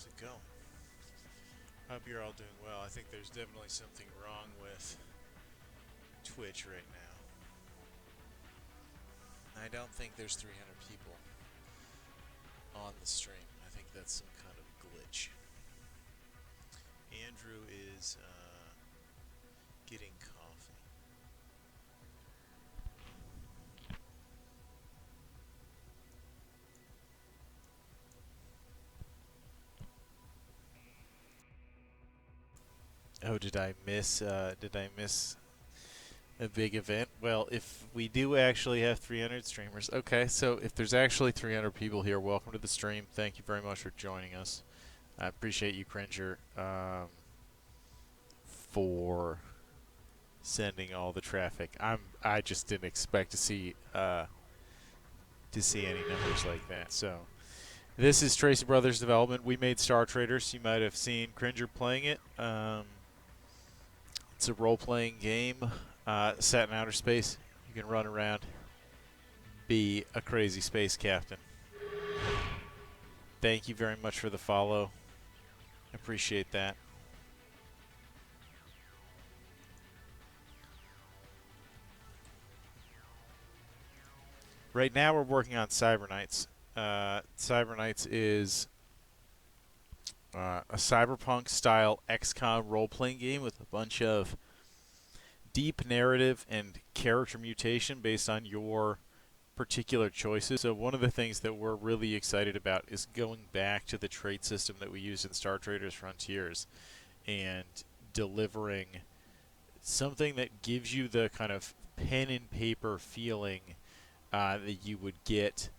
How's it going? Hope you're all doing well. I think there's definitely something wrong with Twitch right now. I don't think there's 300 people on the stream. I think that's some kind of glitch. Andrew is getting coffee. Oh, did I miss? Did I miss a big event? Well, if we do actually have 300 streamers, okay. So if there's actually 300 people here, welcome to the stream. Thank you very much for joining us. I appreciate you, Cringer, for sending all the traffic. I just didn't expect to see any numbers like that. So this is Tracy Brothers Development. We made Star Traders. You might have seen Cringer playing it. It's a role-playing game set in outer space. You can run around, be a crazy space captain. Thank you very much for the follow. Appreciate that. Right now we're working on Cyber Knights. Cyber Knights is a cyberpunk-style XCOM role-playing game with a bunch of deep narrative and character mutation based on your particular choices. So one of the things that we're really excited about is going back to the trait system that we used in Star Traders Frontiers and delivering something that gives you the kind of pen and paper feeling that you would get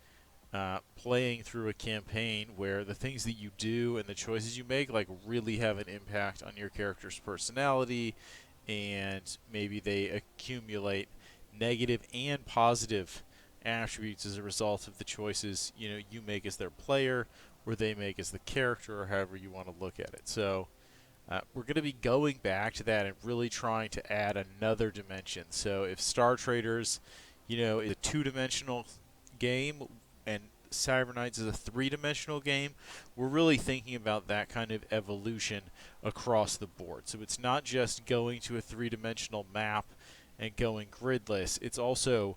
playing through a campaign where the things that you do and the choices you make like really have an impact on your character's personality, and maybe they accumulate negative and positive attributes as a result of the choices you make as their player or they make as the character, or however you want to look at it. So we're going to be going back to that and really trying to add another dimension. So if Star Traders is a two-dimensional game and Cyber Knights is a three-dimensional game, we're really thinking about that kind of evolution across the board. So it's not just going to a three-dimensional map and going gridless. It's also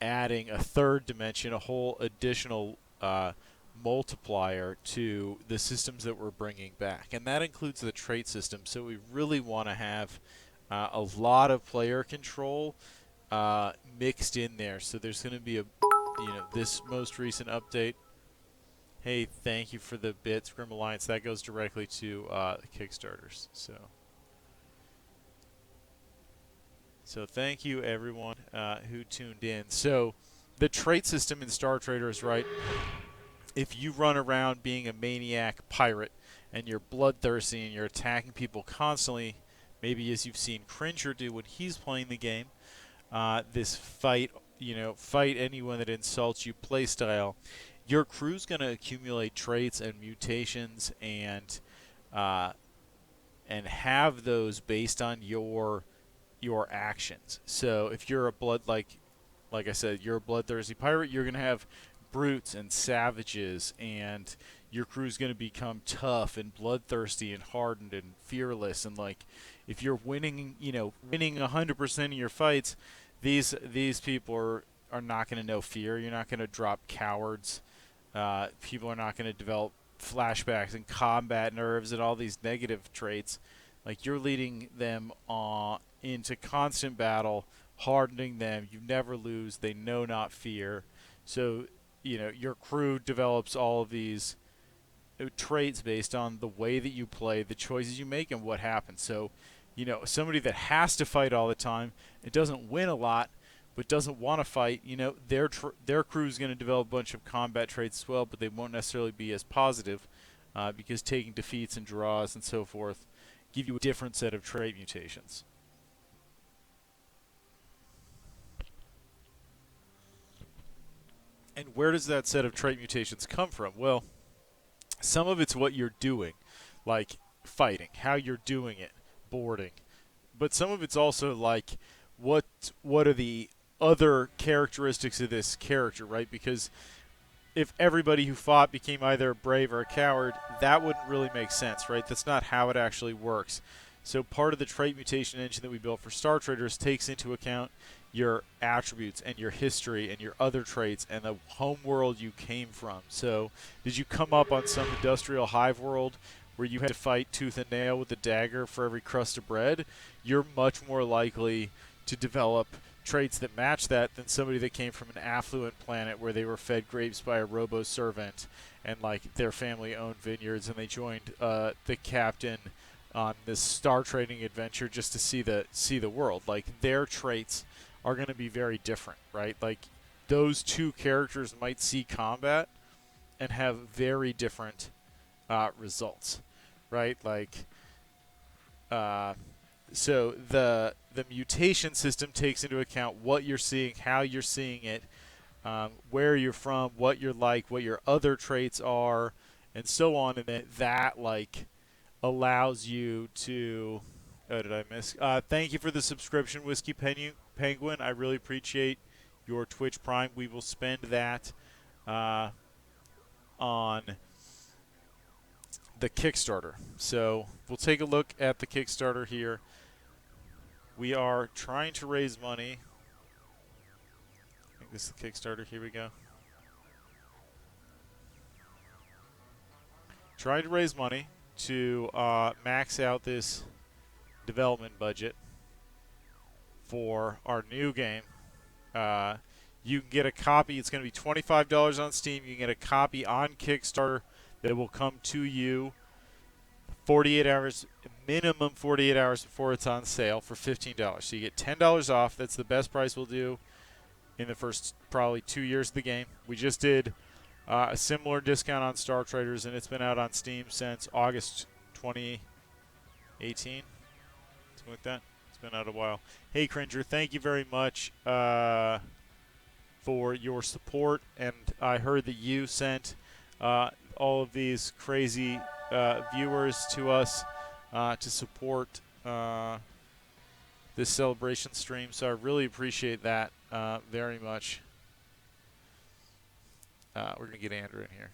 adding a third dimension, a whole additional multiplier to the systems that we're bringing back. And that includes the trait system. So we really want to have a lot of player control mixed in there. So there's going to be this most recent update. Hey, thank you for the bits, Grim Alliance. That goes directly to the Kickstarters. So thank you everyone who tuned in. So the trait system in Star Traders, right? If you run around being a maniac pirate and you're bloodthirsty and you're attacking people constantly, maybe as you've seen Cringer do when he's playing the game, this fight anyone that insults you playstyle, your crew's going to accumulate traits and mutations and have those based on your actions. So if you're like I said, you're a bloodthirsty pirate, you're going to have brutes and savages, and your crew's going to become tough and bloodthirsty and hardened and fearless. And like, if you're winning 100% of your fights, these people are not going to know fear. You're not going to drop cowards. People are not going to develop flashbacks and combat nerves and all these negative traits. Like, you're leading them into constant battle, hardening them. You never lose. They know not fear. So, your crew develops all of these traits based on the way that you play, the choices you make, and what happens. So, somebody that has to fight all the time, it doesn't win a lot, but doesn't want to fight, their crew is going to develop a bunch of combat traits as well, but they won't necessarily be as positive because taking defeats and draws and so forth give you a different set of trait mutations. And where does that set of trait mutations come from? Well, some of it's what you're doing, like fighting, how you're doing it, boarding. But some of it's also like what are the other characteristics of this character, right? Because if everybody who fought became either a brave or a coward, that wouldn't really make sense, right? That's not how it actually works. So part of the trait mutation engine that we built for Star Traders takes into account your attributes and your history and your other traits and the home world you came from. So did you come up on some industrial hive world where you had to fight tooth and nail with a dagger for every crust of bread? You're much more likely to develop traits that match that than somebody that came from an affluent planet where they were fed grapes by a robo servant and like their family owned vineyards and they joined the captain on this star trading adventure just to see the world. Like their traits are going to be very different, right? Like those two characters might see combat and have very different results, right? Like so the mutation system takes into account what you're seeing, how you're seeing it, where you're from, what you're like, what your other traits are, and so on. And then that like allows you to. Oh, did I miss? Thank you for the subscription, Whiskey Penguin. I really appreciate your Twitch Prime. We will spend that on the Kickstarter. So we'll take a look at the Kickstarter here. We are trying to raise money. I think this is the Kickstarter. Here we go. Trying to raise money to max out this development budget for our new game. You can get a copy. It's going to be $25 on Steam. You can get a copy on Kickstarter that will come to you 48 hours, minimum 48 hours before it's on sale for $15. So you get $10 off. That's the best price we'll do in the first probably 2 years of the game. We just did a similar discount on Star Traders, and it's been out on Steam since August 2018. Something like that. It's been out a while. Hey, Cringer, thank you very much for your support. And I heard that you sent all of these crazy viewers to us to support this celebration stream. So I really appreciate that very much. We're going to get Andrew in here.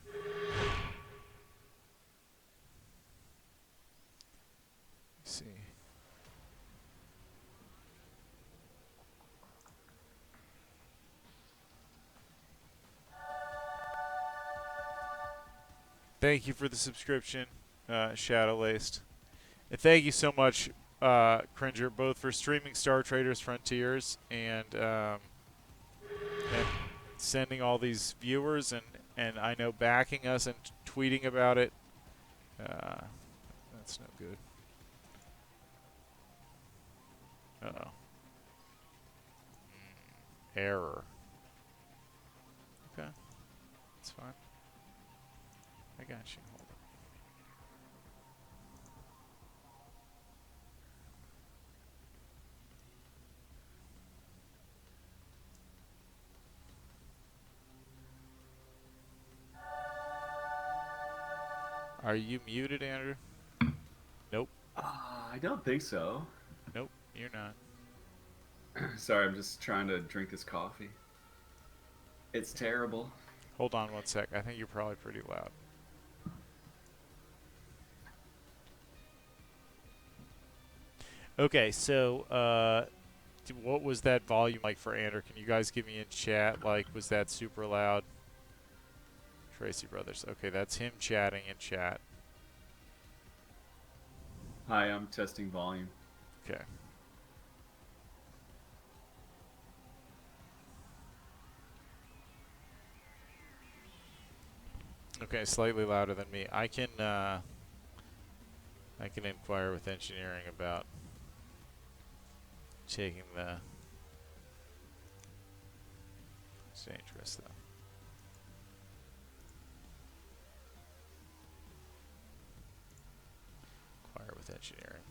Let's see. Thank you for the subscription, Shadow Laced. And thank you so much, Cringer, both for streaming Star Traders Frontiers and sending all these viewers and I know backing us and tweeting about it. That's no good. Uh-oh. Error. Okay. That's fine. I got you. Hold on. Are you muted, Andrew? Nope. I don't think so. Nope, you're not. Sorry, I'm just trying to drink this coffee. It's terrible. Hold on 1 sec. I think you're probably pretty loud. Okay, so what was that volume like for Andrew? Can you guys give me in chat? Like, was that super loud? Tracy Brothers. Okay, that's him chatting in chat. Hi, I'm testing volume. Okay. Okay, slightly louder than me. I can inquire with engineering about taking the. It's dangerous though. Inquire with engineering.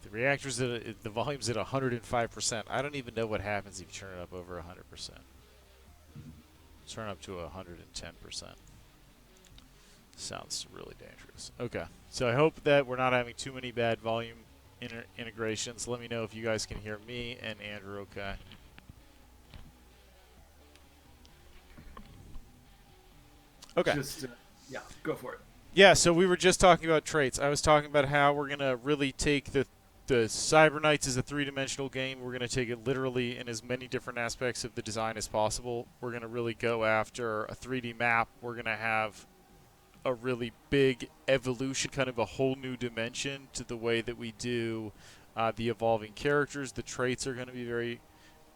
The reactor's at the volume's at 105%. I don't even know what happens if you turn it up over 100%. Turn up to 110%. Sounds really dangerous. Okay, so I hope that we're not having too many bad volume integrations. Let me know if you guys can hear me and Andrew okay. Okay. just yeah, go for it. Yeah, so we were just talking about traits. I was talking about how we're gonna really take the Cyber Knights as a three-dimensional game. We're gonna take it literally in as many different aspects of the design as possible. We're gonna really go after a 3D map. We're gonna have a really big evolution, kind of a whole new dimension to the way that we do the evolving characters. The traits are going to be very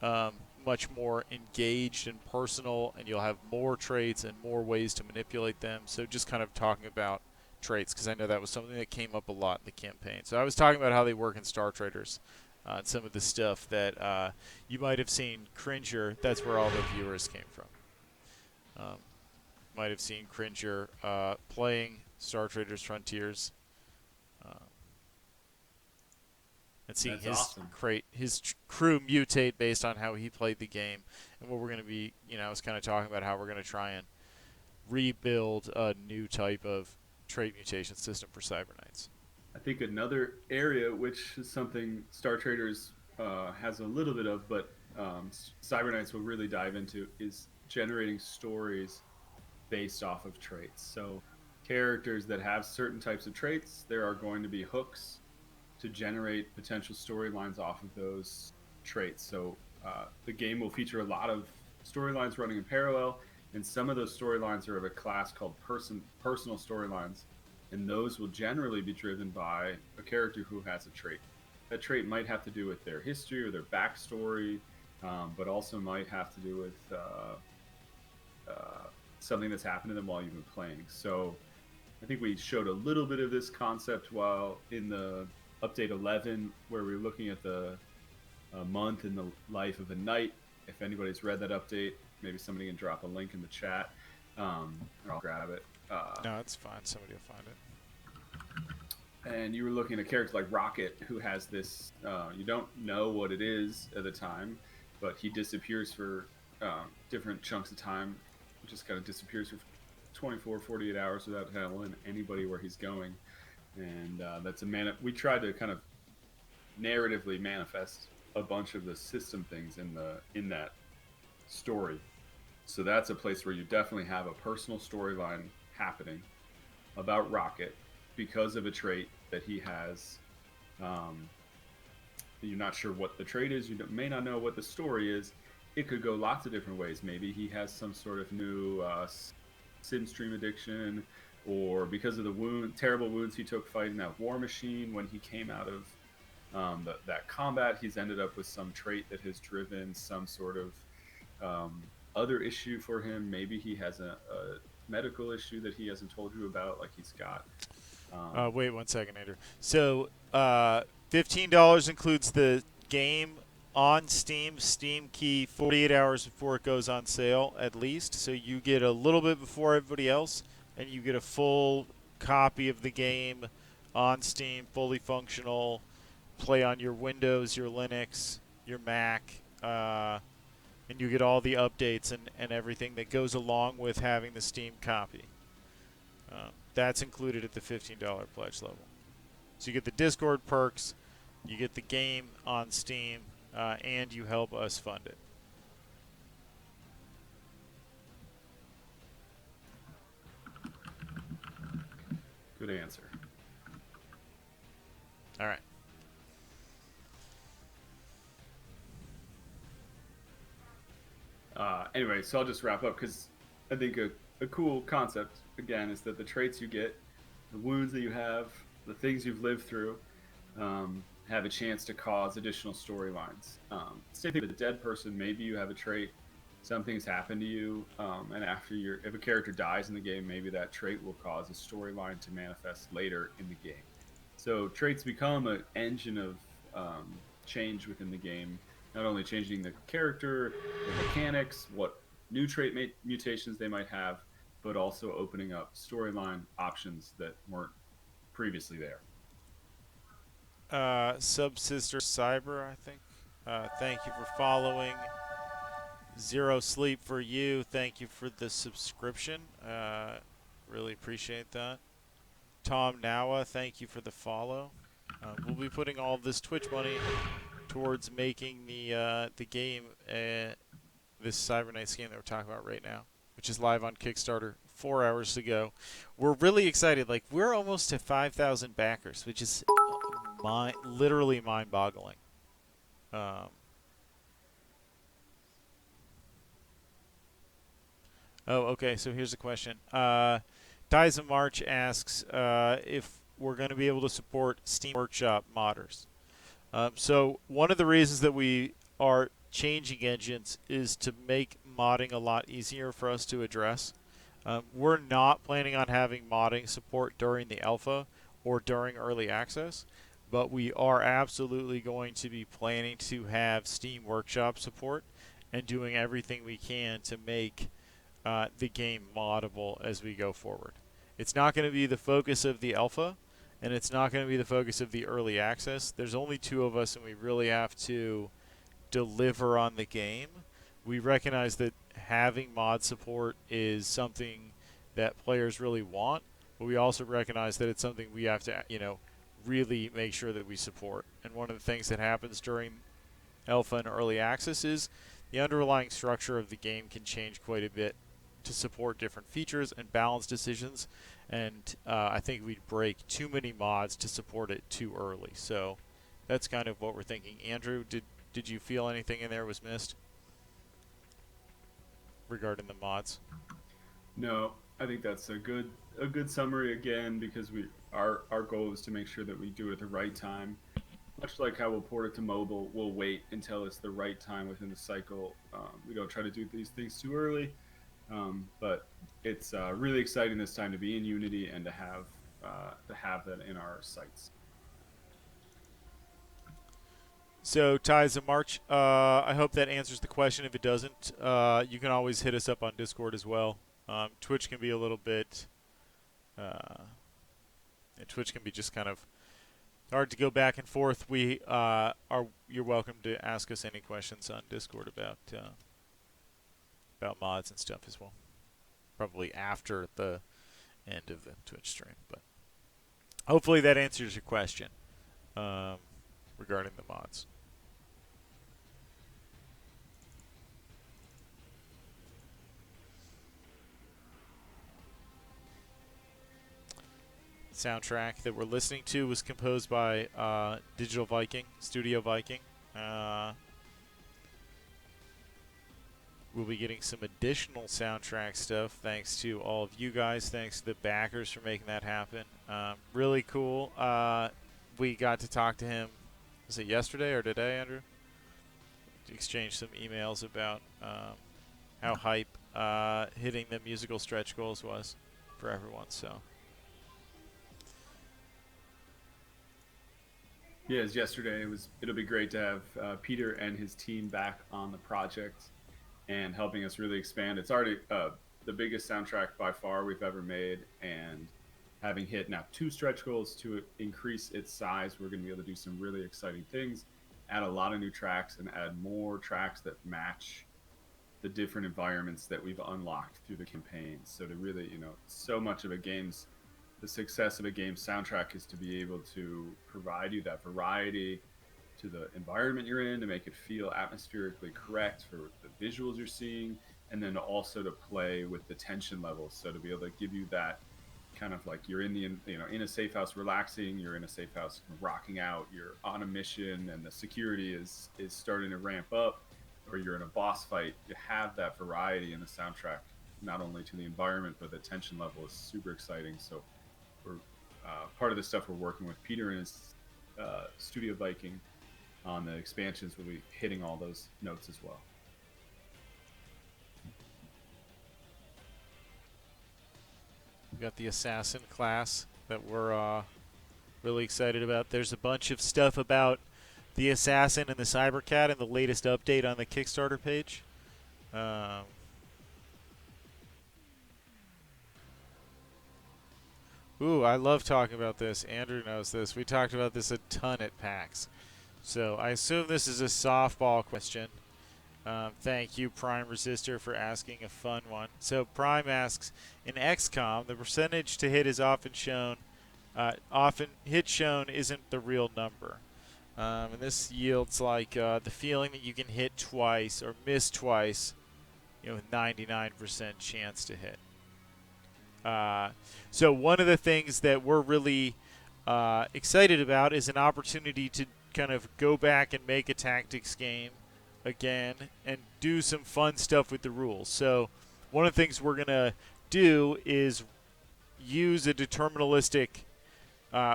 um, much more engaged and personal, and you'll have more traits and more ways to manipulate them. So just kind of talking about traits, because I know that was something that came up a lot in the campaign. So I was talking about how they work in Star Traders. And some of the stuff that you might have seen Cringer. That's where all the viewers came from. Um, might have seen Cringer playing Star Traders Frontiers, uh, and seeing That's his awesome. crew mutate based on how he played the game. And what we're going to be, I was kind of talking about how we're going to try and rebuild a new type of trait mutation system for Cyber Knights. I think another area which is something Star Traders has a little bit of, but Cyber Knights will really dive into is generating stories based off of traits. So characters that have certain types of traits, there are going to be hooks to generate potential storylines off of those traits. So the game will feature a lot of storylines running in parallel, and some of those storylines are of a class called personal storylines, and those will generally be driven by a character who has a trait. That trait might have to do with their history or their backstory, but also might have to do with something that's happened to them while you've been playing. So I think we showed a little bit of this concept while in the update 11, where we were looking at the month in the life of a knight. If anybody's read that update, maybe somebody can drop a link in the chat, or I'll grab it. No, it's fine. Somebody will find it. And you were looking at a character like Rocket, who has this. You don't know what it is at the time, but he disappears for different chunks of time. Just kind of disappears for 24, 48 hours without telling anybody where he's going. And that's we tried to kind of narratively manifest a bunch of the system things in that story. So that's a place where you definitely have a personal storyline happening about Rocket because of a trait that he has. Um, you're not sure what the trait is. You may not know what the story is. It could go lots of different ways. Maybe he has some sort of new sin stream addiction, or because of the terrible wounds he took fighting that war machine when he came out of that combat, he's ended up with some trait that has driven some sort of other issue for him. Maybe he has a medical issue that he hasn't told you about, like he's got. Wait 1 second, Andrew. So $15 includes the game on Steam. Steam key 48 hours before it goes on sale, at least. So you get a little bit before everybody else, and you get a full copy of the game on Steam, fully functional. Play on your Windows, your Linux, your Mac, and you get all the updates and everything that goes along with having the Steam copy. That's included at the $15 pledge level. So you get the Discord perks, you get the game on Steam, and you help us fund it. Good answer. All right. Anyway, so I'll just wrap up because I think a cool concept, again, is that the traits you get, the wounds that you have, the things you've lived through, have a chance to cause additional storylines. Same thing with a dead person. Maybe you have a trait, something's happened to you, and if a character dies in the game, maybe that trait will cause a storyline to manifest later in the game. So traits become an engine of change within the game, not only changing the character, the mechanics, what new trait mutations they might have, but also opening up storyline options that weren't previously there. Subsister Cyber, I think. Thank you for following. Zero Sleep for you. Thank you for the subscription. Really appreciate that. Tom Nawa, thank you for the follow. We'll be putting all of this Twitch money towards making the game, this Cyber Knights game that we're talking about right now, which is live on Kickstarter, 4 hours to go. We're really excited. Like, we're almost to 5,000 backers, which is literally mind-boggling. Um, oh, okay. So here's a question. Dies of March asks if we're going to be able to support Steam Workshop modders. So one of the reasons that we are changing engines is to make modding a lot easier for us to address. We're not planning on having modding support during the alpha or during early access, but we are absolutely going to be planning to have Steam Workshop support and doing everything we can to make the game moddable as we go forward. It's not going to be the focus of the alpha, and it's not going to be the focus of the early access. There's only two of us, and we really have to deliver on the game. We recognize that having mod support is something that players really want, but we also recognize that it's something we have to, really make sure that we support. And one of the things that happens during alpha and early access is the underlying structure of the game can change quite a bit to support different features and balance decisions, and I think we'd break too many mods to support it too early. So that's kind of what we're thinking. Andrew, did you feel anything in there was missed regarding the mods? No, I think that's a good summary again, because our goal is to make sure that we do it at the right time. Much like how we'll port it to mobile, we'll wait until it's the right time within the cycle. We don't try to do these things too early, but it's really exciting this time to be in Unity and to have that in our sites. So, Ties of March, I hope that answers the question. If it doesn't, you can always hit us up on Discord as well. Twitch can be a little bit... Twitch can be just kind of hard to go back and forth. You're welcome to ask us any questions on Discord about mods and stuff as well. Probably after the end of the Twitch stream, but hopefully that answers your question regarding the mods. Soundtrack that we're listening to was composed by Digital Viking, Studio Viking. We'll be getting some additional soundtrack stuff thanks to all of you guys. Thanks to the backers for making that happen. Really cool. We got to talk to him, was it yesterday or today, Andrew? To exchange some emails about how hype hitting the musical stretch goals was for everyone. So. Yeah, as yesterday, it'll be great to have Peter and his team back on the project and helping us really expand. It's already the biggest soundtrack by far we've ever made, and having hit now 2 stretch goals to increase its size, we're going to be able to do some really exciting things, add a lot of new tracks, and add more tracks that match the different environments that we've unlocked through the campaign. So to really, so much of the success of a game's soundtrack is to be able to provide you that variety to the environment you're in, to make it feel atmospherically correct for the visuals you're seeing, and then also to play with the tension levels. So to be able to give you that kind of like you're in a safe house relaxing, you're in a safe house rocking out, you're on a mission and the security is starting to ramp up, or you're in a boss fight. You have that variety in the soundtrack, not only to the environment, but the tension level is super exciting. So we're part of the stuff we're working with Peter and his Studio Viking on the expansions will be hitting all those notes as well. We got the Assassin class that we're really excited about. There's a bunch of stuff about the Assassin and the Cybercat in the latest update on the Kickstarter page. Ooh, I love talking about this. Andrew knows this. We talked about this a ton at PAX. So I assume this is a softball question. Thank you, Prime Resistor, for asking a fun one. So Prime asks, in XCOM, the percentage to hit is often shown isn't the real number. And this yields like the feeling that you can hit twice or miss twice, with 99% chance to hit. Uh, so one of the things that we're really excited about is an opportunity to kind of go back and make a tactics game again and do some fun stuff with the rules. So one of the things we're gonna do is use a deterministic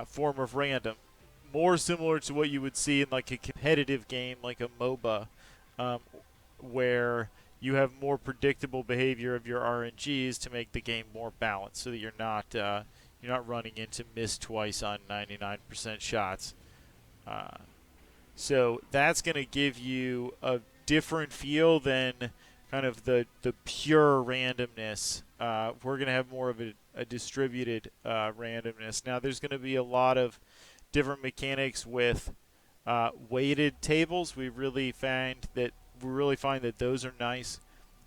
form of random, more similar to what you would see in like a competitive game like a MOBA, um, where you have more predictable behavior of your RNGs to make the game more balanced, so that you're not running into miss twice on 99% shots. Uh, so that's going to give you a different feel than kind of the pure randomness. We're going to have more of a distributed randomness. Now, there's going to be a lot of different mechanics with weighted tables. We really find that those are nice,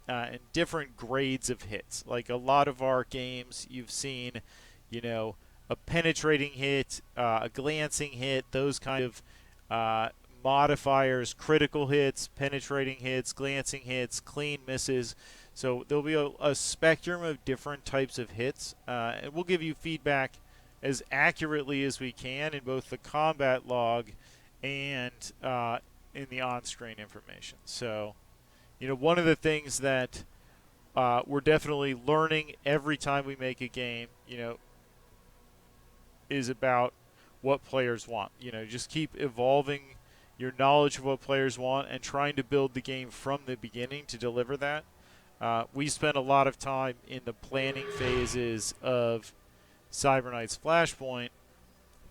and different grades of hits. Like a lot of our games, you've seen, you know, a penetrating hit, a glancing hit, those kind of uh, modifiers, critical hits, penetrating hits, glancing hits, clean misses. So there'll be a spectrum of different types of hits, and we'll give you feedback as accurately as we can in both the combat log and in the on-screen information. So, one of the things that we're definitely learning every time we make a game, is about what players want. Just keep evolving your knowledge of what players want and trying to build the game from the beginning to deliver that. We spent a lot of time in the planning phases of Cyber Knight's Flashpoint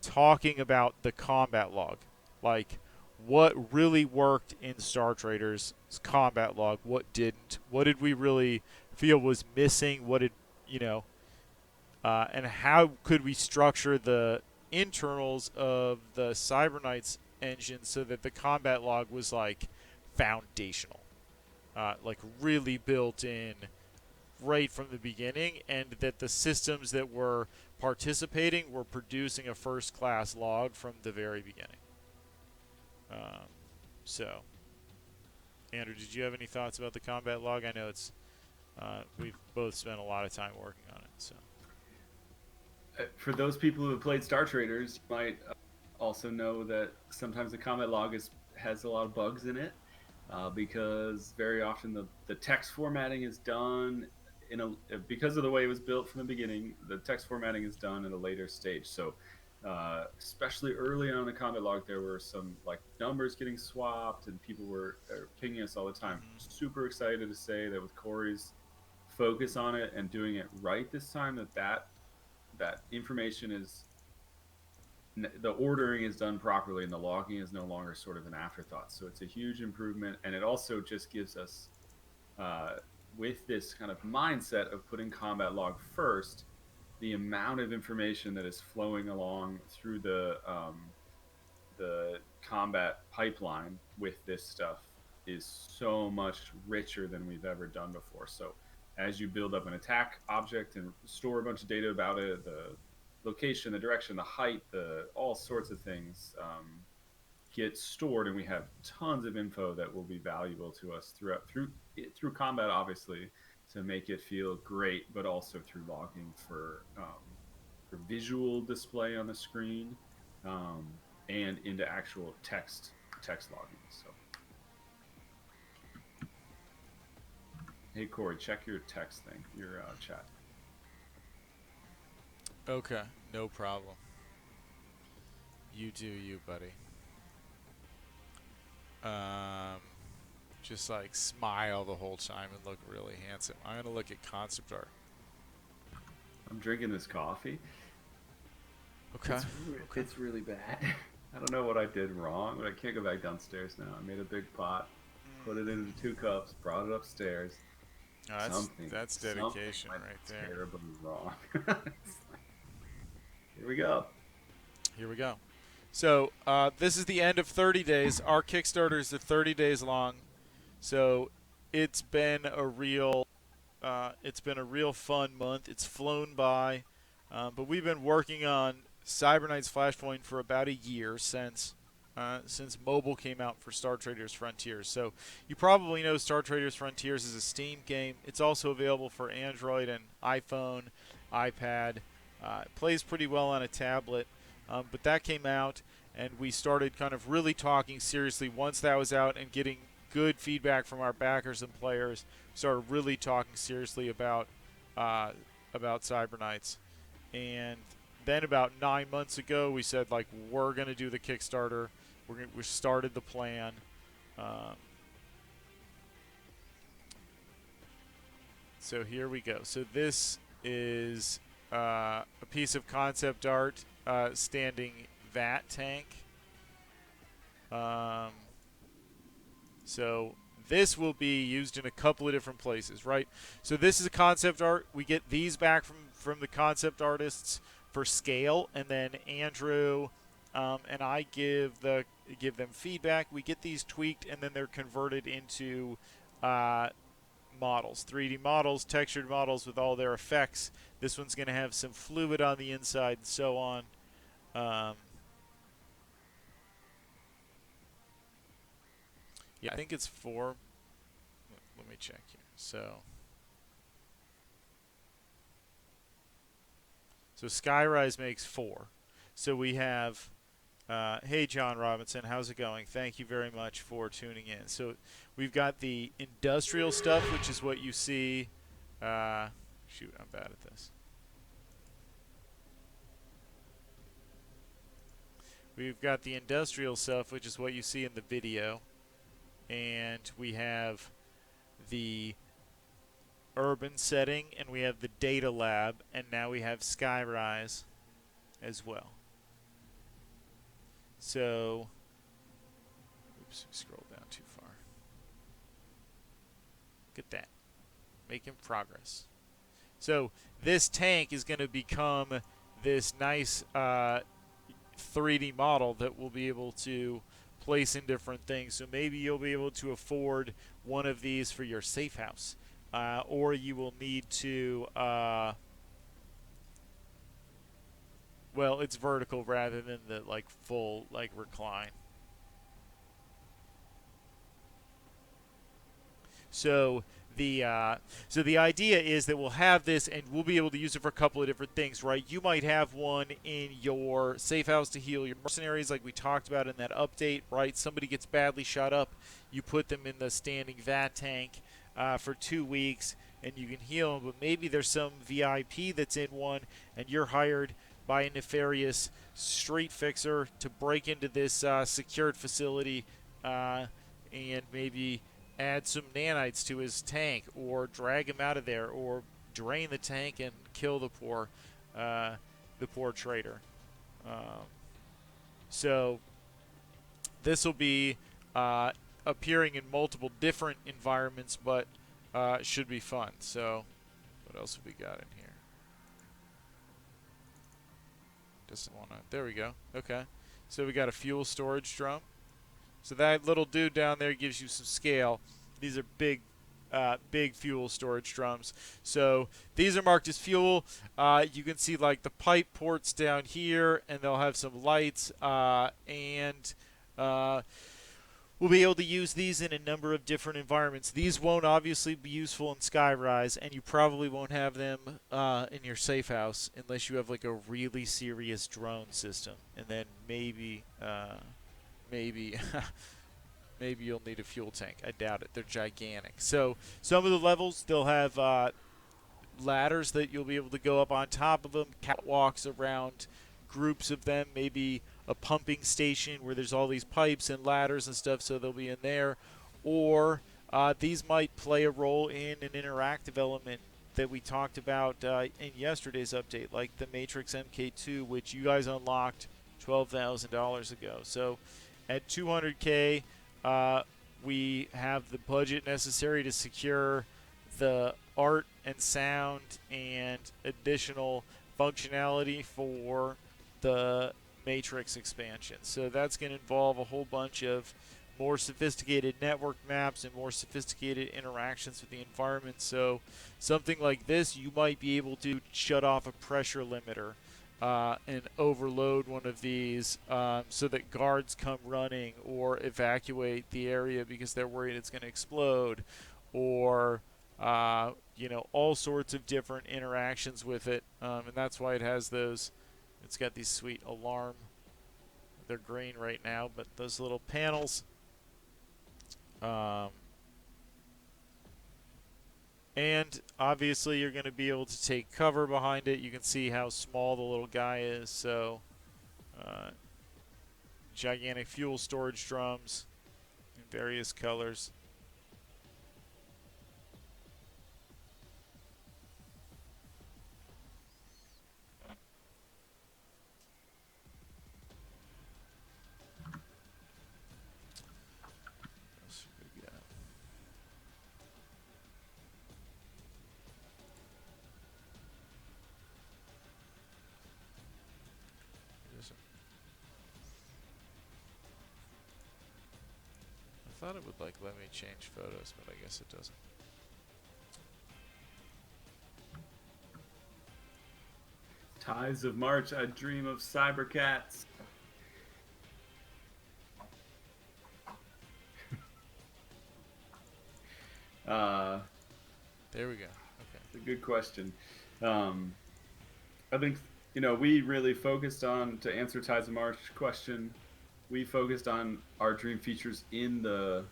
talking about the combat log, like what really worked in Star Trader's combat log, what didn't, what did we really feel was missing, what did you know, and how could we structure the internals of the Cyber Knights engine so that the combat log was like foundational, like really built in right from the beginning, and that the systems that were participating were producing a first class log from the very beginning. Um, so, Andrew, did you have any thoughts about the combat log? I know we've both spent a lot of time working on it. So, For those people who have played Star Traders, you might also know that sometimes the combat log has a lot of bugs in it, because very often the text formatting is done because of the way it was built from the beginning. The text formatting is done at a later stage. So especially early on in the combat log, there were some like numbers getting swapped, and people were pinging us all the time. Super excited to say that with Corey's focus on it and doing it right this time, that information is the ordering is done properly, and the logging is no longer sort of an afterthought. So it's a huge improvement, and it also just gives us, uh, with this kind of mindset of putting combat log first, the amount of information that is flowing along through the combat pipeline with this stuff is so much richer than we've ever done before. So as you build up an attack object and store a bunch of data about it, the location, the direction, the height, the all sorts of things get stored, and we have tons of info that will be valuable to us through combat, obviously, to make it feel great, but also through logging for visual display on the screen, and into actual text logging. So, hey Corey, check your text thing, your chat. okay, no problem. You do you, buddy. Um, just like smile the whole time and look really handsome. I'm gonna look at concept art. I'm drinking this coffee. Okay. It's really bad. I don't know what I did wrong, but I can't go back downstairs now. I made a big pot, put it into 2 cups, brought it upstairs. No, that's dedication something right went there. terribly wrong. Here we go. Here we go. So this is the end of 30 days. Our Kickstarters are 30 days long, so it's been a real fun month. It's flown by, but we've been working on Cyber Knight's Flashpoint for about a year since since mobile came out for Star Traders Frontiers. So you probably know Star Traders Frontiers is a Steam game. It's also available for Android and iPhone, iPad. It plays pretty well on a tablet, but that came out, and we started kind of really talking seriously once that was out and getting good feedback from our backers and players. We started really talking seriously about Cyberknights, and then about 9 months ago, we said like we're gonna do the Kickstarter. We started the plan. Um, so here we go. So this is a piece of concept art standing VAT tank. So this will be used in a couple of different places, right? So this is a concept art. We get these back from the concept artists for scale, and then Andrew and I give them feedback. We get these tweaked, and then they're converted into models, 3D models, textured models with all their effects. This one's going to have some fluid on the inside and so on. Yeah, I think it's 4. Let me check here. So Skyrise makes 4. So we have, hey John Robinson, how's it going? Thank you very much for tuning in. So we've got the industrial stuff, which is what you see. Shoot, I'm bad at this. We've got the industrial stuff, which is what you see in the video. And we have the urban setting, and we have the data lab, and now we have Skyrise as well. So, oops, scroll down too far. Look at that. Making progress. So, this tank is going to become this nice 3D model that we'll be able to place in different things. So maybe you'll be able to afford one of these for your safe house, or you will need to well, it's vertical rather than the like full like recline. So the idea is that we'll have this, and we'll be able to use it for a couple of different things, right? You might have one in your safe house to heal your mercenaries, like we talked about in that update, right? Somebody gets badly shot up, you put them in the standing VAT tank for 2 weeks, and you can heal them. But maybe there's some VIP that's in one, and you're hired by a nefarious street fixer to break into this secured facility and maybe add some nanites to his tank, or drag him out of there, or drain the tank and kill the poor trader. So this will be appearing in multiple different environments, but should be fun. So what else have we got in here? Doesn't want to. There we go. Okay. So we got a fuel storage drum. So that little dude down there gives you some scale. These are big fuel storage drums. So these are marked as fuel. You can see like the pipe ports down here, and they'll have some lights. And we'll be able to use these in a number of different environments. These won't obviously be useful in Skyrise, and you probably won't have them in your safe house unless you have like a really serious drone system. And then maybe maybe you'll need a fuel tank. I doubt it. They're gigantic. So some of the levels, they'll have ladders that you'll be able to go up on top of them, catwalks around groups of them, maybe a pumping station where there's all these pipes and ladders and stuff, so they'll be in there. Or these might play a role in an interactive element that we talked about in yesterday's update, like the Matrix MK2, which you guys unlocked $12,000 ago. So at 200K, we have the budget necessary to secure the art and sound and additional functionality for the Matrix expansion. So that's going to involve a whole bunch of more sophisticated network maps and more sophisticated interactions with the environment. So something like this, you might be able to shut off a pressure limiter and overload one of these so that guards come running or evacuate the area because they're worried it's going to explode, or all sorts of different interactions with it, and that's why it has those. It's got these sweet alarm. They're green right now, but those little panels. Um, and obviously, you're going to be able to take cover behind it. You can see how small the little guy is. So, gigantic fuel storage drums in various colors. I thought it would let me change photos, but I guess it doesn't. Tides of March, I dream of cyber cats. There we go. Okay. It's a good question. I think we really focused on, to answer Tides of March question, we focused on our dream features in the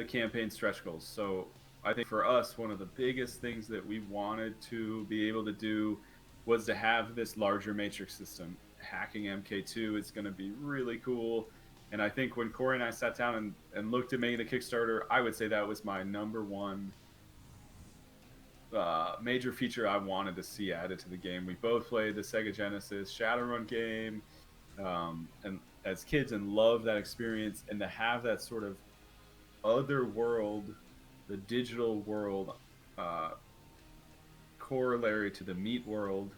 campaign stretch goals. So I think for us, one of the biggest things that we wanted to be able to do was to have this larger matrix system. Hacking MK2 is going to be really cool. And I think when Corey and I sat down and looked at making the Kickstarter, I would say that was my number one major feature I wanted to see added to the game. We both played the Sega Genesis Shadowrun game, and as kids, and loved that experience. And to have that sort of other world, the digital world, corollary to the meat world,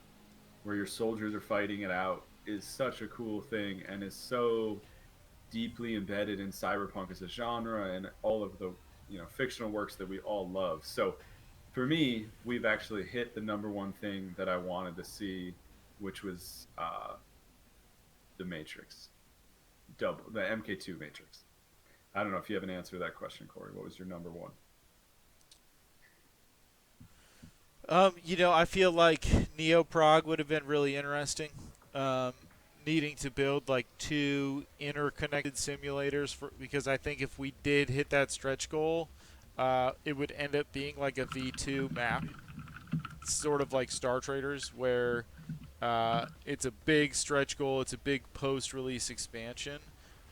where your soldiers are fighting it out, is such a cool thing, and is so deeply embedded in cyberpunk as a genre and all of the fictional works that we all love. So for me, we've actually hit the number one thing that I wanted to see, which was the Matrix, the MK2 Matrix. I don't know if you have an answer to that question, Corey. What was your number one? I feel like Neo Prague would have been really interesting. Needing to build like two interconnected simulators because I think if we did hit that stretch goal, it would end up being like a V2 map, sort of like Star Traders, where it's a big stretch goal, it's a big post-release expansion,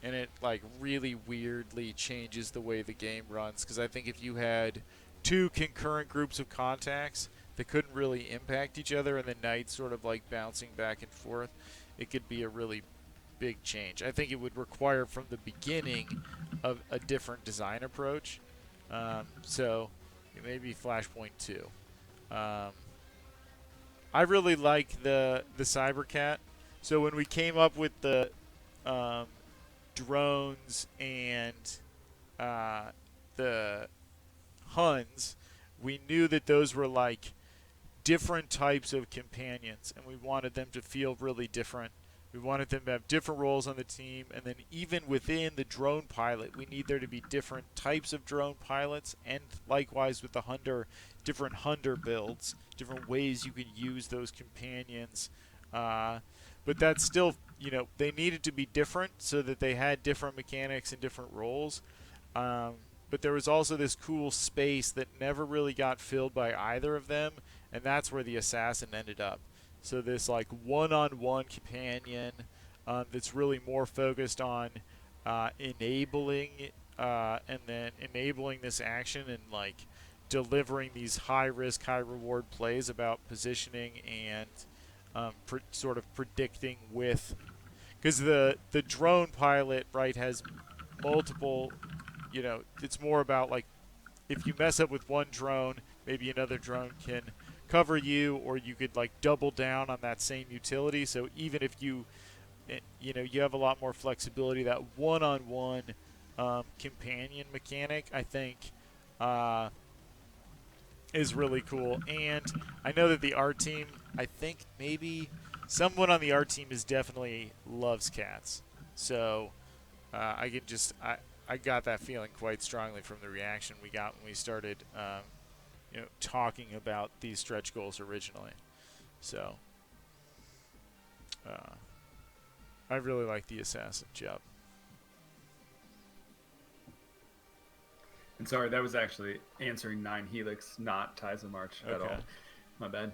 and it like really weirdly changes the way the game runs. Because I think if you had two concurrent groups of contacts that couldn't really impact each other, and the knights sort of like bouncing back and forth, it could be a really big change. I think it would require from the beginning of a different design approach. So maybe Flashpoint 2. I really like the Cybercat. So when we came up with the drones and the Huns, we knew that those were like different types of companions, and we wanted them to feel really different. We wanted them to have different roles on the team, and then even within the drone pilot, we need there to be different types of drone pilots, and likewise with the Hunter, different Hunter builds, different ways you can use those companions. But that's still, they needed to be different so that they had different mechanics and different roles. But there was also this cool space that never really got filled by either of them, and that's where the assassin ended up. So this like one-on-one companion that's really more focused on enabling and then enabling this action and like delivering these high-risk, high-reward plays about positioning and sort of predicting with, because the drone pilot has multiple. It's more about like if you mess up with one drone, maybe another drone can cover you, or you could like double down on that same utility. So even if you have a lot more flexibility, that one-on-one companion mechanic, I think is really cool. And I know that the art team, I think maybe someone on the art team is definitely loves cats. So I can just I got that feeling quite strongly from the reaction we got when we started talking about these stretch goals originally. So uh, I really like the assassin job. And sorry, that was actually answering Nine Helix, not Ties of March at Okay. all. My bad.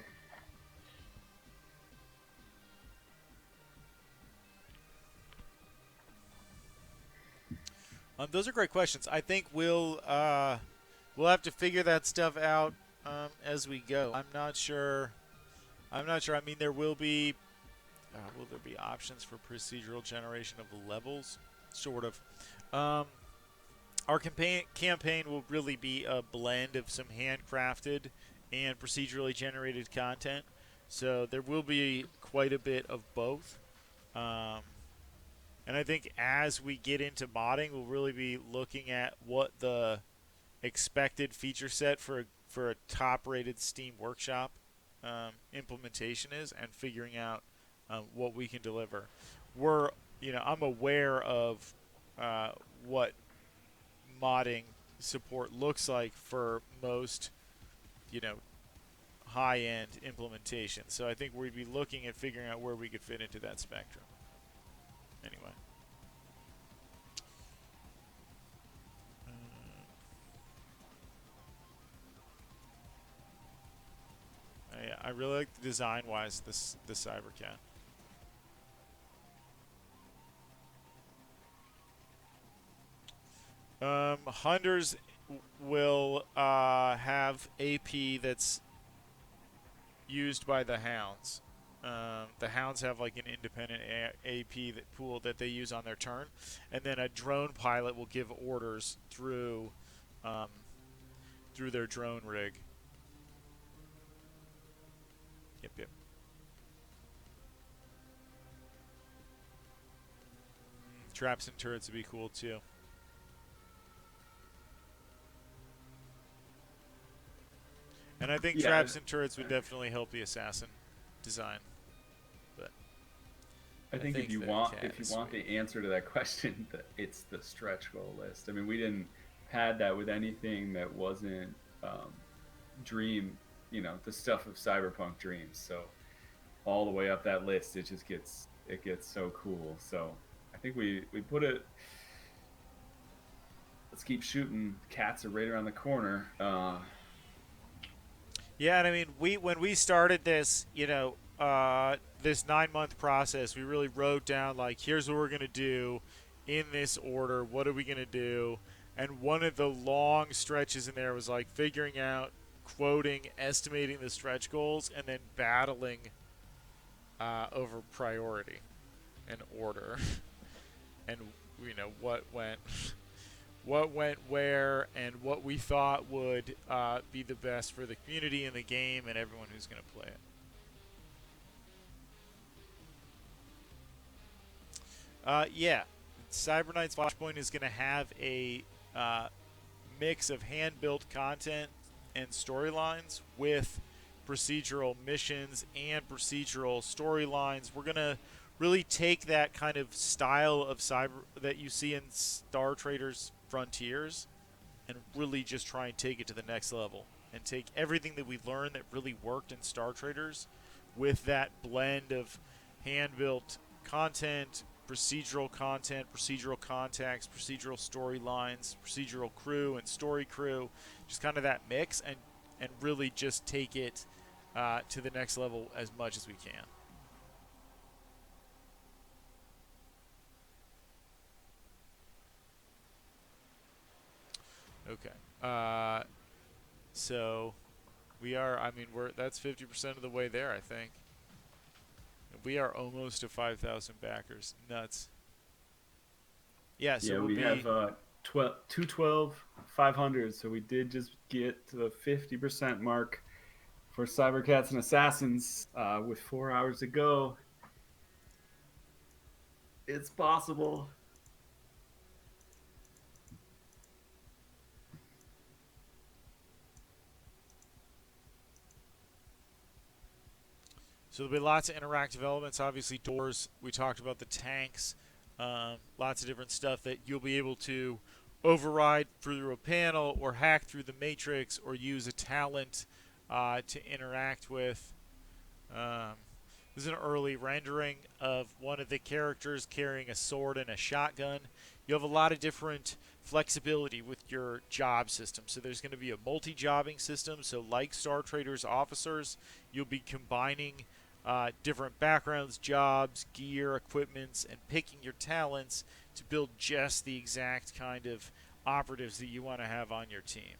Those are great questions. I think we'll have to figure that stuff out as we go. I'm not sure. I'm not sure. I mean, there will be. Will there be options for procedural generation of levels? Sort of. Um, our campaign will really be a blend of some handcrafted and procedurally generated content. So there will be quite a bit of both. Um, and I think as we get into modding, we'll really be looking at what the expected feature set for a top rated Steam Workshop implementation is, and figuring out what we can deliver. We're I'm aware of what modding support looks like for most you know high end implementation. So I think we'd be looking at figuring out where we could fit into that spectrum. Anyway. I really like the design wise the Cybercat. Hunters will have AP that's used by the hounds. The hounds have like an independent AP pool that they use on their turn, and then a drone pilot will give orders um, through their drone rig. Yep, yep. Traps and turrets would be cool too. And I think Yeah, traps and turrets would definitely help the assassin design. But I I think think the cat if you is want sweet. the answer to that question, it's the stretch goal list. I mean, we didn't had that with anything that wasn't um, dream, the stuff of cyberpunk dreams. So all the way up that list, it gets so cool. So I think we put it. Let's keep shooting. Cats are right around the corner. Yeah, and I mean, when we started this, this 9 month process, we really wrote down like, here's what we're gonna do, in this order. What are we gonna do? And one of the long stretches in there was like figuring out, quoting, estimating the stretch goals, and then battling over priority and order, and what went what went where, and what we thought would be the best for the community and the game and everyone who's going to play it. Yeah, Cyber Knight's Flashpoint is going to have a uh, mix of hand-built content and storylines with procedural missions and procedural storylines. We're going to really take that kind of style of cyber that you see in Star Traders Frontiers and really just try and take it to the next level and take everything that we learned that really worked in Star Traders with that blend of hand-built content, procedural context, procedural storylines, procedural crew, and story crew, just kind of that mix, and really just take it to the next level as much as we can. Okay. So we are. I mean, we're that's 50% of the way there. I think we are almost to 5,000 backers. Nuts. Yeah. So Yeah, we'll we have be 212, 500. So we did just get to the 50% mark for Cybercats and Assassins with 4 hours to go. It's possible. So there'll be lots of interactive elements. Obviously, doors. We talked about the tanks. Lots of different stuff that you'll be able to override through a panel or hack through the matrix or use a talent to interact with. Um, this is an early rendering of one of the characters carrying a sword and a shotgun. You have a lot of different flexibility with your job system. So there's going to be a multi-jobbing system. So like Star Traders officers, you'll be combining different backgrounds, jobs, gear, equipments, and picking your talents to build just the exact kind of operatives that you want to have on your team.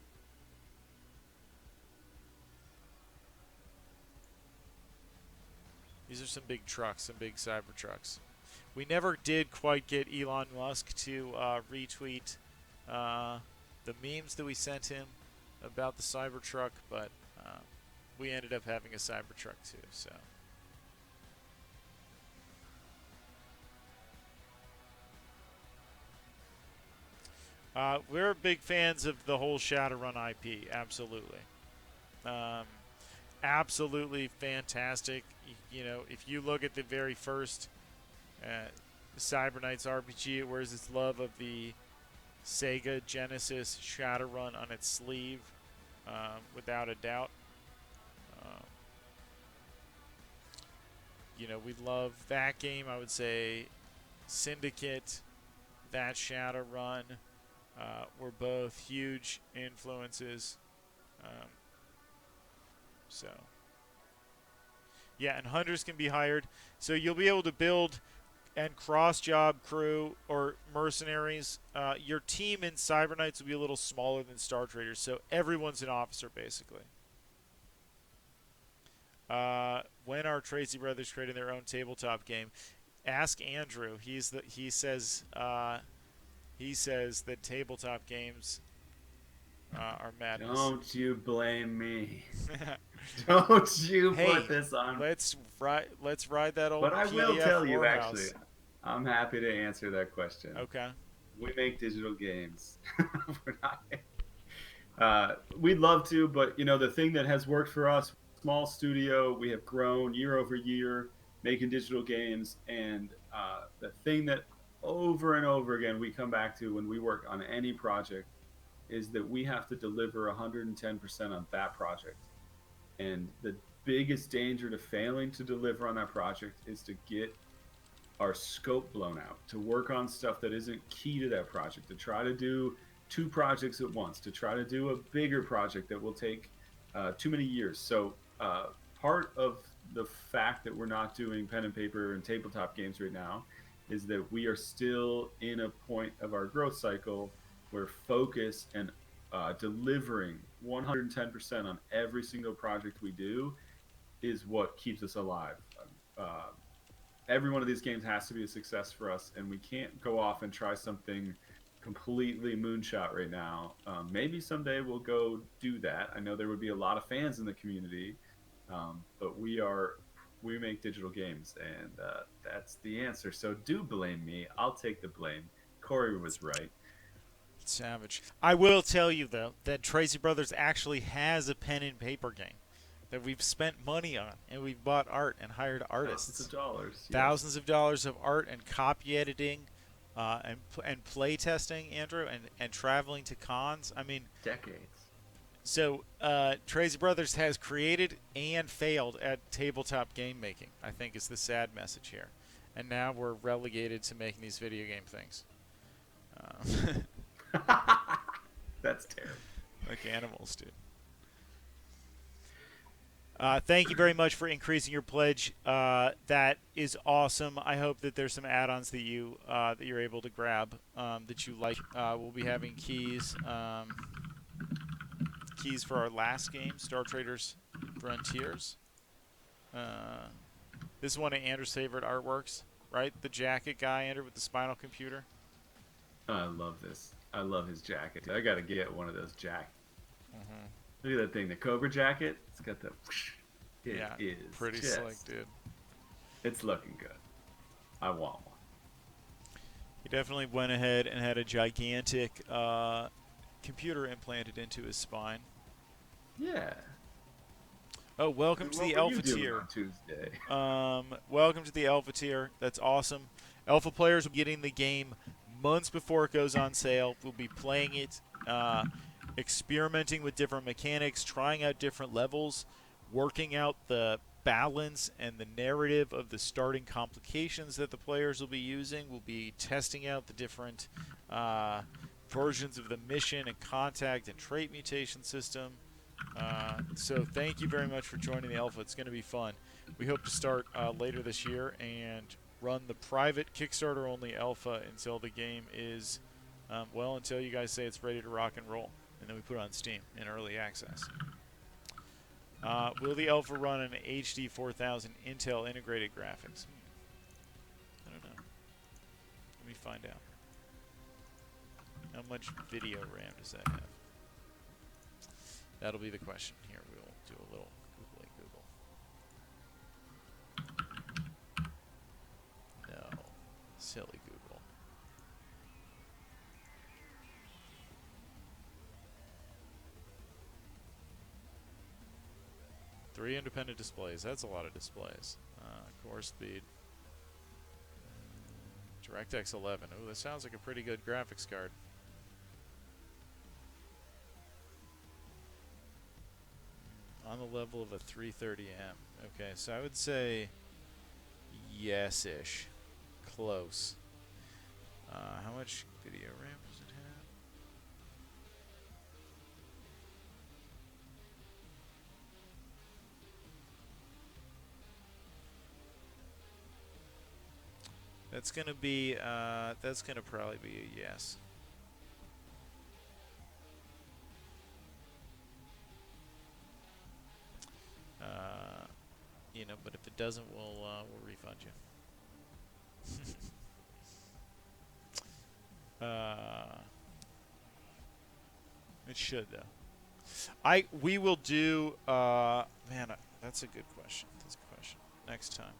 These are some big trucks, some big cyber trucks. We never did quite get Elon Musk to retweet the memes that we sent him about the Cybertruck, but we ended up having a Cybertruck too. So we're big fans of the whole Shadowrun IP. Absolutely, absolutely fantastic. You know, if you look at the very first Cyberknights RPG, it wears its love of the Sega Genesis Shadowrun on its sleeve, without a doubt. Um, you know, we love that game. I would say Syndicate, that Shadowrun were both huge influences. Um, so, yeah, and hunters can be hired. So you'll be able to build and cross-job crew or mercenaries. Your team in Cyberknights will be a little smaller than Star Traders, so everyone's an officer basically. When are Tracy Brothers creating their own tabletop game? Ask Andrew. He says that tabletop games are madness. Don't you blame me. Don't you Hey, put this on. let's ride that old But I will PDF tell you, Warhouse. actually, I'm happy to answer that question. Okay. We make digital games. We're not. We'd love to, but you know the thing that has worked for us, small studio, we have grown year over year making digital games, and the thing that over and over again we come back to when we work on any project is that we have to deliver 110% on that project. And the biggest danger to failing to deliver on that project is to get our scope blown out, to work on stuff that isn't key to that project, to try to do two projects at once, to try to do a bigger project that will take too many years. So part of the fact that we're not doing pen and paper and tabletop games right now is that we are still in a point of our growth cycle where focus and delivering 110% on every single project we do is what keeps us alive. Every one of these games has to be a success for us, and we can't go off and try something completely moonshot right now. Maybe someday we'll go do that. I know there would be a lot of fans in the community, but we make digital games, and that's the answer. So do blame me. I'll take the blame. Corey was right. Savage. I will tell you though that Tracy Brothers actually has a pen and paper game that we've spent money on, and we've bought art and hired artists. Thousands of dollars. Thousands of dollars of art and copy editing, and play testing, Andrew, and traveling to cons. I mean, Decades. So Tracy Brothers has created and failed at tabletop game making, I think is the sad message here. And now we're relegated to making these video game things. That's terrible. Like animals, dude. Thank you very much for increasing your pledge. That is awesome. I hope that there's some add-ons that you're able to grab that you like. We'll be having keys for our last game, Star Traders Frontiers. This is one of Andrew's favorite artworks, right? The jacket guy, Andrew, with the spinal computer. I love this. I love his jacket. I gotta get one of those jackets. Look at that thing, the Cobra jacket. It's got the. It is pretty slick, dude. It's looking good. I want one. He definitely went ahead and had a gigantic computer implanted into his spine. Yeah. Oh, welcome And to what the were you Alpha doing tier. on Tuesday? Welcome to the Alpha tier. That's awesome. Alpha players will be getting the game months before it goes on sale. We'll be playing it, experimenting with different mechanics, trying out different levels, working out the balance and the narrative of the starting complications that the players will be using. We'll be testing out the different versions of the mission and contact and trait mutation system. So thank you very much for joining the Alpha. It's going to be fun. We hope to start later this year and run the private Kickstarter only Alpha until the game is, well, until you guys say it's ready to rock and roll. And then we put it on Steam in early access. Will the Alpha run an HD 4000 Intel integrated graphics? I don't know. Let me find out. How much video RAM does that have? That'll be the question. Here, we'll do a little googly Google. No. Silly Google. Three independent displays. That's a lot of displays. Core speed. DirectX 11. Ooh, that sounds like a pretty good graphics card. On the level of a 330M. Okay, so I would say yes-ish. Close. How much video RAM does it have? That's gonna be, that's gonna probably be a yes. You know, but if it doesn't, we'll refund you. It should though. We will do. Man, that's a good question. That's a good question. Next time.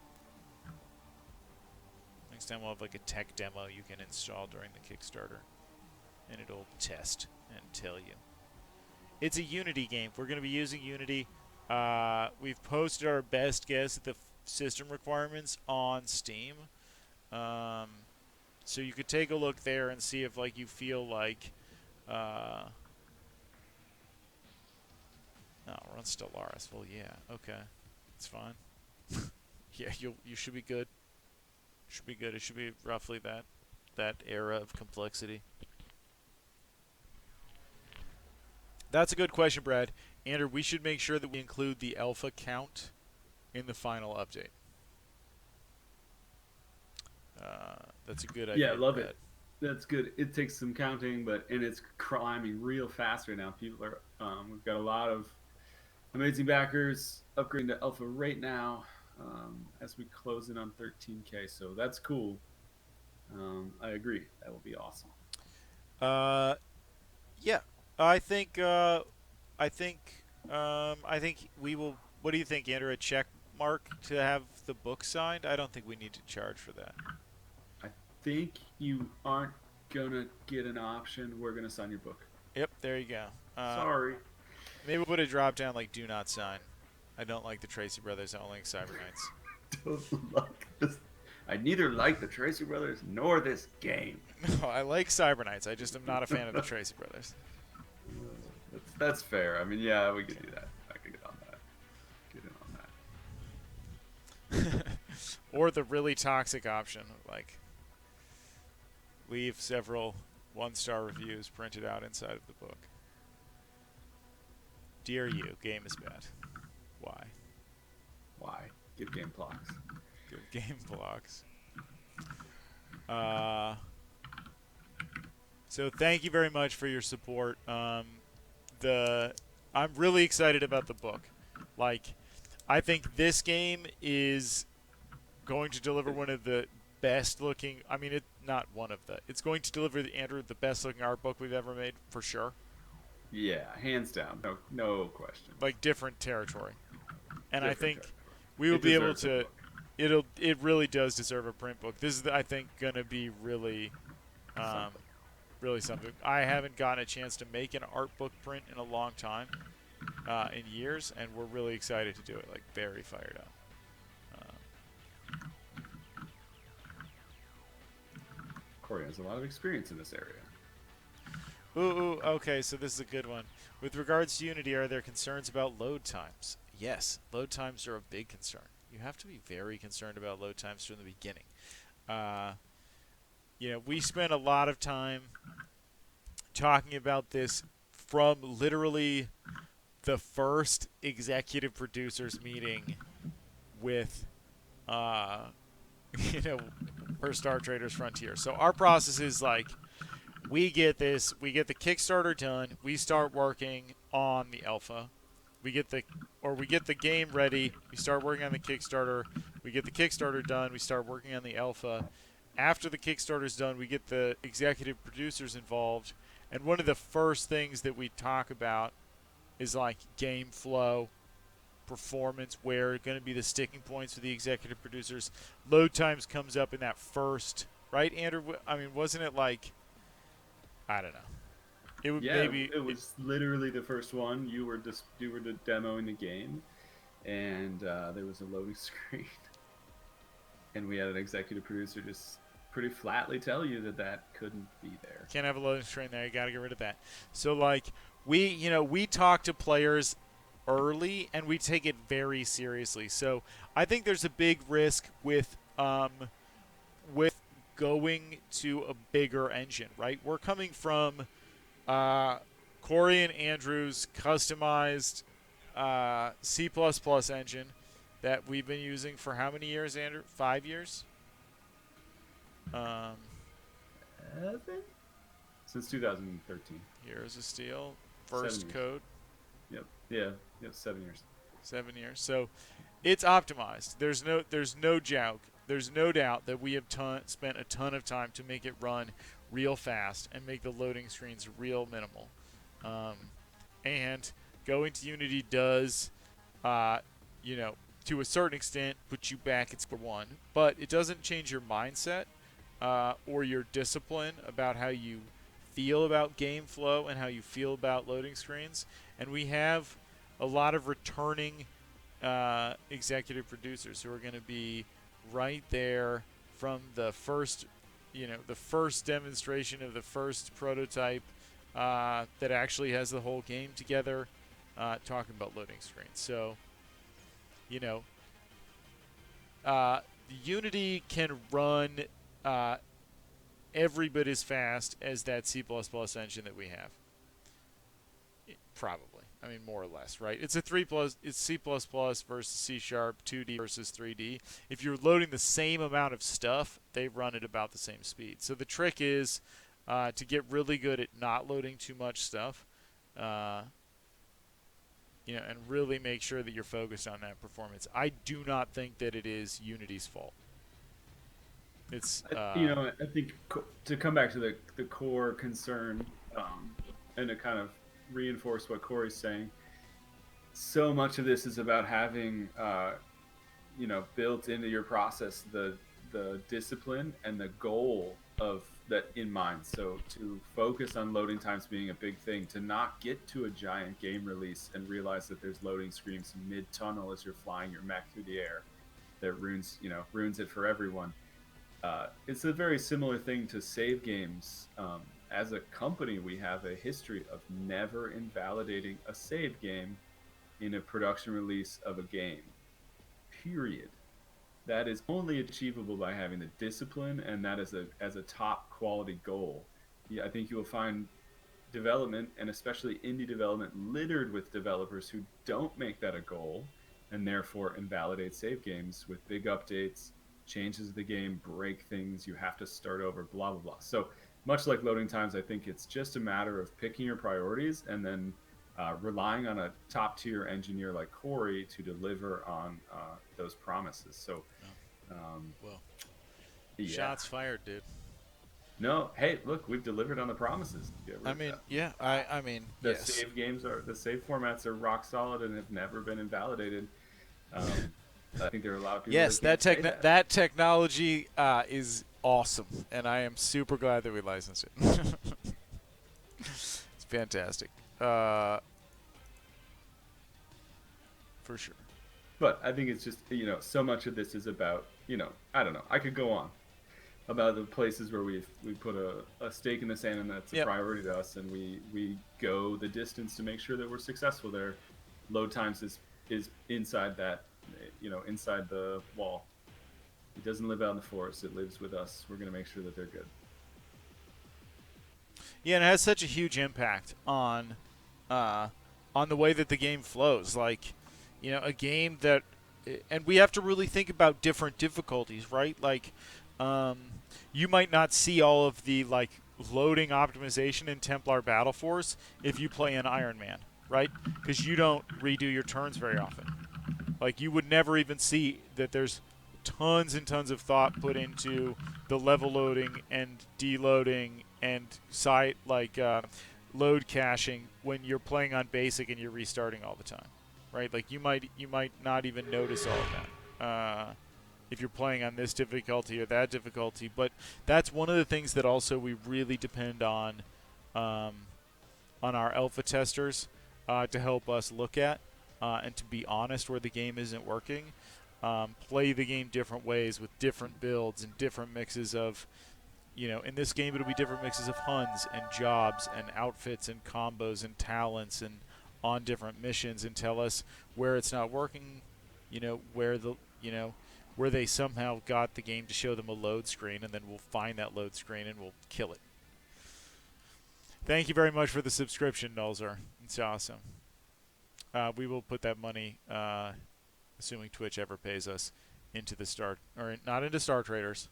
Next time we'll have like a tech demo you can install during the Kickstarter, and it'll test and tell you. It's a Unity game. We're going to be using Unity. We've posted our best guess at the system requirements on Steam. So you could take a look there and see if like you feel like no, we're on Stellaris. Well, yeah, okay. It's fine. Yeah, you should be good. Should be good. It should be roughly that era of complexity. That's a good question, Brad. Andrew, we should make sure that we include the alpha count in the final update. That's a good idea. Yeah, love Brad. it. That's good. It takes some counting, and it's climbing real fast right now. People are we've got a lot of amazing backers upgrading to alpha right now as we close in on 13K. So that's cool. I agree. That will be awesome. Yeah, I think I think I think we will. What do you think, Andrew? A check mark to have the book signed? I don't think we need to charge for that. I think you aren't gonna get an option. We're gonna sign your book. Yep, there you go. Sorry. Maybe we'll put a drop down like "Do not sign." I don't like the Tracy Brothers. I don't like Cyber Knights. Don't like this. I neither like the Tracy Brothers nor this game. No, I like Cyber Knights. I just am not a fan of the Tracy Brothers. That's fair. I mean, yeah, we could do that. I could get on that. Get in on that. Or the really toxic option, like leave several one-star reviews printed out inside of the book. Dear you, game is bad. Why? Why? Give game blocks. Good game blocks. So thank you very much for your support. I'm really excited about the book. Like, I think this game is going to deliver one of the best looking. I mean, it's going to deliver the best looking art book we've ever made for sure. Yeah, hands down, no question. Like different territory, and I think territory. we will It be able deserves a to. book. It really does deserve a print book. This is, I think, gonna be really, really something. I haven't gotten a chance to make an art book print in a long time. in years, and we're really excited to do it. Like very fired up. Corey has a lot of experience in this area. Okay, so this is a good one. With regards to Unity, are there concerns about load times? Yes, load times are a big concern. You have to be very concerned about load times from the beginning. Uh, we spent a lot of time talking about this from literally the first executive producers meeting with, uh, for Star Traders Frontier. So our process is like, we get the Kickstarter done, we start working on the alpha, we get the game ready, we start working on the Kickstarter, we get the Kickstarter done, we start working on the alpha. After the Kickstarter's done, we get the executive producers involved, and one of the first things that we talk about is like game flow, performance, where are going to be the sticking points for the executive producers. Load times comes up in that first, right, Andrew? I mean, wasn't it like, I don't know. It would Yeah, maybe it was literally the first one. You were demoing the game, and there was a loading screen, and we had an executive producer just pretty flatly tell you that couldn't be there. can't have a loading screen there. You got to get rid of that. So like we talk to players early and we take it very seriously. So I think there's a big risk with going to a bigger engine, right? We're coming from Corey and Andrew's customized C++ engine that we've been using for how many years, Andrew? 5 years? Um, Since 2013. Here's a Steel. First code. Yep. Yeah. Yep. 7 years. 7 years. So it's optimized. There's no joke. There's no doubt that we have spent a ton of time to make it run real fast and make the loading screens real minimal. And going to Unity does, to a certain extent, put you back at square one. But it doesn't change your mindset or your discipline about how you feel about game flow and how you feel about loading screens. And we have a lot of returning executive producers who are going to be right there from the first, the first demonstration of the first prototype that actually has the whole game together, talking about loading screens. So, Unity can run every bit as fast as that C++ engine that we have. Probably. I mean, more or less, right? It's it's C++ versus C#, 2D versus 3D. If you're loading the same amount of stuff, they run at about the same speed. So the trick is to get really good at not loading too much stuff, and really make sure that you're focused on that performance. I do not think that it is Unity's fault. It's I think to come back to the core concern, and to kind of reinforce what Corey's saying, so much of this is about having built into your process the discipline and the goal of that in mind. So to focus on loading times being a big thing, to not get to a giant game release and realize that there's loading screens mid tunnel as you're flying your mech through the air, that ruins it for everyone. It's a very similar thing to save games. As a company, we have a history of never invalidating a save game in a production release of a game. Period. That is only achievable by having the discipline, and that is as a top quality goal. Yeah, I think you will find development, and especially indie development, littered with developers who don't make that a goal, and therefore invalidate save games with big updates, changes the game, break things, you have to start over, blah blah blah. So much like loading times, I think it's just a matter of picking your priorities and then relying on a top tier engineer like Corey to deliver on those promises. So well, yeah. Shots fired, dude. No, hey, look, we've delivered on the promises. I mean, yeah, I mean, the yes. the save formats are rock solid and have never been invalidated. I think there are a lot of people. Yes, that technology is awesome, and I am super glad that we licensed it. It's fantastic. for sure. But I think it's just, so much of this is about, I don't know. I could go on about the places where we put a stake in the sand, and that's a Yep. priority to us, and we go the distance to make sure that we're successful there. Load times is inside that, inside the wall. It doesn't live out in the forest. It lives with us. We're going to make sure that they're good. Yeah, and it has such a huge impact uh, on the way that the game flows. Like, a game that, and we have to really think about different difficulties, right? Like, um, you might not see all of the like loading optimization in Templar Battle Force if you play an Iron Man, right? Because you don't redo your turns very often. Like you would never even see that there's tons and tons of thought put into the level loading and deloading and site load caching when you're playing on basic and you're restarting all the time, right? Like you might not even notice all of that if you're playing on this difficulty or that difficulty. But that's one of the things that also we really depend um, on our alpha testers to help us look at and to be honest where the game isn't working. Play the game different ways with different builds and different mixes of, in this game it'll be different mixes of Huns and jobs and outfits and combos and talents and on different missions, and tell us where it's not working, where where they somehow got the game to show them a load screen, and then we'll find that load screen and we'll kill it. Thank you very much for the subscription, Nulzer. It's awesome. We will put that money, assuming Twitch ever pays us, into the Star, or not into Star Traders,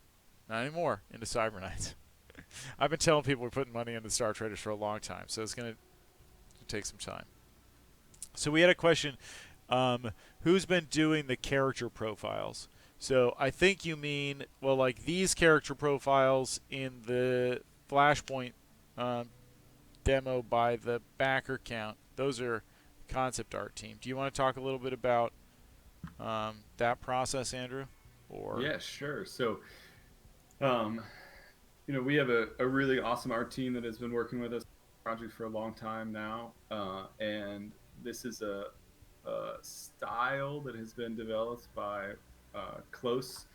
not anymore, into Cyber Knights. I've been telling people we're putting money into Star Traders for a long time, so it's going to take some time. So we had a question: who's been doing the character profiles? So I think you mean, well, like these character profiles in the Flashpoint um, demo by the backer count. Those are concept art team. Do you want to talk a little bit about that process, Andrew? Or Yeah, sure. So, um, we have a really awesome art team that has been working with us project for a long time now, and this is a style that has been developed by close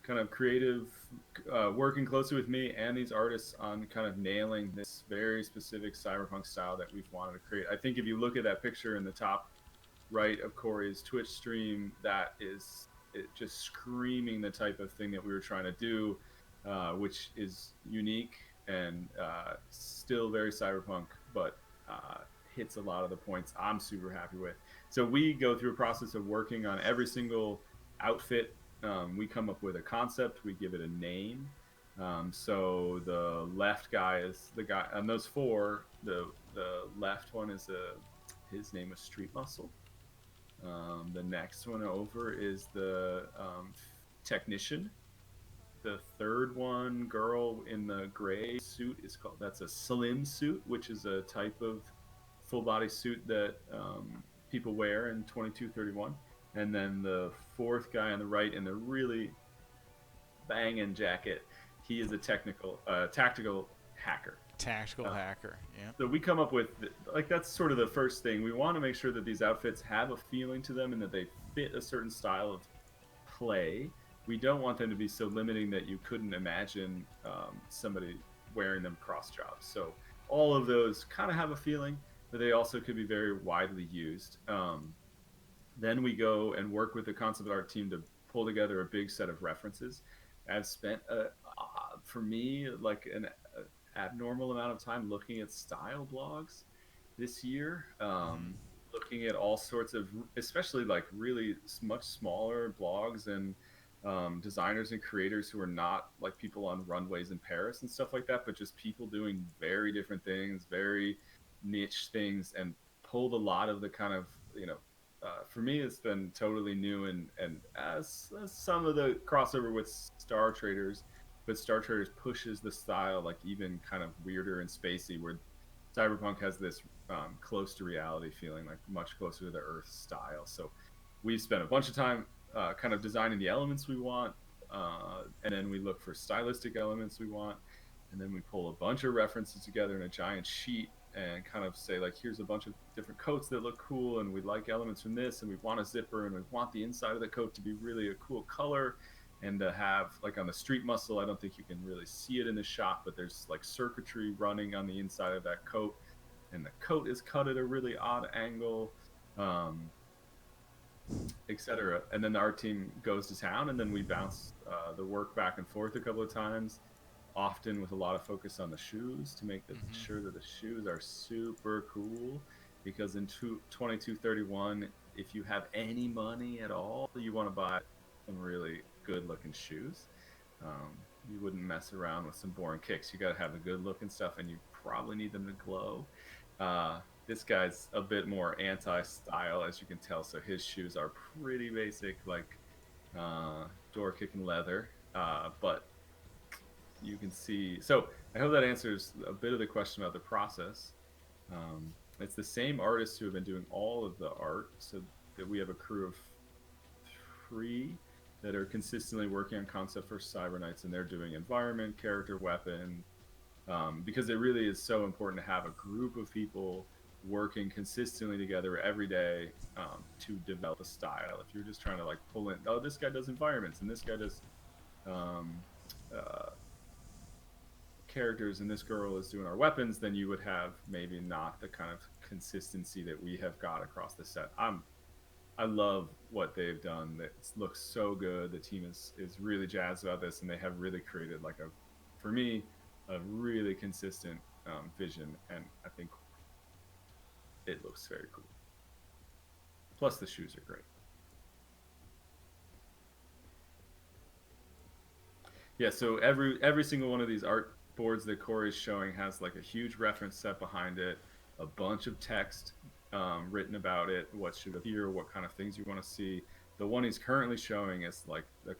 kind of creative, working closely with me and these artists on kind of nailing this very specific cyberpunk style that we've wanted to create. I think if you look at that picture in the top right of Corey's Twitch stream, that is it just screaming the type of thing that we were trying to do, which is unique and still very cyberpunk, but hits a lot of the points I'm super happy with. So we go through a process of working on every single outfit. We come up with a concept, we give it a name. So the left guy is the guy on those four. The left one is his name was Street Muscle. The next one over is the technician. The third one, girl in the gray suit, is called, that's a slim suit, which is a type of full body suit that people wear in 2231. And then the fourth guy on the right in the really banging jacket, he is a tactical hacker. tactical Uh, hacker? Yeah. so we come up with like that's sort of the first thing. We want to make sure that these outfits have a feeling to them and that they fit a certain style of play. We don't want them to be so limiting that you couldn't imagine somebody wearing them cross jobs. So all of those kind of have a feeling, but they also could be very widely used. Then we go and work with the concept art team to pull together a big set of references. I've spent, for me, like an abnormal amount of time looking at style blogs this year, Mm-hmm. looking at all sorts of, especially like really much smaller blogs and designers and creators who are not like people on runways in Paris and stuff like that, but just people doing very different things, very niche things, and pulled a lot of the kind of, for me, it's been totally new, and as some of the crossover with Star Traders, but Star Traders pushes the style like even kind of weirder and spacey, where Cyberpunk has this close to reality feeling, like much closer to the Earth style. So we've spent a bunch of time kind of designing the elements we want, and then we look for stylistic elements we want, and then we pull a bunch of references together in a giant sheet and kind of say like, here's a bunch of different coats that look cool, and we like elements from this, and we want a zipper, and we want the inside of the coat to be really a cool color, and to have like on the street muscle, I don't think you can really see it in the shot, but there's like circuitry running on the inside of that coat, and the coat is cut at a really odd angle, um, etc. And then the art team goes to town, and then we bounce the work back and forth a couple of times, often with a lot of focus on the shoes to make sure that the shoes are super cool. Because in 2231, if you have any money at all, you want to buy some really good looking shoes. You wouldn't mess around with some boring kicks. You got to have the good looking stuff, and you probably need them to glow. This guy's a bit more anti-style, as you can tell. So his shoes are pretty basic, like door kicking leather. But you can see. So I hope that answers a bit of the question about the process. It's the same artists who have been doing all of the art. So that we have a crew of 3 that are consistently working on concept for Cyber Knights, and they're doing environment, character, weapon, because it really is so important to have a group of people working consistently together every day to develop a style. If you're just trying to like pull in, oh, this guy does environments and this guy does um, uh, characters and this girl is doing our weapons, then you would have maybe not the kind of consistency that we have got across the set. I love what they've done. It looks so good. The team is really jazzed about this, and they have really created like for me, a really consistent vision, and I think it looks very cool. Plus, the shoes are great. Yeah, so every single one of these art boards that Corey's showing has like a huge reference set behind it, a bunch of text written about it, what should appear, what kind of things you want to see. The one he's currently showing is like the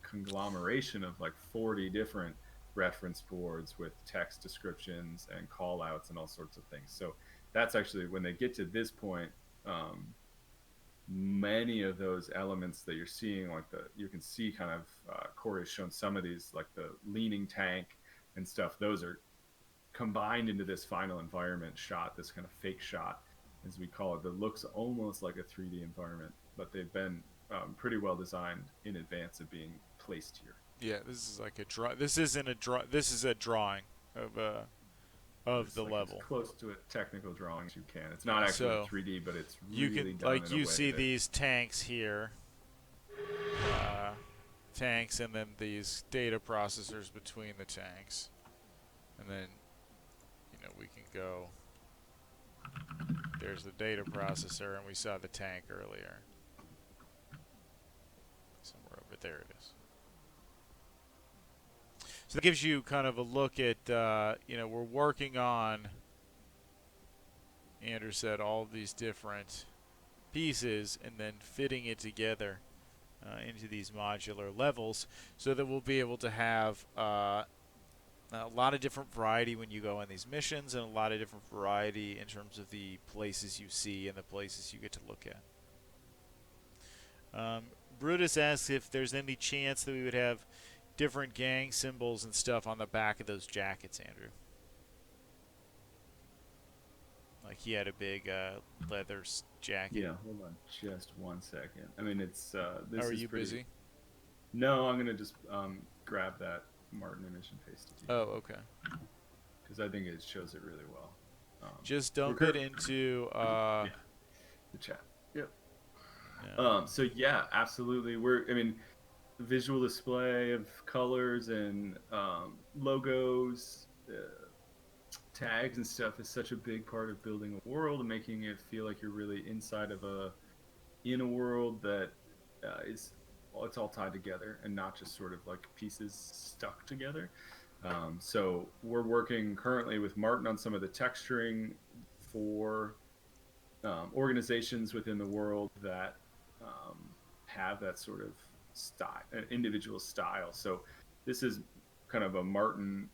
conglomeration of like 40 different reference boards with text descriptions and call outs and all sorts of things. So that's actually when they get to this point, many of those elements that you're seeing, like you can see kind of Corey has shown some of these, like the leaning tank and stuff, those are combined into this final environment shot, this kind of fake shot, as we call it, that looks almost like a 3D environment, but they've been pretty well designed in advance of being placed here. Yeah, this is like a draw. This isn't a draw. This is a drawing of It's the like as level. close to a technical drawing as you can. It's not actually So 3D, but it's you really can, done like, in a you way see that these tanks here, tanks, and then these data processors between the tanks, and then we can go. There's the data processor, and we saw the tank earlier. Somewhere over there it is. So that gives you kind of a look at, we're working on, Andrew said, all of these different pieces and then fitting it together into these modular levels so that we'll be able to have a lot of different variety when you go on these missions, and a lot of different variety in terms of the places you see and the places you get to look at. Brutus asks if there's any chance that we would have different gang symbols and stuff on the back of those jackets, Andrew. Like he had a big leather jacket. Yeah, hold on just one second. I mean, it's this Are is you pretty. busy? No, I'm gonna just grab that Martin image and paste it. Oh, okay. Because I think it shows it really well. Just dump it into yeah, the chat. Yep. no. So yeah, absolutely. I mean, visual display of colors and logos, tags and stuff is such a big part of building a world and making it feel like you're really inside of in a world that is it's all tied together and not just sort of like pieces stuck together. So we're working currently with Martin on some of the texturing for organizations within the world that have that sort of style, an individual style. So this is kind of a Martin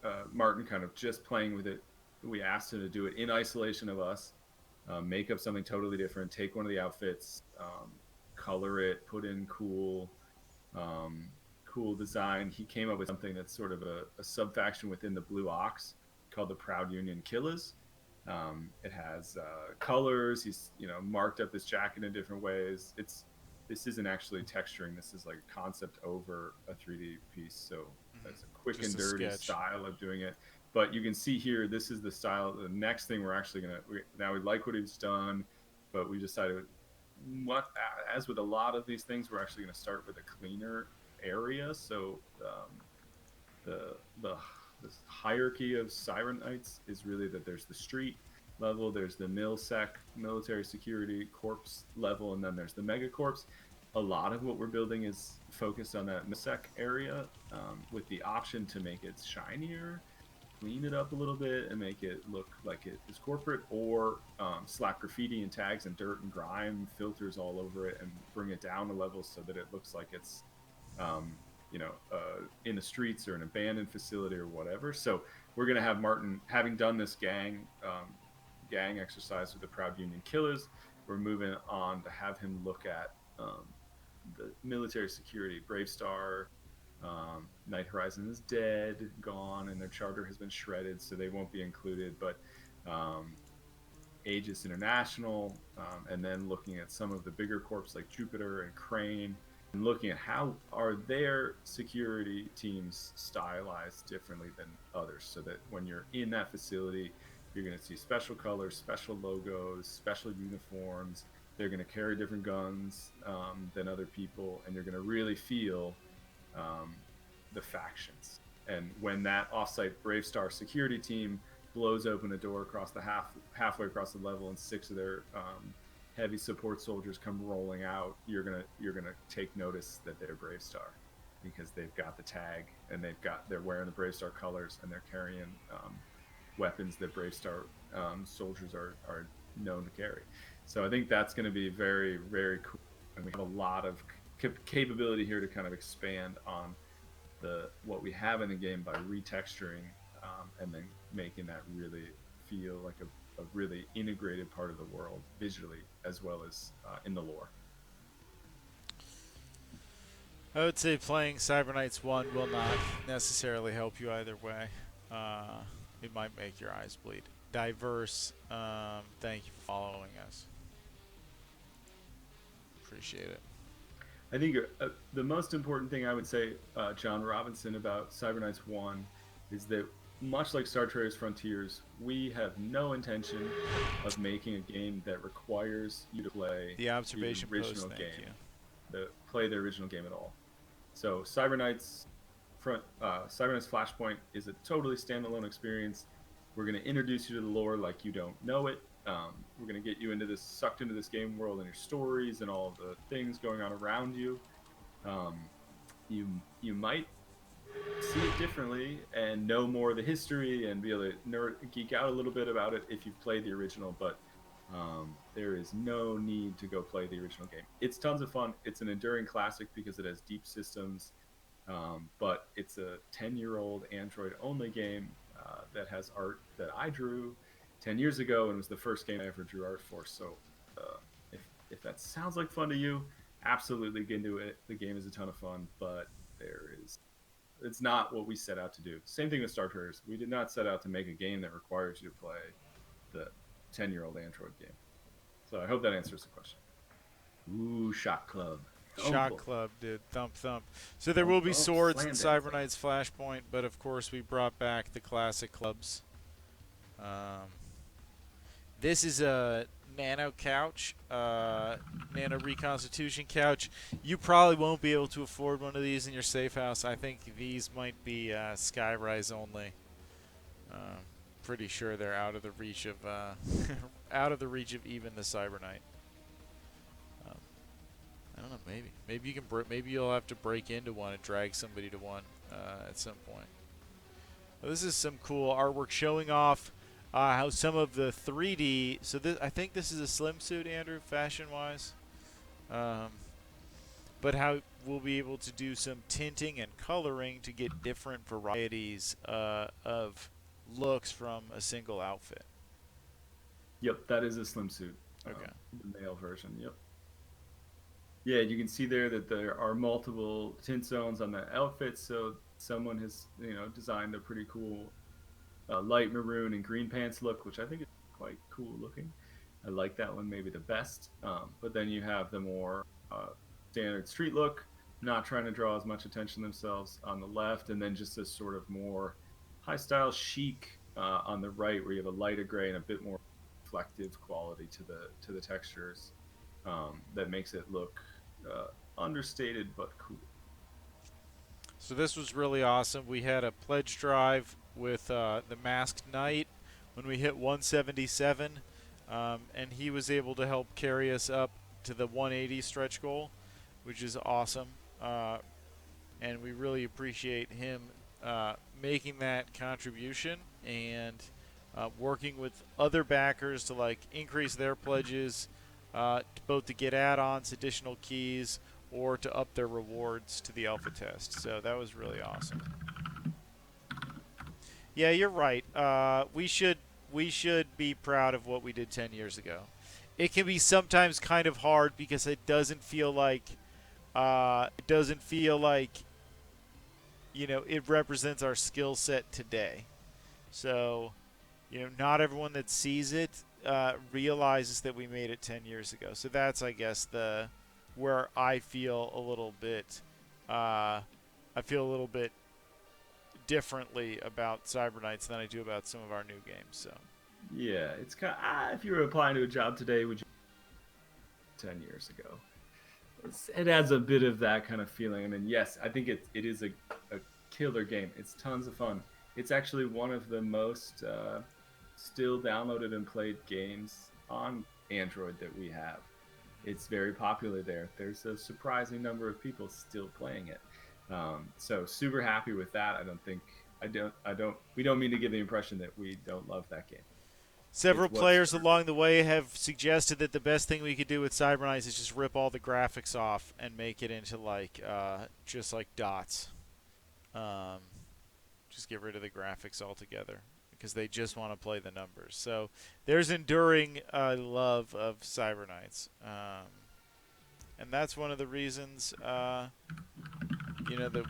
kind of just playing with it. We asked him to do it in isolation of us, make up something totally different, take one of the outfits, color it, put in cool design. He came up with something that's sort of a sub faction within the Blue Ox called the Proud Union Killers. It has colors. He's marked up this jacket in different ways. This isn't actually texturing. This is like a concept over a 3D piece. So Hmm. it's a quick Just and a dirty sketch. style of doing it. But you can see here, this is the style. The next thing we're actually now we like what he's done, but we decided what as with a lot of these things, we're actually going to start with a cleaner area. So the the this hierarchy of Siren Knights is really that there's the street level, there's the milsec military security corps level, and then there's the megacorps. A lot of what we're building is focused on that milsec area, with the option to make it shinier, clean it up a little bit, and make it look like it is corporate, or slap graffiti and tags and dirt and grime filters all over it and bring it down a level so that it looks like it's um, in the streets or an abandoned facility or whatever. So we're going to have Martin, having done this gang exercise with the Proud Union Killers, we're moving on to have him look at the military security. Brave Star, Night Horizon is dead, gone, and their charter has been shredded, so they won't be included. But um, Aegis International, and then looking at some of the bigger corps like Jupiter and Crane, and looking at how are their security teams stylized differently than others, so that when you're in that facility, you're going to see special colors, special logos, special uniforms. They're going to carry different guns than other people, and you're going to really feel um, the factions. And when that offsite Brave Star security team blows open a door across the halfway across the level, and six of their heavy support soldiers come rolling out, you're gonna take notice that they're Brave Star, because they've got the tag and they're wearing the Brave Star colors, and they're carrying weapons that Brave Star soldiers are known to carry. So I think that's going to be very, very cool, and we have a lot of capability here to kind of expand on the what we have in the game by retexturing, and then making that really feel like a really integrated part of the world visually as well as in the lore. I would say playing Cyberknights 1 will not necessarily help you either way. Uh, it might make your eyes bleed. Diverse, thank you for following us. Appreciate it. I think the most important thing I would say, John Robinson, about Cyberknights 1 is that, much like Star Traders Frontiers, we have no intention of making a game that requires you to play The the observation post, original thank you. game, play the original game at all. So Cyberknights Flashpoint is a totally standalone experience. We're going to introduce you to the lore like you don't know it. We're going to get you sucked into this game world and your stories and all of the things going on around you. Um, you might see it differently and know more of the history and be able to geek out a little bit about it if you've played the original, but there is no need to go play the original game. It's tons of fun. It's an enduring classic because it has deep systems, but it's a 10-year-old Android only game that has art that I drew 10 years ago, and was the first game I ever drew art for. So uh, if that sounds like fun to you, absolutely get into it. The game is a ton of fun, but it's not what we set out to do. Same thing with Star Traders. We did not set out to make a game that requires you to play the 10-year-old Android game. So I hope that answers the question. Ooh, Shot Club. Shot Thumple. Club, dude. Thump thump. So there will Thump, be thump, swords in slam dancing. Cyberknights Flashpoint, but of course we brought back the classic clubs. Um, this is a nano couch, nano reconstitution couch. You probably won't be able to afford one of these in your safe house. I think these might be Skyrise only. Uh, pretty sure they're out of the reach of out of the reach of even the Cyberknight. Um, I don't know. Maybe you can. Maybe you'll have to break into one and drag somebody to one at some point. Well, this is some cool artwork showing off how some of the 3D. So this, I think this is a slim suit, Andrew, fashion-wise. Um, but how we'll be able to do some tinting and coloring to get different varieties of looks from a single outfit. Yep, that is a slim suit, Okay. the male version. Yep. Yeah, you can see there that there are multiple tint zones on the outfit. So someone has designed a pretty cool light maroon and green pants look, which I think is quite cool looking. I like that one maybe the best. But then you have the more standard street look, not trying to draw as much attention themselves on the left, and then just this sort of more high style chic on the right, where you have a lighter gray and a bit more reflective quality to the textures that makes it look understated but cool. So this was really awesome. We had a pledge drive with the Masked Knight when we hit 177, and he was able to help carry us up to the 180 stretch goal, which is awesome. And we really appreciate him making that contribution and working with other backers to like increase their pledges, both to get add-ons, additional keys, or to up their rewards to the alpha test. So that was really awesome. Yeah, you're right. We should be proud of what we did 10 years ago. It can be sometimes kind of hard because it doesn't feel like it represents our skill set today. So not everyone that sees it realizes that we made it 10 years ago. So that's, I guess, the where I feel a little bit, differently about Cyber Knights than I do about some of our new games. So Yeah, it's kind of, if you were applying to a job today, would you 10 years ago? It adds a bit of that kind of feeling. And then, yes, I think it is a killer game. It's tons of fun. It's actually one of the most still downloaded and played games on Android that we have. It's very popular there. There's a surprising number of people still playing it. So super happy with that. We don't mean to give the impression that we don't love that game. several players along the way have suggested that the best thing we could do with Cyber Knights is just rip all the graphics off and make it into just like dots. Um, just get rid of the graphics altogether because they just want to play the numbers. So there's enduring love of Cyber Knights, and that's one of the reasons that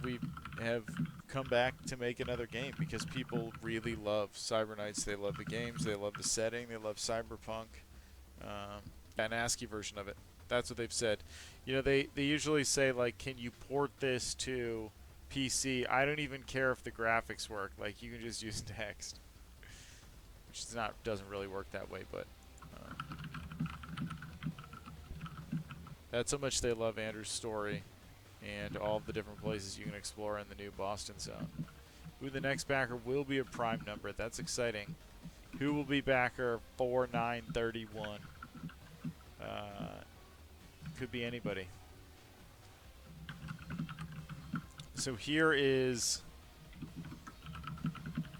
we have come back to make another game, because people really love Cyber Knights. They love the games. They love the setting. They love Cyberpunk. An ASCII version of it. That's what they've said. They usually say, like, can you port this to PC? I don't even care if the graphics work. Like, you can just use text. Which doesn't really work that way, but that's how much they love Andrew's story and all the different places you can explore in the new Boston zone. Who the next backer will be a prime number. That's exciting. Who will be backer 4931? Could be anybody. So here is,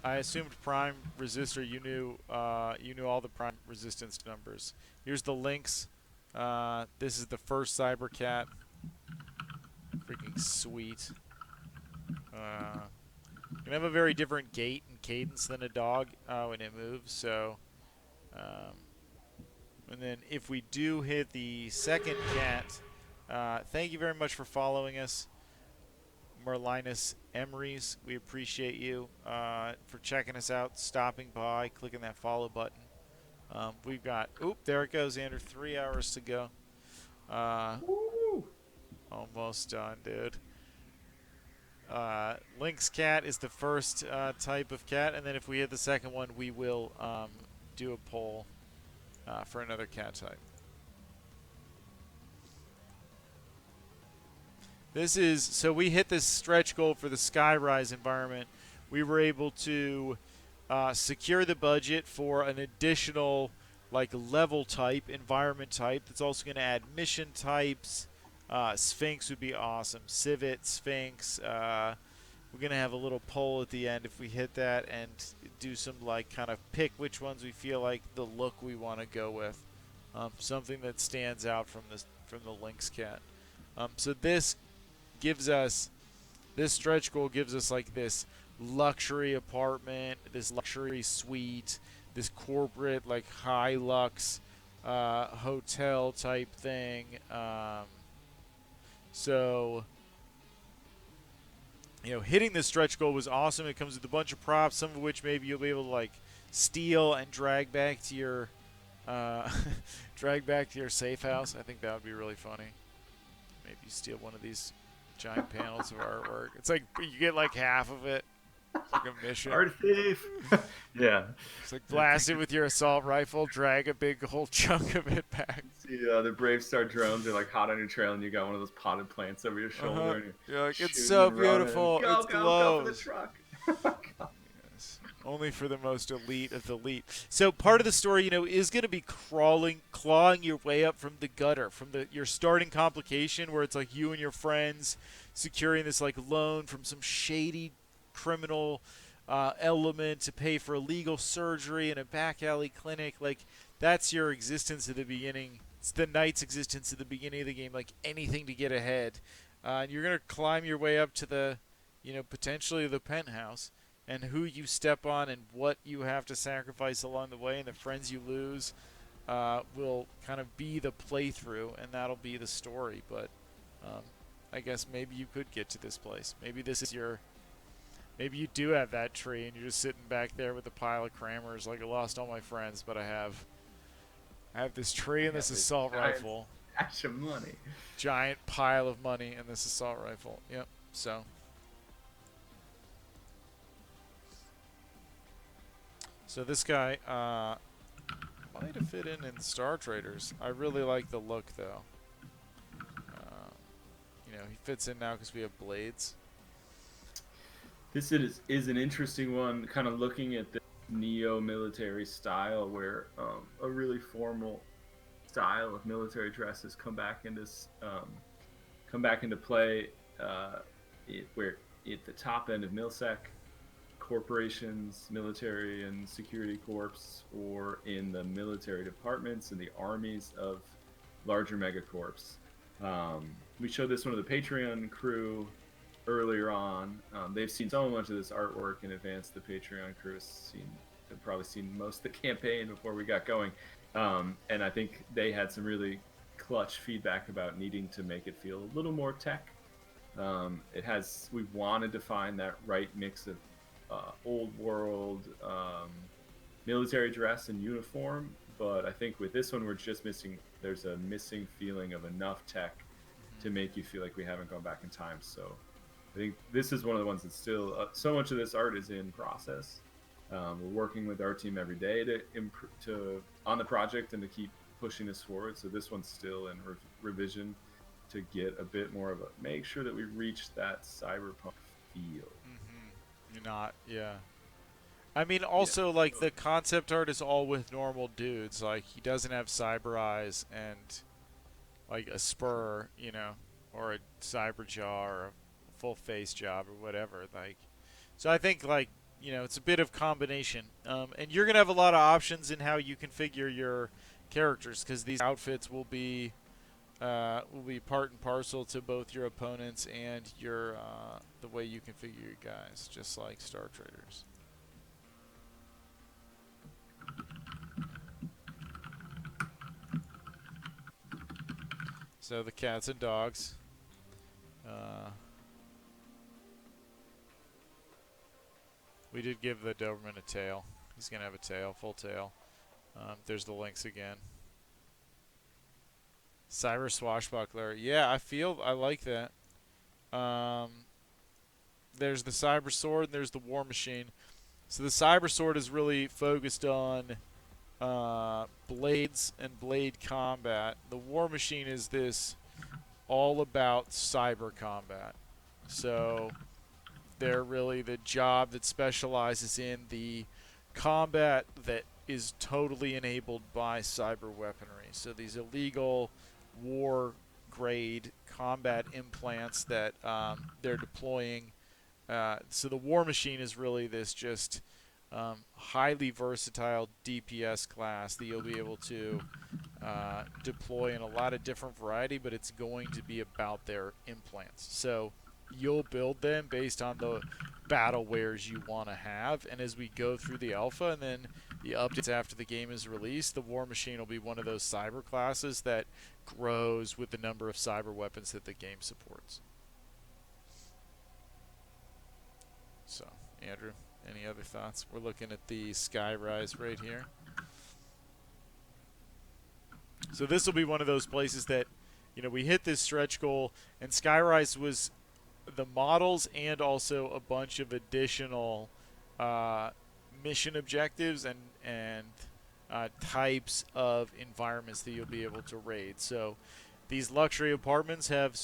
I assumed prime resistor. You knew all the prime resistance numbers. Here's the links. This is the first Cybercat. Freaking sweet. Can have a very different gait and cadence than a dog when it moves. So, and then if we do hit the second cat, thank you very much for following us, Merlinus Emery's. We appreciate you for checking us out, stopping by, clicking that follow button. We've got, there it goes, Andrew. 3 hours to go. Almost done, dude. Lynx cat is the first type of cat, and then if we hit the second one, we will do a poll for another cat type. So we hit this stretch goal for the Skyrise environment. We were able to secure the budget for an additional level type, environment type that's also going to add mission types. Sphinx would be awesome. Civet, Sphinx. We're going to have a little poll at the end if we hit that, and do some kind of pick which ones we feel like the look we want to go with. Something that stands out from the Lynx cat. So this stretch goal gives us this luxury apartment, this luxury suite, this corporate high lux hotel type thing. So, hitting this stretch goal was awesome. It comes with a bunch of props, some of which maybe you'll be able to steal and drag back to your uh, drag back to your safe house. I think that would be really funny. Maybe you steal one of these giant panels of artwork. It's like you get like half of it. It's like a mission. Art thief. Yeah. It's like blast it with your assault rifle, drag a big whole chunk of it back. See, the Brave Star drones are like hot on your trail, and you got one of those potted plants over your shoulder, and You're like, you're it's shooting so and running. beautiful. Go, It go for the glows. truck. Yes. Only for the most elite of the elite. So part of the story, is going to be clawing your way up from the gutter, from your starting complication where it's like you and your friends securing this like loan from some shady criminal element to pay for illegal surgery in a back alley clinic. Like that's your existence at the beginning. It's the knight's existence at the beginning of the game. Like anything to get ahead, and you're gonna climb your way up to the, potentially the penthouse. And who you step on and what you have to sacrifice along the way and the friends you lose will kind of be the playthrough, and that'll be the story. But I guess maybe you could get to this place. Maybe this is maybe you do have that tree and you're just sitting back there with a pile of crammers like I lost all my friends, but I have this tree and this assault rifle. Stash of money. Giant pile of money and this assault rifle. Yep. So this guy might have fit in Star Traders. I really like the look, though. He fits in now because we have blades. This is an interesting one, kind of looking at the neo-military style, where a really formal style of military dress has come back into play. Where at the top end of MilSec, corporations, military and security corps, or in the military departments and the armies of larger megacorps. We showed this one of the Patreon crew earlier on. They've seen so much of this artwork in advance. The Patreon crew have probably seen most of the campaign before we got going. And I think they had some really clutch feedback about needing to make it feel a little more tech. We've wanted to find that right mix of old world military dress and uniform, but I think with this one there's a missing feeling of enough tech to make you feel like we haven't gone back in time. So I think this is one of the ones that's still so much of this art is in process. We're working with our team every day on the project and to keep pushing this forward. So this one's still in revision to get a bit more of make sure that we reach that cyberpunk feel. Yeah. I mean, also, like, the concept art is all with normal dudes. Like, he doesn't have cyber eyes and, like, a spur, or a cyber jaw or a full face job or whatever. Like, so I think, like, it's a bit of combination. And you're going to have a lot of options in how you configure your characters, because these outfits will be part and parcel to both your opponents and your the way you configure your guys, just like Star Traders. So the cats and dogs. We did give the Doberman a tail. He's gonna have a tail, full tail. There's the links again. Cyber Swashbuckler. Yeah, I like that. There's the Cyber Sword and there's the War Machine. So the Cyber Sword is really focused on blades and blade combat. The War Machine is this all about cyber combat. So they're really the job that specializes in the combat that is totally enabled by cyber weaponry. So these illegal war grade combat implants that they're deploying. So the War Machine is really this just highly versatile DPS class that you'll be able to deploy in a lot of different variety, but it's going to be about their implants. So you'll build them based on the battle wares you want to have, and as we go through the alpha and then the updates after the game is released, the War Machine will be one of those cyber classes that grows with the number of cyber weapons that the game supports. So, Andrew? Any other thoughts? We're looking at the Skyrise right here. So this will be one of those places that, we hit this stretch goal, and Skyrise was the models and also a bunch of additional uh, mission objectives and types of environments that you'll be able to raid. So these luxury apartments will have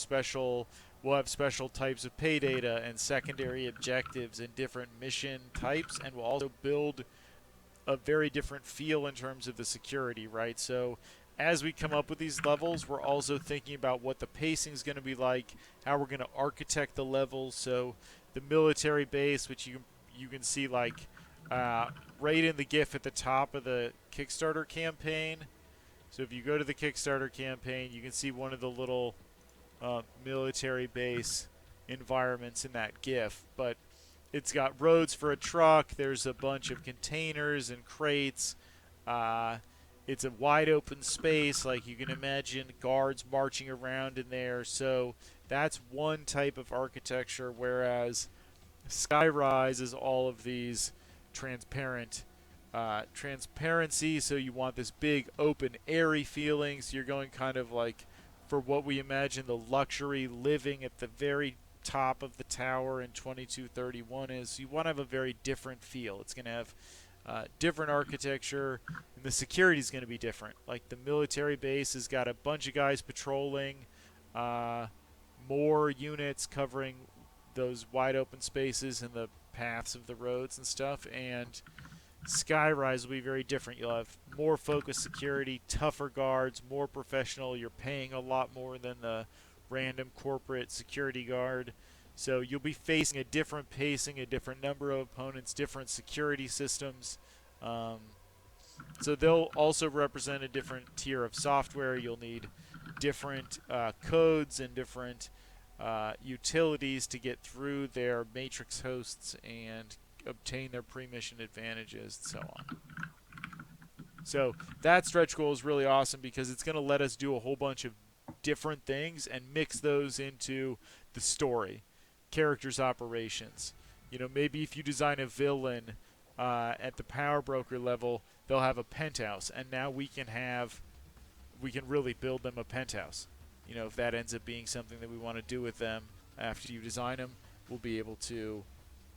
special types of pay data and secondary objectives and different mission types, and will also build a very different feel in terms of the security, right? So as we come up with these levels, we're also thinking about what the pacing is going to be like, how we're going to architect the levels. So the military base, which you can see like right in the GIF at the top of the Kickstarter campaign. So if you go to the Kickstarter campaign, you can see one of the little military base environments in that GIF. But it's got roads for a truck. There's a bunch of containers and crates. It's a wide open space, like you can imagine guards marching around in there. So that's one type of architecture, whereas Skyrise is all of these transparency. So you want this big open airy feeling. So you're going kind of like for what we imagine the luxury living at the very top of the tower in 2231 is. You want to have a very different feel. It's going to have different architecture, and the security is going to be different. Like the military base has got a bunch of guys patrolling, more units covering those wide open spaces and the paths of the roads and stuff, and Skyrise will be very different. You'll have more focused security, tougher guards, more professional. You're paying a lot more than the random corporate security guard. So you'll be facing a different pacing, a different number of opponents, different security systems. So they'll also represent a different tier of software. You'll need different codes and different utilities to get through their matrix hosts and obtain their pre-mission advantages and so on. So that stretch goal is really awesome because it's going to let us do a whole bunch of different things and mix those into the story, characters' operations. Maybe if you design a villain at the power broker level, they'll have a penthouse, and now we can really build them a penthouse. If that ends up being something that we want to do with them after you design them, we'll be able to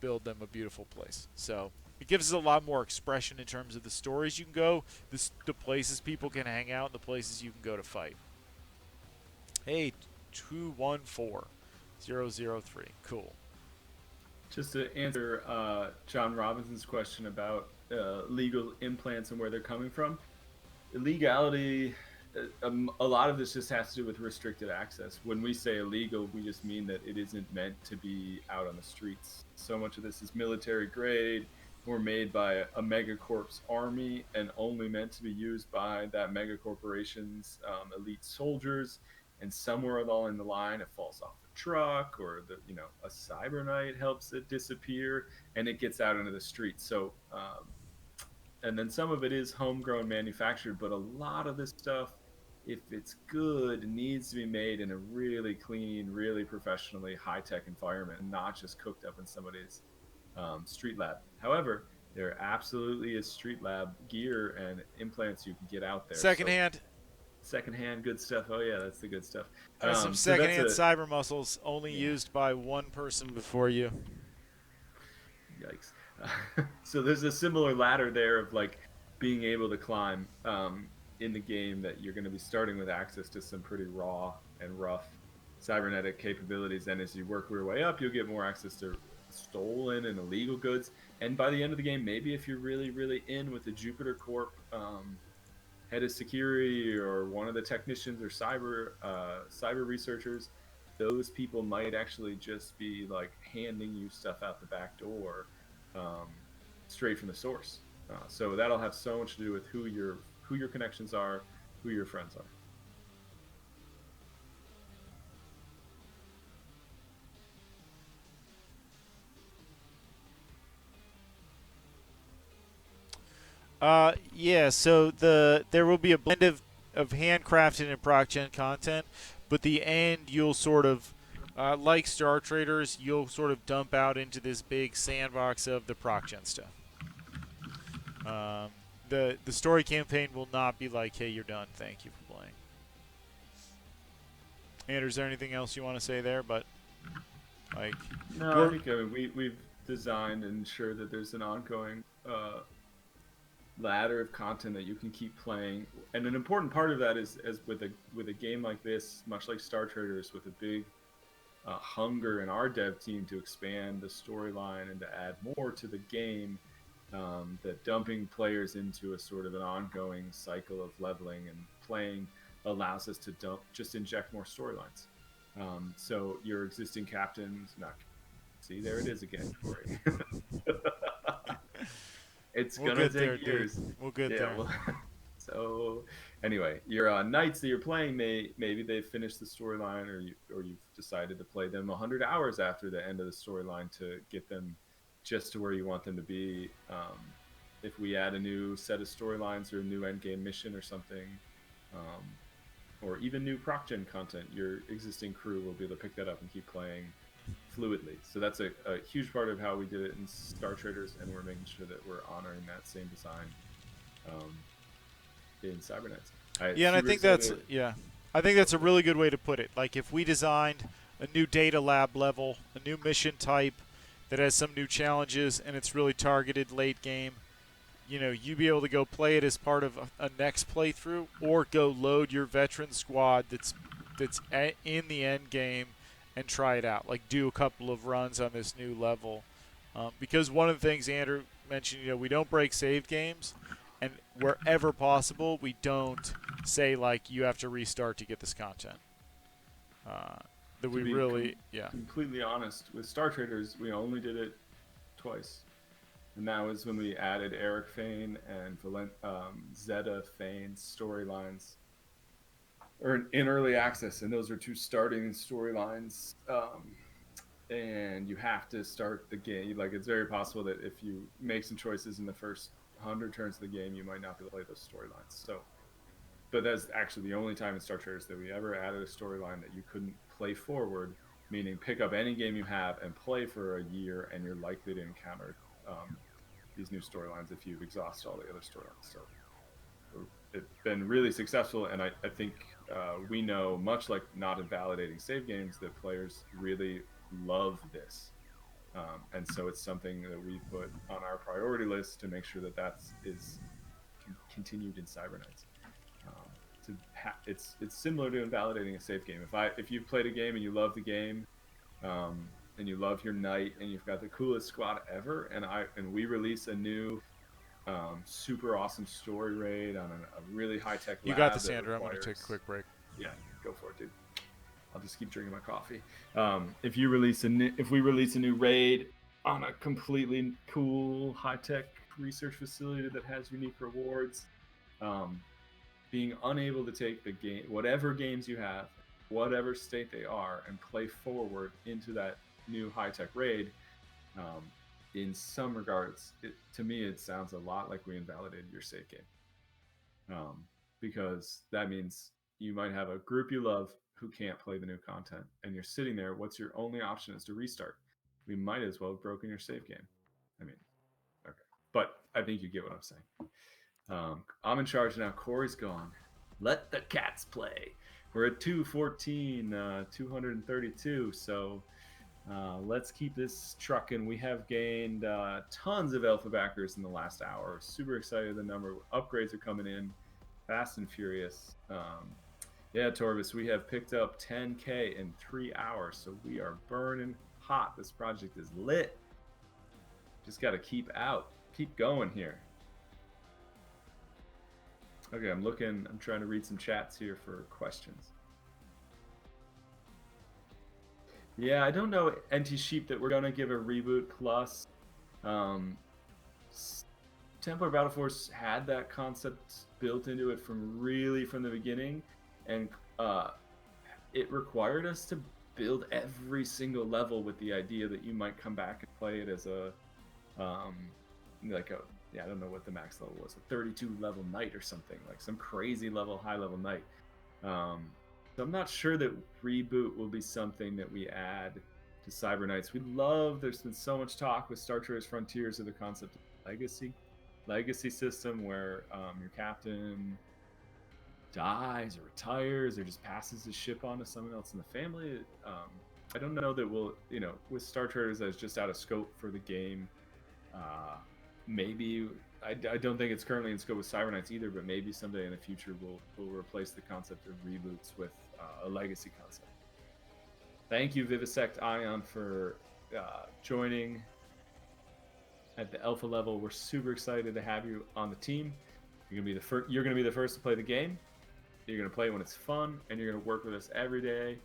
build them a beautiful place. So it gives us a lot more expression in terms of the stories you can go, the places people can hang out, and the places you can go to fight. Hey, 214003. Cool. Just to answer John Robinson's question about legal implants and where they're coming from, illegality, a lot of this just has to do with restricted access. When we say illegal, we just mean that it isn't meant to be out on the streets. So much of this is military grade or made by a megacorp's army and only meant to be used by that megacorporation's elite soldiers. And somewhere along the line, it falls off the truck, or a cyber knight helps it disappear, and it gets out into the streets. So, and then some of it is homegrown, manufactured, but a lot of this stuff, if it's good, needs to be made in a really clean, really professionally high-tech environment, and not just cooked up in somebody's street lab. However, there absolutely is street lab gear and implants you can get out there. Secondhand. Secondhand, good stuff. Oh yeah, that's the good stuff. Some secondhand cyber muscles only used by one person before you. Yikes. So there's a similar ladder there of like being able to climb in the game, that you're going to be starting with access to some pretty raw and rough cybernetic capabilities, and as you work your way up, you'll get more access to stolen and illegal goods. And by the end of the game, maybe if you're really, really in with the Jupiter Corp head of security or one of the technicians or cyber researchers, those people might actually just be like handing you stuff out the back door straight from the source. So that'll have so much to do with who your connections are, who your friends are. Yeah, so there will be a blend of handcrafted and proc gen content, but the end you'll sort of Like Star Traders, you'll sort of dump out into this big sandbox of the proc gen stuff. Um, the story campaign will not be like, hey, you're done. Thank you for playing. Andrew, is there anything else you want to say there? But like, No, I we're think we've designed and ensured that there's an ongoing ladder of content that you can keep playing. And an important part of that is, as with a game like this, much like Star Traders, with a big hunger in our dev team to expand the storyline and to add more to the game, that dumping players into a sort of an ongoing cycle of leveling and playing allows us to just inject more storylines. So your existing captains, not see, there it is again, Corey. It's we'll gonna get there, take dude. years. We'll get Yeah. there. Well, so anyway, your knights that you're playing maybe they've finished the storyline, or you've decided to play them 100 hours after the end of the storyline to get them just to where you want them to be. If we add a new set of storylines or a new end game mission or something, um, or even new proc gen content, your existing crew will be able to pick that up and keep playing fluidly. So that's a huge part of how we did it in Star Traders, and we're making sure that we're honoring that same design um, in Cyberknights. Yeah, and I Super think that's excited. I think that's a really good way to put it. Like if we designed a new data lab level, a new mission type that has some new challenges and it's really targeted late game, you'd be able to go play it as part of a next playthrough, or go load your veteran squad that's in the end game and try it out. Like do a couple of runs on this new level, because one of the things Andrew mentioned, we don't break save games, and wherever possible, we don't say like you have to restart to get this content. Uh, that To we be really, yeah. completely honest, with Star Traders, we only did it twice. And that was when we added Eric Fane and Zeta Fane storylines, or in early access, and those are two starting storylines. And you have to start the game. Like it's very possible that if you make some choices in the first 100 turns of the game, you might not be able to play those storylines. So, but that's actually the only time in Star Traders that we ever added a storyline that you couldn't play forward, meaning pick up any game you have and play for a year, and you're likely to encounter these new storylines if you've exhausted all the other storylines. So it's been really successful, and I think we know, much like not invalidating save games, that players really love this. And so it's something that we put on our priority list to make sure that is continued in Cyberknights. It's similar to invalidating a save game. If you've played a game and you love the game, and you love your knight and you've got the coolest squad ever, and we release a new super awesome story raid on a really high tech You got lab this, that Andrew. I'm going to take a requires, quick break. yeah, go for it, dude. I'll just keep drinking my coffee. If we release a new raid on a completely cool high tech research facility that has unique rewards, um, being unable to take the game, whatever games you have, whatever state they are, and play forward into that new high tech raid, um, in some regards, to me, it sounds a lot like we invalidated your save game. Because that means you might have a group you love who can't play the new content, and you're sitting there. What's your only option is to restart. We might as well have broken your save game. I mean, okay, but I think you get what I'm saying. I'm in charge now. Corey's gone. Let the cats play. We're at 214, 232. So let's keep this trucking. We have gained tons of alpha backers in the last hour. Super excited. The number of upgrades are coming in fast and furious. Yeah, Torvis, we have picked up 10K in 3 hours. So we are burning hot. This project is lit. Just got to keep going here. Okay, I'm trying to read some chats here for questions. Yeah, I don't know, NT Sheep, that we're going to give a reboot plus. Templar Battle Force had that concept built into it from the beginning, and it required us to build every single level with the idea that you might come back and play it as a I don't know what the max level was, a 32 level knight or something, like some crazy high level knight. So I'm not sure that reboot will be something that we add to Cyber Knights. There's been so much talk with Star Traders Frontiers of the concept of legacy system where your captain dies or retires or just passes his ship on to someone else in the family. I don't know that we'll, with Star Traders as just out of scope for the game. Maybe I don't think it's currently in scope with Cyber Knights either, but maybe someday in the future we'll replace the concept of reboots with a legacy concept. Thank you, Vivisect Ion, for joining at the alpha level. We're super excited to have you on the team. You're gonna be the first to play the game. You're gonna play when it's fun, and you're gonna work with us every day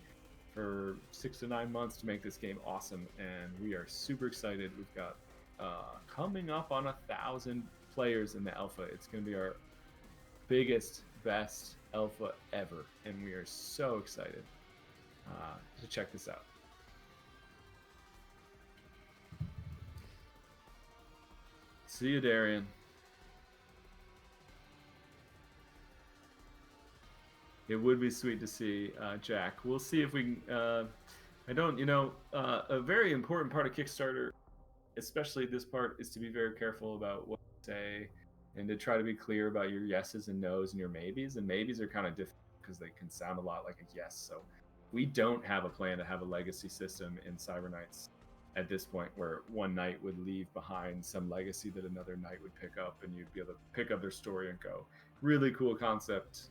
for 6 to 9 months to make this game awesome. And we are super excited. We've got coming up on 1,000 players in the alpha. It's gonna be our biggest, best alpha ever, and we are so excited to check this out. See you, Darian. It would be sweet to see Jack. We'll see if we can. A very important part of Kickstarter, especially this part, is to be very careful about what you say and to try to be clear about your yeses and nos and your maybes. And maybes are kind of difficult because they can sound a lot like a yes. So we don't have a plan to have a legacy system in Cyber Knights at this point where one knight would leave behind some legacy that another knight would pick up and you'd be able to pick up their story and go. Really cool concept.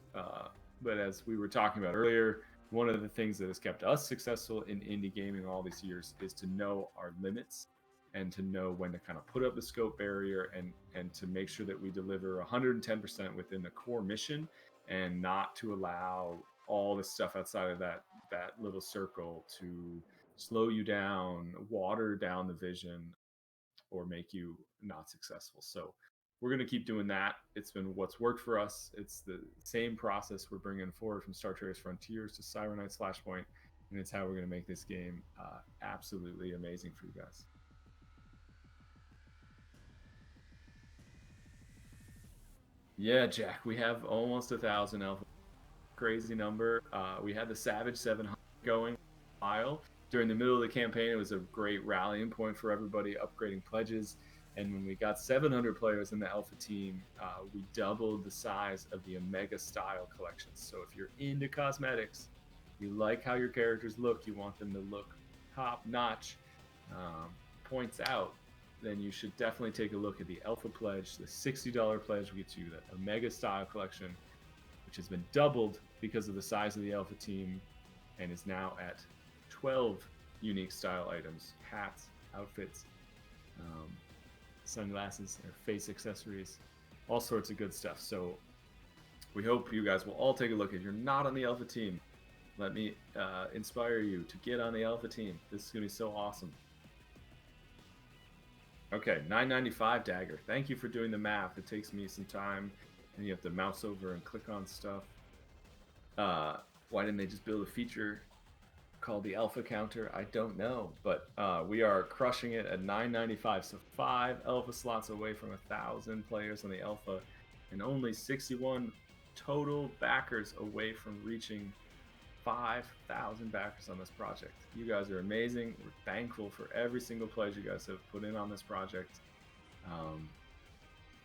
But as we were talking about earlier, one of the things that has kept us successful in indie gaming all these years is to know our limits and to know when to kind of put up the scope barrier and to make sure that we deliver 110% within the core mission and not to allow all the stuff outside of that little circle to slow you down, water down the vision, or make you not successful. So we're going to keep doing that. It's been what's worked for us. It's the same process we're bringing forward from Star Traders Frontiers to Cyber Knights Flashpoint, and it's how we're going to make this game absolutely amazing for you guys. Yeah, Jack, we have almost 1,000 alpha. Crazy number. We had the Savage 700 going a while. During the middle of the campaign, it was a great rallying point for everybody upgrading pledges. And when we got 700 players in the alpha team, we doubled the size of the Omega style collections. So if you're into cosmetics, you like how your characters look, you want them to look top notch, points out, then you should definitely take a look at the alpha pledge. The $60 pledge will get you the Omega style collection, which has been doubled because of the size of the alpha team and is now at 12 unique style items: hats, outfits, sunglasses, face accessories, all sorts of good stuff. So we hope you guys will all take a look. If you're not on the alpha team, let me inspire you to get on the alpha team. This is going to be so awesome. Okay, $9.95 Dagger. Thank you for doing the math. It takes me some time, and you have to mouse over and click on stuff. Why didn't they just build a feature called the Alpha Counter? I don't know, but we are crushing it at $9.95. So 5 alpha slots away from 1,000 players on the alpha, and only 61 total backers away from reaching 5,000 backers on this project. You guys are amazing. We're thankful for every single pledge you guys have put in on this project.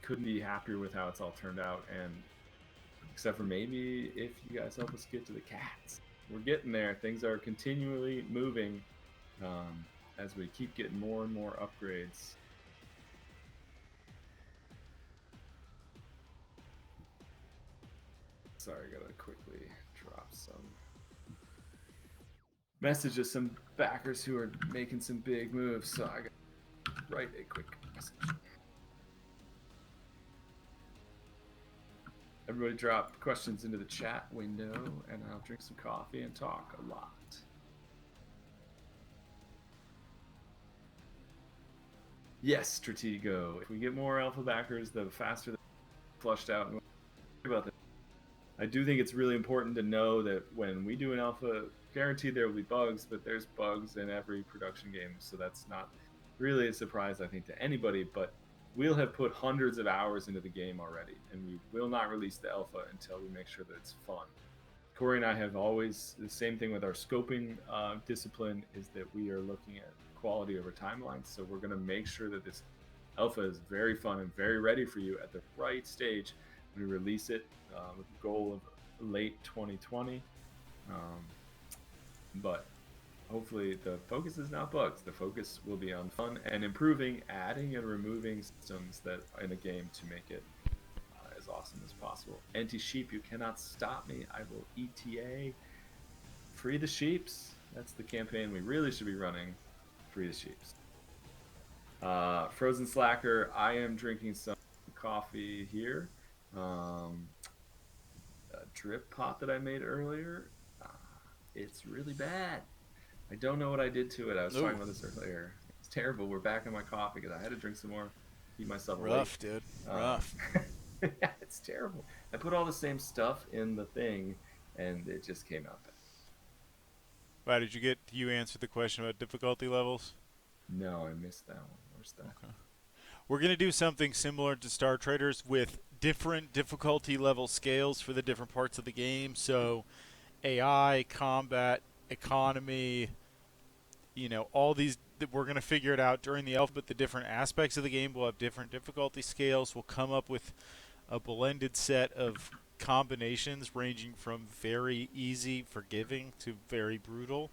Couldn't be happier with how it's all turned out, and except for maybe if you guys help us get to the cats. We're getting there. Things are continually moving as we keep getting more and more upgrades. Sorry, I gotta quickly drop some messages, some backers who are making some big moves, so I gotta write a quick message. Everybody drop questions into the chat window, and I'll drink some coffee and talk a lot. Yes, Stratego. If we get more alpha backers, the faster they're flushed out. And about that. I do think it's really important to know that when we do an alpha, guaranteed there will be bugs, but there's bugs in every production game, so that's not really a surprise, I think, to anybody, but we'll have put hundreds of hours into the game already, and we will not release the alpha until we make sure that it's fun. Corey and I have always the same thing with our scoping discipline is that we are looking at quality over timelines. So we're going to make sure that this alpha is very fun and very ready for you at the right stage when we release it with the goal of late 2020. But hopefully the focus is not bugs. The focus will be on fun and improving, adding and removing systems that in a game to make it as awesome as possible. Anti-sheep, you cannot stop me. I will ETA. Free the sheeps. That's the campaign we really should be running. Free the sheeps. Frozen Slacker, I am drinking some coffee here. A drip pot that I made earlier. It's really bad. I don't know what I did to it. I was talking about this earlier. It's terrible. We're back on my coffee because I had to drink some more, keep myself awake. Rough, dude. Rough. Yeah, it's terrible. I put all the same stuff in the thing, and it just came out bad. Wow, did you answer the question about difficulty levels? No, I missed that one. Where's that? Okay. We're going to do something similar to Star Traders with different difficulty level scales for the different parts of the game. So AI, combat, economy, all these, we're going to figure it out during the alpha, but the different aspects of the game will have different difficulty scales. We'll come up with a blended set of combinations ranging from very easy, forgiving to very brutal.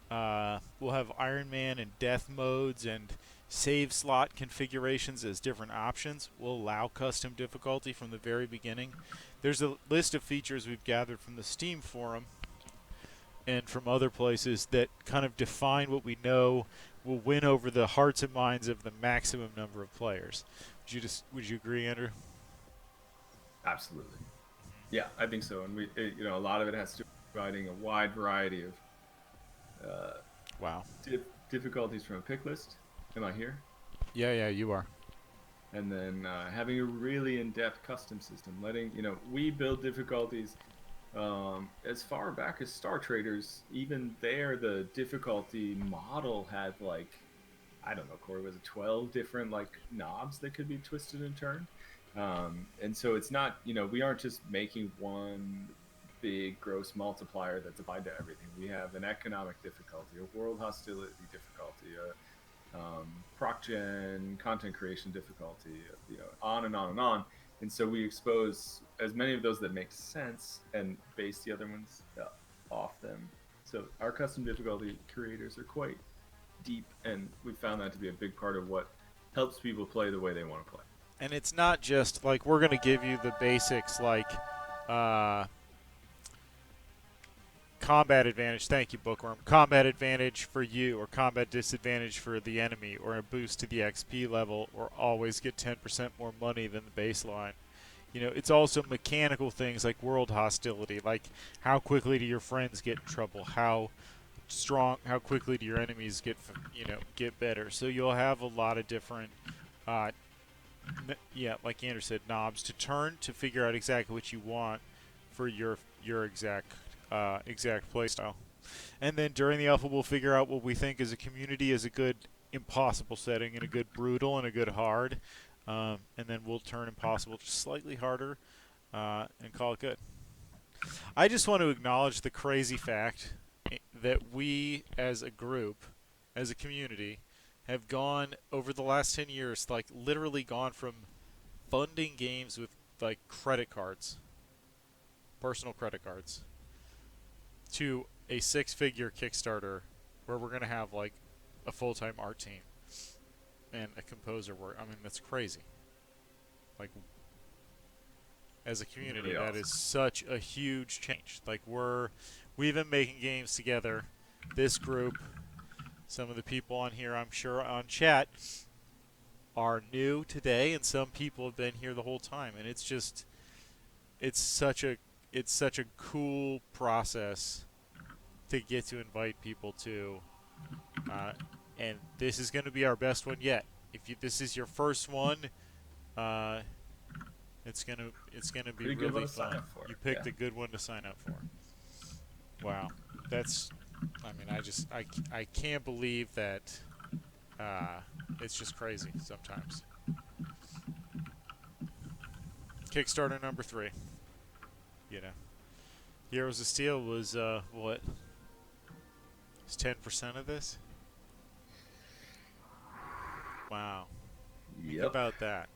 We'll have Iron Man and death modes and save slot configurations as different options. We'll allow custom difficulty from the very beginning. There's a list of features we've gathered from the Steam forum and from other places that kind of define what we know will win over the hearts and minds of the maximum number of players. Would you agree, Andrew? Absolutely. Yeah, I think so. And a lot of it has to do with providing a wide variety of difficulties from a pick list. Am I here? Yeah, you are. And then having a really in-depth custom system, we build difficulties as far back as Star Traders. Even there, the difficulty model had I don't know, Corey, was it 12 different knobs that could be twisted and turned? And so it's not, we aren't just making one big gross multiplier that's applied to everything. We have an economic difficulty, a world hostility difficulty, a proc gen content creation difficulty, on and on and on. And so we expose as many of those that make sense and base the other ones off them. So our custom difficulty creators are quite deep, and we found that to be a big part of what helps people play the way they want to play. And it's not just we're going to give you the basics combat advantage, thank you, Bookworm, combat advantage for you, or combat disadvantage for the enemy, or a boost to the XP level, or always get 10% more money than the baseline. It's also mechanical things like world hostility, like how quickly do your friends get in trouble, how quickly do your enemies get better. So you'll have a lot of different like Andrew said, knobs to turn to figure out exactly what you want for your exact play style. And then during the alpha, we'll figure out what we think as a community is a good impossible setting and a good brutal and a good hard. And then we'll turn impossible just slightly harder and call it good. I just want to acknowledge the crazy fact that we as a group, as a community, have gone over the last 10 years, literally gone from funding games with credit cards, personal credit cards, to a 6-figure Kickstarter where we're going to have a full-time art team and a composer work. I mean, that's crazy. As a community, really awesome. That is such a huge change. We've been making games together. This group, some of the people on here, I'm sure on chat, are new today, and some people have been here the whole time. And it's such a cool process to get to invite people to. And this is going to be our best one yet. If this is your first one, it's gonna be really fun. You picked a good one to sign up for. Wow, I can't believe that. It's just crazy sometimes. Kickstarter number 3. Heroes of Steel was what? It's 10% of this. Wow. Think Yep. about that.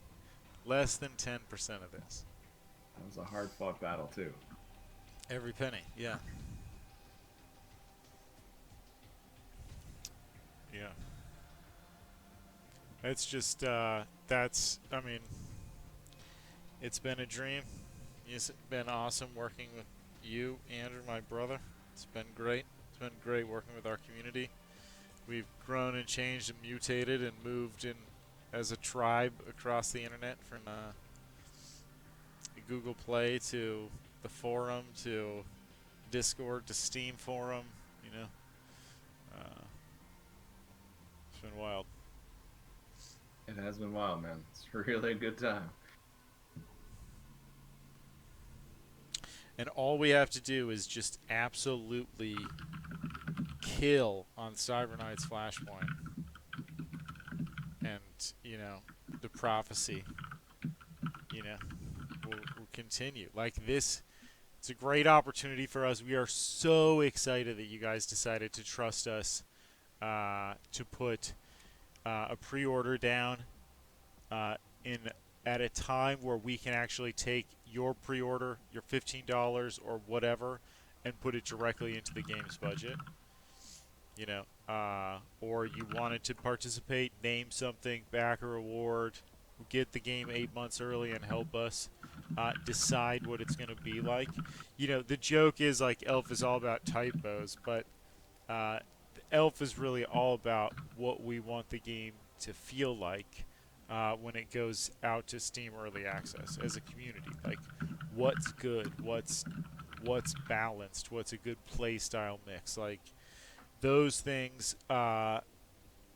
Less than 10% of this. That was a hard fought battle too. Every penny. Yeah. Yeah. It's just that's. I mean, it's been a dream. It's been awesome working with you, Andrew, my brother. It's been great. It's been great working with our community. We've grown and changed and mutated and moved in as a tribe across the internet from Google Play to the forum to Discord to Steam forum. You know, uh, it's been wild. It has been wild, man. It's really a good time. And all we have to do is just absolutely kill on Cyber Knight's Flashpoint, and the prophecy, will continue. Like this, it's a great opportunity for us. We are so excited that you guys decided to trust us to put a pre-order down in at a time where we can actually take your pre-order, your $15 or whatever, and put it directly into the game's budget. Or you wanted to participate, name something, back a reward, get the game 8 months early, and help us decide what it's going to be like. The joke is like Elf is all about typos, but uh, Elf is really all about what we want the game to feel like when it goes out to Steam Early Access as a community. Like, what's good, what's balanced, what's a good play style mix, like those things.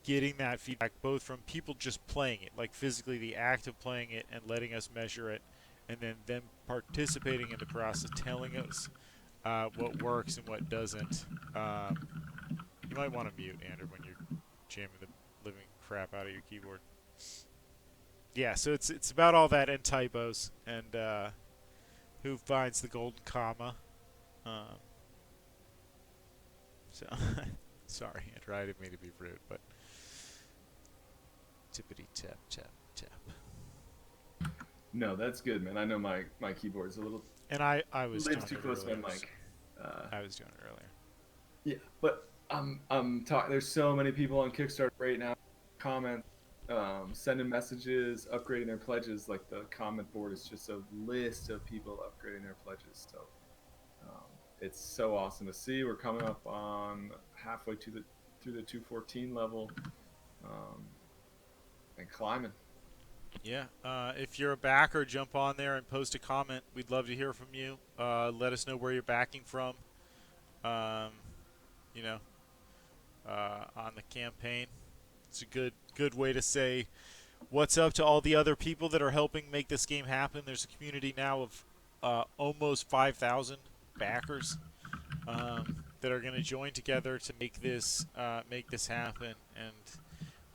Getting that feedback both from people just playing it, like physically the act of playing it and letting us measure it, and then them participating in the process, telling us what works and what doesn't. You might want to mute, Andrew, when you're jamming the living crap out of your keyboard. Yeah, so it's about all that and typos and who finds the golden comma. Um, so sorry, Andrew, I didn't mean to be rude, but tippity tap tap tap. No, that's good, man. I know my keyboard's a little And I was doing lives too it close to earlier. my mic. I was doing it earlier. Yeah, but I'm talking. There's so many people on Kickstarter right now, comment, sending messages, upgrading their pledges. Like the comment board is just a list of people upgrading their pledges. So um, it's so awesome to see. We're coming up on halfway to the through the 214 level, um, and climbing. Yeah. If you're a backer, jump on there and post a comment. We'd love to hear from you. Let us know where you're backing from. Um, you know, on the campaign. It's a good way to say what's up to all the other people that are helping make this game happen. There's a community now of almost 5,000 backers that are going to join together to make this happen, and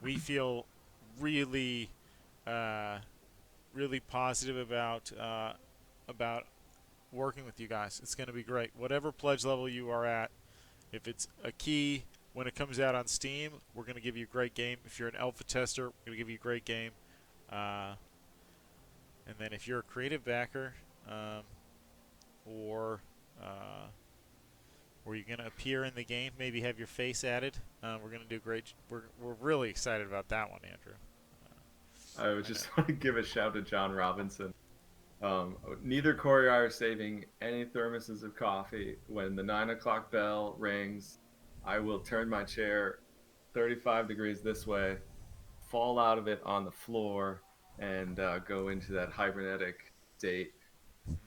we feel really really positive about working with you guys. It's going to be great. Whatever pledge level you are at, if it's a key when it comes out on Steam, we're going to give you a great game. If you're an alpha tester, we're going to give you a great game. Uh, and then if you're a creative backer, or you're going to appear in the game, maybe have your face added, we're going to do great. We're really excited about that one, Andrew. I would I know. just want to give a shout to John Robinson. Neither Corey or I are saving any thermoses of coffee. When the 9 o'clock bell rings, I will turn my chair 35 degrees this way, fall out of it on the floor, and go into that hibernetic state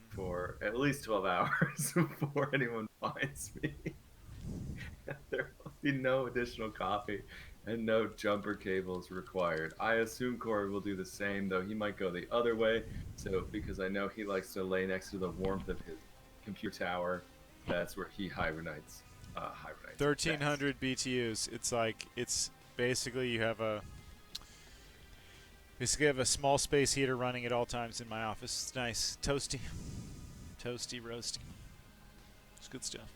for at least 12 hours before anyone finds me. There will be no additional coffee and no jumper cables required. I assume Corey will do the same, though he might go the other way. So, because I know he likes to lay next to the warmth of his computer tower, that's where he hibernates best. 1,300 BTUs. It's basically basically have a small space heater running at all times in my office. It's nice, toasty, roasty. good stuff.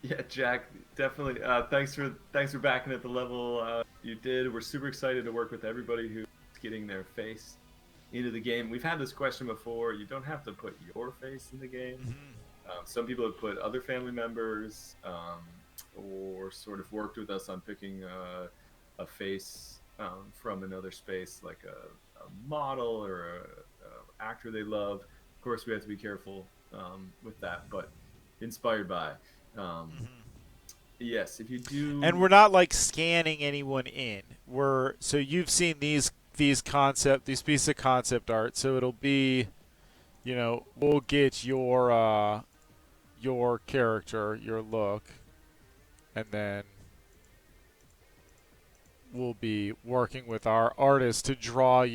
Yeah, Jack, definitely. Thanks for backing at the level you did. We're super excited to work with everybody who's getting their face into the game. We've had this question before. You don't have to put your face in the game. Mm-hmm. Some people have put other family members, or sort of worked with us on picking a face from another space, like a model or a actor they love. Of course, we have to be careful with that, but inspired by. Um, Mm-hmm. yes, if you And do. we're not like scanning anyone in. So you've seen these pieces of concept art. So it'll be, we'll get your character, your look, and then we'll be working with our artist to draw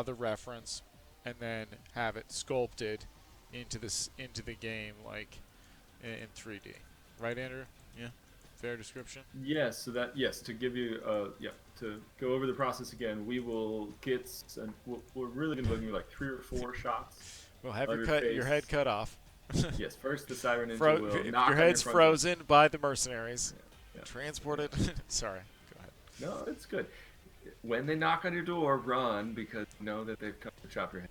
the reference, and then have it sculpted into the game like in 3D. Right, Andrew? Yeah. Fair description. Yes, so that yes, to give you yeah, to go over the process again, we will get and we're really gonna be looking at like 3 or 4 shots We'll have of your your head face. cut off. Yes, first the Cyber Ninja will If your knock on your head's front door. frozen by the mercenaries, Yeah, yeah, transported. Sorry, go ahead. no, it's good. When they knock on your door, run because you know that they've come to chop your head.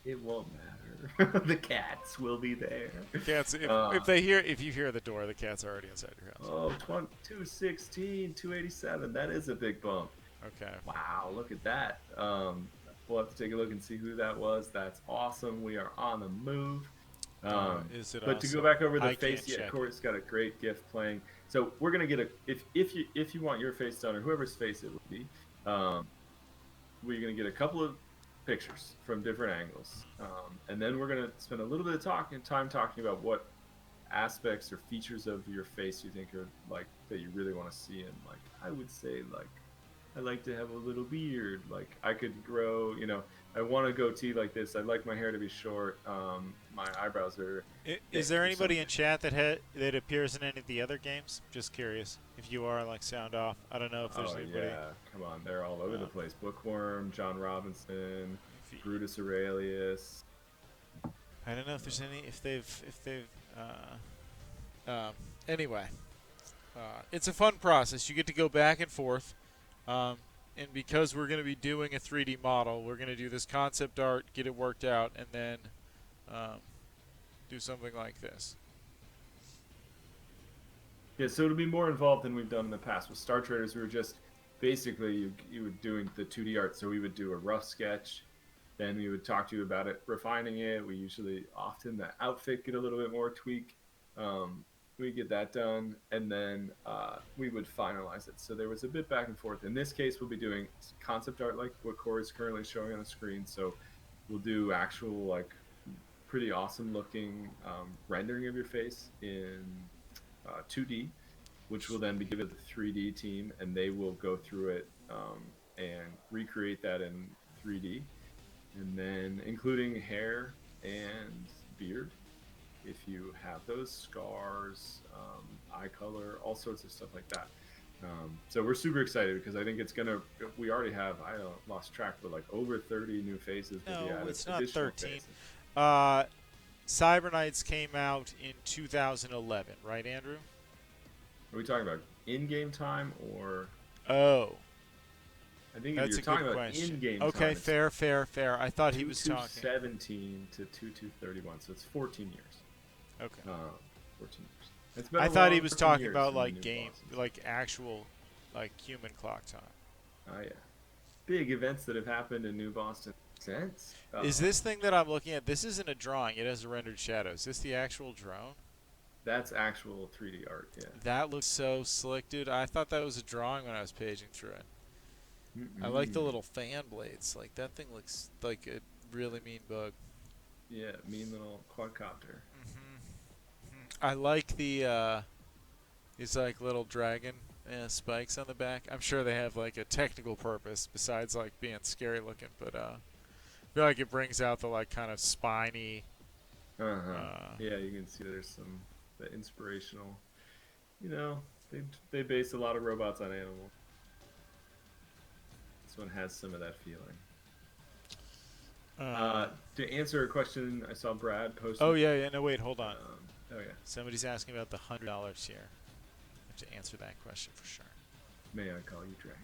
It won't matter. The cats will be there. Cats. Uh, If you hear the door, the cat's already inside your house. oh, 216, 287. That is a big bump. Okay. Wow, look at that. We'll have to take a look and see who that was. That's awesome. We are on the move. Is it But to go awesome? back over the I face, can't yeah, check Corey's got a great GIF playing. So we're gonna get a if you want your face done or whoever's face it would be, we're gonna get a couple of pictures from different angles, and then we're gonna spend a little bit of time talking about what aspects or features of your face you think are like that you really want to see. And like I would say like I like to have a little beard. Like I could grow, I want a goatee like this. I'd like my hair to be short. My eyebrows are Is thick there or anybody in something. chat that appears in any of the other games? Just curious. If you are like sound off, I don't know if there's Oh anybody. yeah, come on, they're all over the Um, place. Bookworm, John Robinson, if you, Brutus Aurelius. I don't know if there's any if they've. Anyway, it's a fun process. You get to go back and forth. Um, and because we're going to be doing a 3D model, we're going to do this concept art, get it worked out, and then um, do something like this. Yeah, so it'll be more involved than we've done in the past. With Star Traders, we were just basically you were doing the 2D art. So we would do a rough sketch, then we would talk to you about it, refining it. We usually often the outfit get a little bit more tweak. Um, we get that done, and then we would finalize it. So there was a bit back and forth. In this case, we'll be doing concept art like what Corey's currently showing on the screen. So we'll do actual like pretty awesome looking rendering of your face in 2D, which will then be given to the 3D team, and they will go through it and recreate that in 3D, and then including hair and beard, if you have those scars, eye color, all sorts of stuff like that. So we're super excited because I think it's gonna. We already have lost track, but like over 30 new faces will be No, added. it's not Additional 13. faces. Uh, Cyber Knights came out in 2011, right, Andrew? Are we talking about in-game time or? Oh, I think if that's you're a good talking about question. in-game Okay, time, it's fair. I thought he was talking. 2217 to 2231, so it's 14 years. Okay. 14 years. It's been I a thought he long was 14 talking years about from the like new game, bosses. like actual, like human clock time. Oh yeah, big events that have happened in New Boston since. Is this thing that I'm looking at? This isn't a drawing. It has a rendered shadow. Is this the actual drone? That's actual 3D art. Yeah. That looks so slick, dude. I thought that was a drawing when I was paging through it. I like the Mm-mm. little fan blades. Like that thing looks like a really mean bug. Yeah, mean little quadcopter. I like these like little dragon spikes on the back. I'm sure they have like a technical purpose besides like being scary looking, but I feel like it brings out the like kind of spiny. Uh huh. Uh, Yeah, you can see there's some the inspirational. You know, they base a lot of robots on animals. This one has some of that feeling. Uh, To answer a question, I saw Brad oh posted. yeah, yeah. No, wait, hold on. Oh yeah, Somebody's asking about the $100 tier. I have to answer that question for sure. may I call you Dragon?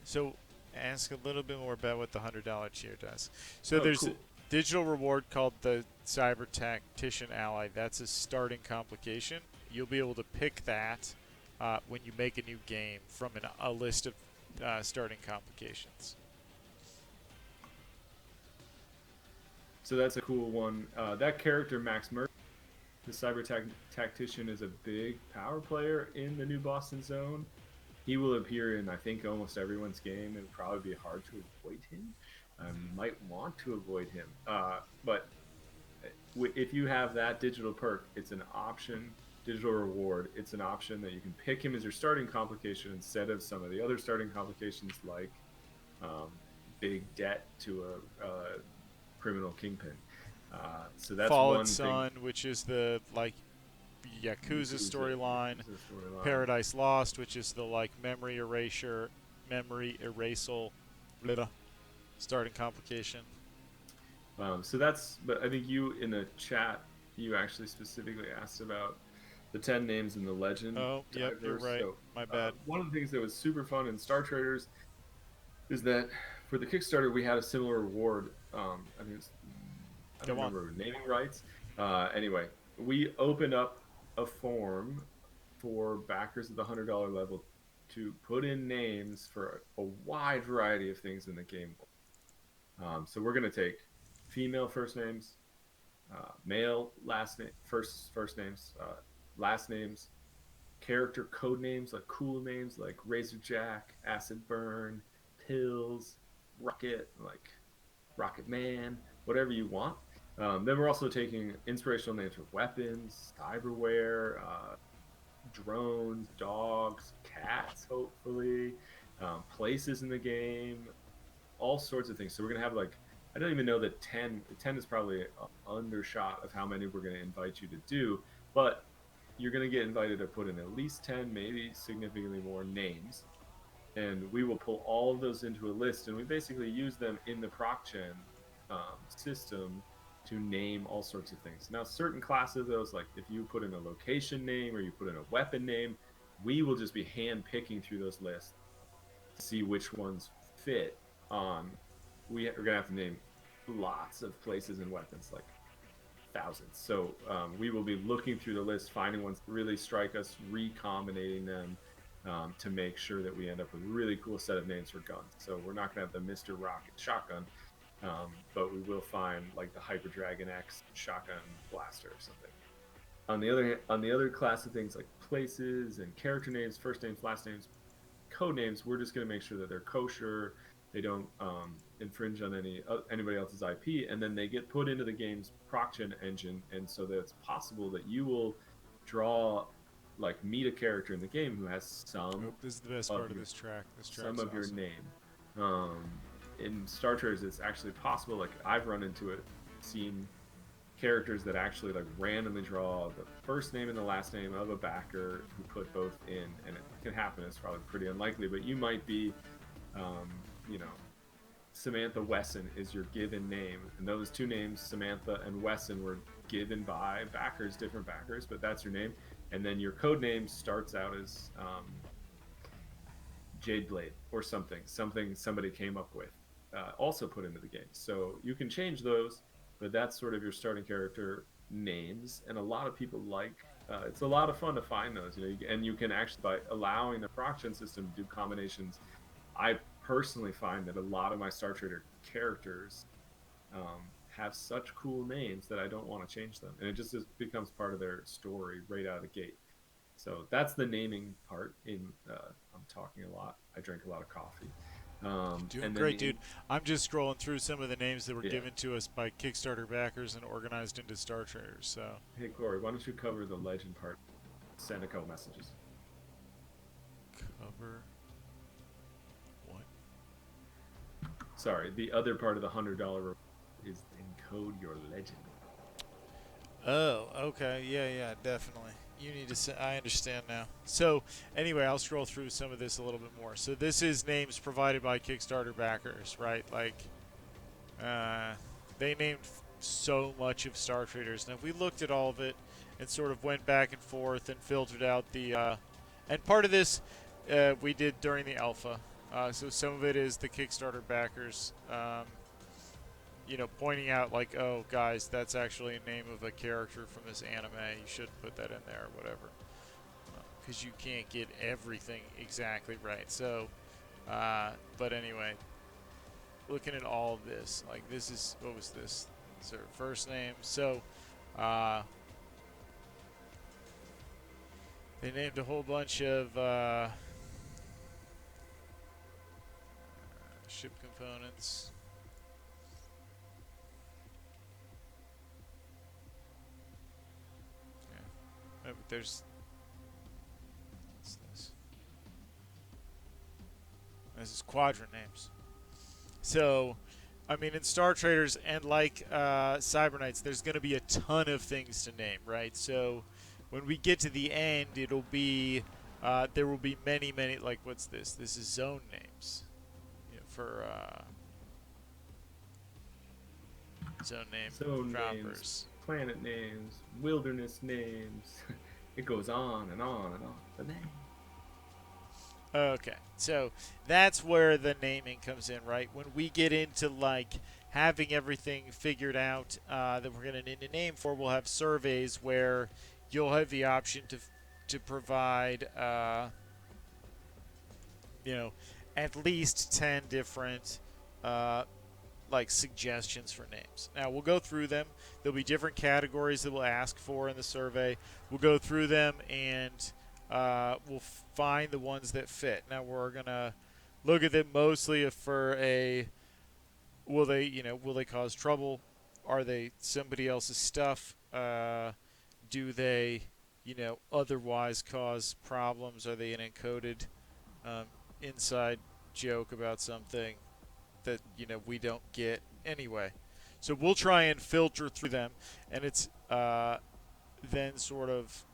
So ask a little bit more about what the $100 tier does. So Oh, there's a cool. digital reward called the Cyber Tactician Ally. That's a starting complication. You'll be able to pick that when you make a new game from a list of starting complications. So that's a cool one. That character, Max Murphy, the Tactician, is a big power player in the new Boston Zone. He will appear in, I think, almost everyone's game. It would probably be hard to avoid him. You might want to avoid him. But if you have that digital perk, it's an option. Digital reward, it's an option that you can pick him as your starting complication instead of some of the other starting complications like um, big debt to a criminal kingpin. So that's Fallen one thing. Sun, which is the like Yakuza storyline. Yakuza storyline. Paradise Lost, which is the like memory erasal, starting complication. So that's, but I think you in the chat, you actually specifically asked about the 10 names in the legend Oh, yep, you're diverse. right. So My bad. one of the things that was super fun in Star Traders is that for the Kickstarter, we had a similar reward. I think it's, I don't Go on. remember naming rights. Anyway, we opened up a form for backers at the $100 level to put in names for a wide variety of things in the game. So we're going to take female first names, male last name, first names, last names, character code names like cool names like Razorjack, Acid Burn, Pills, Rocket, like Rocket Man, whatever you want. Then we're also taking inspirational names for weapons, cyberware, drones, dogs, cats, hopefully, places in the game, all sorts of things. So we're gonna have like, I don't even know that 10 is probably an undershot of how many we're gonna invite you to do, but you're gonna get invited to put in at least 10, maybe significantly more names, and we will pull all of those into a list, and we basically use them in the ProcGen system to name all sorts of things. Now, certain classes, those like if you put in a location name or you put in a weapon name, we will just be hand picking through those lists to see which ones fit on. We're gonna have to name lots of places and weapons, like thousands. So we will be looking through the list, finding ones that really strike us, recombinating them to make sure that we end up with a really cool set of names for guns. So we're not going to have the Mr. Rocket shotgun, but we will find like the Hyper Dragon X shotgun blaster or something. On the other class of things like places and character names, first names, last names, code names, we're just going to make sure that they're kosher, they don't infringe on anybody else's IP, and then they get put into the game's ProcGen engine, and so that it's possible that you will draw, like, meet a character in the game who has some This is the best part of this track. This track's some of your awesome. name. In Star Traders, it's actually possible. Like I've run into it, seen characters that actually like randomly draw the first name and the last name of a backer who put both in, and it can happen. It's probably pretty unlikely, but you might be, um, you know, Samantha Wesson is your given name, and those two names, Samantha and Wesson, were given by backers, different backers, but that's your name. And then your code name starts out as Jade Blade or something somebody came up with, also put into the game. So you can change those, but that's sort of your starting character names. And a lot of people like. It's a lot of fun to find those, you know, and you can actually, by allowing the ProcGen system to do combinations. I personally find that a lot of my Star Trader characters have such cool names that I don't want to change them, and it just becomes part of their story right out of the gate. So that's the naming part. I'm talking a lot. I drink a lot of coffee. Doing And then great, dude. I'm just scrolling through some of the names that were yeah. given to us by Kickstarter backers and organized into Star Traders. So, Hey, Corey, why don't you cover the legend part? Send a couple messages. cover what? Sorry, the other part of the $100 is encode your legend. Oh, okay. Yeah, yeah, definitely. You need to. I understand now. So anyway, I'll scroll through some of this a little bit more. So this is names provided by Kickstarter backers, right? Like, uh, they named so much of Star Traders. Now, if we looked at all of it and sort of went back and forth and filtered out the, and part of this we did during the alpha. So some of it is the Kickstarter backers, pointing out like, oh, guys, that's actually a name of a character from this anime. You should put that in there or whatever, because you can't get everything exactly right. So, but anyway, looking at all of this, like this is what was this? So first name. So, uh, they named a whole bunch of ship components. Yeah. But there's what's this? This is quadrant names. So, I mean, in Star Traders and like Cyberknights, there's going to be a ton of things to name, right? So, when we get to the end, it'll be there will be many, many. Like, what's this? This is zone names, for zone name Zone names, droppers. planet names, wilderness names. It goes on and on and on. The name. Okay, so that's where the naming comes in, right? When we get into like having everything figured out that we're going to need a name for, we'll have surveys where you'll have the option to provide, at least 10 different like suggestions for names. Now we'll go through them. There'll be different categories that we'll ask for in the survey. We'll go through them and we'll find the ones that fit. Now we're gonna look at them mostly for a will they cause trouble? Are they somebody else's stuff? Do they otherwise cause problems? Are they an encoded um, inside joke about something that we don't get anyway? So we'll try and filter through them, and it's then sort of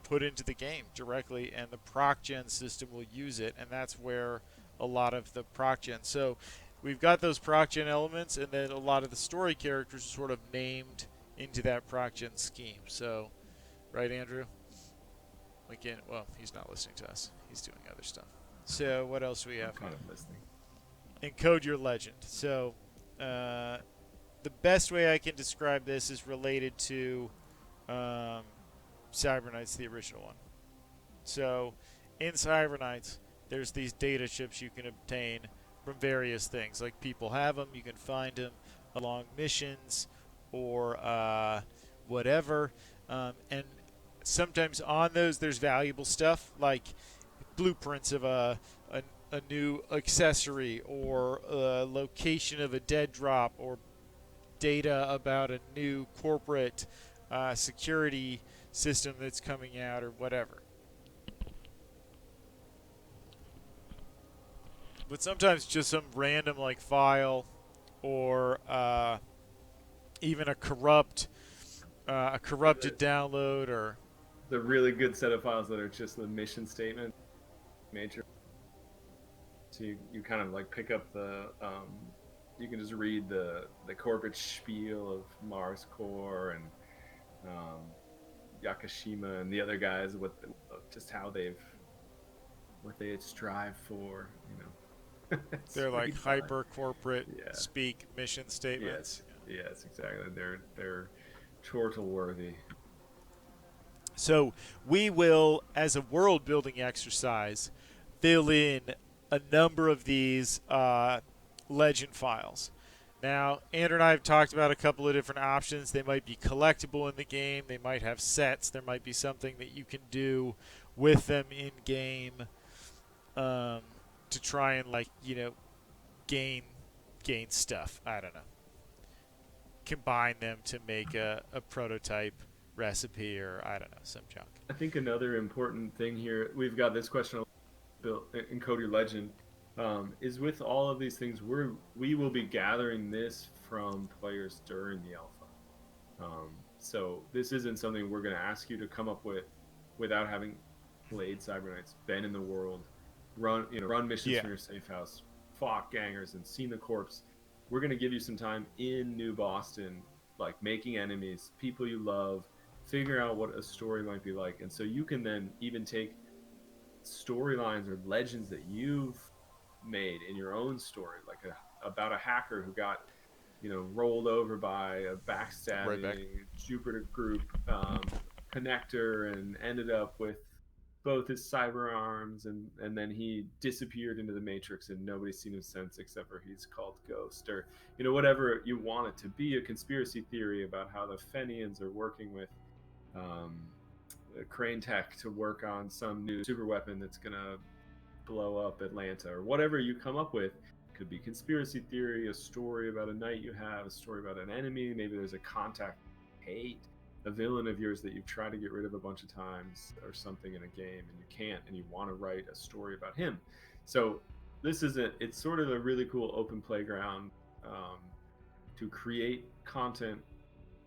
put into the game directly, and the proc gen system will use it, and that's where a lot of the proc gen. So we've got those proc gen elements, and then a lot of the story characters are sort of named into that proc gen scheme. So, right, Andrew? Again, well, he's not listening to us. He's doing other stuff. So what else do we have? I'm kind of listening. Encode your legend. So the best way I can describe this is related to Cyberknights, the original one. So, in Cyberknights, there's these data chips you can obtain from various things. Like people have them, you can find them along missions or whatever. And sometimes on those, there's valuable stuff like blueprints of a new accessory or a location of a dead drop or data about a new corporate security system that's coming out or whatever. But sometimes just some random like file or even a corrupted download or The really good set of files that are just the mission statement major. So you kind of like pick up you can just read the corporate spiel of Mars Core and Yakashima and the other guys, just how what they strive for, they're like hyper corporate Yeah. speak mission statements. Yes, exactly. They're chortle worthy. So we will, as a world building exercise, fill in a number of these legend files. Now, Andrew and I have talked about a couple of different options. They might be collectible in the game. They might have sets. There might be something that you can do with them in game to try and gain stuff. I don't know. Combine them to make a prototype recipe or I don't know, some junk. I think another important thing here, we've got this question built Encode Your Legend, is with all of these things, we will be gathering this from players during the alpha. So this isn't something we're going to ask you to come up with without having played Cyberknights, been in the world, run missions Yeah. from your safe house, fought gangers, and seen the corpse. We're gonna give you some time in New Boston, like making enemies, people you love, figuring out what a story might be like, and so you can then even take storylines or legends that you've made in your own story, like about a hacker who got rolled over by a Right back. backstabbing Jupiter group connector and ended up with both his cyber arms, and then he disappeared into the Matrix and nobody's seen him since except for he's called Ghost, or whatever you want it to be, a conspiracy theory about how the Fenians are working with um, Crane Tech to work on some new super weapon that's gonna blow up Atlanta, or whatever you come up with. Could be conspiracy theory, a story about a knight you have, a story about an enemy. Maybe there's a contact hate, a villain of yours that you've tried to get rid of a bunch of times or something in a game and you can't, and you want to write a story about him. So it's sort of a really cool open playground um, to create content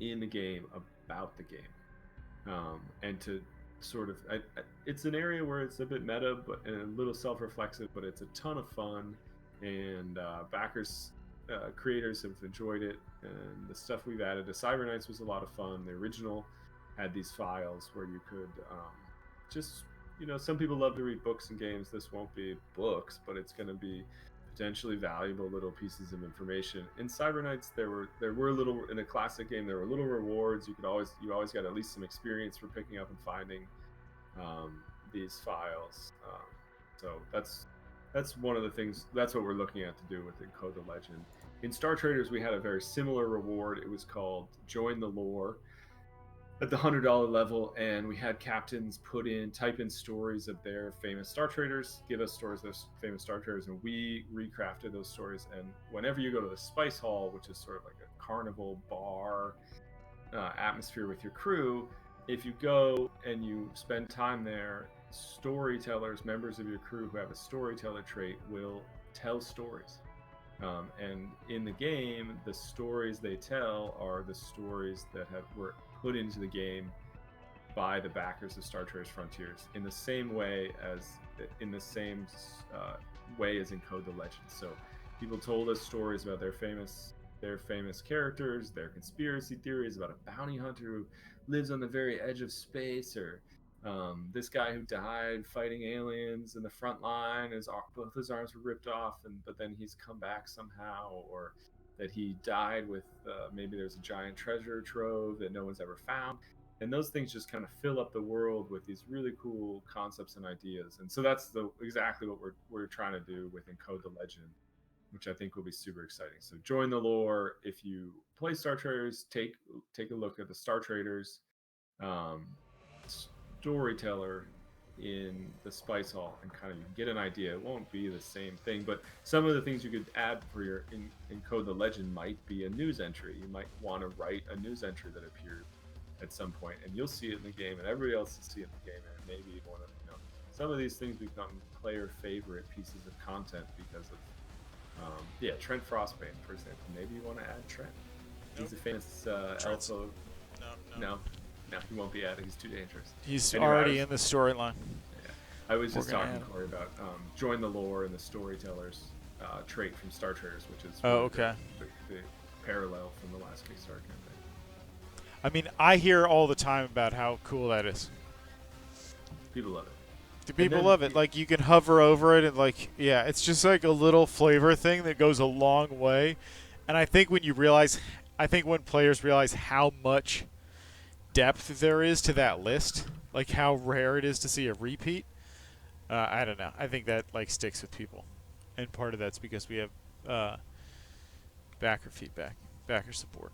in the game about the game, and to sort of it's an area where it's a bit meta but and a little self-reflexive, but it's a ton of fun, and backers, creators have enjoyed it, and the stuff we've added to Cyber Knights was a lot of fun. The original had these files where you could just some people love to read books and games. This won't be books, but it's going to be potentially valuable little pieces of information. In Cyber Knights, there were little, in a classic game, there were little rewards. You always got at least some experience for picking up and finding these files. So that's one of the things. That's what we're looking at to do with Encode the Legend. In Star Traders, we had a very similar reward. It was called Join the Lore at the $100 level, and we had captains type in stories of their famous Star Traders, give us stories of those famous Star Traders, and we recrafted those stories. And whenever you go to the Spice Hall, which is sort of like a carnival bar atmosphere with your crew, if you go and you spend time there, storytellers, members of your crew who have a storyteller trait, will tell stories. And in the game, the stories they tell are the stories that were put into the game by the backers of Star Traders Frontiers, in the same way as Encode the Legend. So people told us stories about their famous characters, their conspiracy theories about a bounty hunter who lives on the very edge of space, or this guy who died fighting aliens in the front line, both his arms were ripped off, but then he's come back somehow, or that he died with maybe there's a giant treasure trove that no one's ever found. And those things just kind of fill up the world with these really cool concepts and ideas. And so that's exactly what we're trying to do with Encode the Legend, which I think will be super exciting. So join the lore. If you play Star Traders, take a look at the Star Traders um, storyteller in the Spice Hall and kind of get an idea. It won't be the same thing, but some of the things you could add for your Encode the Legend might be a news entry. You might want to write a news entry that appeared at some point, and you'll see it in the game, and everybody else will see it in the game, and maybe you want to, some of these things become player favorite pieces of content because of Trent Frostbane, for example. Maybe you want to add Trent. Nope. He's a famous elfo. No, he won't be added. He's too dangerous. He's Anyway, already in the storyline. Yeah, I was just talking to Corey about join the lore and the storytellers trait from Star Traders, which is okay. the parallel from the last Kickstarter campaign. I mean, I hear all the time about how cool that is. People love it. The people love it. Like, you can hover over it, and it's just like a little flavor thing that goes a long way. And I think when players realize how much depth there is to that list, like how rare it is to see a repeat, I don't know. I think that sticks with people, and part of that's because we have backer feedback, backer support.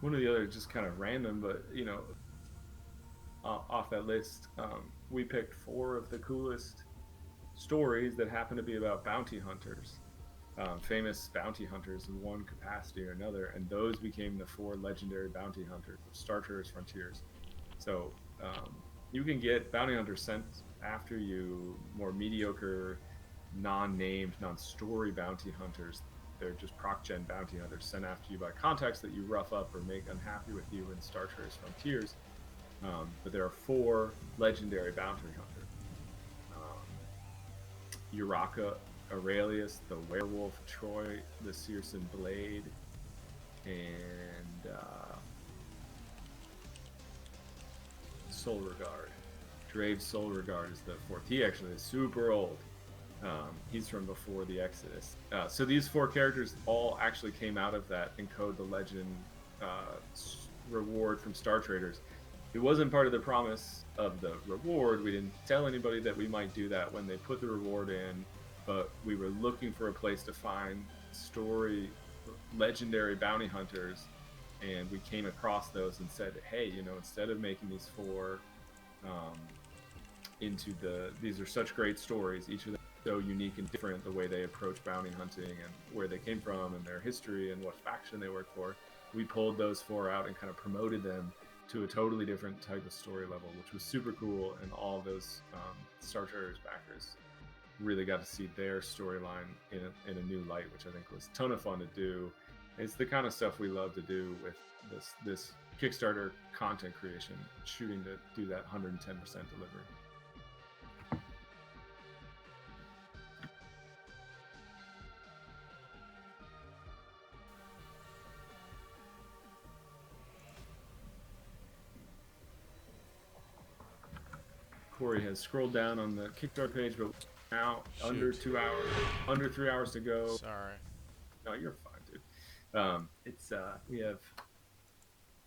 One of the other, just kind of random, but off that list, we picked 4 of the coolest stories that happen to be about bounty hunters, famous bounty hunters in one capacity or another, and those became the 4 legendary bounty hunters of Star Traders Frontiers. So you can get bounty hunters sent after you, more mediocre, non-named, non-story bounty hunters. They're just proc-gen bounty hunters sent after you by contacts that you rough up or make unhappy with you in Star Traders Frontiers. But there are 4 legendary bounty hunters. Uraka Aurelius, the Werewolf, Troy, the Searson Blade, and Soul Regard. Drave Soul Regard is the 4th. He actually is super old. He's from before the Exodus. So these 4 characters all actually came out of that Encode the Legend reward from Star Traders. It wasn't part of the promise of the reward. We didn't tell anybody that we might do that when they put the reward in, but we were looking for a place to find story legendary bounty hunters, and we came across those and said, hey, instead of making these 4 these are such great stories, each of them so unique and different, the way they approach bounty hunting and where they came from and their history and what faction they work for. We pulled those 4 out and kind of promoted them to a totally different type of story level, which was super cool. And all of those Star Traders backers really got to see their storyline in a new light, which I think was a ton of fun to do. It's the kind of stuff we love to do with this Kickstarter content creation, shooting to do that 110% delivery. Corey has scrolled down on the Kickstarter page, but now under 2 hours, under 3 hours to go. Sorry. No, you're fine, dude. We have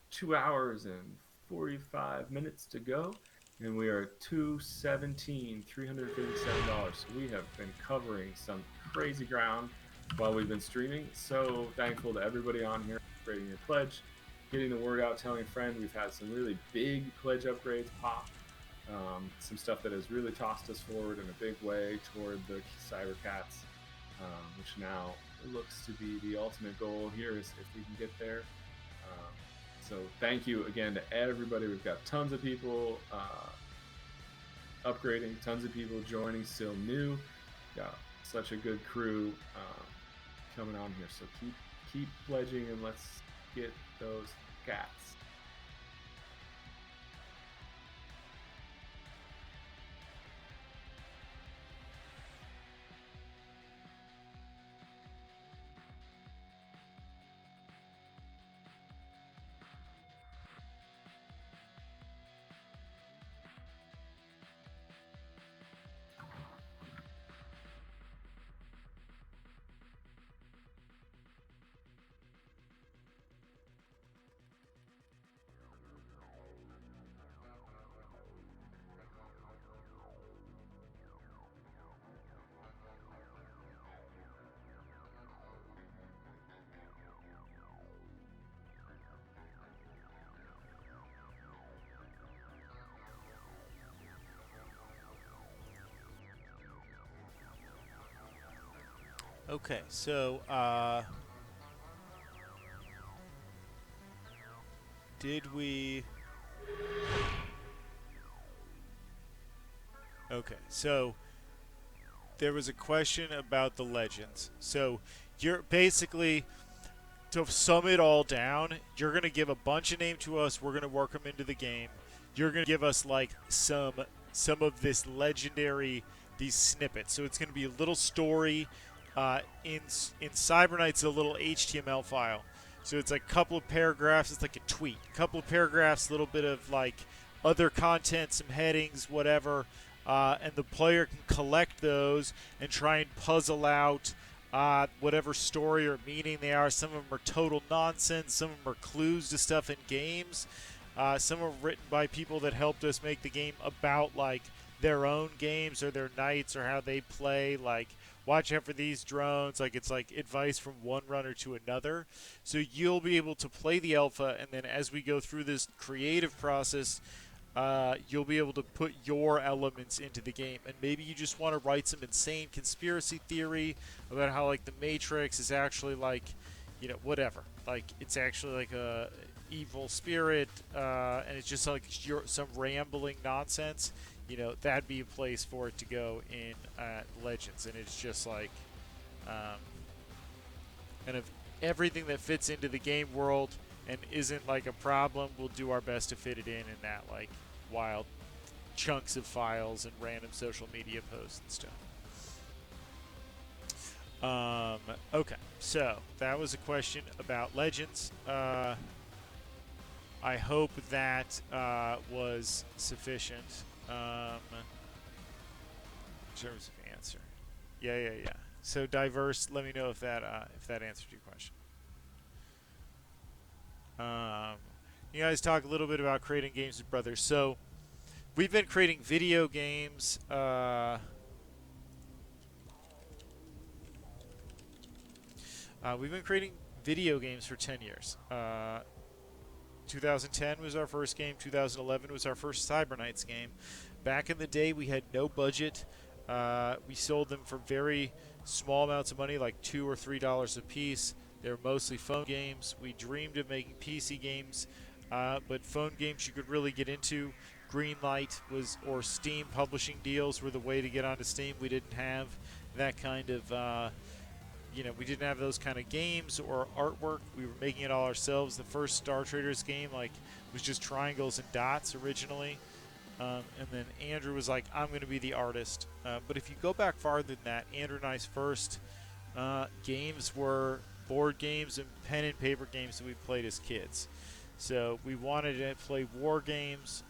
2 hours and 45 minutes to go, and we are at $217, $357. So we have been covering some crazy ground while we've been streaming. So thankful to everybody on here creating your pledge, getting the word out, telling a friend. We've had some really big pledge upgrades pop. Some stuff that has really tossed us forward in a big way toward the Cyber Cats, which now looks to be the ultimate goal here, is if we can get there. So thank you again to everybody. We've got tons of people upgrading, tons of people joining, still new. Got such a good crew coming on here. So keep pledging, and let's get those cats. Okay, so did we? Okay, so there was a question about the legends. So you're basically, to sum it all down, you're going to give a bunch of names to us. We're going to work them into the game. You're going to give us like some of this legendary, these snippets. So it's going to be a little story. In Cybernite's a little HTML file. So it's like a couple of paragraphs. It's like a tweet. A couple of paragraphs, a little bit of like other content, some headings, whatever. And the player can collect those and try and puzzle out whatever story or meaning they are. Some of them are total nonsense. Some of them are clues to stuff in games. Some are written by people that helped us make the game about like their own games or their nights or how they play. Like, watch out for these drones. Like, it's like advice from one runner to another. So you'll be able to play the alpha, and then as we go through this creative process, you'll be able to put your elements into the game. And maybe you just want to write some insane conspiracy theory about how like the Matrix is actually like, whatever. Like, it's actually like a evil spirit, and it's just like some rambling nonsense. That'd be a place for it to go in Legends. And it's just like kind of everything that fits into the game world and isn't like a problem, we'll do our best to fit it in that like wild chunks of files and random social media posts and stuff. Okay, so that was a question about Legends. I hope that was sufficient in terms of answer. Yeah. So diverse. Let me know if that answered your question. You guys talk a little bit about creating games with brothers. So we've been creating video games. We've been creating video games for 10 years. 2010 was our first game. 2011 was our first Cyber Knights game. Back in the day, we had no budget. We sold them for very small amounts of money, like $2 or $3 a piece. They were mostly phone games. We dreamed of making PC games, but phone games you could really get into. Greenlight or Steam publishing deals were the way to get onto Steam. We didn't have that kind of we didn't have those kind of games or artwork. We were making it all ourselves. The first Star Traders game was just triangles and dots originally. And then Andrew was like, I'm going to be the artist. But if you go back farther than that, Andrew and I's first games were board games and pen and paper games that we played as kids. So we wanted to play war games.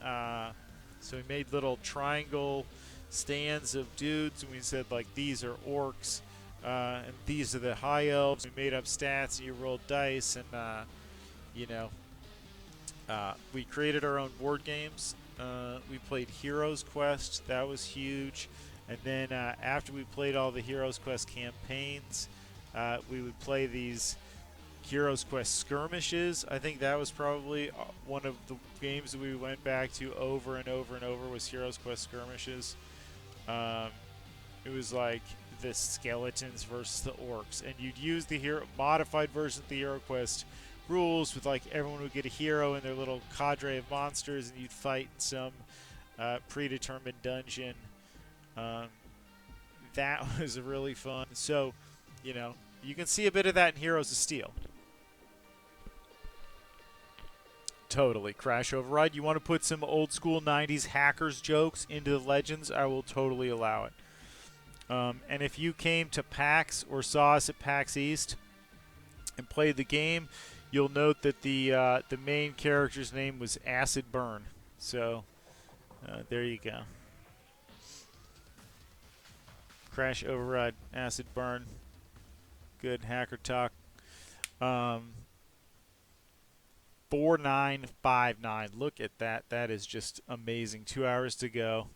So we made little triangle stands of dudes, and we said, like, these are orcs. And these are the high elves. We made up stats, and you rolled dice, and we created our own board games. We played Heroes Quest. That was huge. And then after we played all the Heroes Quest campaigns, we would play these Heroes Quest skirmishes. I think that was probably one of the games that we went back to over and over and over was Heroes Quest skirmishes. It was like the skeletons versus the orcs, and you'd use the modified version of the Hero Quest rules with, like, everyone would get a hero in their little cadre of monsters, and you'd fight some predetermined dungeon. That was really fun. So, you can see a bit of that in Heroes of Steel. Totally. Crash Override. You want to put some old school 90s hackers jokes into the Legends, I will totally allow it. And if you came to PAX or saw us at PAX East and played the game, you'll note that the main character's name was Acid Burn. So there you go. Crash Override, Acid Burn. Good hacker talk. 4959. Look at that. That is just amazing. 2 hours to go.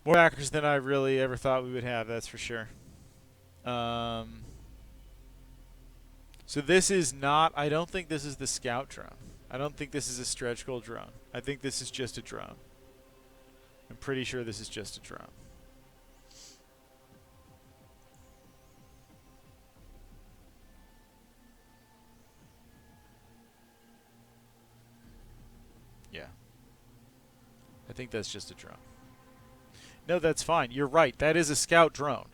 More hackers than I really ever thought we would have, that's for sure. So this is not, I don't think this is the scout drone. I don't think this is a stretch goal drone. I think this is just a drone. I'm pretty sure this is just a drone. Yeah. I think that's just a drone. No, that's fine. You're right. That is a scout drone.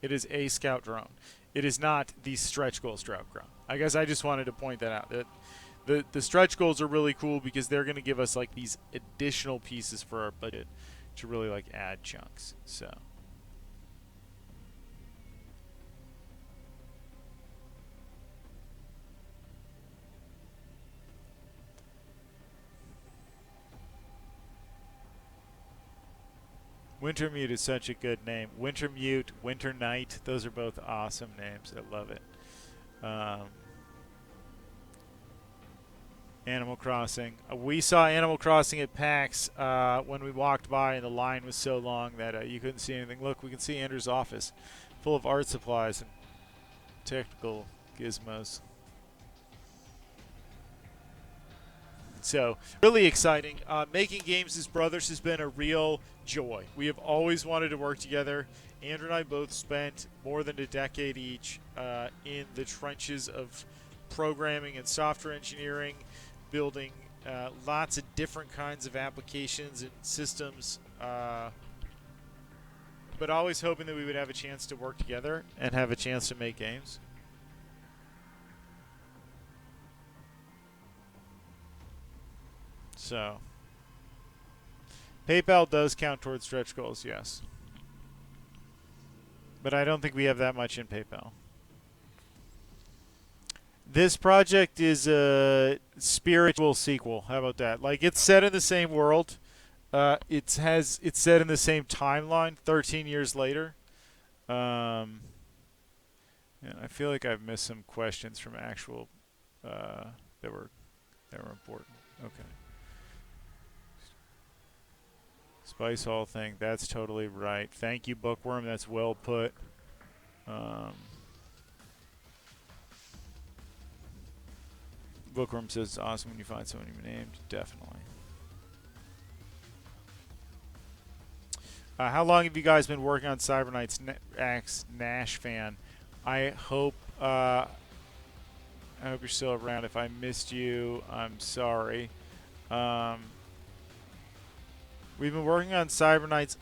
It is a scout drone. It is not the stretch goal scout drone. I guess I just wanted to point that out. That the stretch goals are really cool because they're going to give us, like, these additional pieces for our budget to really, like, add chunks. So. Wintermute is such a good name. Wintermute, Winter Knight, those are both awesome names. I love it. Animal Crossing. We saw Animal Crossing at PAX when we walked by, and the line was so long that you couldn't see anything. Look, we can see Andrew's office full of art supplies and technical gizmos. So, really exciting. Making games as brothers has been a real joy. We have always wanted to work together. Andrew and I both spent more than a decade each in the trenches of programming and software engineering, building lots of different kinds of applications and systems, but always hoping that we would have a chance to work together and have a chance to make games. So PayPal does count towards stretch goals, yes. But I don't think we have that much in PayPal. This project is a spiritual sequel. How about that? Like, it's set in the same world. It's set in the same timeline, 13 years later. Yeah, I feel like I've missed some questions from actual that were important. Okay. Spice Hall thing. That's totally right. Thank you, Bookworm. That's well put. Bookworm says it's awesome when you find someone you named. Definitely. How long have you guys been working on Cyber Knights? Axe Nash fan. I hope you're still around. If I missed you, I'm sorry. We've been working on Cyber Knights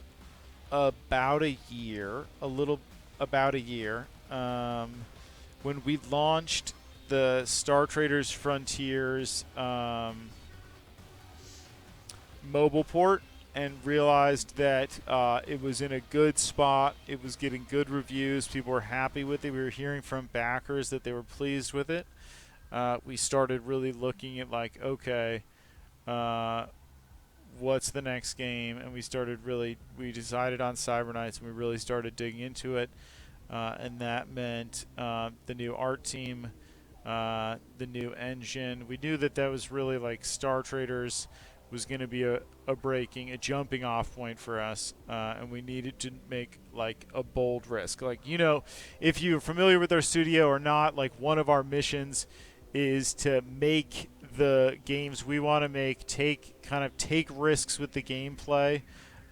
about a year. About a year. When we launched the Star Traders Frontiers mobile port and realized that it was in a good spot. It was getting good reviews. People were happy with it. We were hearing from backers that they were pleased with it. We started really looking at, like, okay, what's the next game? And we decided on Cyber Knights, and we really started digging into it. And that meant the new art team, the new engine. We knew that was really, like, Star Traders was going to be a jumping off point for us, and we needed to make, like, a bold risk. Like, if you're familiar with our studio or not, like, one of our missions is to make the games we want to make, take risks with the gameplay,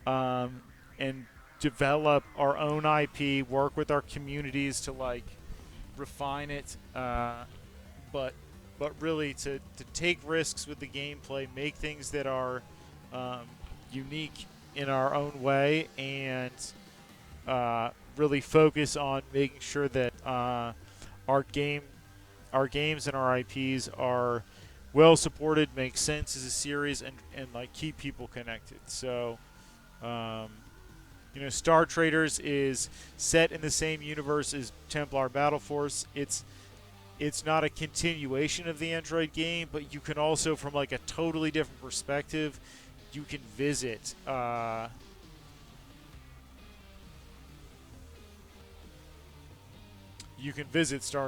and develop our own IP, work with our communities to, like, refine it, but really to take risks with the gameplay, make things that are unique in our own way, and really focus on making sure that our games and our IPs are well supported, make sense as a series, and like, keep people connected. So Star Traders is set in the same universe as Templar Battle Force. It's not a continuation of the Android game, but you can also, from, like, a totally different perspective, you can visit Star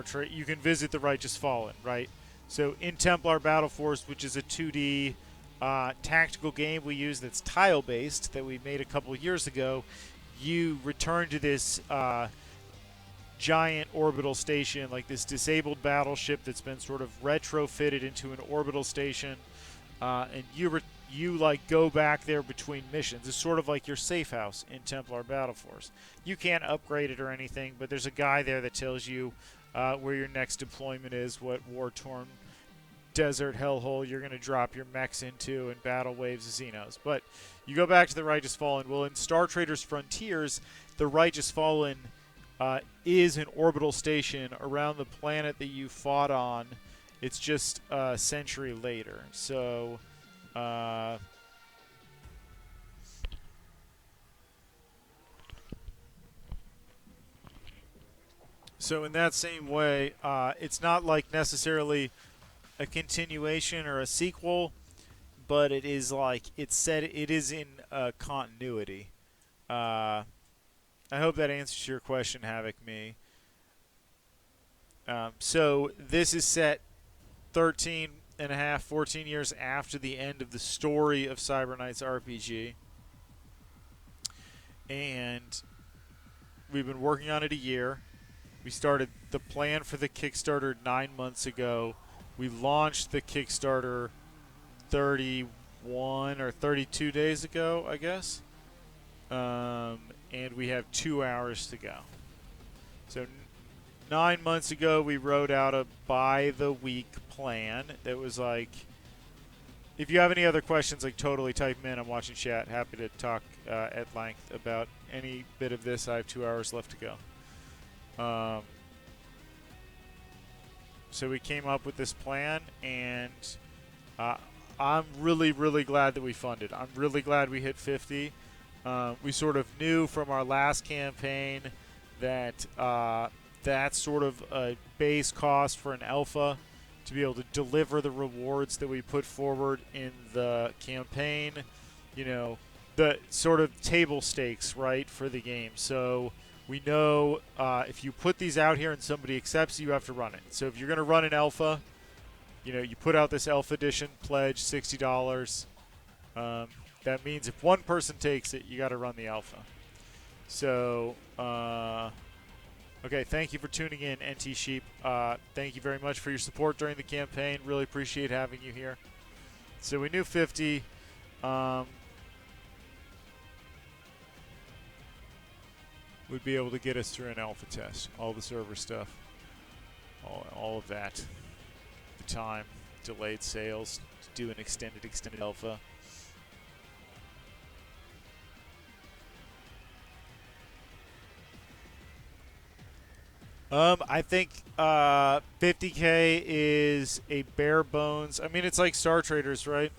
Trek. You can visit the Righteous Fallen, right? So in Templar Battle Force, which is a 2D tactical game we use that's tile-based that we made a couple years ago, you return to this giant orbital station, like this disabled battleship that's been sort of retrofitted into an orbital station, and you like go back there between missions. It's sort of like your safe house in Templar Battle Force. You can't upgrade it or anything, but there's a guy there that tells you where your next deployment is, what war-torn desert hellhole you're going to drop your mechs into and battle waves of Xenos. But you go back to the Righteous Fallen. Well, in Star Traders Frontiers, the Righteous Fallen is an orbital station around the planet that you fought on. It's just a century later. So in that same way, it's not like necessarily a continuation or a sequel, but it is like it is in continuity. I hope that answers your question, Havoc Me. So this is set 13 and a half, 14 years after the end of the story of Cyber Knights RPG. And we've been working on it a year. We started the plan for the Kickstarter 9 months ago. We launched the Kickstarter 31 or 32 days ago, I guess. And we have 2 hours to go. So 9 months ago, we wrote out a by-the-week plan that was like, if you have any other questions, like, totally type them in. I'm watching chat. Happy to talk at length about any bit of this. I have 2 hours left to go. So we came up with this plan, and I'm really, really glad that we funded. I'm really glad we hit 50. We sort of knew from our last campaign that that's sort of a base cost for an alpha to be able to deliver the rewards that we put forward in the campaign. You know, the sort of table stakes, right, for the game. So we know if you put these out here and somebody accepts, you have to run it. So if you're going to run an alpha, you know, you put out this alpha edition pledge, $60. That means if one person takes it, you got to run the alpha. So, okay, thank you for tuning in, NT Sheep. Thank you very much for your support during the campaign. Really appreciate having you here. So we knew 50. Would be able to get us through an alpha test. All the server stuff. All of that. The time. Delayed sales. To do an extended alpha. I think 50K is a bare bones. I mean, it's like Star Traders, right?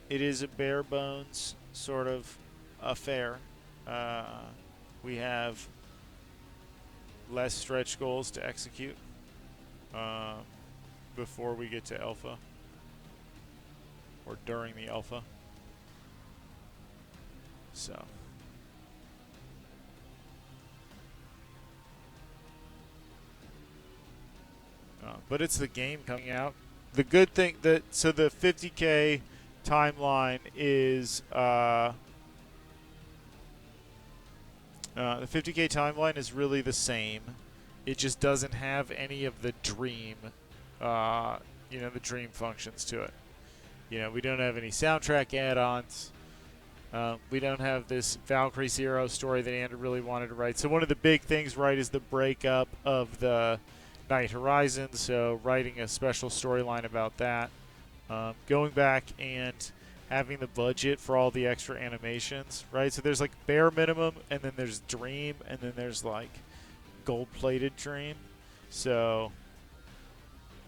It is a bare bones sort of affair. We have less stretch goals to execute before we get to alpha or during the alpha. So. But it's the game coming out. The good thing that so the 50K timeline is the 50K timeline is really the same. It just doesn't have any of the dream, the dream functions to it. You know, we don't have any soundtrack add-ons. We don't have this Valkyrie Zero story that Andrew really wanted to write. So one of the big things, right, is the breakup of the Night Horizon, so writing a special storyline about that. Going back and having the budget for all the extra animations, right? So there's like bare minimum, and then there's Dream, and then there's like gold-plated Dream. So,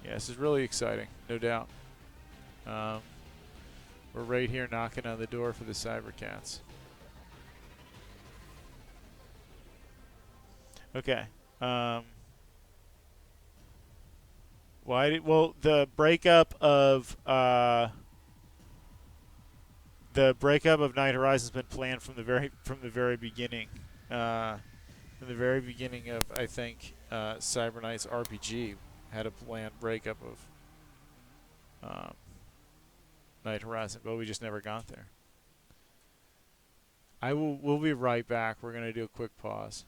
yeah, this is really exciting, no doubt. We're right here knocking on the door for the Cybercats. Okay. Well, the breakup of Night Horizon has been planned from the very beginning. From the very beginning of, I think, Cyber Knight's RPG had a planned breakup of Night Horizon, but we just never got there. We'll be right back. We're gonna do a quick pause.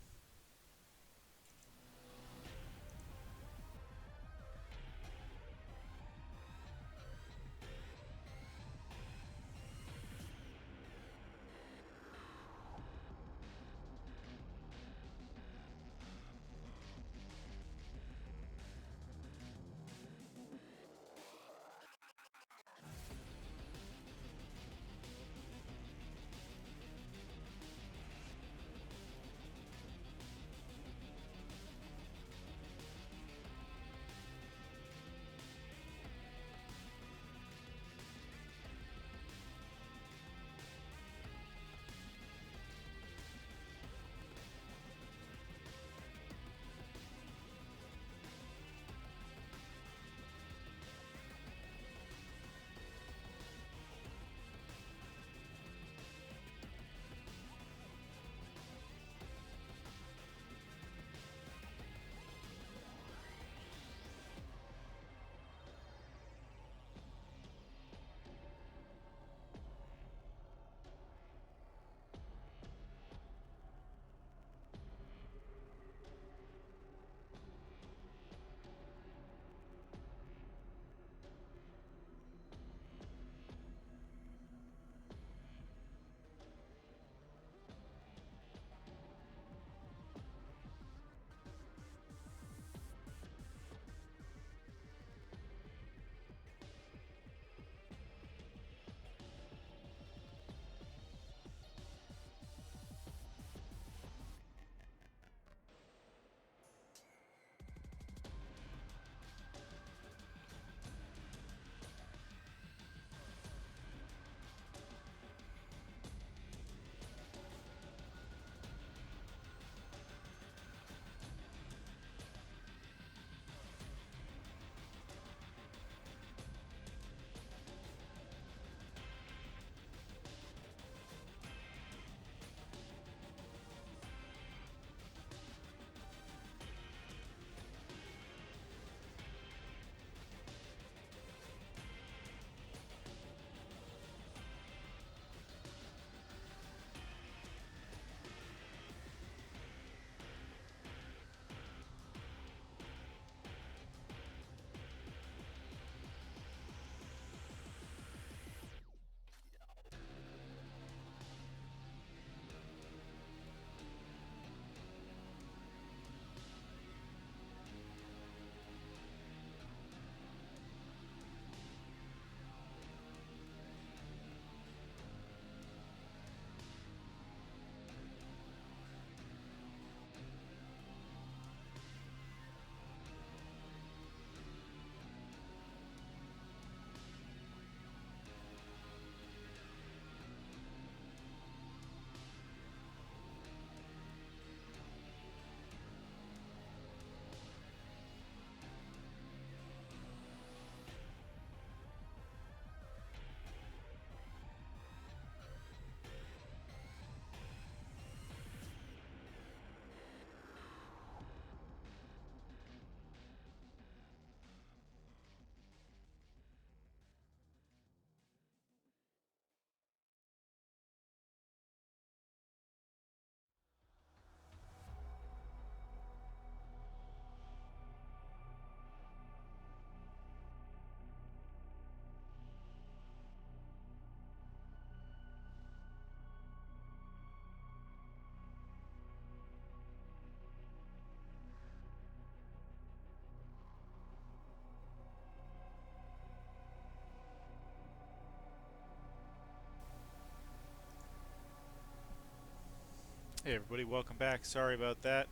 Hey everybody, welcome back. Sorry about that.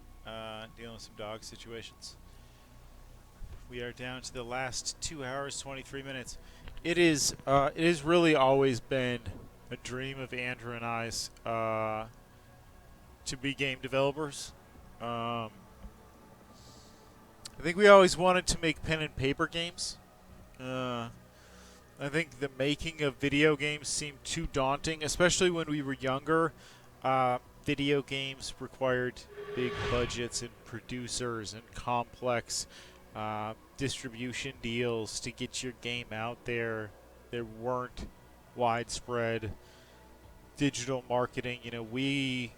Dealing with some dog situations. We are down to the last 2 hours, 23 minutes. It has really always been a dream of Andrew and I's to be game developers. I think we always wanted to make pen and paper games. I think the making of video games seemed too daunting, especially when we were younger. Video games required big budgets and producers and complex distribution deals to get your game out there. There weren't widespread digital marketing. We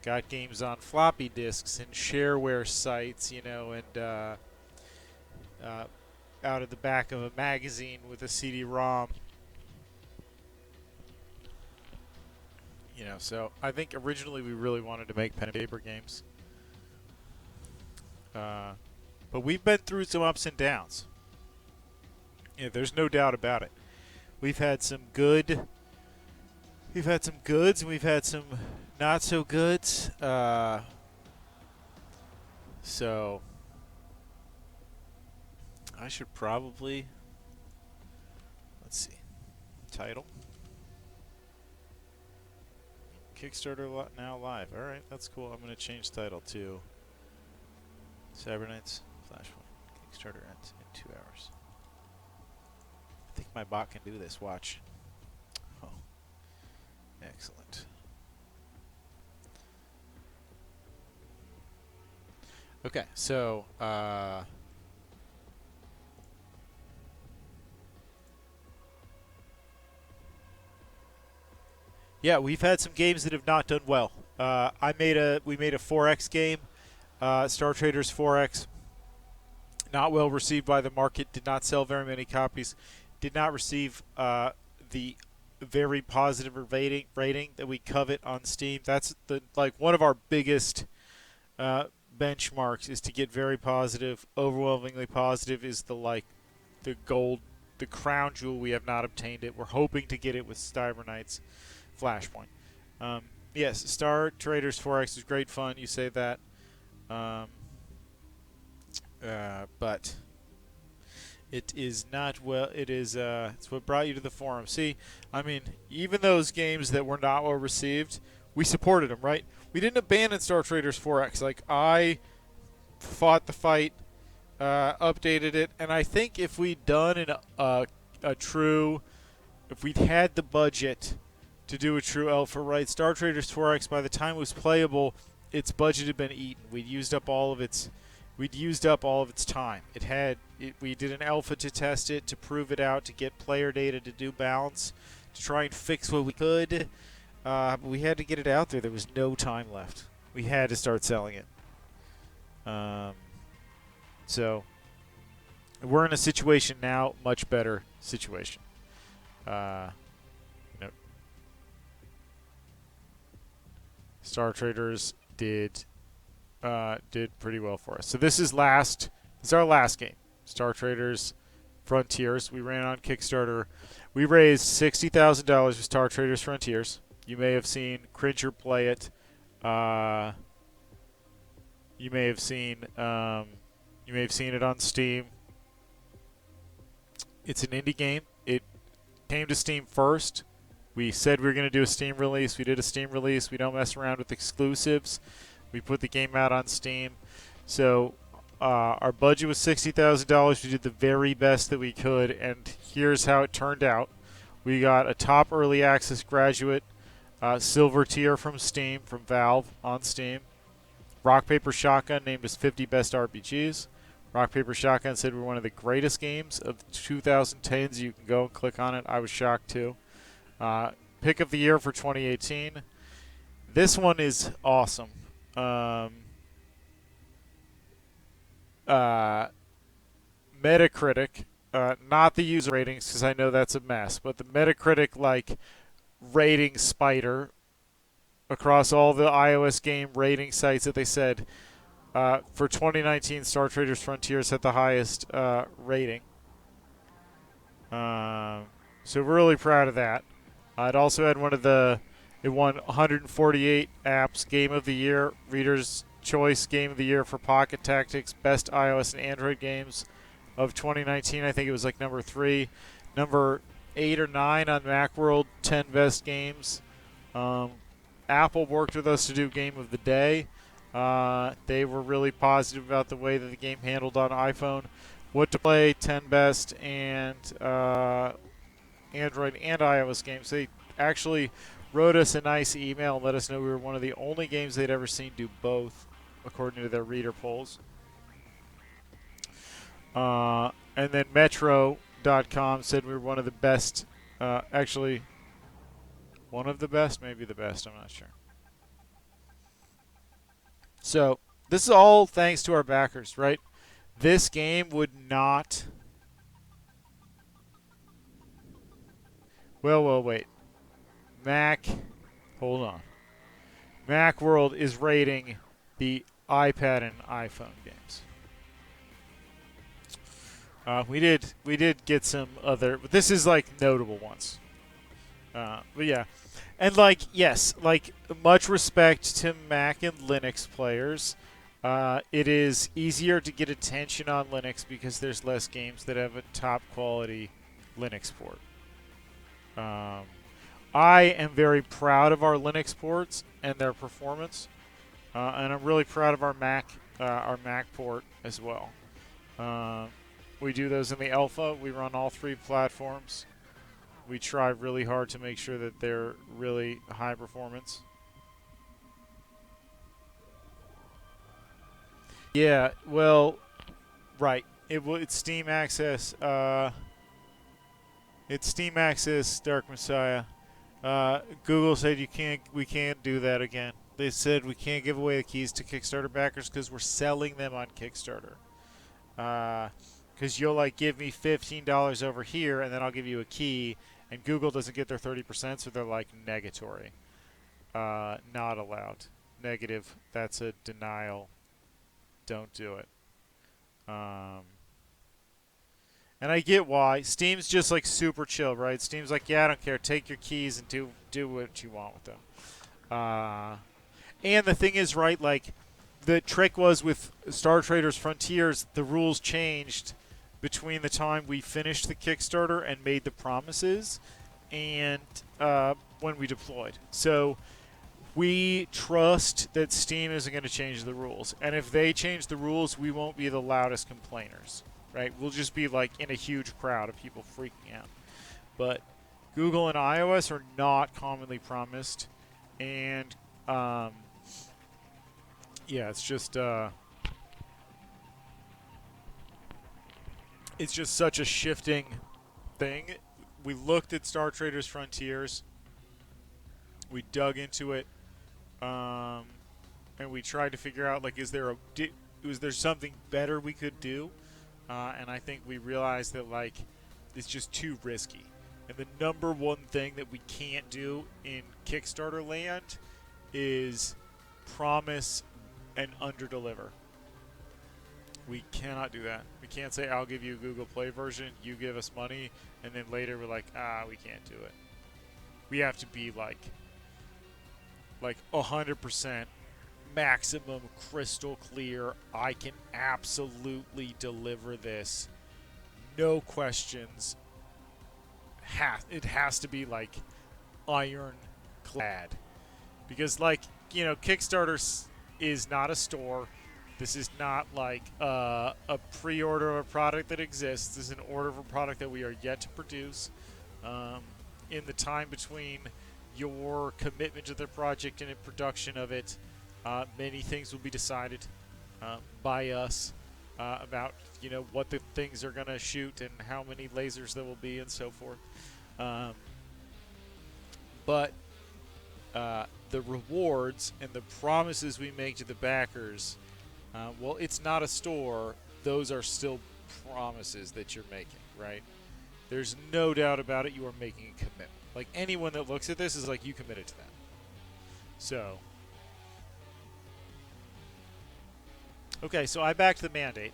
got games on floppy disks and shareware sites, and out of the back of a magazine with a CD-ROM. So I think originally we really wanted to make pen and paper games. But we've been through some ups and downs. There's no doubt about it. We've had some goods, and we've had some not so goods. So I should probably, let's see, title. Kickstarter now live. All right, that's cool. I'm going to change title to Cyberknights Flashpoint Kickstarter ends in 2 hours. I think my bot can do this. Watch. Oh, excellent. Okay, so yeah, we've had some games that have not done well. We made a 4X game, Star Traders 4X. Not well received by the market. Did not sell very many copies. Did not receive the very positive rating that we covet on Steam. That's one of our biggest benchmarks is to get very positive. Overwhelmingly positive is the gold, the crown jewel. We have not obtained it. We're hoping to get it with Cyberknights Flashpoint. Yes, Star Traders 4X is great fun. You say that. But it is not well. It's what brought you to the forum. See, I mean, even those games that were not well received, we supported them, right? We didn't abandon Star Traders 4X. I fought the fight, updated it, and I think if we'd done if we'd had the budget to do a true alpha, right? Star Traders 4X, by the time it was playable, its budget had been eaten. We'd used up all of its time. We did an alpha to test it, to prove it out, to get player data, to do balance, to try and fix what we could. But we had to get it out there. There was no time left. We had to start selling it. So we're in a situation now, much better situation. Star Traders did pretty well for us. So this is our last game, Star Traders Frontiers. We ran on Kickstarter. We raised $60,000 with Star Traders Frontiers. You may have seen Cringer play it. You may have seen it on Steam. It's an indie game. It came to Steam first. We said we were going to do a Steam release. We did a Steam release. We don't mess around with exclusives. We put the game out on Steam. So our budget was $60,000. We did the very best that we could, and here's how it turned out. We got a top early access graduate, silver tier from Steam, from Valve on Steam. Rock Paper Shotgun named us 50 best RPGs. Rock Paper Shotgun said we're one of the greatest games of the 2010s. You can go and click on it. I was shocked too. Pick of the year for 2018. This one is awesome. Metacritic, not the user ratings because I know that's a mess, but the Metacritic rating spider across all the iOS game rating sites that they said for 2019 Star Traders Frontiers had the highest rating. So we're really proud of that. It also had one of the It won 148 apps Game of the Year, Reader's Choice Game of the Year for Pocket Tactics, Best iOS and Android Games of 2019. I think it was like number 3. Number 8 or 9 on Macworld, 10 Best Games. Apple worked with us to do Game of the Day. They were really positive about the way that the game handled on iPhone. What to Play, 10 Best, and Android and iOS games. They actually wrote us a nice email and let us know we were one of the only games they'd ever seen do both, according to their reader polls. And then Metro.com said we were one of the best. Actually, one of the best, maybe the best, I'm not sure. So, this is all thanks to our backers, right? This game would not... Well, wait. Hold on. Macworld is rating the iPad and iPhone games. We did get some other, but this is like notable ones. But yeah, and like yes, like much respect to Mac and Linux players. It is easier to get attention on Linux because there's less games that have a top quality Linux port. I am very proud of our Linux ports and their performance, and I'm really proud of our Mac port as well. We do those in the alpha. We run all 3 platforms. We try really hard to make sure that they're really high performance. Yeah, well, right. It's Steam Access. It's Steam Access Dark Messiah. Google said we can't do that again. They said we can't give away the keys to Kickstarter backers because we're selling them on Kickstarter. Because you'll like give me $15 over here, and then I'll give you a key, and Google doesn't get their 30%, so they're like negatory. Not allowed. Negative. That's a denial. Don't do it. And I get why. Steam's just like super chill, right? Steam's like, yeah, I don't care. Take your keys and do what you want with them. And the thing is, right, like the trick was with Star Traders Frontiers, the rules changed between the time we finished the Kickstarter and made the promises and when we deployed. So we trust that Steam isn't going to change the rules. And if they change the rules, we won't be the loudest complainers. Right? We'll just be like in a huge crowd of people freaking out. But Google and iOS are not commonly promised, and yeah, it's just such a shifting thing. We looked at Star Traders Frontiers, we dug into it, and we tried to figure out like, was there something better we could do? And I think we realized that like it's just too risky. And the number one thing that we can't do in Kickstarter land is promise and underdeliver. We cannot do that. We can't say, I'll give you a Google Play version, you give us money, and then later we're like, we can't do it. We have to be like 100% maximum crystal clear. I can absolutely deliver this, no questions. It has to be like ironclad, because like, you know, Kickstarter is not a store. This is not like a pre-order of a product that exists. This is an order of a product that we are yet to produce. In the time between your commitment to the project and in production of it, many things will be decided by us about, you know, what the things are going to shoot and how many lasers there will be and so forth. But the rewards and the promises we make to the backers, well, it's not a store. Those are still promises that you're making, right? There's no doubt about it. You are making a commitment. Like, anyone that looks at this is like, you committed to that. So... okay, so I backed the mandate.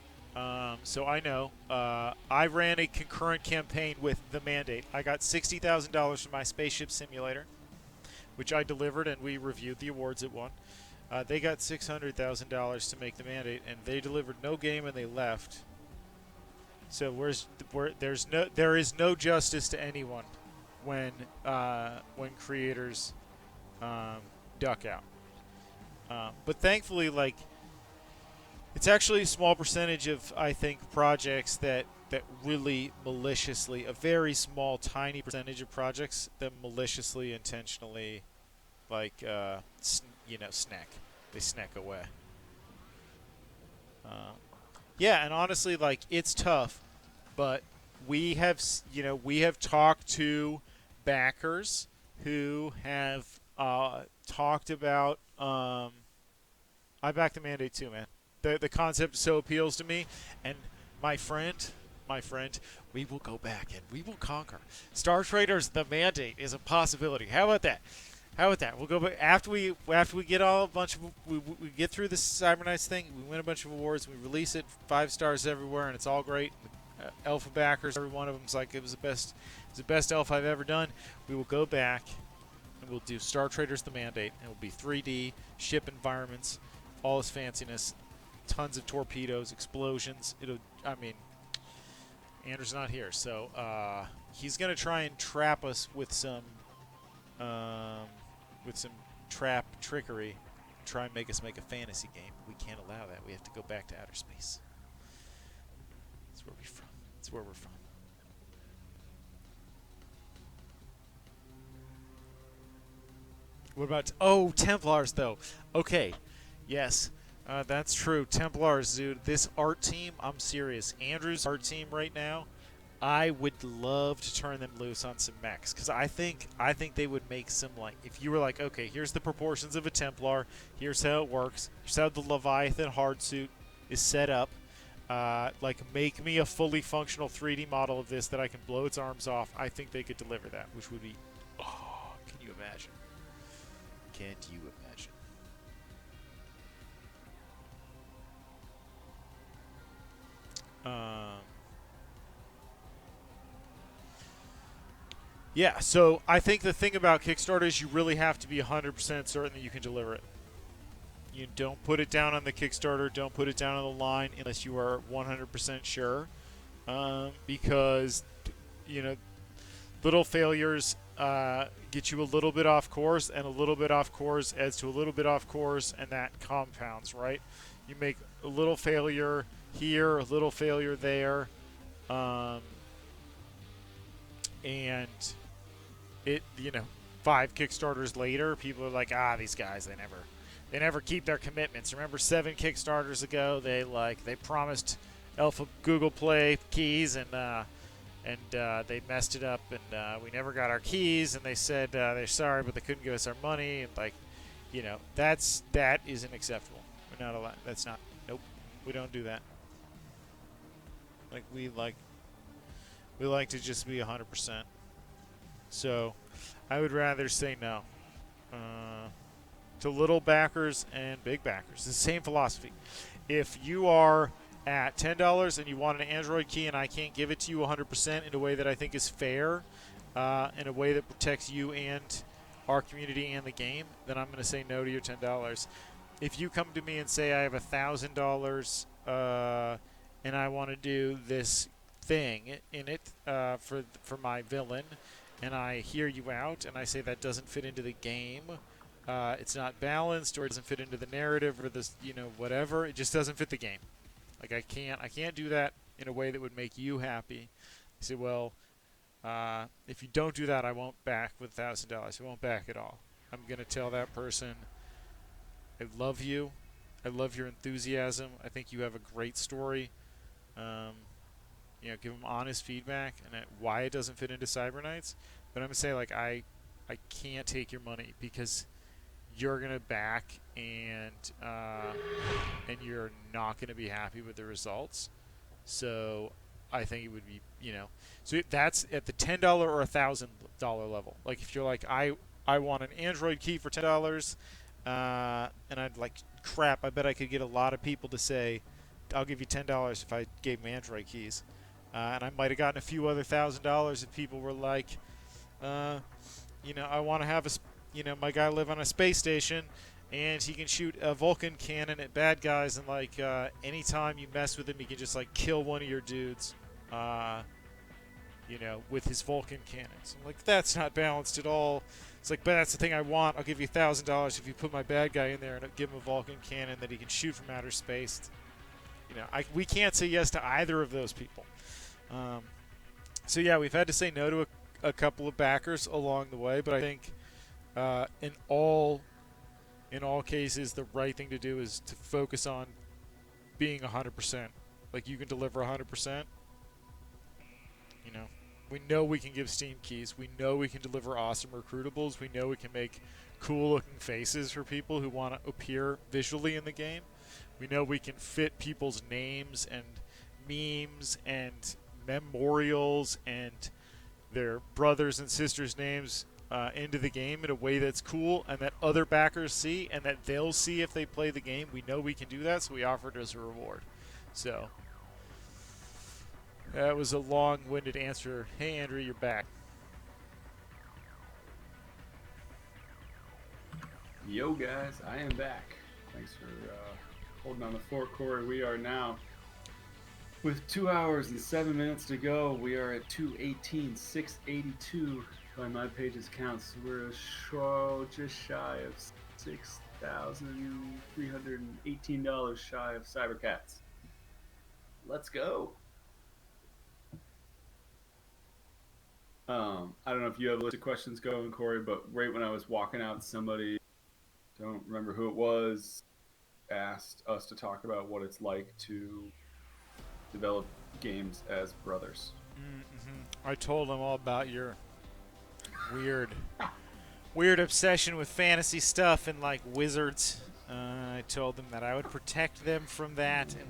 So I know. I ran a concurrent campaign with the mandate. I got $60,000 for my spaceship simulator, which I delivered and we reviewed the awards it won. They got $600,000 to make the mandate, and they delivered no game and they left. So there is no justice to anyone when creators duck out. But thankfully, like, it's actually a small percentage of, I think, projects that really maliciously, a very small, tiny percentage of projects that maliciously, intentionally, like, snack. They snack away. Yeah, and honestly, like, it's tough, but we have talked to backers who have talked about. I back the mandate too, man. The concept so appeals to me, and my friend, we will go back and we will conquer. Star Traders, the mandate is a possibility. How about that? We'll go back after we get all a bunch of we get through this Cyber Knights thing. We win a bunch of awards. We release it 5 stars everywhere, and it's all great. Alpha backers, every one of them's like, it was the best Alpha I've ever done. We will go back and we'll do Star Traders, the mandate, and it will be 3D ship environments, all this fanciness, tons of torpedoes, explosions. Andrew's not here, so he's gonna try and trap us with some trap trickery, try and make us make a fantasy game. We can't allow that. We have to go back to outer space. That's where we're from. That's where we're from. What about Templars though? Okay, yes, that's true. Templars, dude. This art team, I'm serious. Andrew's art team right now, I would love to turn them loose on some mechs, because I think they would make some, like, if you were like, okay, here's the proportions of a Templar, here's how it works, here's how the Leviathan hardsuit is set up. Like, make me a fully functional 3D model of this that I can blow its arms off. I think they could deliver that, which would be, can you imagine? Can't you imagine? Yeah, so I think the thing about Kickstarter is you really have to be 100% certain that you can deliver it. You don't put it down on the Kickstarter, don't put it down on the line unless you are 100% sure, because, little failures get you a little bit off course, and a little bit off course adds to a little bit off course, and that compounds, right? You make a little failure here, a little failure there, and it, 5 Kickstarters later, people are like, these guys, they never keep their commitments. Remember 7 Kickstarters ago, they promised Alpha Google Play keys, and they messed it up, and we never got our keys, and they said they're sorry, but they couldn't give us our money, and that isn't acceptable. We're not allowed. That's not. Nope. We don't do that. We like to just be 100%. So, I would rather say no to little backers and big backers. It's the same philosophy. If you are at $10 and you want an Android key and I can't give it to you 100% in a way that I think is fair, in a way that protects you and our community and the game, then I'm going to say no to your $10. If you come to me and say I have $1,000 and I want to do this thing in it for my villain, and I hear you out and I say that doesn't fit into the game, it's not balanced, or it doesn't fit into the narrative, or this, whatever, it just doesn't fit the game. Like, I can't do that in a way that would make you happy. I say, well, if you don't do that, I won't back with $1,000. I won't back at all. I'm going to tell that person, I love you. I love your enthusiasm. I think you have a great story. Give them honest feedback and why it doesn't fit into Cyber Knights. But I'm going to say, like, I can't take your money because you're going to back and you're not going to be happy with the results. So I think it would be, so that's at the $10 or $1,000 level. Like, if you're like, I want an Android key for $10, and I'd like, crap, I bet I could get a lot of people to say, I'll give you $10 if I gave them Android keys. And I might have gotten a few other $1,000 if people were like, I want to have my guy live on a space station, and he can shoot a Vulcan cannon at bad guys, and anytime you mess with him, he can just kill one of your dudes, with his Vulcan cannons. I'm like, that's not balanced at all. It's like, but that's the thing I want. I'll give you $1,000 if you put my bad guy in there and give him a Vulcan cannon that he can shoot from outer space. We can't say yes to either of those people. So yeah, we've had to say no to a couple of backers along the way, but I think in all cases, the right thing to do is to focus on being 100%. You can deliver 100%. We know we can give Steam keys. We know we can deliver awesome recruitables. We know we can make cool-looking faces for people who want to appear visually in the game. We know we can fit people's names and memes and memorials and their brothers and sisters' names into the game in a way that's cool and that other backers see and that they'll see if they play the game. We know we can do that, so we offer it as a reward. So that was a long-winded answer. Hey, Andrew, you're back. Yo, guys, I am back. Thanks for holding on the fort, Corey. We are now, with 2 hours and 7 minutes to go, we are at 218,682 by my page's counts. We're just shy of $6,318 shy of Cybercats. Let's go. I don't know if you have a list of questions going, Corey, but right when I was walking out, somebody, don't remember who it was, asked us to talk about what it's like to develop games as brothers. I told them all about your weird obsession with fantasy stuff and wizards. I told them that I would protect them from that, and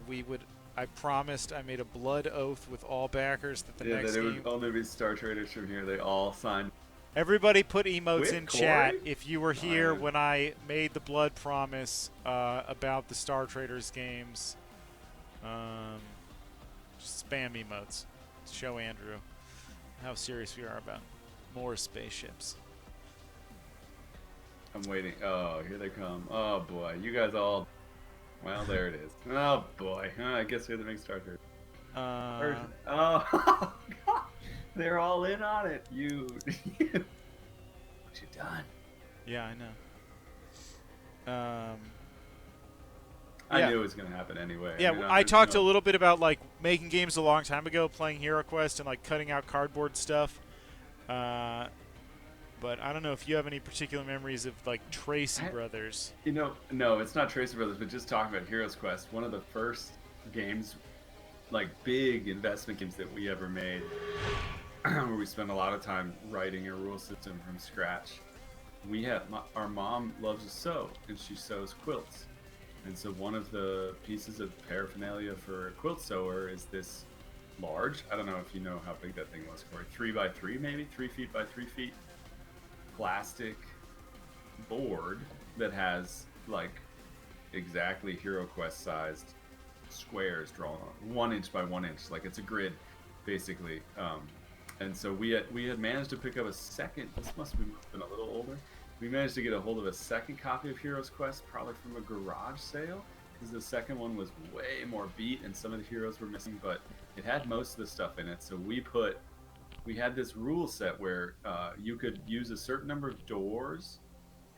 I promised, I made a blood oath with all backers that next that it game would only be Star Traders from here. They all signed. Everybody put emotes in Corey? chat if you were here when I made the blood promise about the Star Traders games. Just spam emotes. Show Andrew how serious we are about more spaceships. I'm waiting. Oh, here they come. Oh, boy. You guys all... Well, there it is. Oh, boy. I guess you're the big Star Traders. Oh, God. They're all in on it. What you done? Yeah, I know. I knew it was going to happen anyway. Yeah, I talked a little bit about making games a long time ago, playing Hero Quest and cutting out cardboard stuff. But I don't know if you have any particular memories of Tracy Brothers. No, it's not Tracy Brothers, but just talking about Heroes Quest, one of the first games, big investment games that we ever made, where we spent a lot of time writing a rule system from scratch. Our mom loves to sew, and she sews quilts. And so one of the pieces of paraphernalia for a quilt sewer is this large, I don't know if you know how big that thing was, Corey, 3x3 maybe, 3 feet by 3 feet, plastic board that has exactly Hero Quest sized squares drawn on 1 inch by 1 inch, it's a grid basically. And so we had managed to pick up a second. This must have been a little older. We managed to get a hold of a second copy of Heroes Quest, probably from a garage sale, because the second one was way more beat and some of the heroes were missing, but it had most of the stuff in it. So we had this rule set where you could use a certain number of doors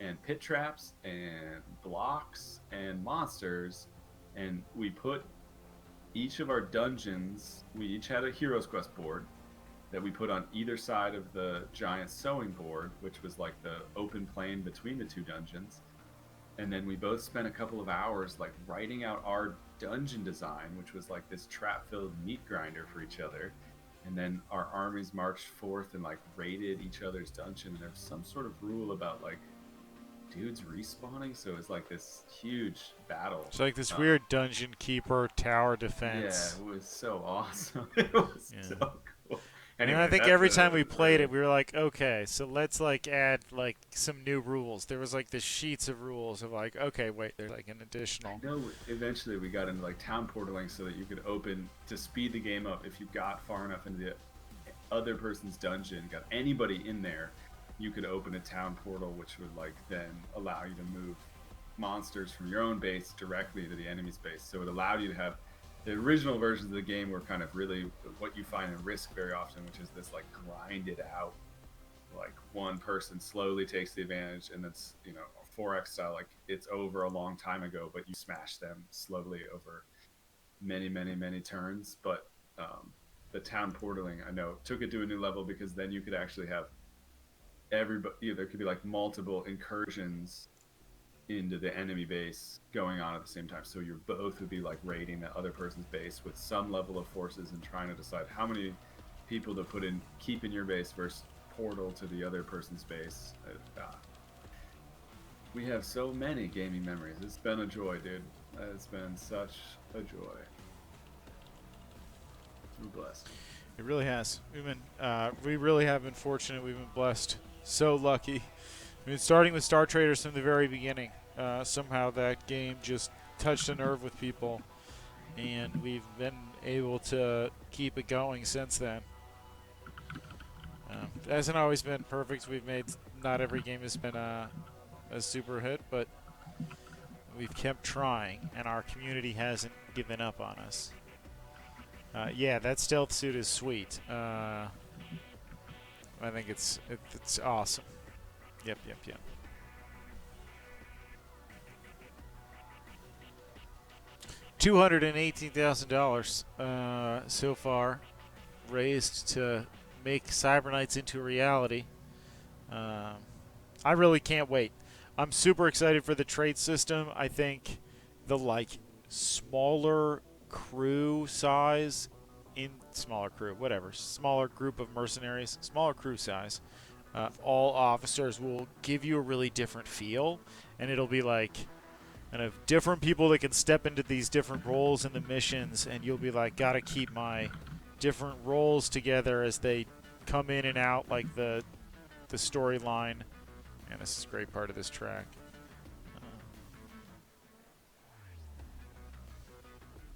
and pit traps and blocks and monsters, and we put each of our dungeons, we each had a Heroes Quest board that we put on either side of the giant sewing board, which was the open plane between the two dungeons. And then we both spent a couple of hours writing out our dungeon design, which was this trap-filled meat grinder for each other. And then our armies marched forth and raided each other's dungeon. And there was some sort of rule about dudes respawning, so it was this huge battle. It's this weird dungeon keeper tower defense. Yeah, it was so awesome. It was so cool. Anyway, and I think every time we played it, we were okay, so let's add some new rules. There was the sheets of rules of okay, wait, there's an additional. I know eventually we got into town portaling so that you could open to speed the game up. If you got far enough into the other person's dungeon, got anybody in there, you could open a town portal, which would like then allow you to move monsters from your own base directly to the enemy's base. So it allowed you to have the original versions of the game were kind of really what you find in Risk very often, which is this like grinded out, like one person slowly takes the advantage, and that's, you know, a 4X style, like it's over a long time ago, but you smash them slowly over many turns. But the town portaling, I know, took it to a new level, because then you could actually have everybody, you know, there could be like multiple incursions into the enemy base going on at the same time. So you both would be like raiding the other person's base with some level of forces and trying to decide how many people to put in, keep in your base versus portal to the other person's base. We have so many gaming memories. It's been a joy, dude. It's been such a joy. We're blessed. It really has. We really have been fortunate. We've been blessed. So lucky. I mean, starting with Star Traders from the very beginning, somehow that game just touched a nerve with people, and we've been able to keep it going since then. It hasn't always been perfect. Not every game has been a super hit, but we've kept trying, and our community hasn't given up on us. Yeah, that stealth suit is sweet. I think it's awesome. Yep. $218,000 so far raised to make Cyber Knights into a reality. I really can't wait. I'm super excited for the trade system. I think the smaller crew size smaller group of mercenaries, smaller crew size, all officers will give you a really different feel, and it'll be like kind of different people that can step into these different roles in the missions, and you'll be like, gotta keep my different roles together as they come in and out, like the storyline. And this is a great part of this track.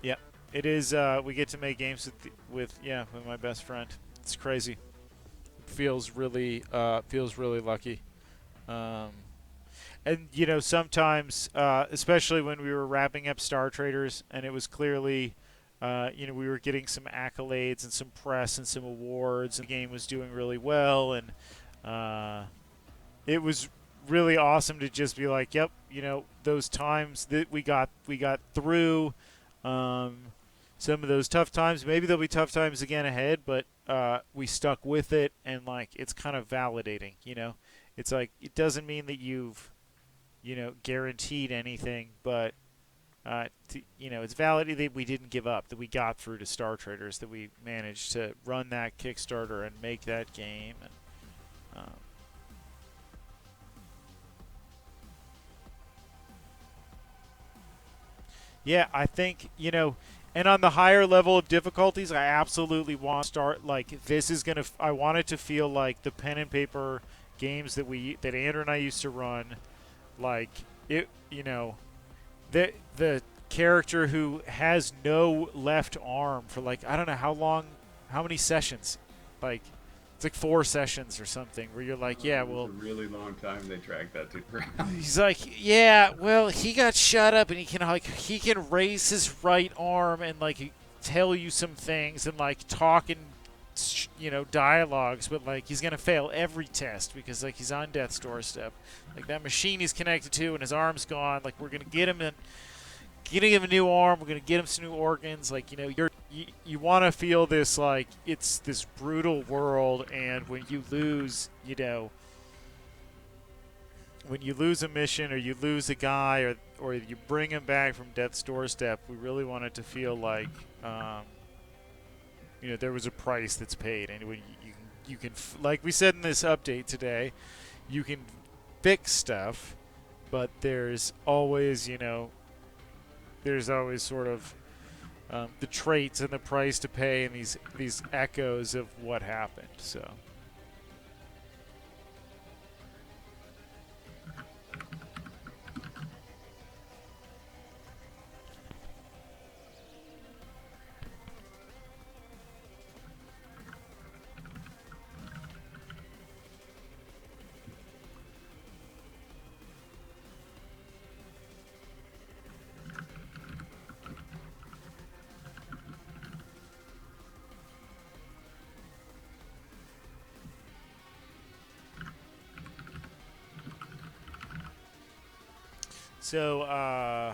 Yep, it is. We get to make games with my best friend. It's crazy. It feels really lucky. And you know, sometimes, especially when we were wrapping up Star Traders, and it was clearly, we were getting some accolades and some press and some awards, and the game was doing really well, and it was really awesome to just be like, yep, you know, those times that we got through some of those tough times. Maybe there'll be tough times again ahead, but we stuck with it, and like it's kind of validating, you know. It's like, it doesn't mean that you've, you know, guaranteed anything, but it's validating that we didn't give up, that we got through to Star Traders, that we managed to run that Kickstarter and make that game. And yeah, I think, you know, and on the higher level of difficulties, I absolutely want to start, like, this is going to, I want it to feel like the pen and paper games that Andrew and I used to run, like, it, you know, the character who has no left arm for, like, I don't know how many sessions, like, it's like 4 sessions or something, where you're like, yeah, well, a really long time they dragged that to. he's like, yeah, well, he got shot up, and he can raise his right arm and like tell you some things and like talk in, you know, dialogues, but like he's gonna fail every test because like he's on death's doorstep. Like, that machine he's connected to and his arm's gone. Like, we're gonna get him a new arm. We're gonna get him some new organs. Like, you know, you want to feel this, like, it's this brutal world, and when you lose, you know, when you lose a mission or you lose a guy or you bring him back from death's doorstep, we really want it to feel like, you know, there was a price that's paid, and when you can, like we said in this update today, you can fix stuff, but there's always, you know, there's always sort of the traits and the price to pay, and these echoes of what happened. So. So,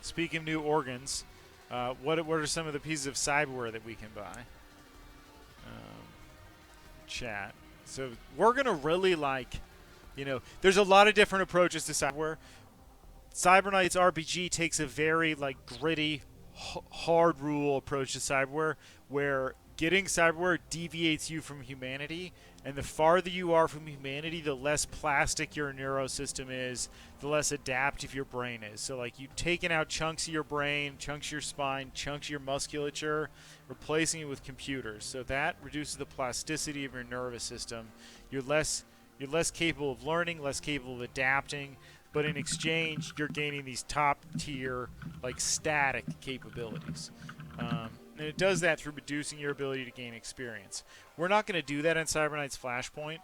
speaking of new organs, what are some of the pieces of cyberware that we can buy? Chat. So we're gonna really there's a lot of different approaches to cyberware. Cyberknight's RPG takes a very gritty, hard rule approach to cyberware, where getting cyberware deviates you from humanity, and the farther you are from humanity, the less plastic your neurosystem is, the less adaptive your brain is. So you've taken out chunks of your brain, chunks of your spine, chunks of your musculature, replacing it with computers. So that reduces the plasticity of your nervous system. You're less capable of learning, less capable of adapting, but in exchange, you're gaining these top-tier, static capabilities. And it does that through reducing your ability to gain experience. We're not going to do that in Cyberknight's Flashpoint,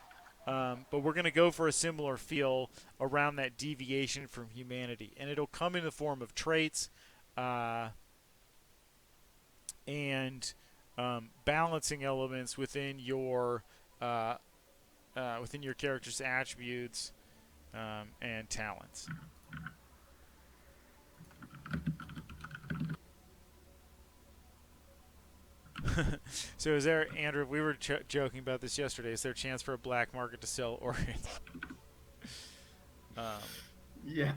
but we're going to go for a similar feel around that deviation from humanity. And it'll come in the form of traits and balancing elements within your character's attributes and talents. So is there, Andrew, we were joking about this yesterday, is there a chance for a black market to sell organs? Yeah.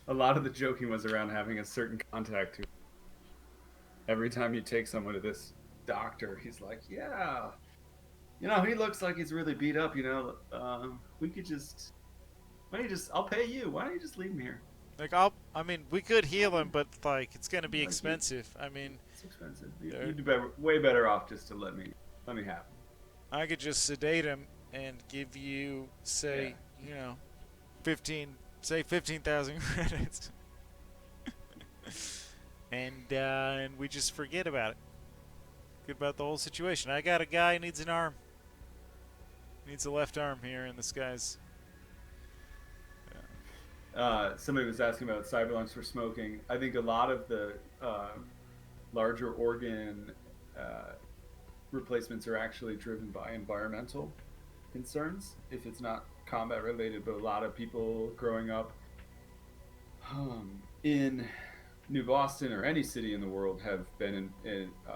A lot of the joking was around having a certain contact who, every time you take someone to this doctor, he's like, yeah, he looks like he's really beat up, we could just, I'll pay you. Why don't you just leave him here? We could heal him, but it's going to be expensive. It's expensive. You'd be way better off just to let me have him. I could just sedate him and give you, say, 15,000 credits, and we just forget about it. Forget about the whole situation. I got a guy who needs an arm. Needs a left arm here in the skies. Somebody was asking about cyber lungs for smoking. I think a lot of the larger organ replacements are actually driven by environmental concerns, if it's not combat related. But a lot of people growing up in New Boston or any city in the world have been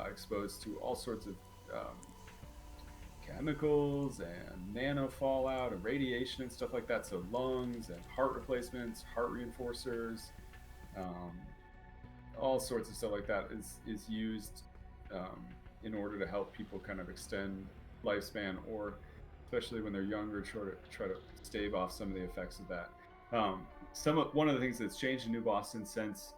exposed to all sorts of chemicals and nano fallout and radiation and stuff like that. So lungs and heart replacements, heart reinforcers, all sorts of stuff like that is used in order to help people kind of extend lifespan, or especially when they're younger, try to stave off some of the effects of that. One of the things that's changed in New Boston since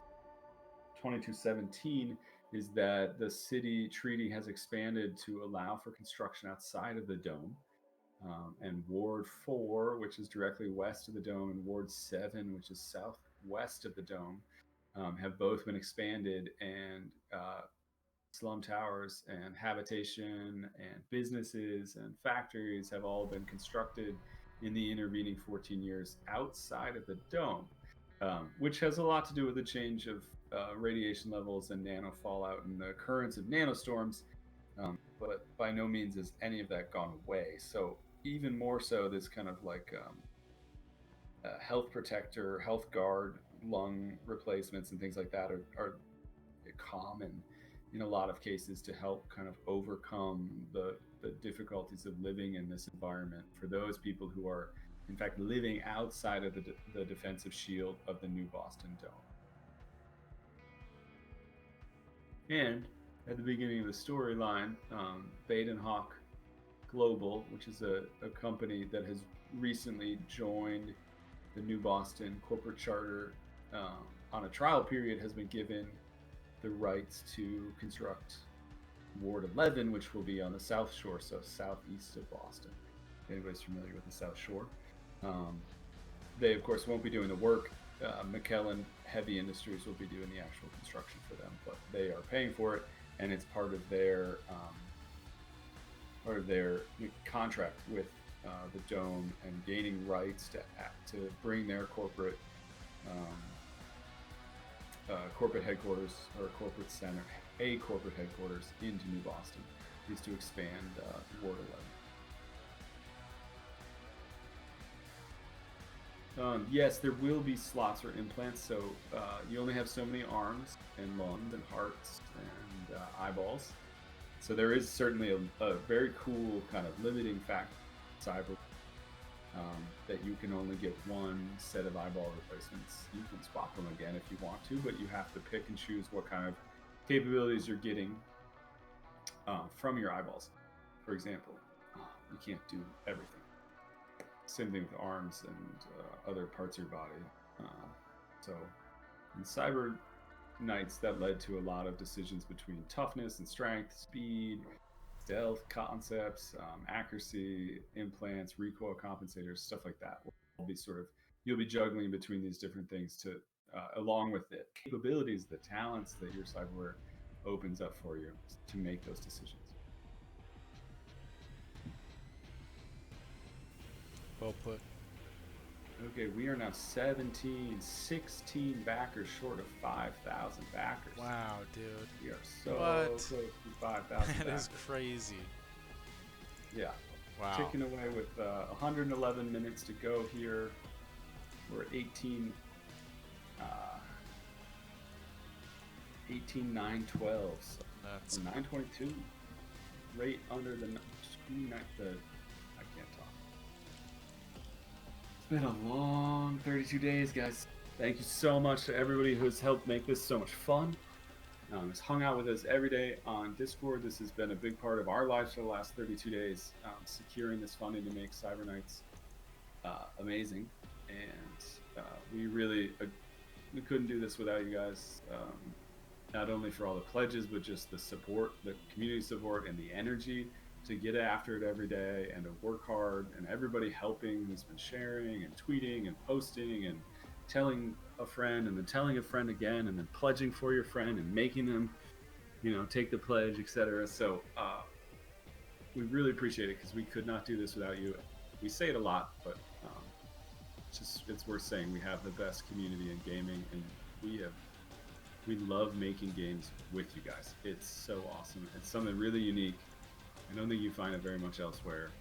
2217 is that the city treaty has expanded to allow for construction outside of the dome. And Ward 4, which is directly west of the dome, and Ward 7, which is southwest of the dome, have both been expanded, and slum towers and habitation and businesses and factories have all been constructed in the intervening 14 years outside of the dome, which has a lot to do with the change of radiation levels and nano fallout and the occurrence of nanostorms, but by no means has any of that gone away. So even more so, this kind of health protector, health guard, lung replacements and things like that are common in a lot of cases to help kind of overcome the difficulties of living in this environment for those people who are in fact living outside of the defensive shield of the New Boston Dome. And at the beginning of the storyline, Badenhawk Global, which is a company that has recently joined the New Boston corporate charter on a trial period, has been given the rights to construct Ward 11, which will be on the South Shore, so southeast of Boston. If anybody's familiar with the South Shore. They, of course, won't be doing the work. McKellen Heavy Industries will be doing the actual construction for them, but they are paying for it, and it's part of their contract with the Dome and gaining rights to bring their corporate headquarters or corporate center, a corporate headquarters into New Boston, is to expand Ward 11. Yes, there will be slots or implants, so you only have so many arms and lungs and hearts and eyeballs. So there is certainly a very cool kind of limiting factor in Cyber, that you can only get one set of eyeball replacements. You can swap them again if you want to, but you have to pick and choose what kind of capabilities you're getting from your eyeballs. For example, you can't do everything. Same thing with arms and other parts of your body. So in Cyber Knights, that led to a lot of decisions between toughness and strength, speed, stealth concepts, accuracy, implants, recoil compensators, stuff like that. Will be sort of you'll be juggling between these different things to, along with the capabilities, the talents that your cyberware opens up for you to make those decisions. Well put. Okay, we are now 16 backers short of 5,000 backers. Wow, dude. We are so What? close to 5,000 That backers. is crazy. Yeah. Wow. Ticking away with 111 minutes to go here. We're at 18,912. So That's 922. Right under the screen. I can't talk. It's been a long 32 days, guys. Thank you so much to everybody who's helped make this so much fun. Has hung out with us every day on Discord. This has been a big part of our lives for the last 32 days, securing this funding to make Cyber Knights amazing. And we really we couldn't do this without you guys. Not only for all the pledges, but just the support, the community support, and the energy to get after it every day and to work hard, and everybody helping who's been sharing and tweeting and posting and telling a friend and then telling a friend again and then pledging for your friend and making them, take the pledge, etc. So we really appreciate it, because we could not do this without you. We say it a lot, but it's worth saying. We have the best community in gaming, and we love making games with you guys. It's so awesome. It's something really unique. I don't think you find it very much elsewhere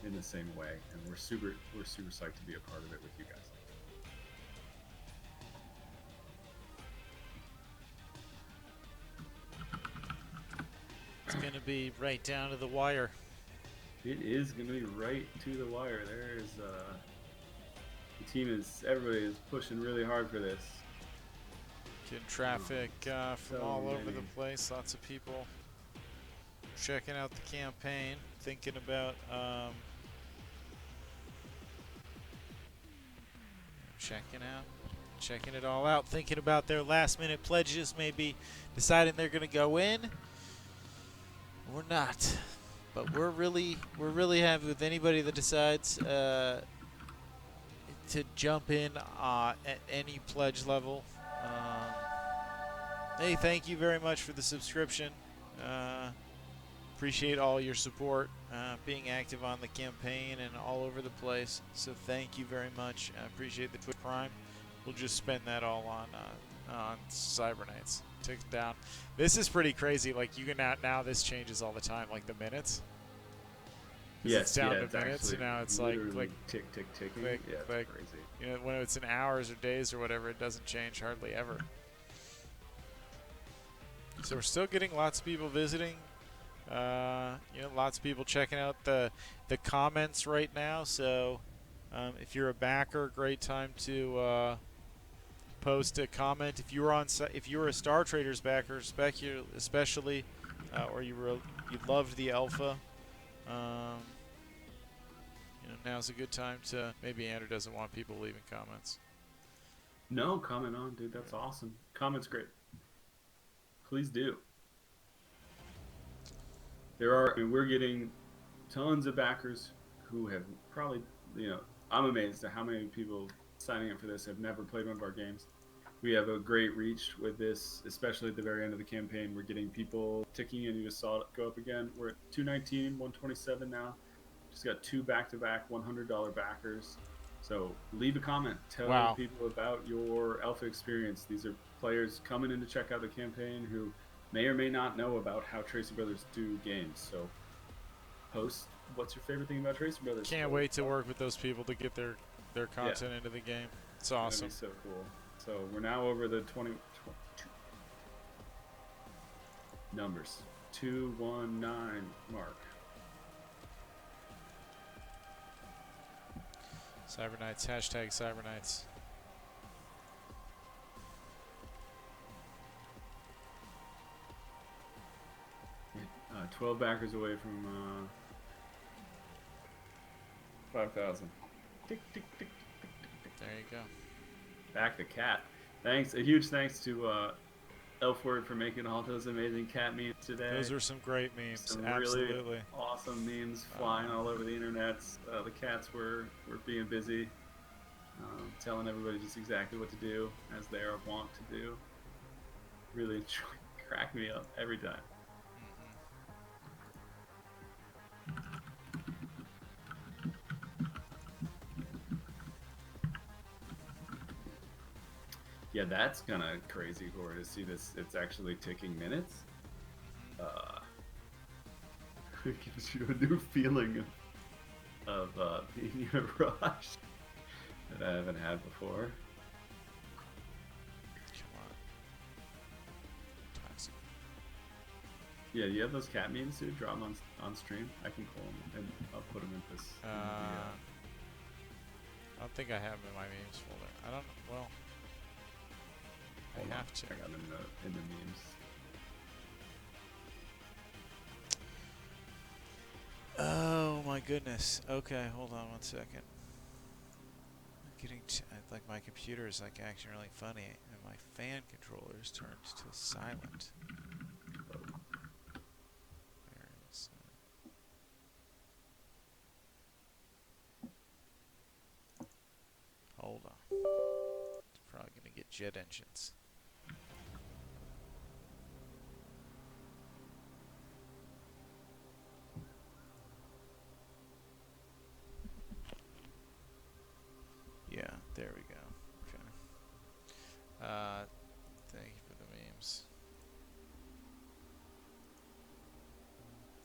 in the same way, and we're super psyched to be a part of it with you guys. It's going to be right down to the wire. It is going to be right to the wire. There's everybody is pushing really hard for this. Getting traffic from so all over many. the place. Lots of people checking out the campaign, thinking about checking it all out, thinking about their last-minute pledges, maybe deciding they're going to go in or not. But we're really happy with anybody that decides to jump in at any pledge level. Hey, thank you very much for the subscription. Appreciate all your support, being active on the campaign and all over the place. So thank you very much. I appreciate the Twitch Prime. We'll just spend that all on Cyber Knights. Tick down. This is pretty crazy. Like, you can now this changes all the time, like the minutes. Yes, it's down it's to minutes, actually and now it's literally like tick ticking. click, Yeah, it's click. crazy. When it's in hours or days or whatever, it doesn't change hardly ever. So we're still getting lots of people visiting. Lots of people checking out the comments right now. So if you're a backer, great time to post a comment. If you were a Star Traders backer, especially, or you loved the alpha, now's a good time to. Maybe Andrew doesn't want people leaving comments. No, comment on, dude. That's awesome. Comment's great. Please do. We're getting tons of backers who have probably, I'm amazed at how many people signing up for this have never played one of our games. We have a great reach with this, especially at the very end of the campaign. We're getting people ticking in. You just saw it go up again. We're at 219, 127 now. Just got 2 back-to-back $100 backers. So leave a comment. Tell people about your alpha experience. These are players coming in to check out the campaign who may or may not know about how Tracer Brothers do games. So post what's your favorite thing about Tracer Brothers. Can't wait to work with those people to get their their content into the game. It's awesome. That'd be so cool. So we're now over the 22 numbers. 219 mark. Cyberknights, hashtag Cyberknights. Yeah, 12 backers away from 5,000. Tick, tick, tick, tick, tick, tick. There you go. Back the cat. Thanks. A huge thanks to Elfword for making all those amazing cat memes today. Those were some great memes. Some Absolutely. really awesome memes flying all over the internet. The cats were being busy, telling everybody just exactly what to do, as they are wont to do. Really crack me up every time. Yeah, that's kind of crazy, Corey, to see this. It's actually ticking minutes. It gives you a new feeling of being in a rush that I haven't had before. Come on. Toxic. Yeah, you have those cat memes, dude? Draw them on stream. I can pull them and I'll put them in this. I don't think I have them in my memes folder. I don't. Well, I have to. I got them in the memes. Oh my goodness. Okay, hold on 1 second. I'm getting like my computer is like acting really funny, and my fan controller is turned to silent. Where is? Hold on. It's probably gonna get jet engines. Yeah, there we go. Okay. Thank you for the memes.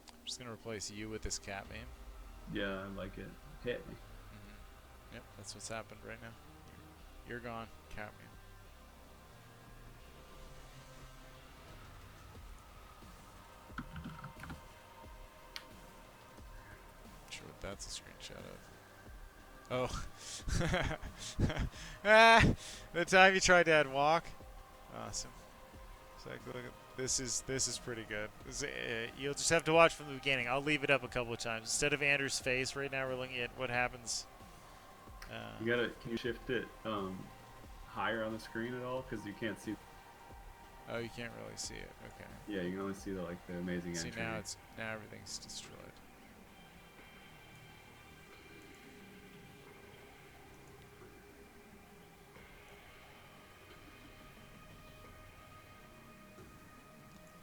I'm just gonna replace you with this cat meme. Yeah, I like it. Hit me. Yep, that's what's happened right now. You're gone, cat meme. Not sure what that's a screenshot of. Oh. Ah, the time you tried to add walk. Awesome. So look at, this is pretty good. You'll just have to watch from the beginning. I'll leave it up a couple of times. Instead of Andrew's face, right now we're looking at what happens. You gotta. Can you shift it higher on the screen at all? Because you can't see. Oh, you can't really see it. Okay. Yeah, you can only see the amazing See entry. now everything's destroyed.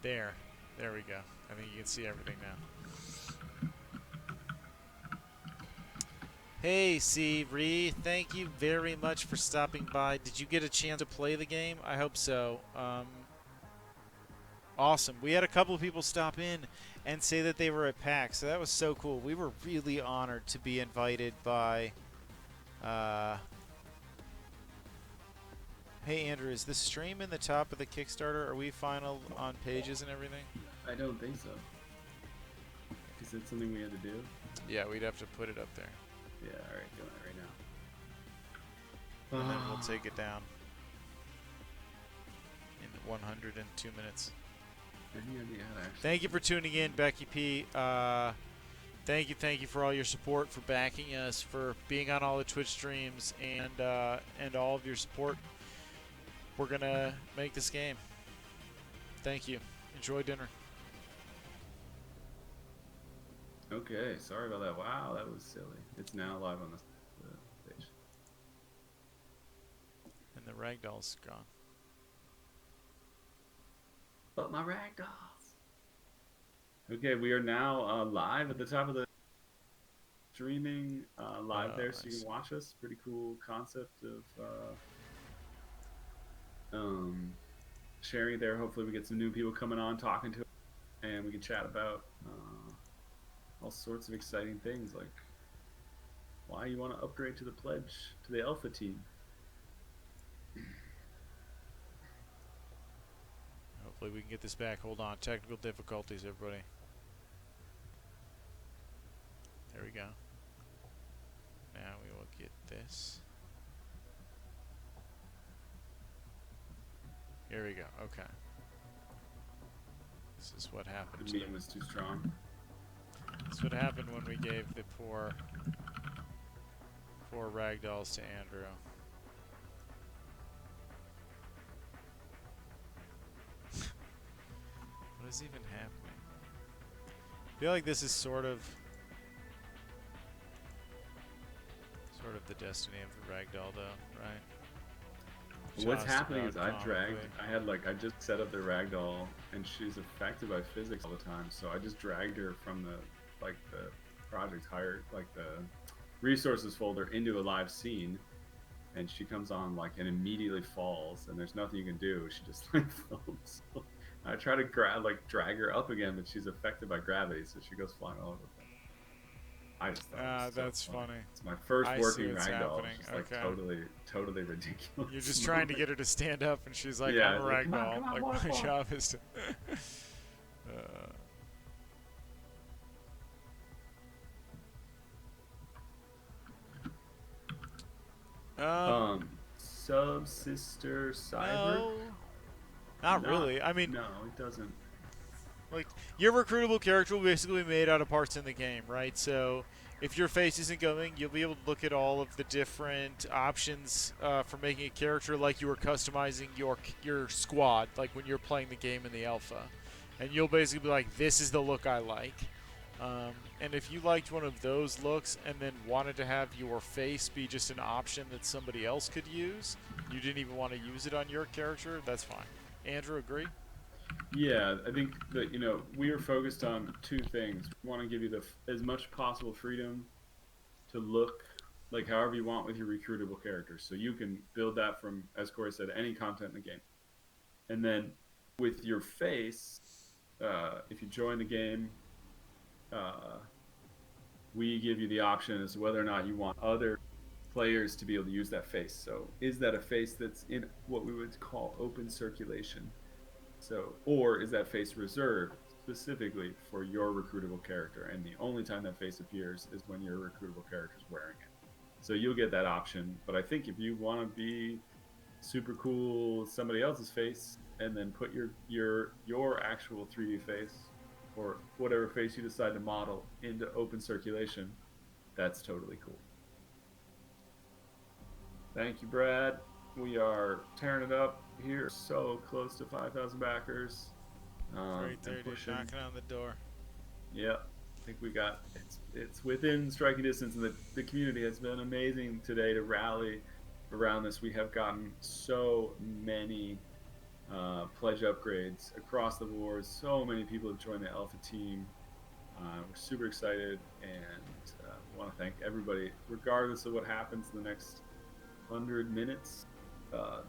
There we go. I think you can see everything now. Hey, C. Thank you very much for stopping by. Did you get a chance to play the game? I hope so. Awesome. We had a couple of people stop in and say that they were at PAX, so that was so cool. We were really honored to be invited by... Hey, Andrew, is the stream in the top of the Kickstarter? Are we final on pages and everything? I don't think so. Is that something we had to do? Yeah, we'd have to put it up there. Yeah, alright, doing it right now. And then we'll take it down in 102 minutes. Any idea how to actually... Thank you for tuning in, Becky P. Thank you for all your support, for backing us, for being on all the Twitch streams, and all of your support. We're gonna make this game. Thank you. Enjoy dinner. Okay, sorry about that. Wow, that was silly. It's now live on the page. And the ragdoll's gone. But my ragdolls. Okay, we are now live at the top of the streaming live there, so you can watch us. Pretty cool concept of sharing there. Hopefully we get some new people coming on, talking to us, and we can chat about all sorts of exciting things like why you want to upgrade to the pledge to the alpha team. Hopefully we can get this back. Hold on. Technical difficulties, everybody. There we go. Now we will get this. Here we go. Okay. This is what happened. The meme was too strong. This is what happened when we gave the poor ragdolls to Andrew. What is even happening? I feel like this is sort of the destiny of the ragdoll, though, right? What's Just happening is about I just set up the ragdoll, and she's affected by physics all the time. So I just dragged her from the project hired, the resources folder into a live scene, and she comes on and immediately falls, and there's nothing you can do. She just floats. I try to drag her up again, but she's affected by gravity, so she goes flying all over the place. I just thought it was that's so funny. It's my first working ragdoll. Happening. It's just totally ridiculous. You're just trying to get her to stand up, and she's like, Yeah, I'm a ragdoll. come on, My job is to... Subsister Cyber? No. Not really. I mean... No, it doesn't. Your recruitable character will basically be made out of parts in the game, right? So if your face isn't going, you'll be able to look at all of the different options for making a character, like you were customizing your squad, like when you're playing the game in the alpha. And you'll basically be like, this is the look I like. And if you liked one of those looks and then wanted to have your face be just an option that somebody else could use, you didn't even want to use it on your character, that's fine. Andrew, agree? Yeah, I think that we are focused on two things. We want to give you as much possible freedom to look like however you want with your recruitable characters, so you can build that from, as Corey said, any content in the game. And then with your face, if you join the game, we give you the option as to whether or not you want other players to be able to use that face. So is that a face that's in what we would call open circulation? So, or is that face reserved specifically for your recruitable character? And the only time that face appears is when your recruitable character is wearing it. So you'll get that option. But I think if you want to be super cool with somebody else's face and then put your actual 3D face or whatever face you decide to model into open circulation, that's totally cool. Thank you, Brad. We are tearing it up here, so close to 5,000 backers. Right there, dude, knocking on the door. Yeah, I think we got it's within striking distance, and the community has been amazing today to rally around this. We have gotten so many pledge upgrades across the board. So many people have joined the alpha team. We're super excited, and want to thank everybody, regardless of what happens in the next 100 minutes.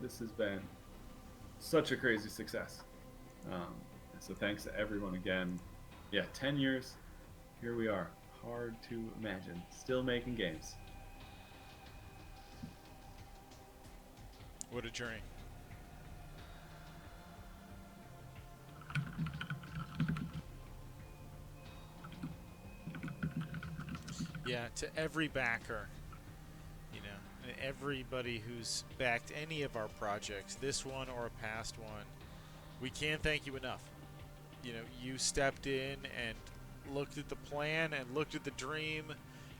This has been such a crazy success. So thanks to everyone again. Yeah, 10 years, here we are. Hard to imagine. Still making games. What a journey. Yeah, to every backer, and everybody who's backed any of our projects, this one or a past one, we can't thank you enough. You stepped in and looked at the plan and looked at the dream,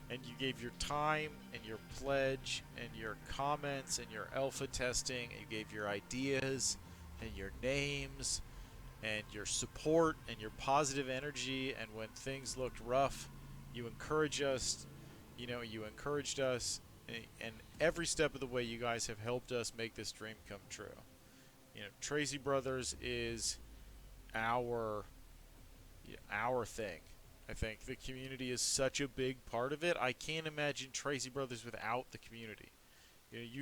and you gave your time and your pledge and your comments and your alpha testing, and you gave your ideas and your names and your support and your positive energy. And when things looked rough, you encouraged us. You encouraged us, and every step of the way, you guys have helped us make this dream come true. Tracy Brothers is our thing. I think the community is such a big part of it. I can't imagine Tracy Brothers without the community. It's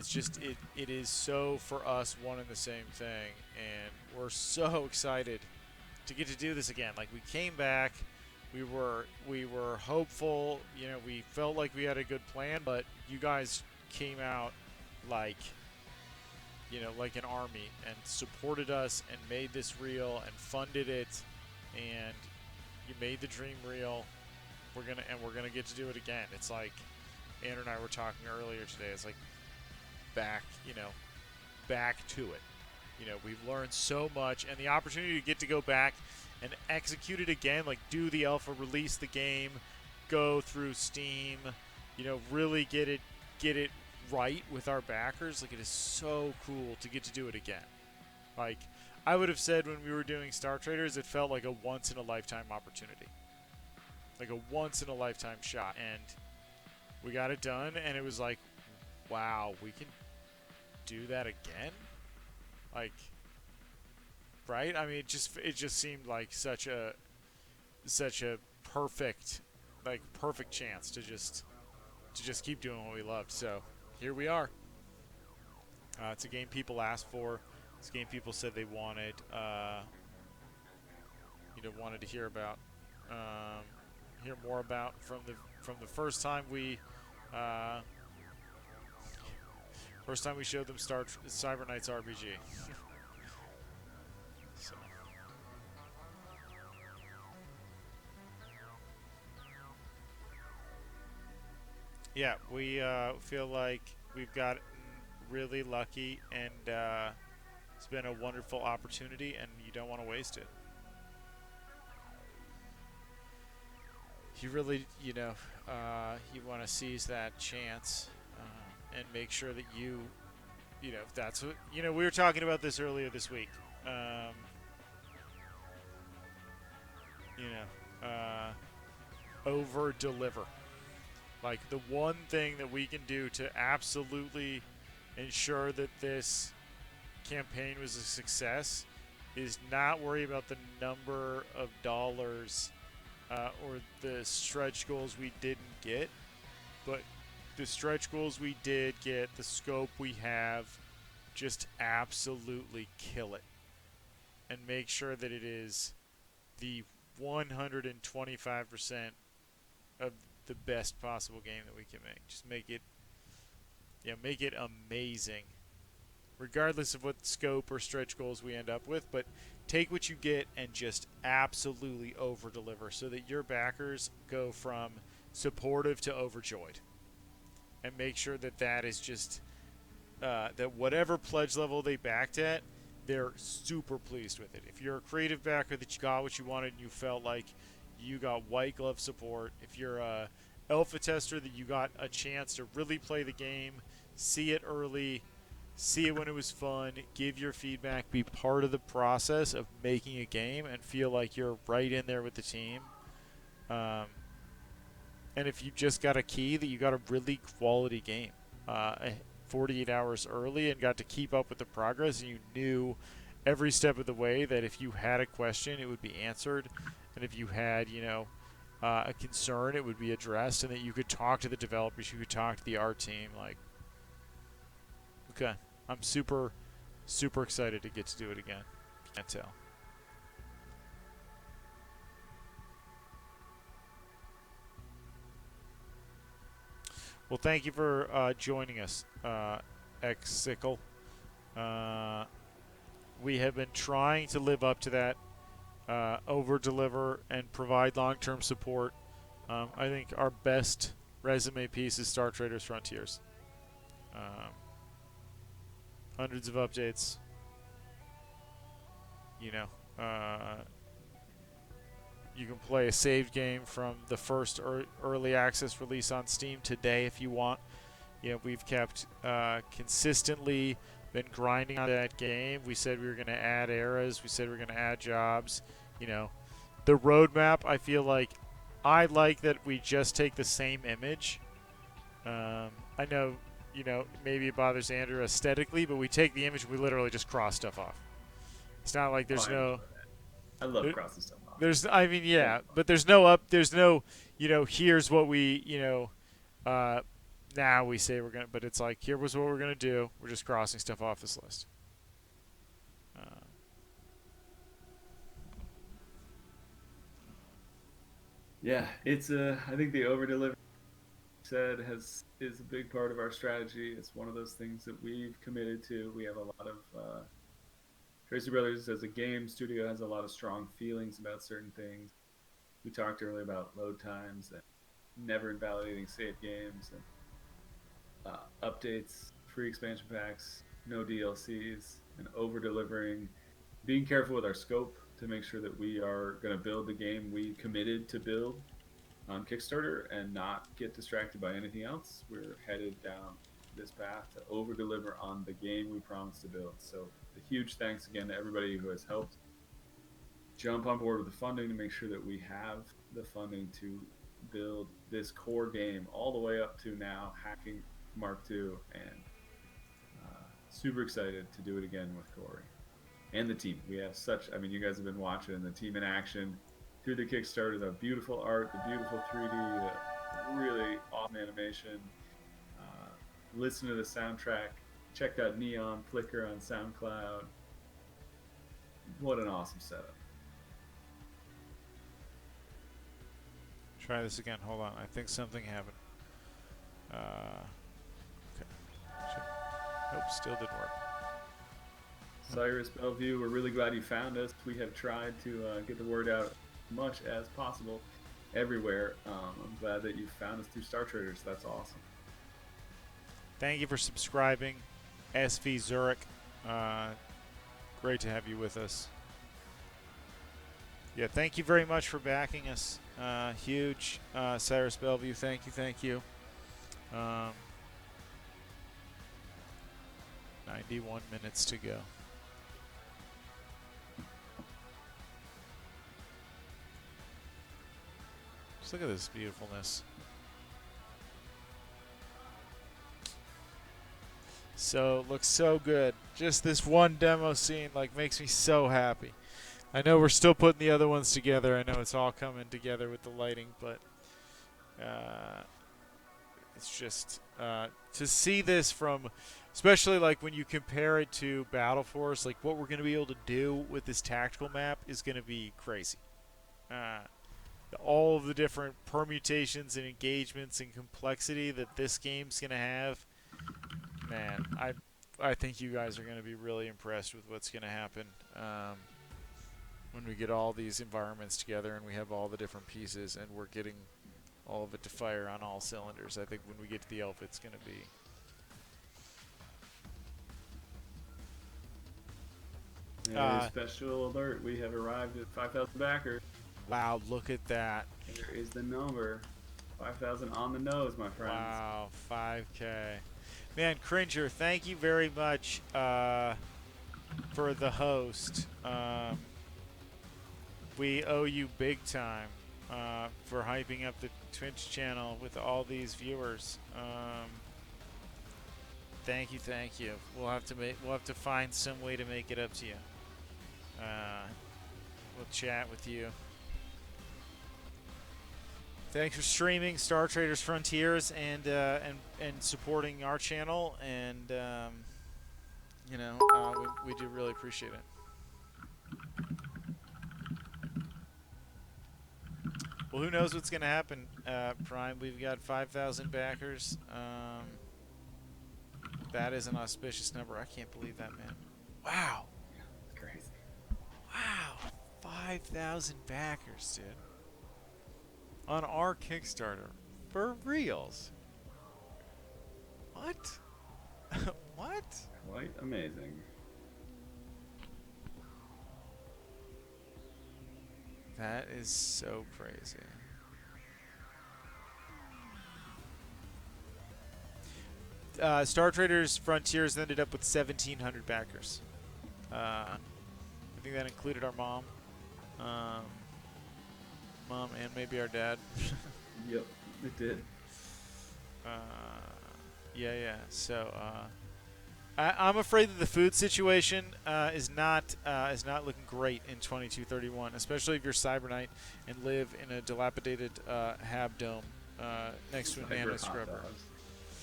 just it is so for us one and the same thing, and we're so excited to get to do this again. Like, we came back, We were hopeful. You know, we felt like we had a good plan, but you guys came out like, you know, like an army and supported us and made this real and funded it, and you made the dream real. We're gonna get to do it again. It's like Andrew and I were talking earlier today. It's like back, you know, back to it. You know, we've learned so much, and the opportunity to get to go back and execute it again, like do the alpha, release the game, go through Steam, you know, really get it right with our backers. Like, it is so cool to get to do it again. Like, I would have said when we were doing Star Traders, it felt like a once in a lifetime opportunity, like a once in a lifetime shot, and we got it done, and it was like, wow, we can do that again. Like, right? I mean, it just seemed like such a perfect, like, perfect chance to just keep doing what we loved. So here we are. It's a game people asked for. It's a game people said they wanted, wanted to hear about, hear more about from the first time we showed them Cyber Knights RPG. So. Yeah, we feel like we've gotten really lucky, and it's been a wonderful opportunity, and you don't want to waste it. You really, you want to seize that chance and make sure that if that's what, we were talking about this earlier this week. Over deliver. Like, the one thing that we can do to absolutely ensure that this campaign was a success is not worry about the number of dollars or the stretch goals we didn't get, but the stretch goals we did get, the scope we have, just absolutely kill it and make sure that it is the 125% of the best possible game that we can make. Just make it amazing, regardless of what scope or stretch goals we end up with. But take what you get and just absolutely over deliver, so that your backers go from supportive to overjoyed, and make sure that that is just that whatever pledge level they backed at, they're super pleased with it. If you're a creative backer that you got what you wanted and you felt like you got white glove support, if you're a alpha tester that you got a chance to really play the game, see it early, see it when it was fun, give your feedback, be part of the process of making a game, and feel like you're right in there with the team. And if you just got a key that you got a really quality game 48 hours early and got to keep up with the progress, and you knew every step of the way that if you had a question, it would be answered, and if you had, a concern, it would be addressed, and that you could talk to the developers, you could talk to the art team. Like, okay, I'm super, super excited to get to do it again. Can't tell. Well, thank you for joining us, X-Sickle. We have been trying to live up to that, over-deliver and provide long-term support. I think our best resume piece is Star Traders Frontiers. Hundreds of updates. You can play a saved game from the first early access release on Steam today if you want. We've kept consistently been grinding on that game. We said we were going to add eras. We said we were going to add jobs. The roadmap, I feel like I like that we just take the same image. I know, maybe it bothers Andrew aesthetically, but we take the image and we literally just cross stuff off. It's not like there's I love crossing stuff off. But there's no, here's what we, now we say we're going to, but it's like, here was what we're going to do. We're just crossing stuff off this list. Yeah, it's I think the over delivery said is a big part of our strategy. It's one of those things that we've committed to. We have a lot of Tracy Brothers as a game studio has a lot of strong feelings about certain things. We talked earlier about load times and never invalidating save games and updates, free expansion packs, no DLCs, and over delivering. Being careful with our scope to make sure that we are going to build the game we committed to build on Kickstarter and not get distracted by anything else. We're headed down this path to over deliver on the game we promised to build. So, a huge thanks again to everybody who has helped jump on board with the funding to make sure that we have the funding to build this core game all the way up to now hacking Mark II, and super excited to do it again with Corey and the team. We have such, I mean, you guys have been watching the team in action through the Kickstarter, the beautiful art, the beautiful 3D, the really awesome animation. Listen to the soundtrack. Check out Neon Flicker on SoundCloud. What an awesome setup. Try this again. Hold on. I think something happened. Okay. Nope, still didn't work. Cyrus Bellevue, we're really glad you found us. We have tried to get the word out as much as possible everywhere. I'm glad that you found us through Star Traders. That's awesome. Thank you for subscribing, SV Zurich. Great to have you with us. Yeah, thank you very much for backing us. Huge. Cyrus Bellevue, thank you. 91 minutes to go. Just look at this beautifulness. So, looks so good. Just this one demo scene like makes me so happy. I know we're still putting the other ones together. I know it's all coming together with the lighting, but it's just to see this from, especially like when you compare it to Battle Force, like what we're going to be able to do with this tactical map is going to be crazy. All of the different permutations and engagements and complexity that this game's going to have, man, I think you guys are going to be really impressed with what's going to happen when we get all these environments together and we have all the different pieces and we're getting all of it to fire on all cylinders. I think when we get to the elf, it's going to be Special alert, we have arrived at 5,000 backers. wow, look at that. Here is the number. 5,000 on the nose, my friends. Wow, 5K. Man, Cringer, thank you very much for the host. We owe you big time for hyping up the Twitch channel with all these viewers. Thank you. We'll have to find some way to make it up to you. We'll chat with you. Thanks for streaming Star Traders Frontiers and supporting our channel, and we do really appreciate it. Well, who knows what's going to happen, Prime? We've got 5,000 backers. That is an auspicious number. I can't believe that, man. Wow. Yeah, it's crazy. Wow. 5,000 backers, dude. On our Kickstarter. For reals. What? What? Quite amazing. That is so crazy. Star Traders Frontiers ended up with 1,700 backers. I think that included our mom. Mom and maybe our dad. Yep, it did. Yeah. So I'm afraid that the food situation is not looking great in 2231, especially if you're Cyber Knight and live in a dilapidated hab dome next to a nano scrubber.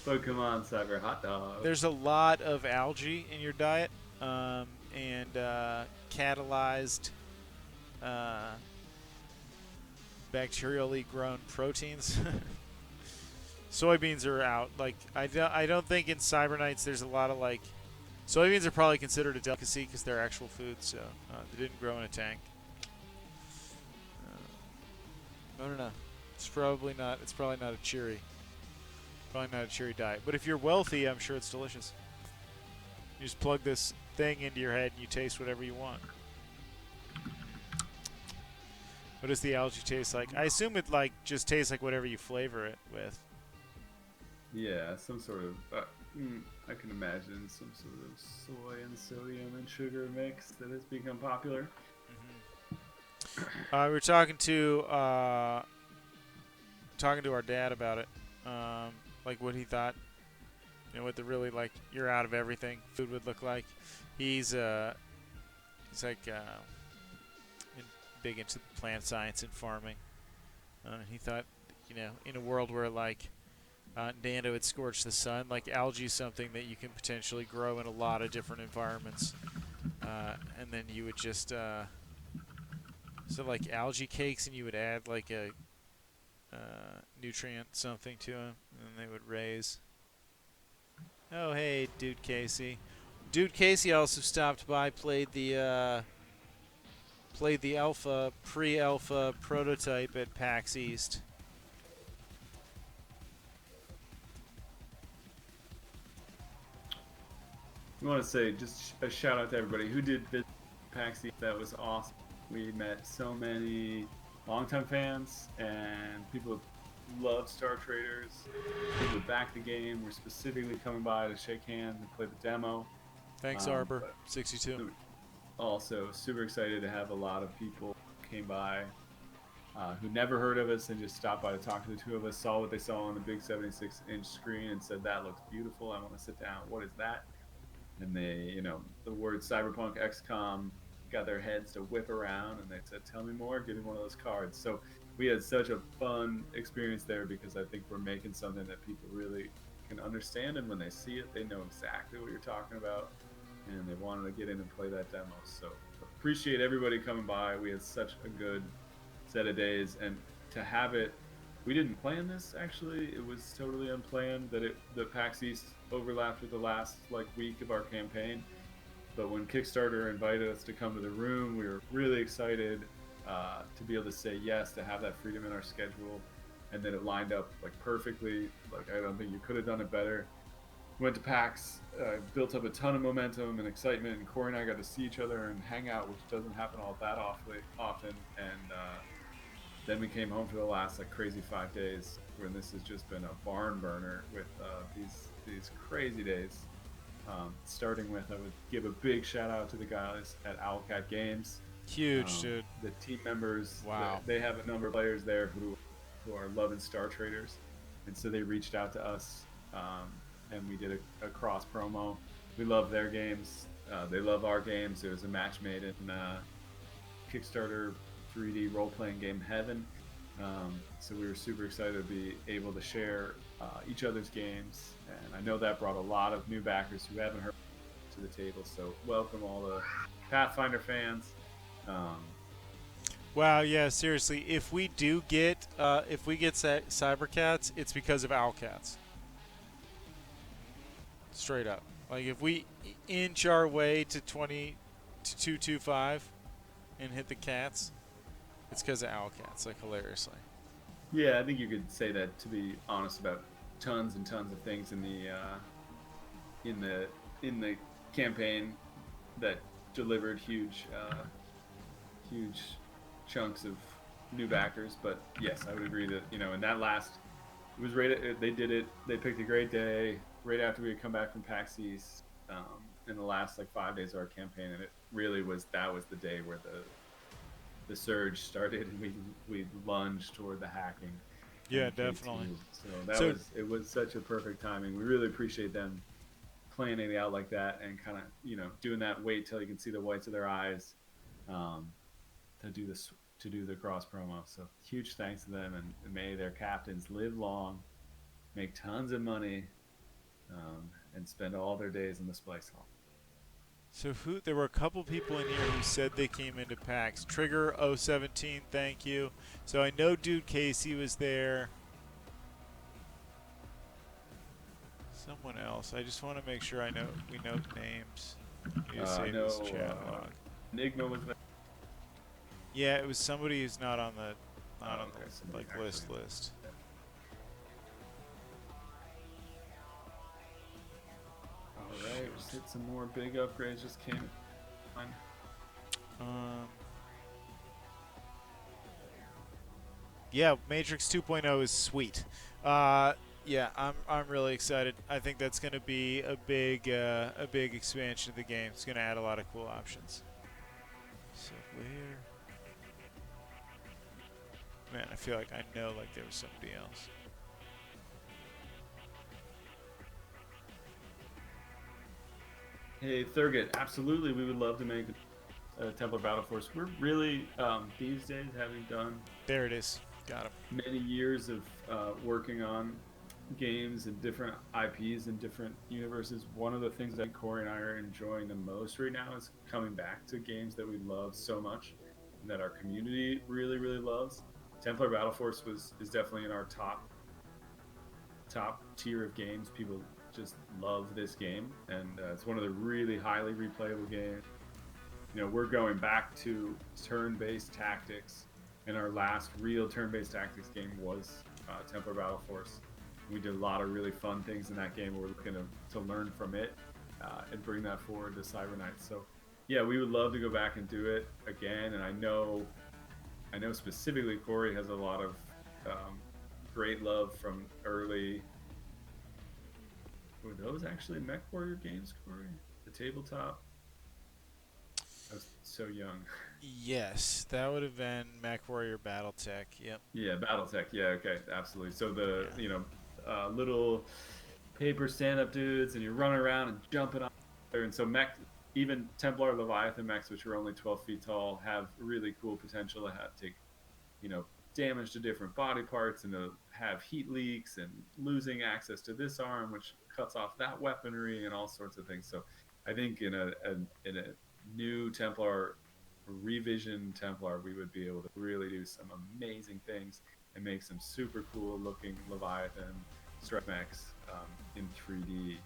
So come on, Cyber Hot Dog. There's a lot of algae in your diet and catalyzed bacterially grown proteins. Soybeans are out. Like I don't think in Cyberknights there's a lot of like soybeans are probably considered a delicacy because they're actual food. So they didn't grow in a tank. I don't know. It's probably not. It's probably not a cheery. Probably not a cheery diet. But if you're wealthy, I'm sure it's delicious. You just plug this thing into your head and you taste whatever you want. What does the algae taste like? I assume it like just tastes like whatever you flavor it with. Yeah, some sort of. I can imagine some sort of soy and sodium and sugar mix that has become popular. We were talking to our dad about it, like what he thought, what the really like you're out of everything food would look like. He's like big into plant science and farming. He thought, in a world where like Nando had scorched the sun, like algae is something that you can potentially grow in a lot of different environments, and then you would just so like algae cakes, and you would add like a nutrient something to them, and they would raise. Oh hey, Dude Casey. Dude Casey also stopped by, played the alpha, pre-alpha prototype at PAX East. We want to say just a shout out to everybody who did visit PAX East. That was awesome. We met so many longtime fans and people who love Star Traders. People who back the game were specifically coming by to shake hands and play the demo. Thanks, Arbor 62. Also, super excited to have a lot of people came by who never heard of us and just stopped by to talk to the two of us, saw what they saw on the big 76-inch screen and said, that looks beautiful. I want to sit down. What is that? And they, the word Cyberpunk XCOM got their heads to whip around, and they said, tell me more, give me one of those cards. So we had such a fun experience there because I think we're making something that people really can understand, and when they see it, they know exactly what you're talking about, and they wanted to get in and play that demo. So appreciate everybody coming by. We had such a good set of days, and to have it, we didn't plan this actually. It was totally unplanned that the PAX East overlapped with the last week of our campaign. But when Kickstarter invited us to come to the room, we were really excited to be able to say yes, to have that freedom in our schedule, and then it lined up perfectly. I don't think you could have done it better. Went to PAX, built up a ton of momentum and excitement, and Corey and I got to see each other and hang out, which doesn't happen all that often. And then we came home for the last crazy 5 days, when this has just been a barn burner with these crazy days. Starting with, I would give a big shout out to the guys at Owlcat Games. Huge, dude. The team members, wow. They have a number of players there who are loving Star Traders, and so they reached out to us, and we did a cross promo. We love their games. They love our games. It was a match made in Kickstarter 3D role-playing game heaven. So we were super excited to be able to share each other's games, and I know that brought a lot of new backers who haven't heard to the table. So welcome all the Pathfinder fans. Wow, yeah, seriously. If we get Cybercats, it's because of Owlcats. Straight up. If we inch our way to 225 and hit the cats, it's because of Owlcats, hilariously. Yeah, I think you could say that, to be honest, about tons and tons of things in the campaign that delivered huge chunks of new backers. But yes, I would agree that in that last, it was they did it. They picked a great day right after we had come back from PAX East, in the last 5 days of our campaign, and it really was the day where the surge started, and we lunged toward the hacking. Yeah, definitely. So it was such a perfect timing. We really appreciate them planning it out like that, and kind of doing that wait till you can see the whites of their eyes, to do the cross promo. So huge thanks to them, and may their captains live long, make tons of money, and spend all their days in the Splice Hall. So who? There were a couple people in here who said they came into PAX. Trigger 017, thank you. So I know Dude Casey was there. Someone else. I just want to make sure we note names. You I save know this chat log. Enigma was there. Yeah, it was somebody who's not on the Okay, so like actually- list. All right, just hit some more big upgrades. Just came. Yeah, Matrix 2.0 is sweet. Yeah, I'm really excited. I think that's going to be a big expansion of the game. It's going to add a lot of cool options. So where? Man, I feel like I know like there was somebody else. Hey, Thurgit, absolutely, we would love to make a Templar Battle Force. We're really these days, having done There it is. Got him. many years of working on games and different IPs and different universes. One of the things that Corey and I are enjoying the most right now is coming back to games that we love so much and that our community really, really loves. Templar Battle Force is definitely in our top tier of games. People just love this game, and it's one of the really highly replayable games. You know, we're going back to turn-based tactics, and our last real turn-based tactics game was Templar Battle Force. We did a lot of really fun things in that game. We're looking to learn from it and bring that forward to Cyber Knights. So, yeah, we would love to go back and do it again. And I know specifically Corey has a lot of great love from early. Were those actually Mech Warrior games, Corey? The tabletop? I was so young. Yes, that would have been MechWarrior BattleTech. Yep. Yeah, BattleTech. Yeah, okay, absolutely. So the little paper stand-up dudes, and you're running around and jumping on there. And so mech, even Templar Leviathan mechs, which are only 12 feet tall, have really cool potential to take, damage to different body parts and to have heat leaks and losing access to this arm, which cuts off that weaponry and all sorts of things. So I think in a new Templar, revision Templar, we would be able to really do some amazing things and make some super cool looking Leviathan strike mechs in 3D.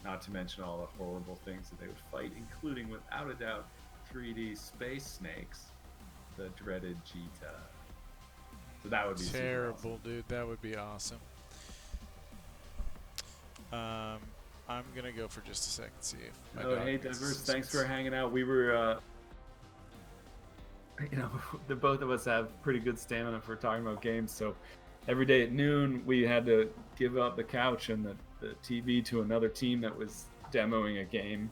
Not to mention all the horrible things that they would fight, including, without a doubt, 3D space snakes, the dreaded Jita. So that would be terrible, super awesome. dude. That would be awesome. I'm gonna go for just a second. See if my dog Hey, needs Diverse, assistance. thanks for hanging out. We were, the both of us have pretty good stamina for talking about games. So every day at noon, we had to give up the couch and the TV to another team that was demoing a game.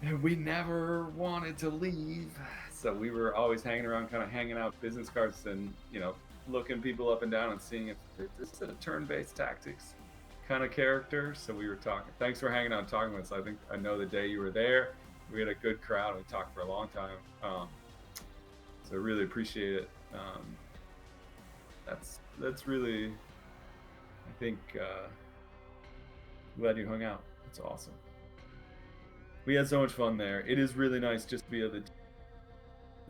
And we never wanted to leave. So we were always hanging around, kind of hanging out business cards and, looking people up and down and seeing if this is a turn-based tactics kind of character. So we were talking. Thanks for hanging out and talking with us. I know the day you were there, we had a good crowd. We talked for a long time. So I really appreciate it. That's really, I think, glad you hung out. It's awesome. We had so much fun there. It is really nice just to be a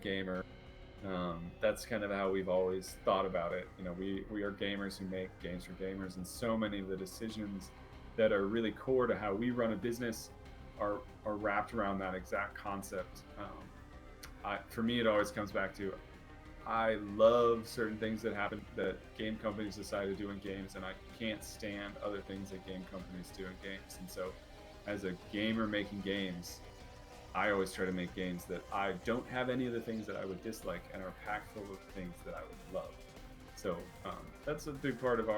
gamer. That's kind of how we've always thought about it. We are gamers who make games for gamers, and so many of the decisions that are really core to how we run a business are wrapped around that exact concept. For me, it always comes back to, I love certain things that happen that game companies decide to do in games, and I can't stand other things that game companies do in games. And so, as a gamer making games, I always try to make games that I don't have any of the things that I would dislike and are packed full of things that I would love. So that's a big part of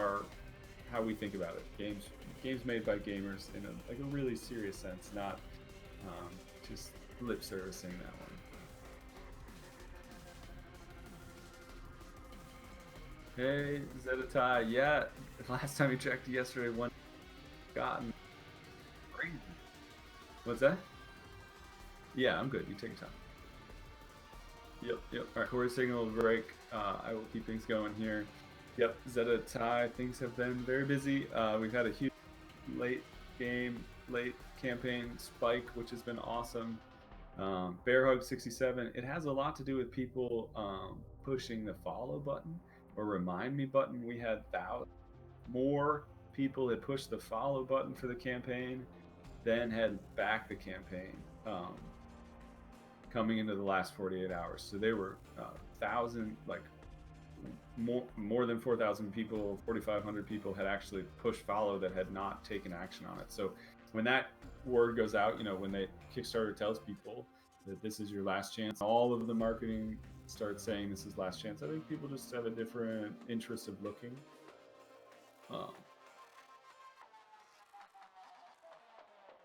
how we think about it. Games made by gamers in a really serious sense, not just lip servicing that one. Hey, Zedatai, yeah, last time you checked yesterday, one gotten crazy. What's that? Yeah, I'm good. You take your time. Yep. All right, Corey's taking a little break. I will keep things going here. Yep, Zedatai, things have been very busy. We've had a huge late game late campaign spike, which has been awesome. Bear Hug 67. It has a lot to do with people pushing the follow button or remind me button. We had more people had pushed the follow button for the campaign than had backed the campaign coming into the last 48 hours. So they were 1,000, like more than 4,000 people, 4,500 people had actually pushed follow that had not taken action on it. So when that word goes out, when Kickstarter tells people that this is your last chance, all of the marketing starts saying this is last chance. I think people just have a different interest of looking.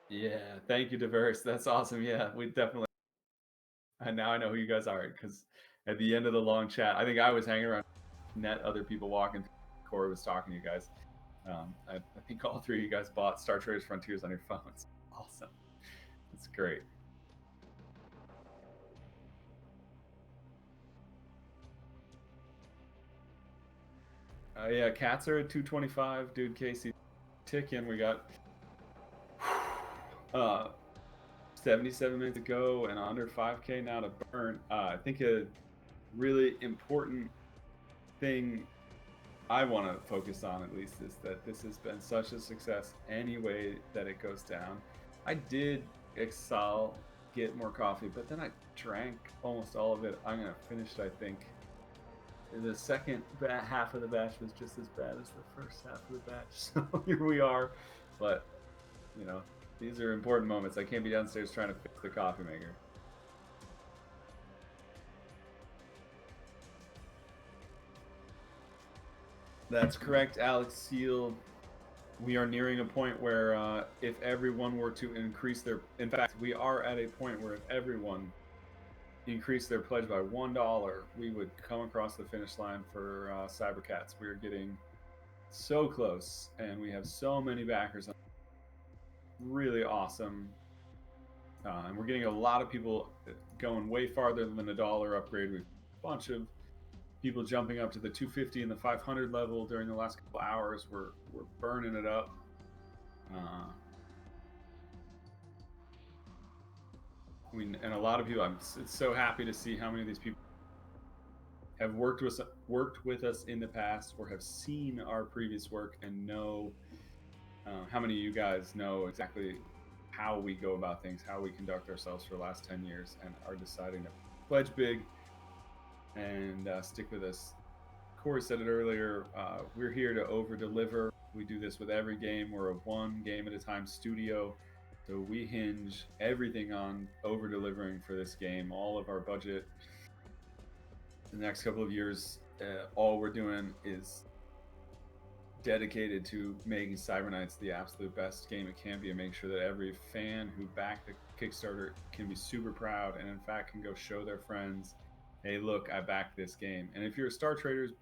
Yeah, thank you, Diverse. That's awesome. Yeah, we definitely. And now I know who you guys are, because at the end of the long chat, I think I was hanging around, net other people walking. Corey was talking to you guys. I think all three of you guys bought Star Traders Frontiers on your phones. Awesome. That's great. Yeah, cats are at 225. Dude, Casey, ticking. We got 77 minutes to go and under 5K now to burn. I think a really important thing I want to focus on, at least, is that this has been such a success any way that it goes down. I did get more coffee, but then I drank almost all of it. I'm going to finish it, I think. The second half of the batch was just as bad as the first half of the batch. So here we are. But, these are important moments. I can't be downstairs trying to fix the coffee maker. That's correct, Alex Seal. We are nearing a point where if everyone were to increase their... In fact, we are at a point where if everyone increased their pledge by $1, we would come across the finish line for Cybercats. We are getting so close, and we have so many backers. Really awesome. And we're getting a lot of people going way farther than $1 upgrade. We've a bunch of people jumping up to the 250 and the 500 level during the last couple hours. We're burning it up. And a lot of people, I'm so happy to see how many of these people have worked with us in the past or have seen our previous work and know how many of you guys know exactly how we go about things, how we conduct ourselves for the last 10 years, and are deciding to pledge big and stick with us. Corey said it earlier, we're here to over-deliver. We do this with every game. We're a one game at a time studio. So we hinge everything on over-delivering for this game. All of our budget in the next couple of years, all we're doing is dedicated to making Cyberknights the absolute best game it can be, and make sure that every fan who backed the Kickstarter can be super proud and in fact can go show their friends, hey, look, I backed this game. And if you're a Star Traders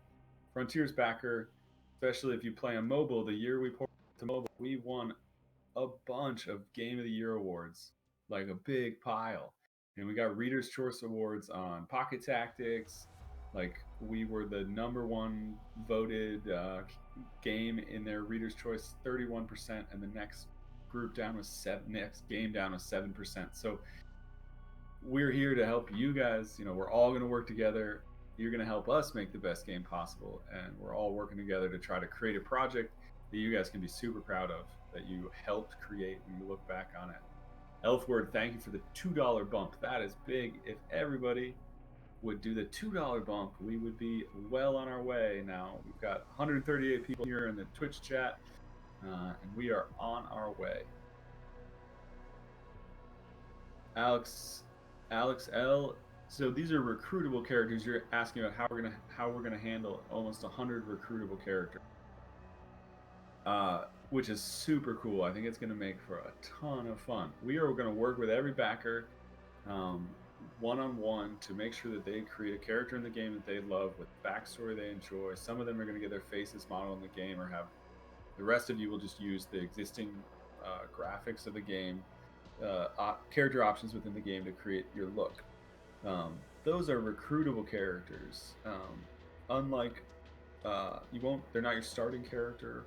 Frontiers backer, especially if you play on mobile, the year we ported to mobile, we won a bunch of Game of the Year awards, like a big pile. And we got Reader's Choice Awards on Pocket Tactics. Like, we were the #1 voted game in their Reader's Choice, 31%, and the next group down was next game down was 7%. So we're here to help you guys. We're all going to work together. You're going to help us make the best game possible, and we're all working together to try to create a project that you guys can be super proud of, that you helped create when you look back on it. Elfward, thank you for the $2 bump. That is big. If everybody would do the $2 bump, we would be well on our way now. We've got 138 people here in the Twitch chat, and we are on our way. Alex L. So these are recruitable characters. You're asking about how we're gonna handle almost 100 recruitable characters, which is super cool. I think it's gonna make for a ton of fun. We are gonna work with every backer one-on-one to make sure that they create a character in the game that they love with backstory they enjoy. Some of them are going to get their faces modeled in the game, or have the rest of you will just use the existing graphics of the game, character options within the game to create your look. Those are recruitable characters. Unlike they're not your starting character.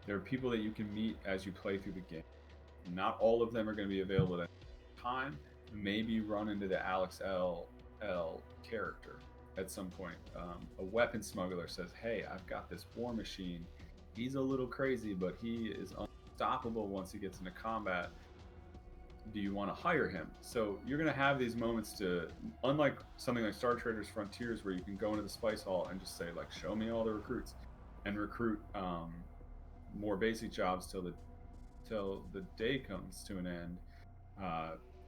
They're people that you can meet as you play through the game. Not all of them are going to be available at any time. Maybe run into the Alex L character at some point. A weapon smuggler says, "Hey, I've got this war machine. He's a little crazy, but he is unstoppable once he gets into combat. Do you want to hire him?" So you're going to have these moments to, unlike something like Star Traders Frontiers, where you can go into the Spice Hall and just say, like, show me all the recruits, and recruit more basic jobs till the day comes to an end.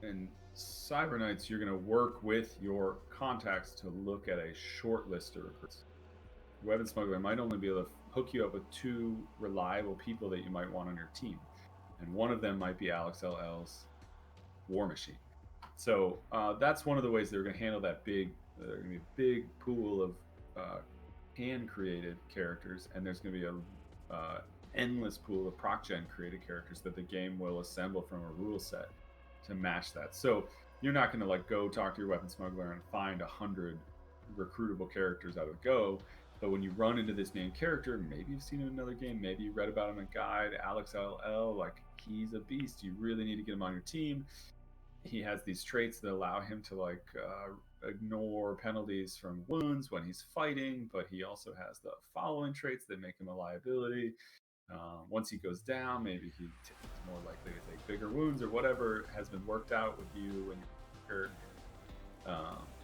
In Cyber Knights, you're going to work with your contacts to look at a short list of recruits. Weapon Smuggler might only be able to hook you up with 2 reliable people that you might want on your team, and one of them might be Alex LL's War Machine. So that's one of the ways they're going to handle that big. There's going to be a big pool of hand-created characters, and there's going to be a endless pool of proc-gen created characters that the game will assemble from a rule set to match that. So you're not going to like go talk to your weapon smuggler and find 100 recruitable characters out of the go. But when you run into this named character, maybe you've seen him in another game, maybe you read about him in a guide, Alex LL, like, he's a beast. You really need to get him on your team. He has these traits that allow him to like ignore penalties from wounds when he's fighting, but he also has the following traits that make him a liability. Once he goes down, maybe he's more likely to take bigger wounds, or whatever has been worked out with you and your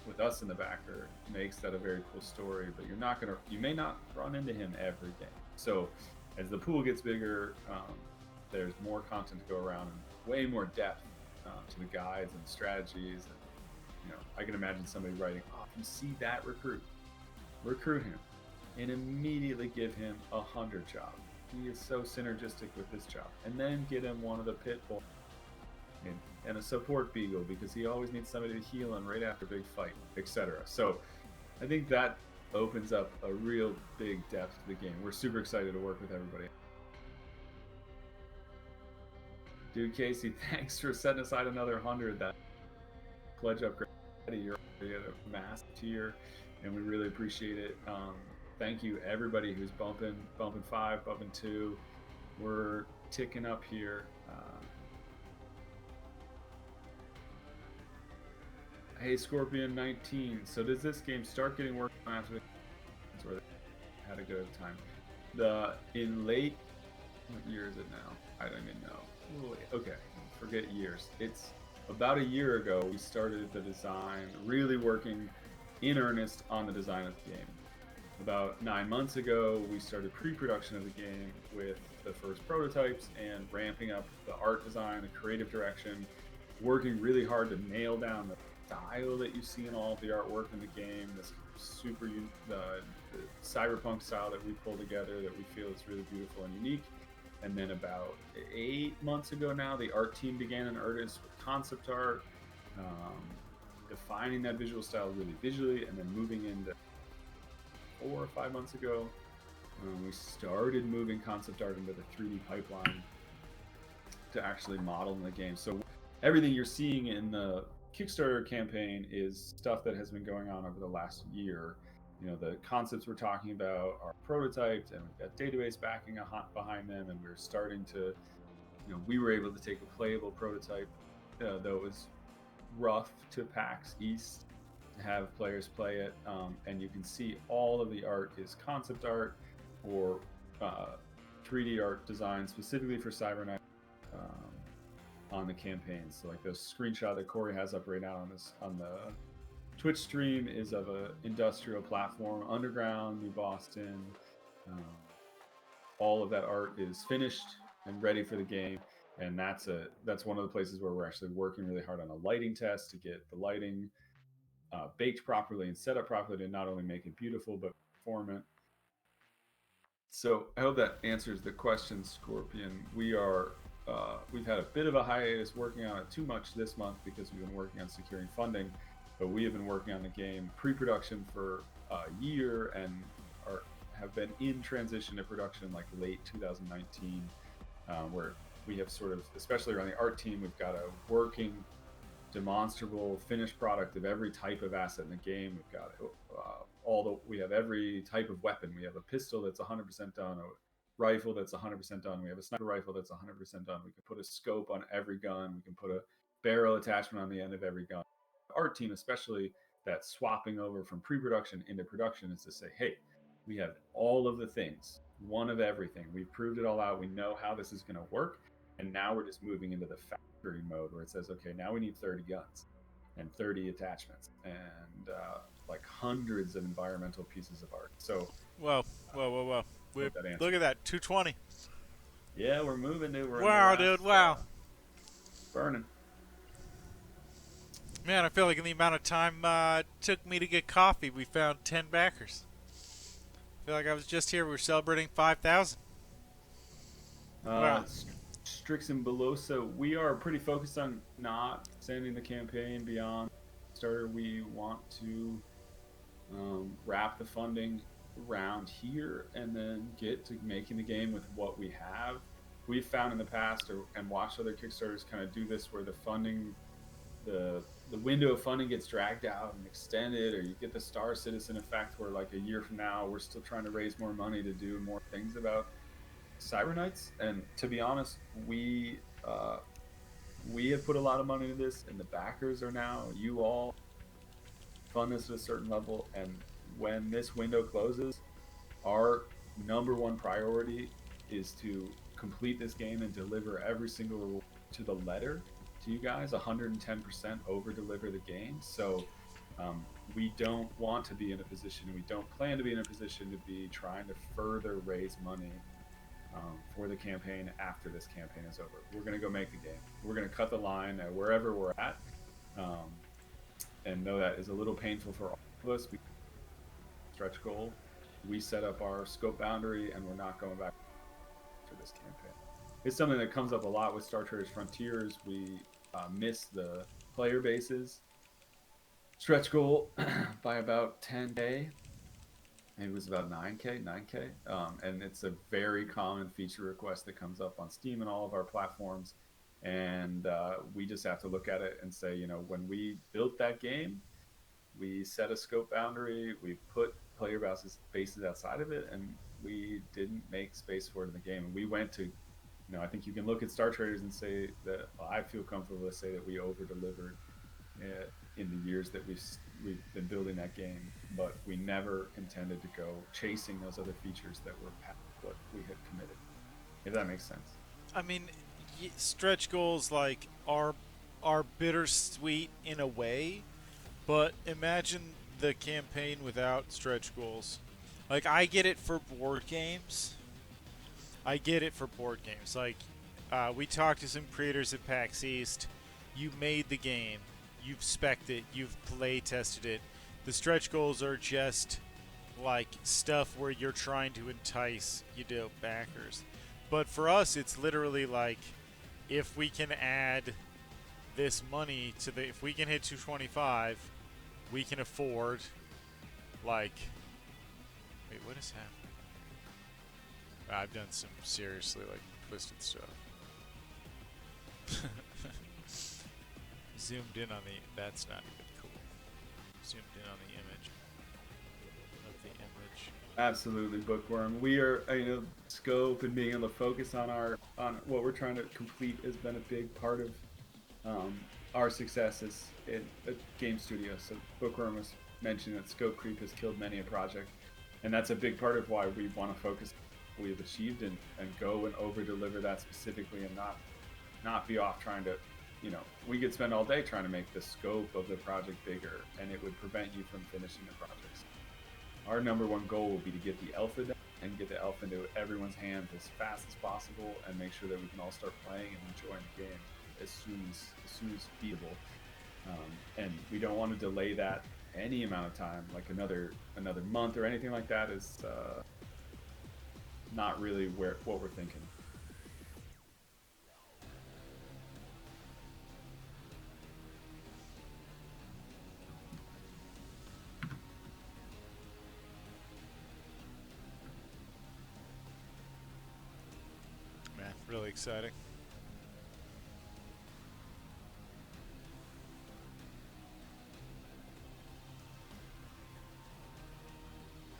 with us in the backer makes that a very cool story. But you may not run into him every game. So as the pool gets bigger, there's more content to go around and way more depth to the guides and strategies. And I can imagine somebody writing, "Oh, if you see that recruit him, and immediately give him 100 job. He is so synergistic with this job, and then get him one of the pit bulls and a support beagle because he always needs somebody to heal him right after a big fight, etc." So I think that opens up a real big depth to the game. We're super excited to work with everybody. Dude, Casey, thanks for setting aside another 100. That pledge upgrade, you're already at a massive tier, and we really appreciate it. Thank you, everybody who's bumping 5, bumping 2. We're ticking up here. Hey, Scorpion 19. So does this game start getting worked on after that's where they had a good time? In late, what year is it now? I don't even know. Okay, forget years. It's about a year ago we started the design, really working in earnest on the design of the game. About 9 months ago, we started pre-production of the game with the first prototypes and ramping up the art design, the creative direction, working really hard to nail down the style that you see in all of the artwork in the game, this super the cyberpunk style that we pull together that we feel is really beautiful and unique. And then about 8 months ago now, the art team began in earnest with concept art, defining that visual style really visually, and then moving into 4 or 5 months ago, we started moving concept art into the 3D pipeline to actually model in the game. So everything you're seeing in the Kickstarter campaign is stuff that has been going on over the last year. The concepts we're talking about are prototyped, and we've got database backing behind them, and we're starting to, we were able to take a playable prototype, though it was rough, to PAX East to have players play it, and you can see all of the art is concept art or 3D art design specifically for Cyber Knight on the campaign. So like the screenshot that Corey has up right now on the Twitch stream is of an industrial platform, underground, New Boston. All of that art is finished and ready for the game, and that's one of the places where we're actually working really hard on a lighting test to get the lighting baked properly and set up properly to not only make it beautiful but perform it. So I hope that answers the question, Scorpion. We've had a bit of a hiatus working on it too much this month because we've been working on securing funding, but we have been working on the game pre-production for a year and have been in transition to production like late 2019, where we have sort of, especially around the art team, we've got a working, demonstrable, finished product of every type of asset in the game. We've got we have every type of weapon. We have a pistol that's 100% done, rifle that's 100% done. We have a sniper rifle that's 100% done. We can put a scope on every gun. We can put a barrel attachment on the end of every gun. Our team, especially that swapping over from pre-production into production, is to say, hey, we have all of the things, one of everything. We've proved it all out. We know how this is going to work. And now we're just moving into the factory mode where it says, okay, now we need 30 guns and 30 attachments and like hundreds of environmental pieces of art. So, Whoa, whoa, whoa, whoa. Look at that, 220. yeah, we're moving, dude. We're Wow, dude, wow. Burning. Man, I feel like in the amount of time it took me to get coffee, we found 10 backers. I feel like I was just here. We were celebrating 5,000. Wow. Strix and Belosa, we are pretty focused on not sending the campaign beyond Kickstarter. We want to wrap the funding around here and then get to making the game with what we have. We've found in the past and watched other Kickstarters kind of do this where the funding, the window of funding gets dragged out and extended, or you get the Star Citizen effect where like a year from now we're still trying to raise more money to do more things about Cyberknights. And to be honest, we have put a lot of money into this, and the backers are now, you all fund this at a certain level, and when this window closes, our number one priority is to complete this game and deliver every single reward to the letter to you guys, 110% over deliver the game. So we don't want to be in a position, we don't plan to be in a position to be trying to further raise money for the campaign after this campaign is over. We're going to go make the game. We're going to cut the line at wherever we're at, and know that is a little painful for all of us. We stretch goal. We set up our scope boundary, and we're not going back for this campaign. It's something that comes up a lot with Star Traders Frontiers. We miss the player bases stretch goal by about 10K. It was about 9K, and it's a very common feature request that comes up on Steam and all of our platforms. And we just have to look at it and say, you know, when we built that game, we set a scope boundary, we put player bases outside of it, and we didn't make space for it in the game. And we went to, you know, I think you can look at Star Traders and say that, well, I feel comfortable to say that we over-delivered in the years that we've been building that game, but we never intended to go chasing those other features that were past what we had committed, if that makes sense. I mean, stretch goals like are bittersweet in a way, but imagine the campaign without stretch goals. Like, I get it for board games. Like, we talked to some creators at PAX East. You made the game. You've spec'd it. You've play tested it. The stretch goals are just like stuff where you're trying to entice, backers. But for us, it's literally like, if we can add this money to if we can hit 225, we can afford, like, wait, what is happening? I've done some seriously, like, twisted stuff. Zoomed in on that's not even cool. Zoomed in on the image. Of the image. Absolutely, Bookworm. We are, scope and being able to focus on what we're trying to complete has been a big part of our success as in a game studio. So Bookworm was mentioning that scope creep has killed many a project, and that's a big part of why we want to focus on what we've achieved and go and over deliver that specifically, and not be off trying to, we could spend all day trying to make the scope of the project bigger, and it would prevent you from finishing the projects. Our number one goal will be to get the alpha done and get the alpha into everyone's hands as fast as possible, and make sure that we can all start playing and enjoying the game as soon as feasible. And we don't want to delay that any amount of time, like another month or anything like that is not really what we're thinking. Man, really exciting.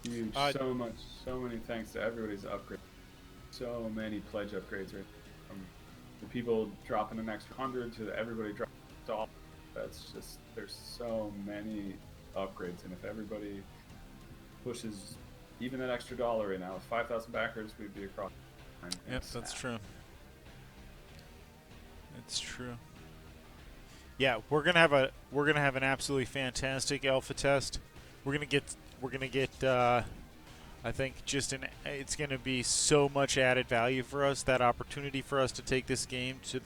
Huge. So many thanks to everybody's upgrade. so many pledge upgrades right from the people dropping an extra 100 to everybody dropping $1. That's just, there's so many upgrades, and if everybody pushes even that extra dollar in now with 5,000 backers, we'd be across. Yep, that's true. It's true. Yeah, we're gonna have an absolutely fantastic alpha test. We're gonna get I think it's gonna be so much added value for us. That opportunity for us to take this game to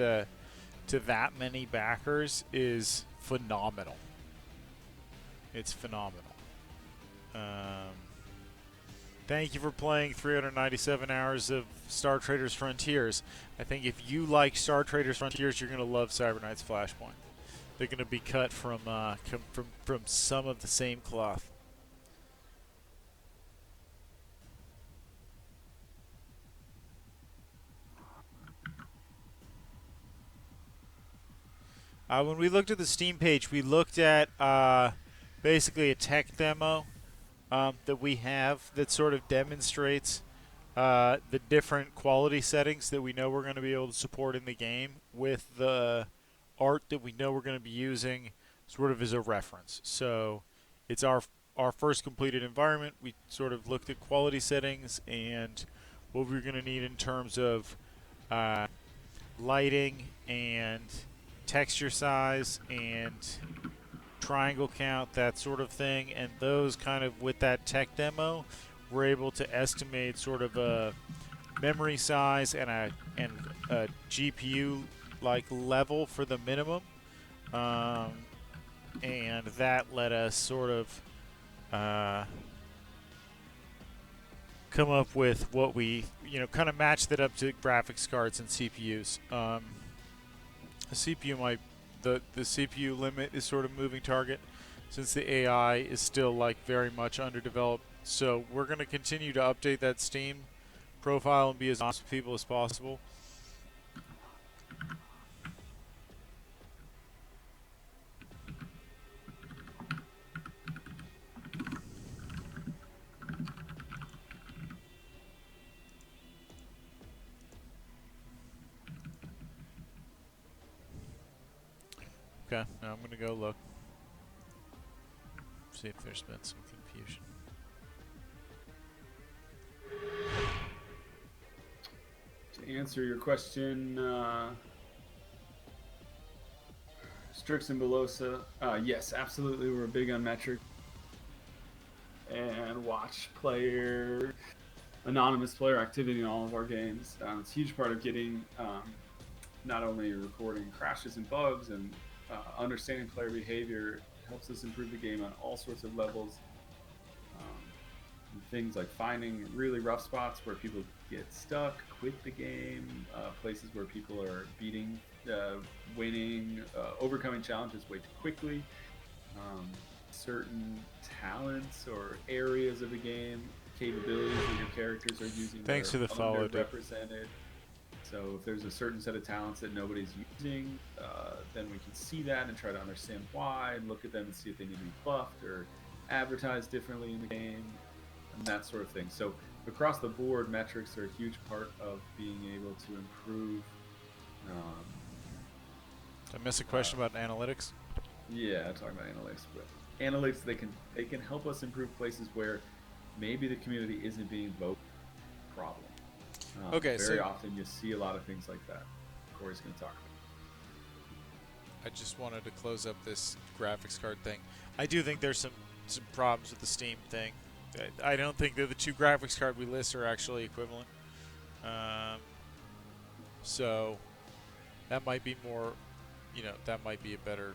that many backers is phenomenal. It's phenomenal. Thank you for playing 397 hours of Star Traders Frontiers. I think if you like Star Traders Frontiers, you're going to love Cybernight's Flashpoint. They're going to be cut from some of the same cloth. When we looked at the Steam page, we looked at basically a tech demo that we have that sort of demonstrates the different quality settings that we know we're going to be able to support in the game with the art that we know we're going to be using sort of as a reference. So it's our first completed environment. We sort of looked at quality settings and what we're going to need in terms of lighting and texture size and triangle count, that sort of thing, and those kind of, with that tech demo, we're able to estimate sort of a memory size and a GPU like level for the minimum, and that let us sort of come up with what we kind of match that up to graphics cards and CPUs. The CPU limit is sort of moving target since the AI is still like very much underdeveloped. So we're going to continue to update that Steam profile and be as honest with people as possible. Okay, now I'm going to go look. See if there's been some confusion. To answer your question, Strix and Belosa, yes, absolutely, we're big on metric and watch player, anonymous player activity in all of our games. It's a huge part of getting not only recording crashes and bugs and understanding player behavior. Helps us improve the game on all sorts of levels. Things like finding really rough spots where people get stuck, quit the game, places where people are beating, winning, overcoming challenges way too quickly, certain talents or areas of the game, capabilities that your characters are using. Thanks for the follow, dude. Represented. So if there's a certain set of talents that nobody's using, then we can see that and try to understand why, and look at them and see if they need to be buffed or advertised differently in the game, and that sort of thing. So across the board, metrics are a huge part of being able to improve. Did I miss a question about analytics? Yeah, talking about analytics, but analytics, they can help us improve places where maybe the community isn't being voted. Problem. Okay, very so often you see a lot of things like that. Corey's going to talk about. I just wanted to close up this graphics card thing. I do think there's some problems with the Steam thing. I don't think that the two graphics card we list are actually equivalent. So that might be more, that might be a better.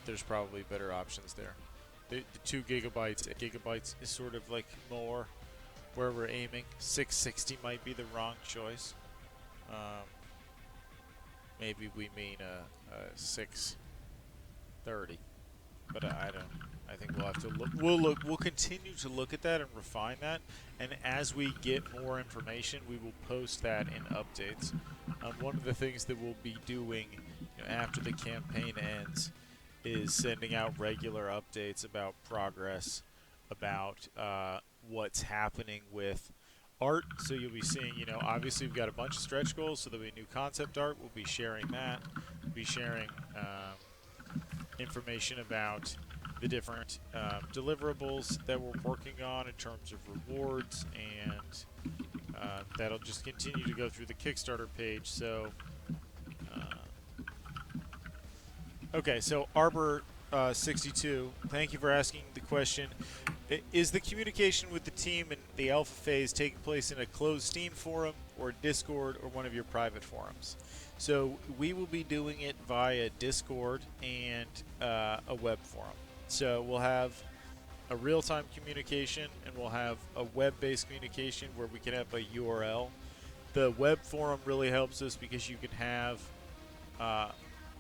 There's probably better options there. The 2 gigabytes, 8 gigabytes is sort of like more where we're aiming. 660 might be the wrong choice. Maybe we mean a 630, but I don't. I think we'll have to look. We'll continue to look at that and refine that. And as we get more information, we will post that in updates. One of the things that we'll be doing after the campaign ends is sending out regular updates about progress, about what's happening with art. So you'll be seeing, obviously we've got a bunch of stretch goals, so there'll be new concept art. We'll be sharing that. We'll be sharing information about the different deliverables that we're working on in terms of rewards, and that'll just continue to go through the Kickstarter page. So, okay, so Arbor 62, thank you for asking the question. Is the communication with the team in the alpha phase taking place in a closed Steam forum or Discord or one of your private forums? So we will be doing it via Discord and a web forum. So we'll have a real-time communication, and we'll have a web-based communication where we can have a URL. The web forum really helps us because you can have a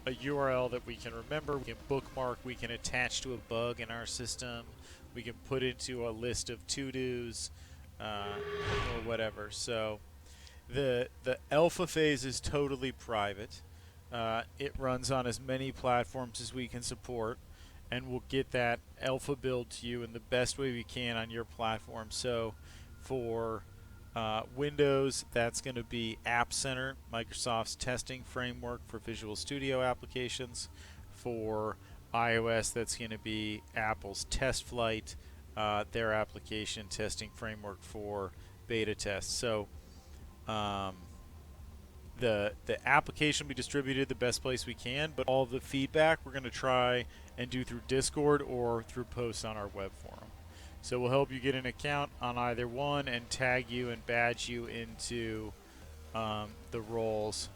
URL that we can remember, we can bookmark, we can attach to a bug in our system, we can put into a list of to-dos, or whatever. So the alpha phase is totally private. It runs on as many platforms as we can support, and we'll get that alpha build to you in the best way we can on your platform. So for Windows, that's going to be App Center, Microsoft's testing framework for Visual Studio applications. For iOS, that's going to be Apple's Test Flight, their application testing framework for beta tests. So the application will be distributed the best place we can, but all of the feedback we're going to try and do through Discord or through posts on our web forum. So we'll help you get an account on either one and tag you and badge you into the roles.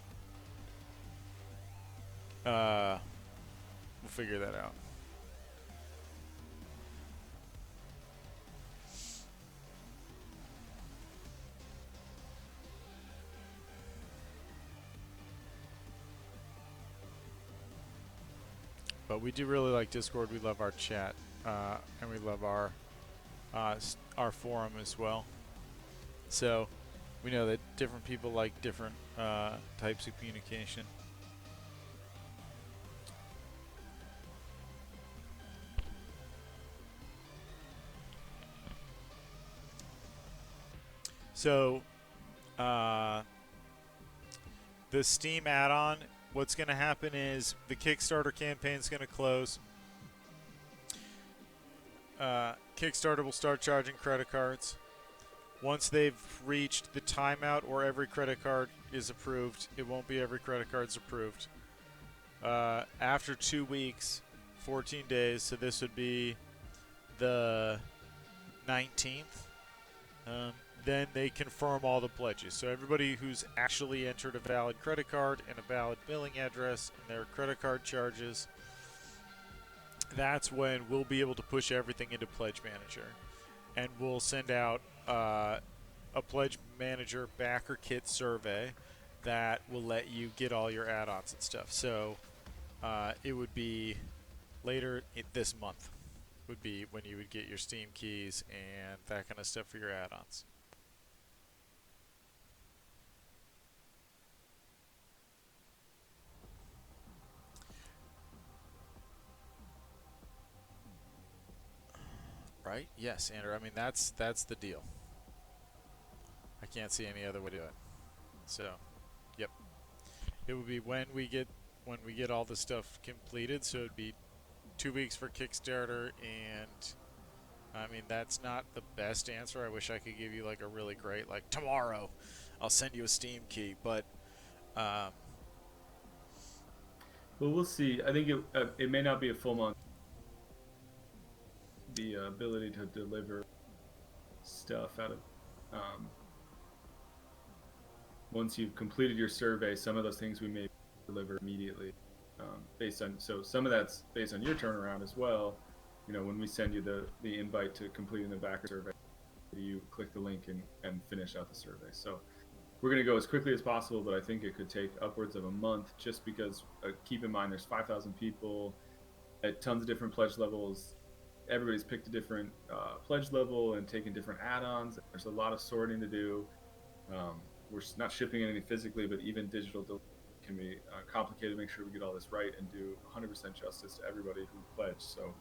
We'll figure that out. But we do really like Discord. We love our chat, and we love our forum as well. So we know that different people like different types of communication. So the Steam add-on, what's going to happen is the Kickstarter campaign is going to close. Kickstarter will start charging credit cards. Once they've reached the timeout or every credit card is approved, it won't be every credit card's approved. After 2 weeks, 14 days, so this would be the 19th, then they confirm all the pledges. So everybody who's actually entered a valid credit card and a valid billing address and their credit card charges, that's when we'll be able to push everything into Pledge Manager. And we'll send out a Pledge Manager backer kit survey that will let you get all your add-ons and stuff. So it would be later this month would be when you would get your Steam keys and that kind of stuff for your add-ons. Right? Yes, Andrew. I mean, that's the deal. I can't see any other way to do it. So, yep. It would be when we get all the stuff completed. So it'd be 2 weeks for Kickstarter, and I mean that's not the best answer. I wish I could give you like a really great like tomorrow, I'll send you a Steam key, but well, we'll see. I think it may not be a full month. The ability to deliver stuff out of once you've completed your survey, some of those things we may deliver immediately, based on, so some of that's based on your turnaround as well. You know, when we send you the invite to completing the backer survey, you click the link and finish out the survey. So we're going to go as quickly as possible, but I think it could take upwards of a month, just because keep in mind there's 5,000 people at tons of different pledge levels. Everybody's picked a different pledge level and taken different add-ons. There's a lot of sorting to do. We're not shipping anything physically, but even digital can be complicated. Make sure we get all this right and do 100% justice to everybody who pledged. So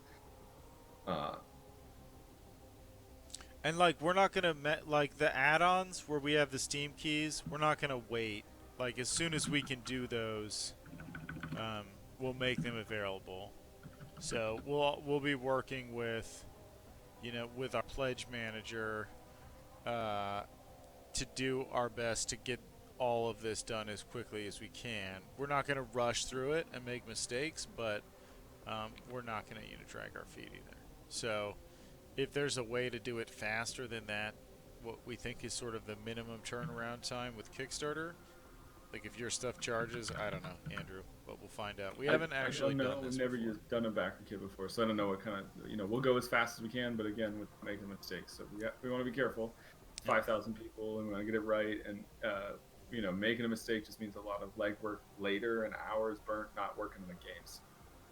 And like we're not gonna like the add-ons where we have the Steam keys. We're not gonna wait. Like as soon as we can do those, um, we'll make them available. So we'll be working with, with our pledge manager, uh, to do our best to get all of this done as quickly as we can. We're not gonna rush through it and make mistakes, but we're not gonna drag our feet either. So if there's a way to do it faster than that, what we think is sort of the minimum turnaround time with Kickstarter, like if your stuff charges, I don't know, Andrew, but we'll find out. We haven't actually done this We've never before. done a backer kit before, so I don't know what kind of, we'll go as fast as we can, but again, with making mistakes. So we want to be careful. It's Yeah. 5,000 people, and we want to get it right. And, making a mistake just means a lot of legwork later and hours burnt not working in the games.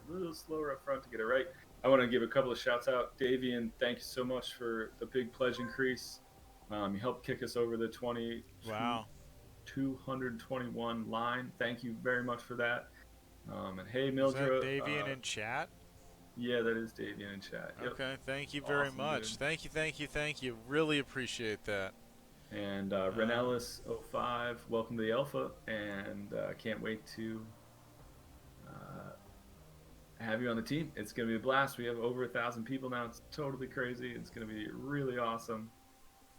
A little slower up front to get it right. I want to give a couple of shouts out. Davian, thank you so much for the big pledge increase. You helped kick us over the Wow. 221 line. Thank you very much for that. And hey, Is that Mildred. Davian in chat? Yeah, that is Davian in chat. Yep. Okay, thank you very Awesome, much. dude. Thank you, thank you, thank you. Really appreciate that. And Renellis05, welcome to the Alpha, and can't wait to have you on the team. It's going to be a blast. We have over 1,000 people now. It's totally crazy. It's going to be really awesome.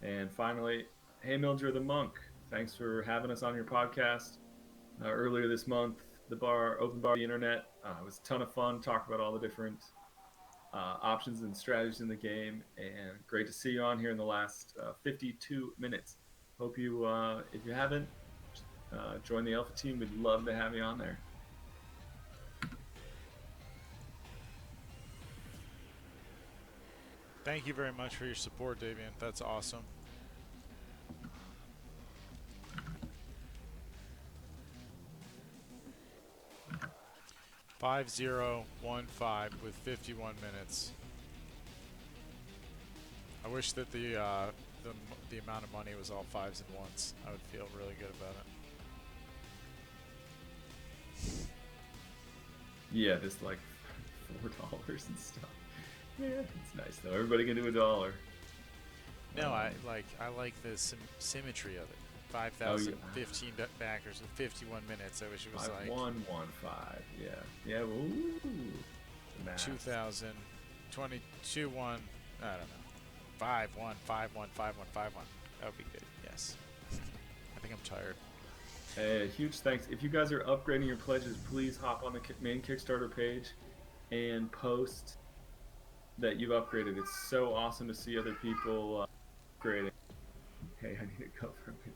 And finally, hey, Mildred the Monk, thanks for having us on your podcast earlier this month. The open bar, the internet. It was a ton of fun. Talk about all the different options and strategies in the game, and great to see you on here in the last 52 minutes. Hope you, if you haven't, join the Alpha team. We'd love to have you on there. Thank you very much for your support, Davian. That's awesome. $5015 with 51 minutes. I wish that the amount of money was all fives and ones. I would feel really good about it. Yeah, just like $4 and stuff. Yeah, it's nice though. Everybody can do $1. No, I like the symmetry of it. 5,015 backers with 51 minutes. I wish it was like 5115. Yeah. Yeah. Ooh. 2,000, 22, 1. I don't know. 5, 1, 5, 1, 5, 1, 5, 1. That would be good. Yes. I think I'm tired. Hey, huge thanks. If you guys are upgrading your pledges, please hop on the main Kickstarter page and post that you've upgraded. It's so awesome to see other people upgrading. Hey, I need to go for a minute.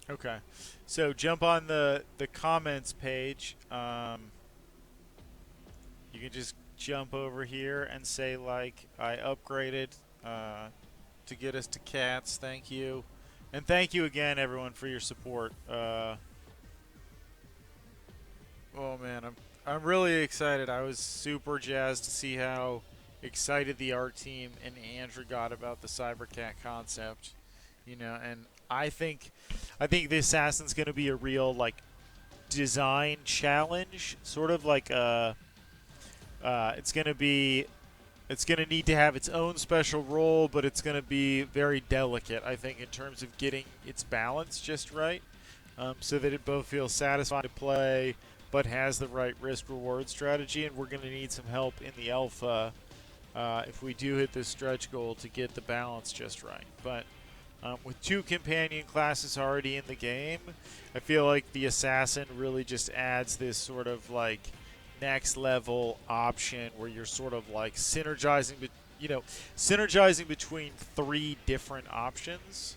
Okay. So jump on the comments page. You can just jump over here and say, like, I upgraded to get us to cats. Thank you. And thank you again, everyone, for your support. Oh, man, I'm really excited. I was super jazzed to see how excited the art team and Andrew got about the Cybercat concept. And I think the Assassin's going to be a real, like, design challenge. Sort of like it's going to need to have its own special role, but it's going to be very delicate, I think, in terms of getting its balance just right, so that it both feels satisfying to play, but has the right risk-reward strategy. And we're going to need some help in the alpha if we do hit this stretch goal to get the balance just right. But with 2 companion classes already in the game, I feel like the Assassin really just adds this sort of like next level option where you're sort of like synergizing between 3 different options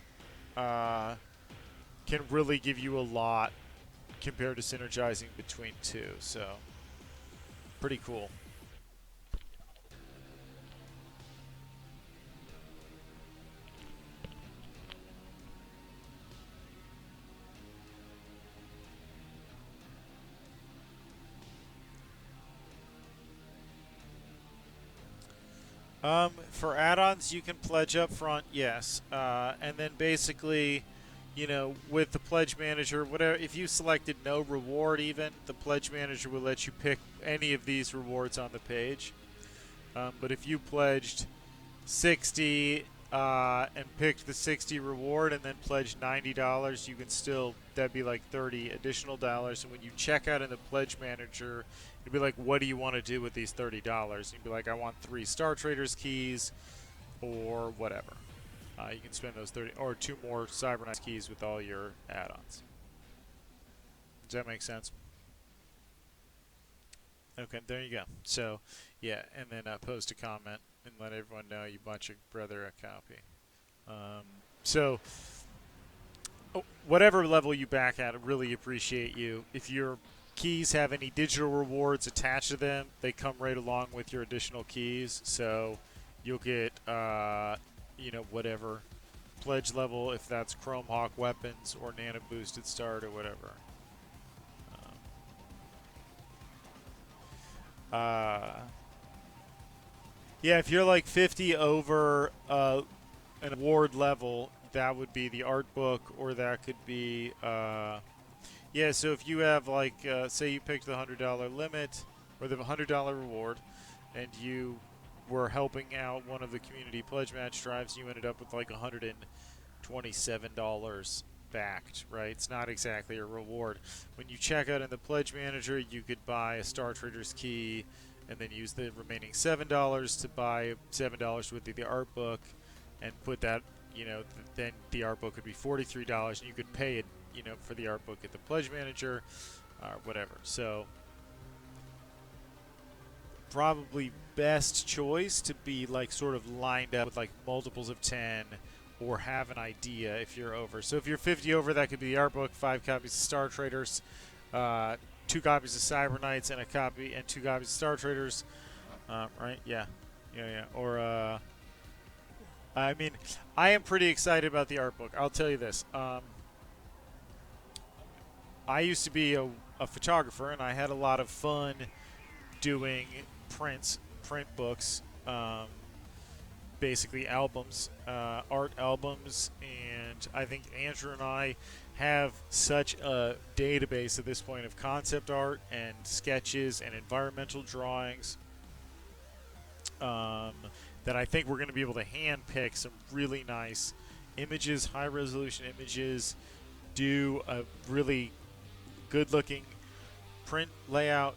can really give you a lot compared to synergizing between 2. So pretty cool. For add-ons, you can pledge up front, yes. And then basically, with the pledge manager, whatever, if you selected no reward even, the pledge manager will let you pick any of these rewards on the page. But if you pledged 60, and picked the 60 reward and then pledged $90, you can still, that'd be like 30 additional dollars. And when you check out in the pledge manager, it'd be like, what do you want to do with these $30? You'd be like, I want 3 Star Traders keys or whatever. You can spend those 30 or 2 more Cyberknights keys with all your add-ons. Does that make sense? Okay, there you go. So, yeah, and then post a comment and let everyone know you bought your brother a copy. So, whatever level you back at, I really appreciate you. If your keys have any digital rewards attached to them, they come right along with your additional keys. So, you'll get, whatever pledge level, if that's Chrome Hawk weapons or Nano Boosted Start or whatever. Yeah, if you're like 50 over an award level, that would be the art book, or that could be, yeah, so if you have like, say you picked the $100 limit, or the $100 reward, and you were helping out one of the community pledge match drives, you ended up with like $127 backed, right? It's not exactly a reward. When you check out in the pledge manager, you could buy a Star Trader's key and then use the remaining $7 to buy $7 with the art book and put that, then the art book would be $43 and you could pay it, for the art book at the pledge manager or whatever. So probably best choice to be like sort of lined up with like multiples of 10 or have an idea if you're over. So if you're 50 over, that could be the art book, 5 copies of Star Traders, 2 copies of Cyberknights, and 2 copies of Star Traders, right? Yeah. Or I mean, I am pretty excited about the art book. I'll tell you this. I used to be a photographer, and I had a lot of fun doing print books. Basically albums, art albums, and I think Andrew and I have such a database at this point of concept art and sketches and environmental drawings that I think we're going to be able to hand pick some really nice images, high resolution images, do a really good looking print layout,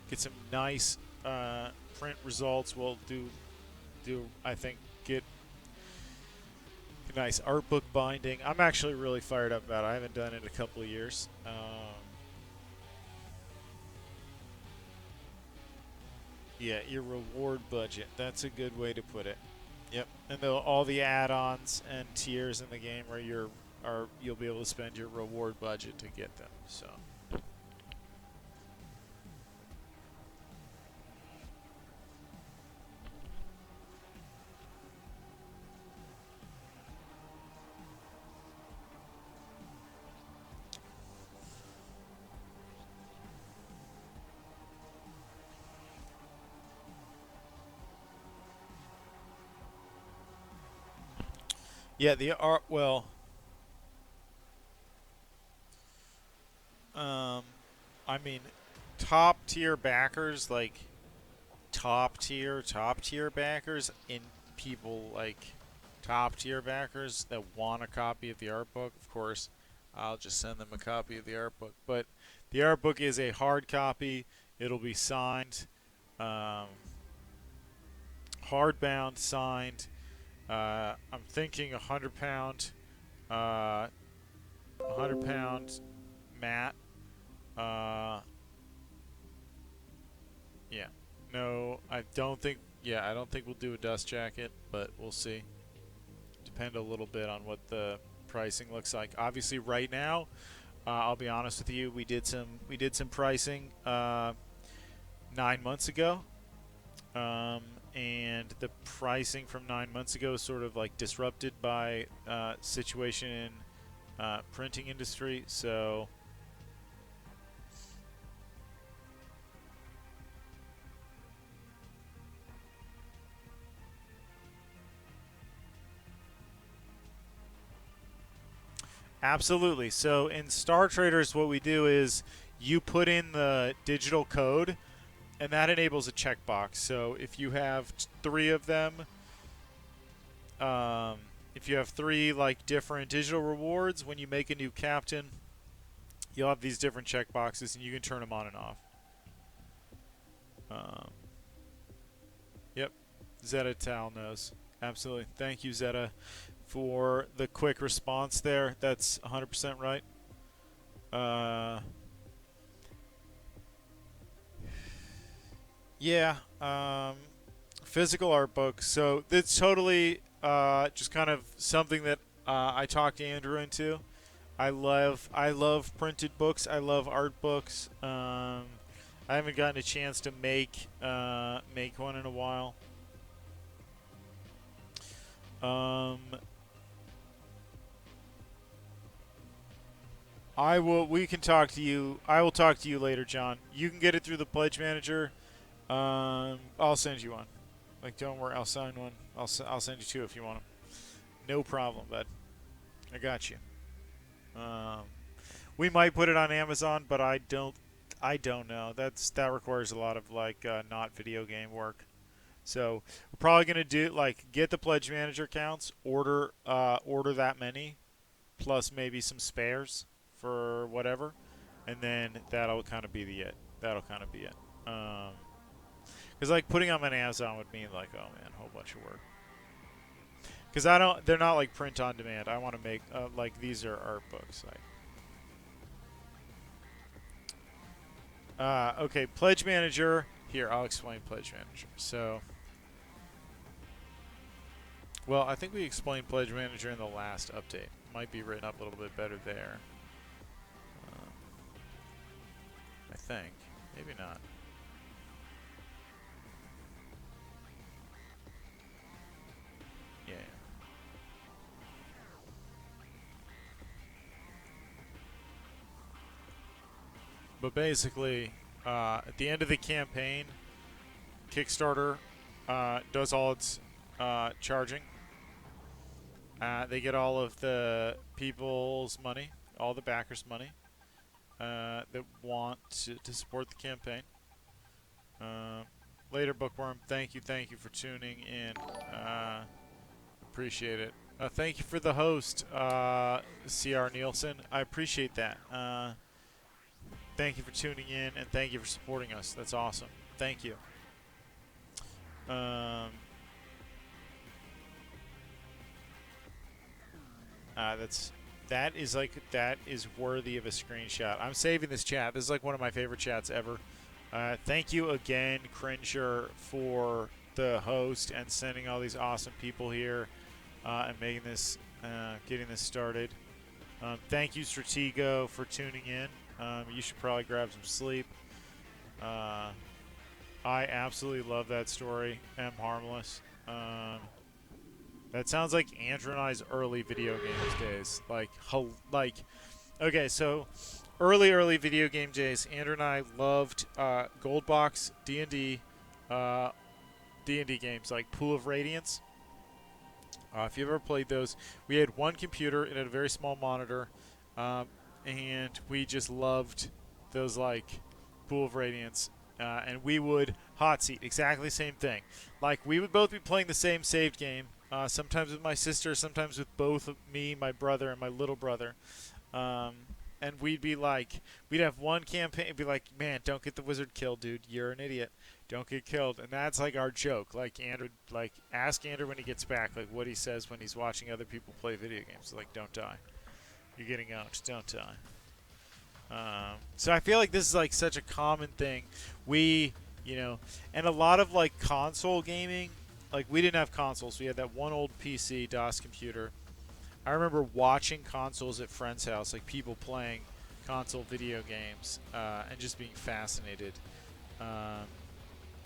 get some nice print results. We'll do I think get a nice art book binding. I'm actually really fired up about it. I haven't done it in a couple of years. Yeah, your reward budget. That's a good way to put it. Yep. And all the add-ons and tiers in the game where you'll be able to spend your reward budget to get them. So. Yeah, the art. Well, I mean, top tier backers, like top tier backers, in people like top tier backers that want a copy of the art book. Of course, I'll just send them a copy of the art book. But the art book is a hard copy. It'll be signed, hardbound, signed. I'm thinking 100 pound mat. Yeah. No, I don't think. Yeah, I don't think we'll do a dust jacket, but we'll see. Depend a little bit on what the pricing looks like. Obviously, right now, I'll be honest with you. We did some pricing 9 months ago. And the pricing from 9 months ago is sort of like disrupted by situation in printing industry. So absolutely. So in Star Traders, what we do is you put in the digital code, and that enables a checkbox. So if you have 3 of them, if you have 3 like different digital rewards, when you make a new captain, you'll have these different checkboxes, and you can turn them on and off. Um, yep, Zeta Tal knows. Absolutely. Thank you, Zeta, for the quick response there. That's 100% right. Yeah. Physical art books. So it's totally just kind of something that I talked Andrew into. I love printed books. I love art books. I haven't gotten a chance to make one in a while. Um, I will. We can talk to you. I will talk to you later, John. You can get it through the pledge manager. I'll send you one. Like, don't worry. I'll sign one. I'll send you 2 if you want them. No problem, bud. I got you. Um, we might put it on Amazon, but I don't. I don't know. That requires a lot of like not video game work. So we're probably gonna do like get the pledge manager accounts, order that many, plus maybe some spares for whatever, and then that'll kind of be the it. That'll kind of be it. Because like putting them on Amazon would mean like, oh man, a whole bunch of work. Because I don't, they're not like print on demand. I want to make like these are art books. Okay, pledge manager. Here, I'll explain pledge manager. So, well, I think we explained pledge manager in the last update. Might be written up a little bit better there. I think. Maybe not. Yeah. But basically, at the end of the campaign, Kickstarter does all its charging. They get all of the people's money, all the backers' money that want to support the campaign. Later, Bookworm, thank you for tuning in. Appreciate it. Thank you for the host, CR Nielsen. I appreciate that. Thank you for tuning in, and thank you for supporting us. That's awesome. Thank you. That is worthy of a screenshot. I'm saving this chat. This is like one of my favorite chats ever. Thank you again, Cringer, for the host and sending all these awesome people here and making this, getting this started. Thank you, Stratego, for tuning in. You should probably grab some sleep. I absolutely love that story. M. Harmless. That sounds like Andrew and I's early video games days. Okay, so early video game days. Andrew and I loved Gold Box, D&D, D&D games like Pool of Radiance. If you've ever played those, we had one computer. It had a very small monitor, and we just loved those like Pool of Radiance. And we would hot seat, exactly the same thing. Like we would both be playing the same saved game. Sometimes with my sister, sometimes with both me, my brother, and my little brother. And we'd be like, we'd have one campaign, be like, man, don't get the wizard killed, dude. You're an idiot. Don't get killed. And that's like our joke. Like Andrew, like ask Andrew when he gets back, like what he says when he's watching other people play video games. Like, don't die. You're getting out. Don't die. So I feel like this is like such a common thing. We, and a lot of like console gaming. Like we didn't have consoles. We had that one old PC DOS computer. I remember watching consoles at friends' house, like people playing console video games, and just being fascinated.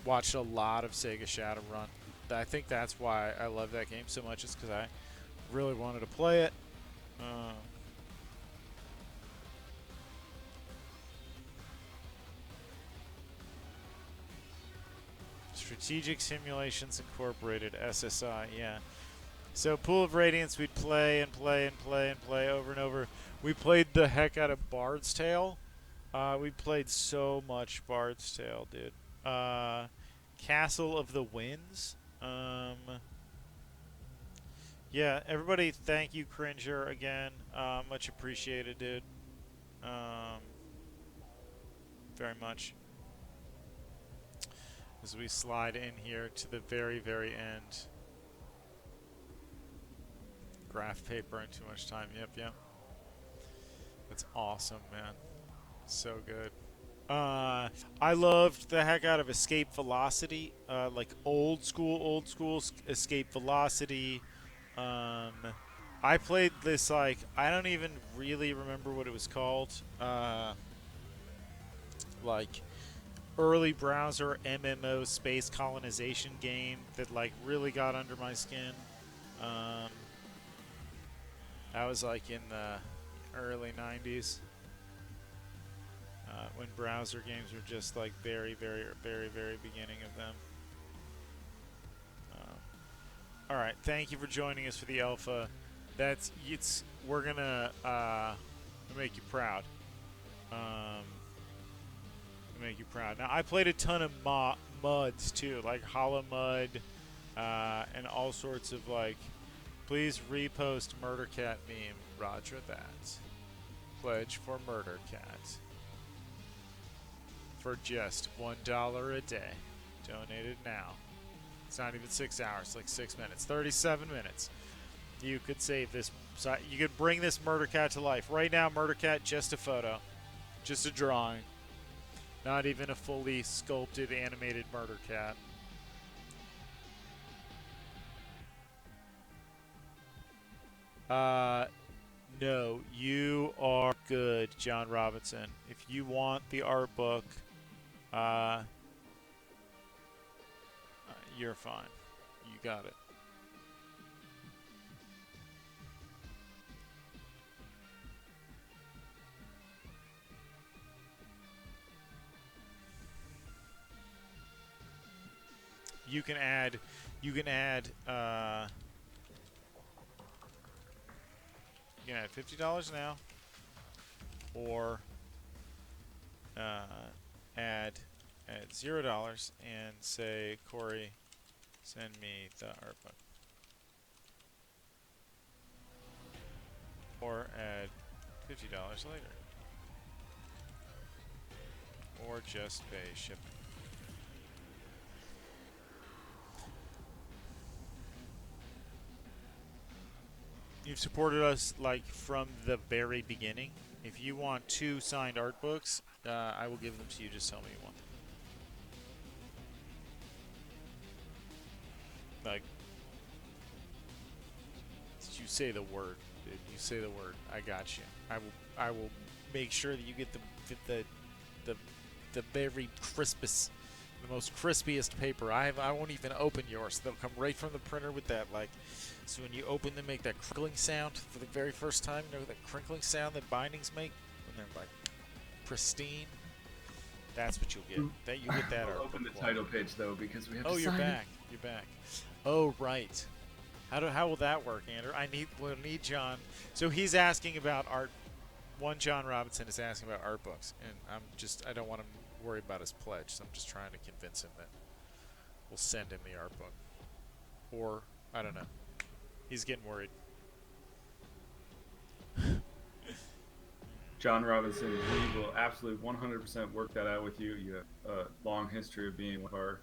Watched a lot of Sega Shadowrun. I think that's why I love that game so much, is because I really wanted to play it. Strategic Simulations Incorporated, SSI, yeah. So Pool of Radiance, we'd play and play and play and play over and over. We played the heck out of Bard's Tale. We played so much Bard's Tale, dude. Castle of the Winds. Yeah, everybody, thank you, Cringer, again. Much appreciated, dude. Um, very much. As we slide in here to the very, very end. Graph paper and too much time. Yep, yep. That's awesome, man. So good. I loved the heck out of Escape Velocity, like old school Escape Velocity. Um, I played this like I don't even really remember what it was called. Like early browser MMO space colonization game that like really got under my skin. Um, that was like in the early '90s. When browser games were just like very, very, very, very beginning of them. All right, thank you for joining us for the alpha. We're gonna make you proud. Um, make you proud. Now I played a ton of muds too, like Hollow Mud, and all sorts of like. Please repost Murder Cat meme. Roger that. Pledge for Murder Cat. For just $1 a day. Donated now. It's not even 6 hours, like 6 minutes. 37 minutes. You could save this. You could bring this Murder Cat to life. Right now, Murder Cat, just a photo. Just a drawing. Not even a fully sculpted, animated Murder Cat. No, you are good, John Robinson. If you want the art book, you're fine. You got it. You can add $50 now, or add $0 and say, Corey, send me the art book. Or add $50 later. Or just pay shipping. You've supported us like from the very beginning. If you want 2 signed art books, I will give them to you. Just tell me you want them. Like, you say the word, dude. You say the word. I got you. I will make sure that you get the very crispest, the most crispiest paper. I won't even open yours. They'll come right from the printer with that like. So when you open them, make that crinkling sound for the very first time. You know that crinkling sound that bindings make when they're like pristine. That's what you'll get. That you get that. I'll open the title page though because we have. Oh, to you're sign back. You're back. Oh, right. How will that work, Andrew? We'll need John. So he's asking about art. One John Robinson is asking about art books, and I don't want him to worry about his pledge. So I'm just trying to convince him that we'll send him the art book, or I don't know. He's getting worried. John Robinson, we will absolutely 100% work that out with you. You have a long history of being one of our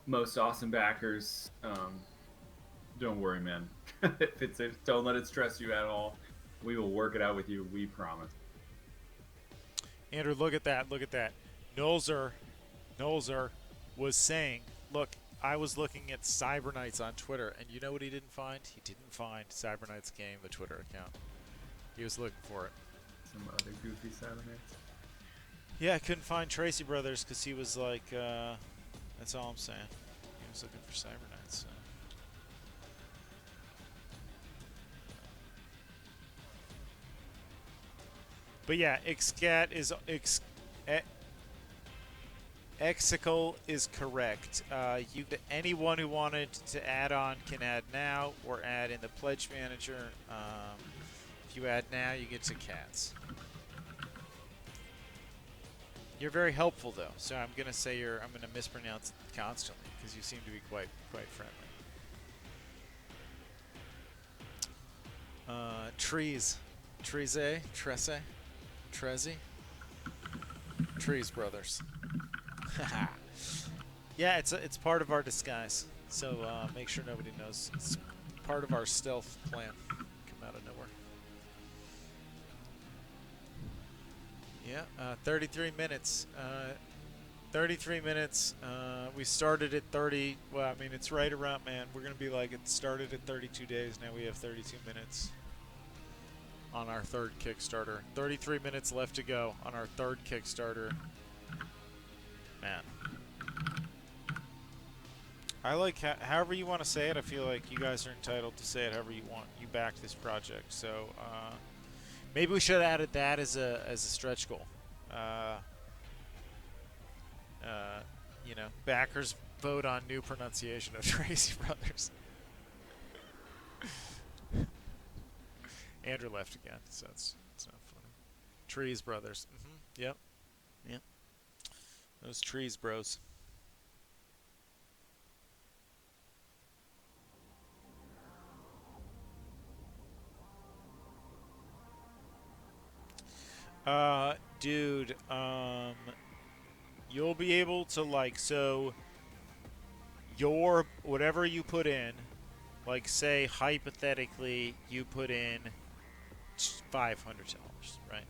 most awesome backers. Don't worry, man. Don't let it stress you at all. We will work it out with you. We promise. Andrew, look at that. Look at that. Nolzer was saying, look, I was looking at Cyber Knights on Twitter, and you know what he didn't find? He didn't find Cyber Knights game, the Twitter account. He was looking for it. Some other goofy Cyber Knights. Yeah, I couldn't find Tracy Brothers because he was like, that's all I'm saying. He was looking for Cyber Knights. So. But yeah, Exical is correct. Anyone who wanted to add on can add now or add in the pledge manager. If you add now, you get to cats. You're very helpful though, so I'm gonna mispronounce it constantly because you seem to be quite friendly. Trees. Treze. Trees Brothers. Yeah, it's part of our disguise. So make sure nobody knows. It's part of our stealth plan. Come out of nowhere. Yeah, 33 minutes. 33 minutes. We started at 30. Well, I mean, it's right around, man. We're going to be like, it started at 32 days. Now we have 32 minutes on our third Kickstarter. 33 minutes left to go on our third Kickstarter. Man. I like, however you want to say it. I feel like you guys are entitled to say it however you want. You backed this project. So, maybe we should have added that as a stretch goal. You know, backers vote on new pronunciation of Tracy Brothers. Andrew left again, so it's not funny. Trees Brothers. Yep. Yep. Those trees, bros. Dude, you'll be able to, like, so your whatever you put in, like, say hypothetically you put in $500, right?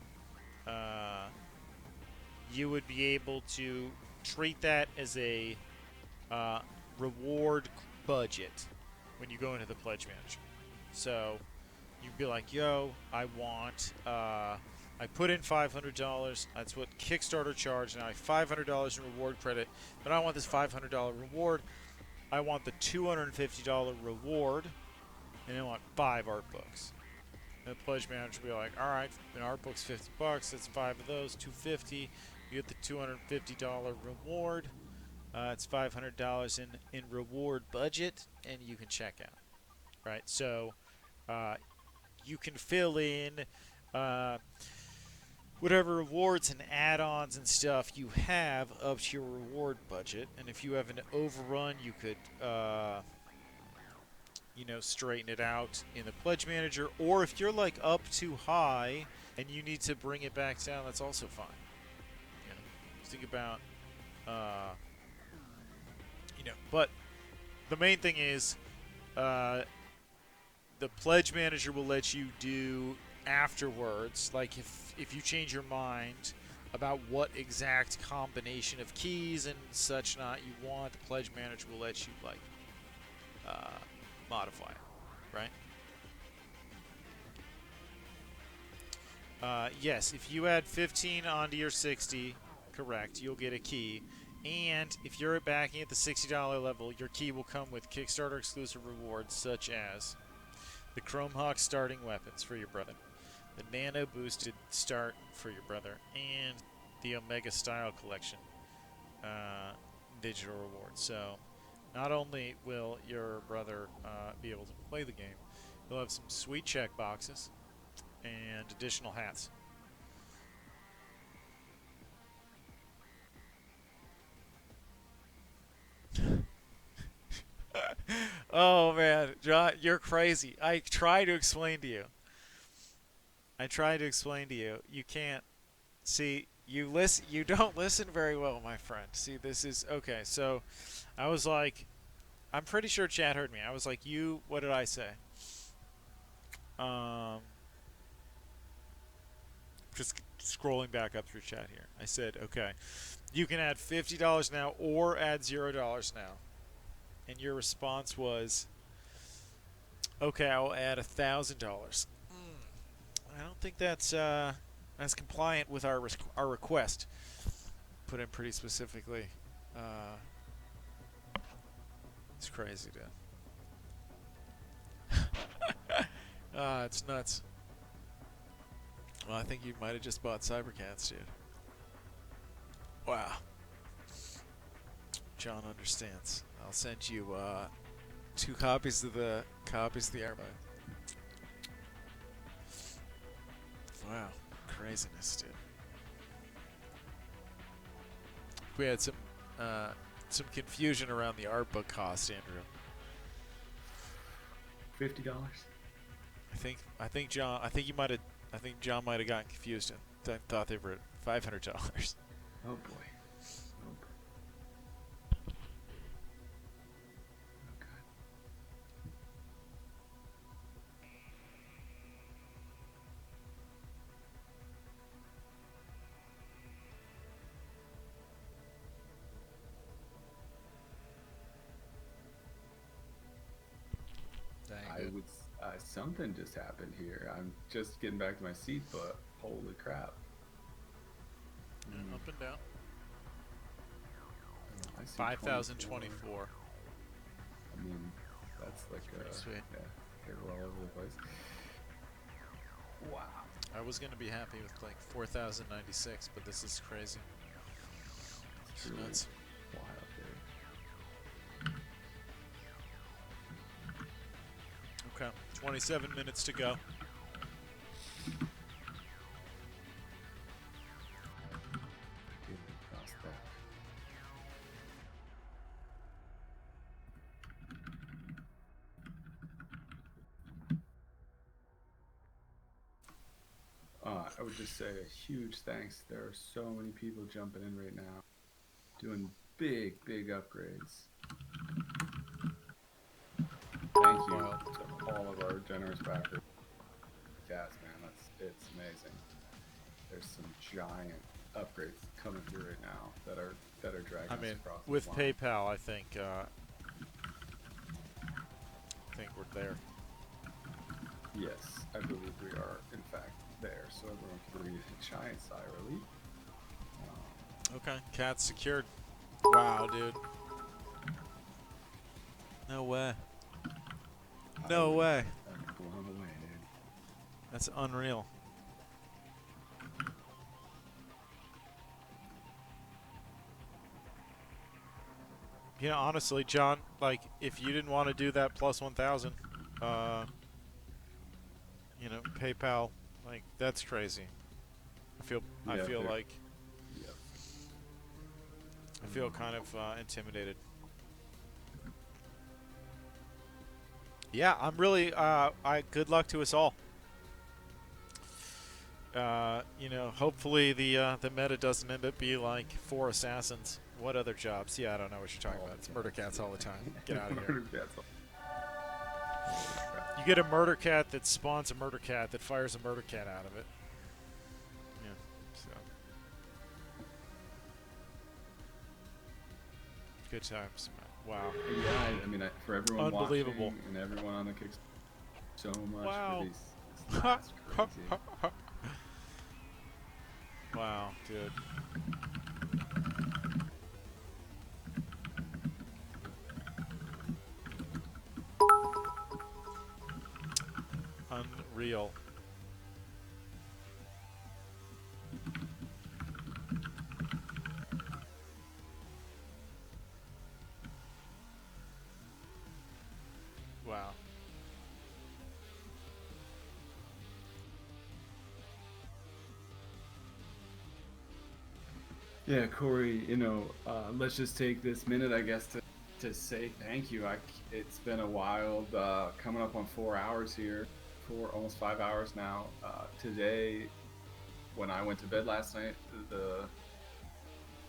You would be able to treat that as a reward budget when you go into the pledge manager. So you'd be like, yo, I want I put in $500. That's what Kickstarter charged. Now I have $500 in reward credit, but I want this $500 reward. I want the $250 reward, and I want 5 art books. And the pledge manager will be like, all right, an art book's $50. That's 5 of those, $250. You get the $250 reward. It's $500 in reward budget, and you can check out. Right, so you can fill in whatever rewards and add-ons and stuff you have up to your reward budget, and if you have an overrun, you could, you know, straighten it out in the pledge manager, or if you're like up too high and you need to bring it back down, that's also fine. You know, think about, you know, but the main thing is, the pledge manager will let you do afterwards, like if you change your mind about what exact combination of keys and such not you want, the pledge manager will let you, like, modify it, right? Yes, if you add 15 onto your 60, correct, you'll get a key. And if you're backing at the $60 level, your key will come with Kickstarter exclusive rewards such as the Chrome Hawk starting weapons for your brother, the Nano boosted start for your brother, and the Omega Style collection digital rewards. So not only will your brother be able to play the game, he'll have some sweet check boxes and additional hats. Oh man, John, you're crazy. I try to explain to you. You can't see. You don't listen very well, my friend. See, this is okay. So, I was like, I'm pretty sure chat heard me. I was like, what did I say? Just scrolling back up through chat here. I said, okay, you can add $50 now or add $0 now. And your response was, okay, I'll add $1,000. I don't think that's compliant with our request. Put in pretty specifically. It's crazy, dude. It's nuts. Well, I think you might have just bought Cybercats, dude. Wow. John understands. I'll send you 2 copies of the Airby. Wow, craziness, dude. We had some confusion around the art book cost, Andrew. $50. I think John might have gotten confused and thought they were at $500. Oh boy. Oh boy. Okay. Something just happened here. I'm just getting back to my seat, but holy crap. Yeah, up and down. I see 5,024. I mean, that's like pretty sweet. Yeah, they're all over the place. Wow. I was gonna be happy with like 4,096, but this is crazy. It's It's truly nuts. wild, dude. Okay, 27 minutes to go. Get it across that. I would just say a huge thanks. There are so many people jumping in right now, doing big upgrades. Thank you Wow. to all of our generous backers. Yes, man, it's amazing. There's some giant upgrades coming through right now that are dragging I us mean, across. with the line. PayPal, I think we're there. Yes, I believe we are in fact there. So everyone can breathe a giant sigh of relief. Okay, cat's secured. Wow, dude. No way. No way. I'm blown away, dude. That's unreal. You know, honestly, John, like, if you didn't want to do that plus 1,000, you know, PayPal, like, that's crazy. I feel like, Yep. I feel kind of intimidated. Yeah, I'm really, good luck to us all. You know, hopefully the meta doesn't end up being like 4 assassins. What other jobs? Yeah, I don't know what you're talking about. It's murder cats all the time. Get out of here. Murder cats. You get a murder cat that spawns a murder cat that fires a murder cat out of it. Yeah, so. Good times, man. Wow. Yeah, I mean, for everyone Unbelievable. watching and everyone on the Kickstarter, so much Wow. for these. That's crazy. Wow, dude. Unreal. Wow. Yeah, Corey, you know, let's just take this minute, I guess, to say thank you. It's been a wild, coming up on 4 hours here, almost 5 hours now. Today, when I went to bed last night, The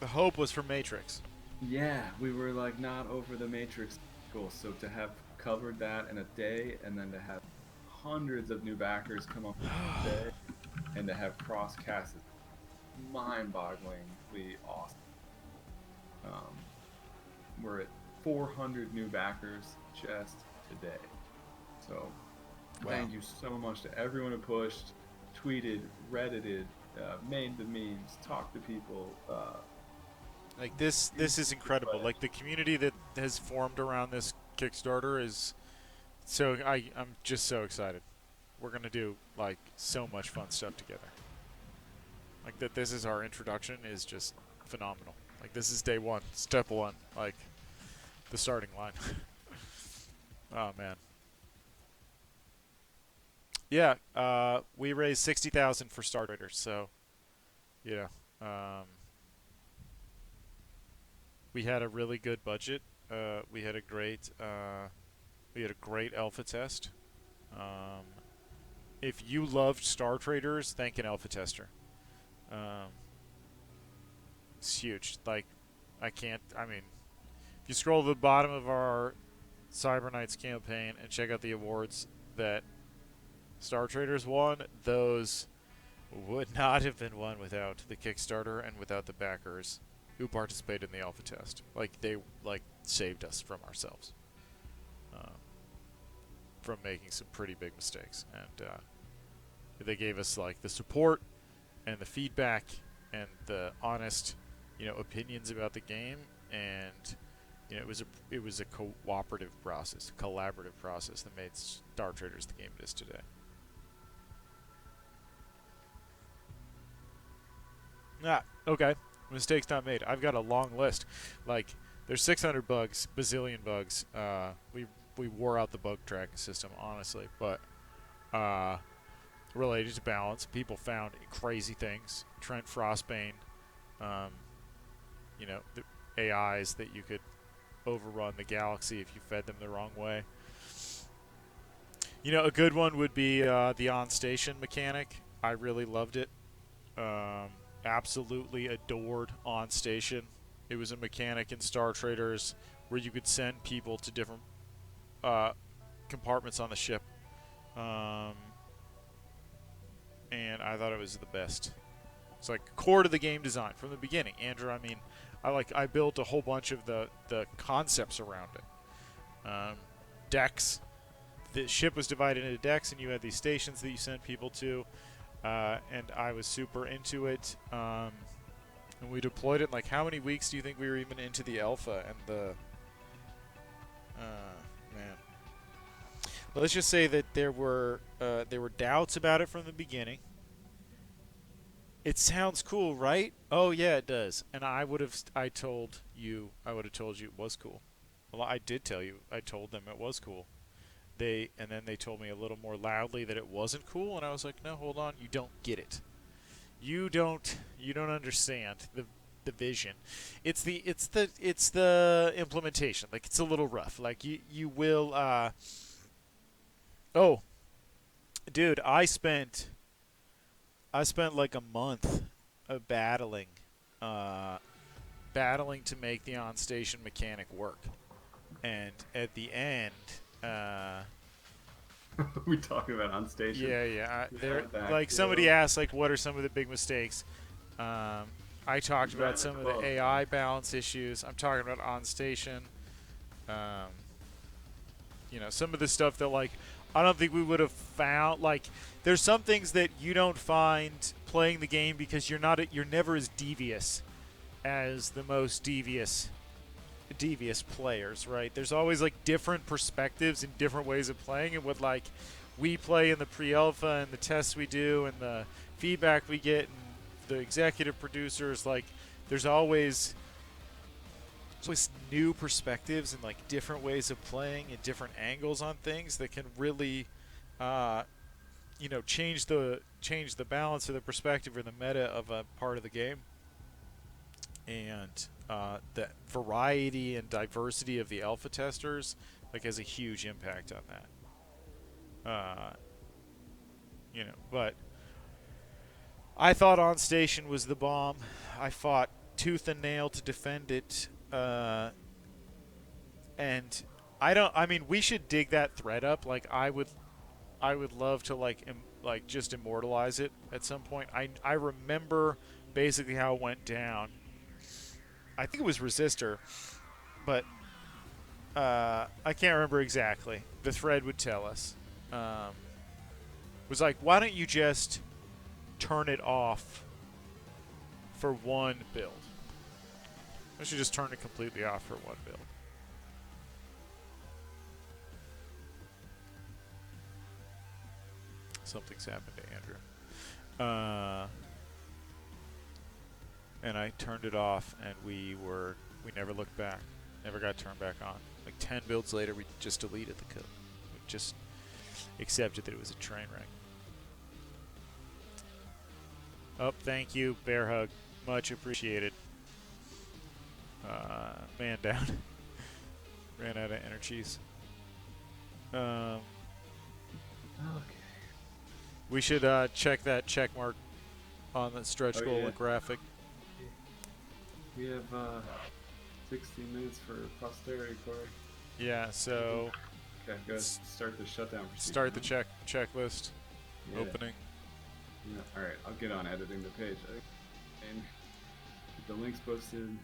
hope was for Matrix. yeah, we were like not over the Matrix goal. So to have covered that in a day, and then to have hundreds of new backers come up in a day, and to have cross casts, mind-bogglingly awesome. We're at 400 new backers just today. So thank you so much to everyone who pushed, tweeted, reddited, made the memes, talked to people. Like this is incredible. Like the community that has formed around this Kickstarter is so I'm just so excited. We're gonna do like so much fun stuff together. Like that this is our introduction is just phenomenal. Like this is day one, step one, like the starting line. Oh man. Yeah, we raised 60,000 for starters, so yeah. We had a really good budget. We had a great alpha test. if you loved Star Traders, thank an alpha tester. Um, it's huge. Like, I can't. I mean, if you scroll to the bottom of our Cyber Knights campaign and check out the awards that Star Traders won, those would not have been won without the Kickstarter and without the backers who participated in the alpha test. Like, they saved us from ourselves, from making some pretty big mistakes, and they gave us like the support and the feedback and the honest, opinions about the game, and it was a cooperative process, a collaborative process that made Star Traders the game it is today. Okay. Mistakes not made. I've got a long list. Like, there's 600 bugs, bazillion bugs. We wore out the bug tracking system, honestly, but related to balance, people found crazy things. Trent Frostbane, the AIs that you could overrun the galaxy if you fed them the wrong way. A good one would be the on-station mechanic. I really loved it. Absolutely adored on-station. It was a mechanic in Star Traders where you could send people to different compartments on the ship. And I thought it was the best. It's like core to the game design from the beginning. Andrew, I mean, I built a whole bunch of the concepts around it. Decks. The ship was divided into decks, and you had these stations that you sent people to. And I was super into it. And we deployed it. Like, how many weeks do you think we were even into the alpha and the... man. Let's just say that there were doubts about it from the beginning. It sounds cool, right? Oh yeah, it does. And I would have told you it was cool. Well, I did tell you. I told them it was cool. And then they told me a little more loudly that it wasn't cool, and I was like, no, hold on, you don't get it. You don't understand the vision. It's the implementation. Like, it's a little rough. Like, you will oh, dude, I spent like a month of battling to make the on-station mechanic work. And at the end, we talking about on station. Yeah. Somebody asked, like, what are some of the big mistakes? I talked about some of the AI balance issues. I'm talking about on station. Some of the stuff that, like, I don't think we would have found. Like, there's some things that you don't find playing the game because you're never as devious as the most devious players, right? There's always, like, different perspectives and different ways of playing, and what, like, we play in the pre-alpha and the tests we do and the feedback we get and the executive producers, like, there's always new perspectives and, like, different ways of playing and different angles on things that can really change the balance or the perspective or the meta of a part of the game. And the variety and diversity of the alpha testers, like, has a huge impact on that. But I thought on station was the bomb. I fought tooth and nail to defend it. And we should dig that thread up. Like, I would love to just immortalize it at some point. I remember basically how it went down. I think it was Resistor, but I can't remember exactly. The thread would tell us. Was like, why don't you just turn it off for one build? I should just turn it completely off for one build. Something's happened to Andrew. And I turned it off, and we never looked back. Never got turned back on. Like, 10 builds later, we just deleted the code. We just accepted that it was a train wreck. Oh, thank you, Bear Hug. Much appreciated. Man down. Ran out of energies. Okay. We should check that check mark on the stretch Oh, goal yeah. graphic. We have 60 minutes for posterity, Corey. Yeah, so Okay, go ahead. Start the shutdown procedure. start the checklist Yeah. opening. Yeah. All right, I'll get on editing the page. And get the links posted.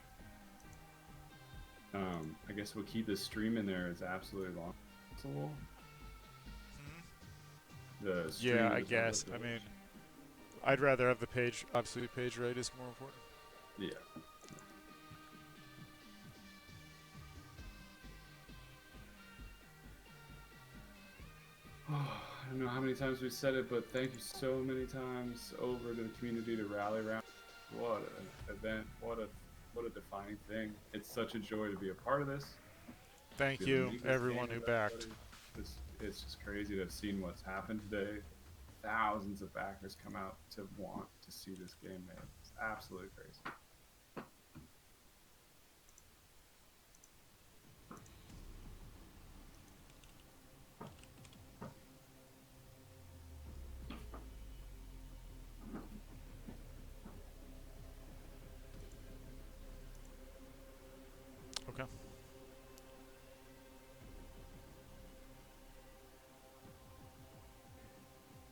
I guess we'll keep the stream in there as absolutely long as possible. The stream Yeah, I is guess. I mean, I'd rather have the page. Obviously, page rate is more important. yeah. I don't know how many times we've said it, but thank you so many times over to the community to rally around. What an event! What a defining thing! It's such a joy to be a part of this. Thank Be able to you, make this everyone game who with backed. everybody. It's just crazy to have seen what's happened today. Thousands of backers come out to want to see this game made. It's absolutely crazy. Okay.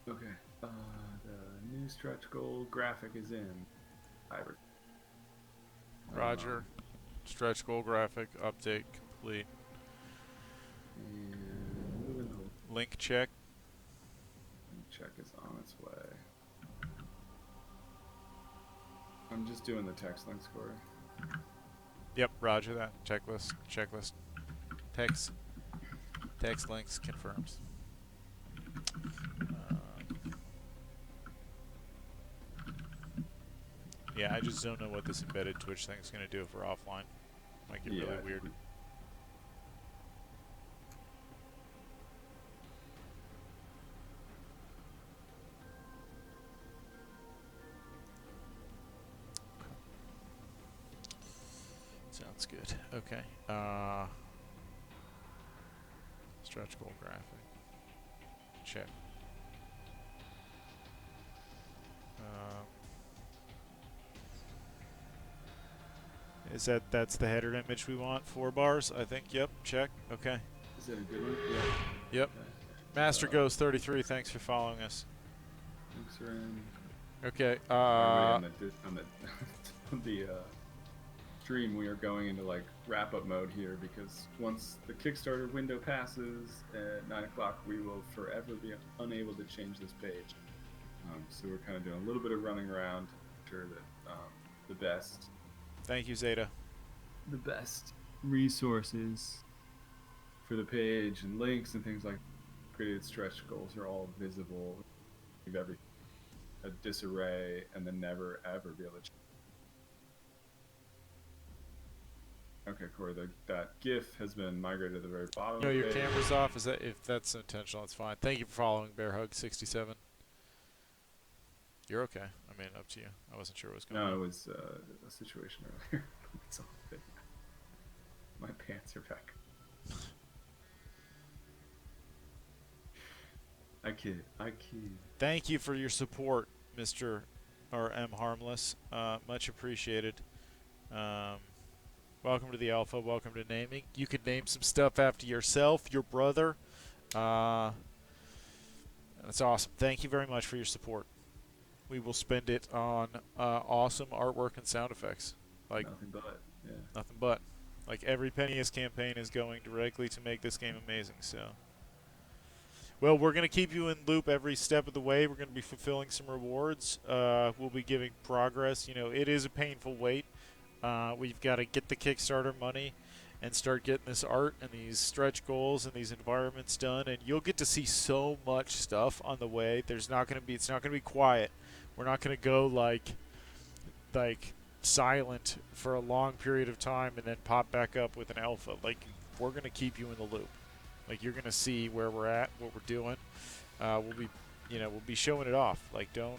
Okay. The new stretch goal graphic is in. Hybrid. Roger. Stretch goal graphic update complete. And moving the Link check. check is on its way. I'm just doing the text link score. Yep, roger that. Checklist. Text links confirms. Yeah, I just don't know what this embedded Twitch thing is going to do if we're offline. Might get really weird. Sounds good. Okay. Stretch goal graphic. Check. That's the header image we want? 4 bars, I think. Yep. Check. Okay. Is that a good one? Yeah. Yep. Okay. Master Ghost 33. Thanks for following us. Thanks, Ryan. Okay. On the stream, we are going into like wrap-up mode here because once the Kickstarter window passes at 9 o'clock, we will forever be unable to change this page. So we're kind of doing a little bit of running around, sure that the best. Thank you, Zeta. The best resources for the page and links and things like created stretch goals are all visible. Leave every a disarray and then never ever be able to change. Okay, Corey, that GIF has been migrated to the very bottom. No, of the your page. camera's off. If that's intentional, that's fine. Thank you for following BearHug67. You're okay. I mean, up to you. I wasn't sure what was going on. No, it was a situation earlier. It's all good. My pants are back. I kid. Thank you for your support, Mr. or M. Harmless. Much appreciated. Welcome to the Alpha. Welcome to naming. You could name some stuff after yourself, your brother. That's awesome. Thank you very much for your support. We will spend it on awesome artwork and sound effects. Like nothing but. Yeah. Nothing but. Like every penny of this campaign is going directly to make this game amazing. So, well, we're going to keep you in loop every step of the way. We're going to be fulfilling some rewards. We'll be giving progress. You know, it is a painful wait. We've got to get the Kickstarter money and start getting this art and these stretch goals and these environments done. And you'll get to see so much stuff on the way. It's not going to be quiet. We're not going to go like silent for a long period of time and then pop back up with an alpha. Like, we're going to keep you in the loop. Like, you're going to see where we're at, what we're doing. We'll be showing it off. Like, don't,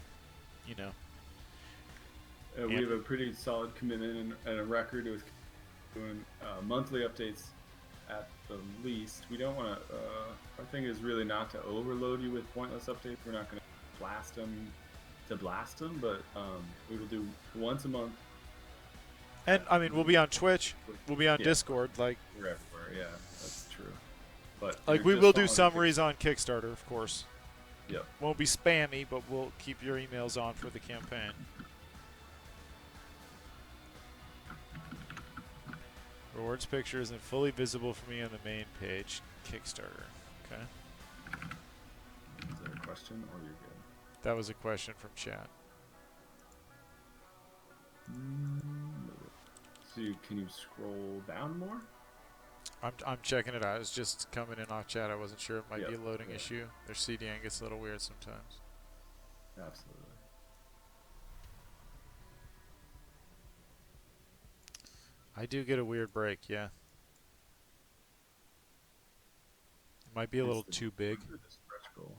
you know. We have a pretty solid commitment and a record with doing monthly updates at the least. We don't want to. Our thing is really not to overload you with pointless updates. We're not going to blast them, but we will do once a month. And I mean, we'll be on Twitch, we'll be on Yeah. Discord, like We're everywhere. Yeah, that's true. But we you're just will do following summaries on Kickstarter, of course. Yep. Won't be spammy, but we'll keep your emails on for the campaign. Rewards picture isn't fully visible for me on the main page. Kickstarter. Okay. Is there a question or you're good? That was a question from chat. So can you scroll down more? I'm checking it out. It's just coming in off chat. I wasn't sure. It might be a loading yeah. issue. Their CDN gets a little weird sometimes. Absolutely. I do get a weird break, yeah. It might be a little too big. The stretch goal.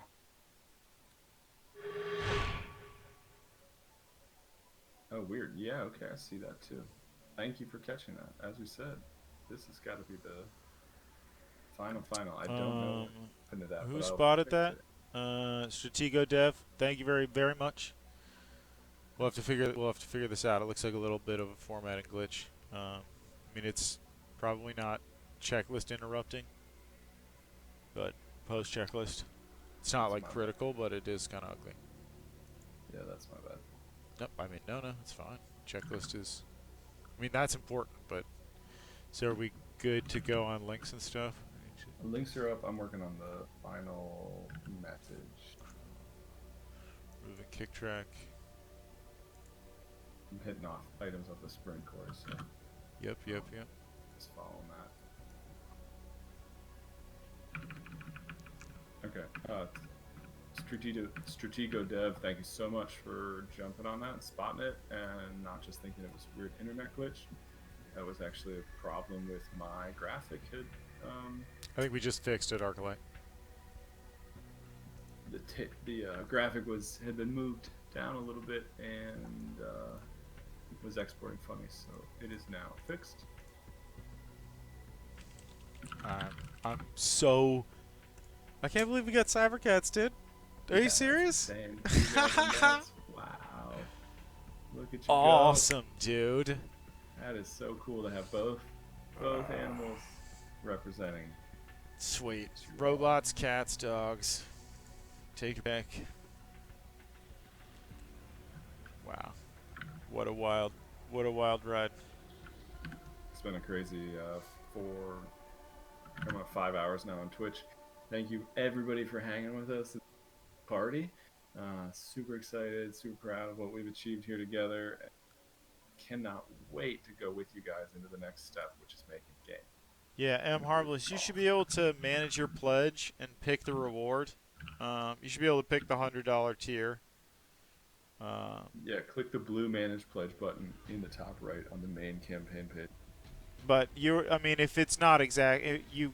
Oh, weird. Yeah, okay, I see that too. Thank you for catching that. As we said, this has got to be the final. I don't know when that. Who spotted that? Stratego Dev. Thank you very, very much. We'll have to figure this out. It looks like a little bit of a formatting glitch. I mean, it's probably not checklist interrupting, but post checklist. It's not like critical, but it is kind of ugly. Yeah, that's my bad. Nope. I mean, no, it's fine. Checklist is. I mean, that's important, but. So are we good to go on links and stuff? The links are up. I'm working on the final message. Moving kick track. I'm hitting off items of the sprint course. So Yep. just following that. Okay. Stratego Dev, thank you so much for jumping on that and spotting it and not just thinking it was a weird internet glitch. That was actually a problem with my graphic. I think we just fixed it, Arclight. The graphic had been moved down a little bit and was exporting funny, so it is now fixed. I'm so. I can't believe we got Cybercats, dude. Are you serious? Wow. Look at you awesome, dude. That is so cool to have both animals representing. Sweet. Robots, cats, dogs. Take it back. Wow. What a wild ride. It's been a crazy 5 hours now on Twitch. Thank you everybody for hanging with us at the party. Super excited, super proud of what we've achieved here together. Cannot wait to go with you guys into the next step, which is making a game. Yeah, M. Harmless, you should be able to manage your pledge and pick the reward. You should be able to pick the $100 tier. Yeah, click the blue Manage Pledge button in the top right on the main campaign page. But I mean, if it's not exact, you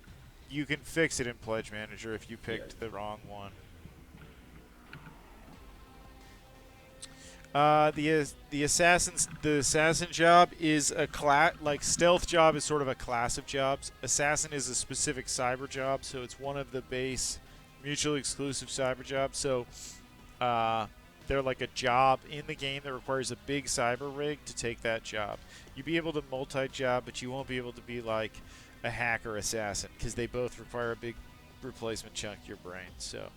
can fix it in Pledge Manager if you picked the wrong one. The assassin job is a like stealth job is sort of a class of jobs. Assassin is a specific cyber job, so it's one of the base mutually exclusive cyber jobs. So they're like a job in the game that requires a big cyber rig to take that job. You'll be able to multi-job, but you won't be able to be like a hacker assassin because they both require a big replacement chunk of your brain. So.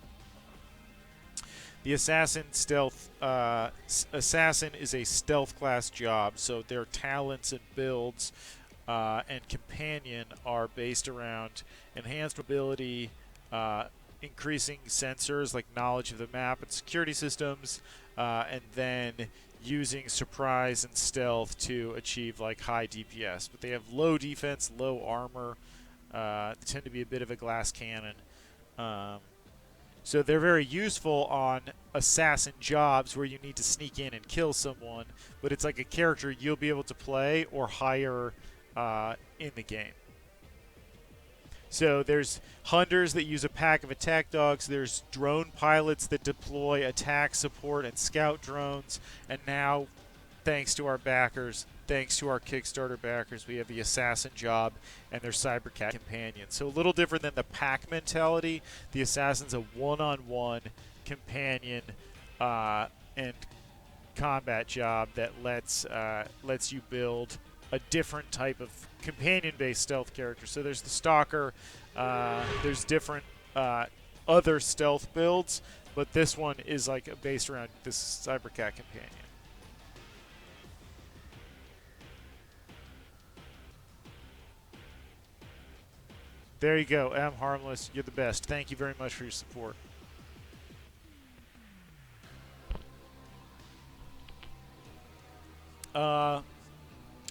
The assassin is a stealth class job, so their talents and builds and companion are based around enhanced mobility, increasing sensors like knowledge of the map and security systems, and then using surprise and stealth to achieve like high DPS. But they have low defense, low armor. They tend to be a bit of a glass cannon. So they're very useful on assassin jobs where you need to sneak in and kill someone, but it's like a character you'll be able to play or hire in the game. So there's hunters that use a pack of attack dogs, there's drone pilots that deploy attack support and scout drones, and now, thanks to our backers, thanks to our Kickstarter backers, we have the assassin job and their cybercat companion. So a little different than the pack mentality. The assassin's a one-on-one companion and combat job that lets you build a different type of companion-based stealth character. So there's the Stalker, there's different other stealth builds, but this one is like based around this Cybercat companion. There you go, M. Harmless. You're the best. Thank you very much for your support.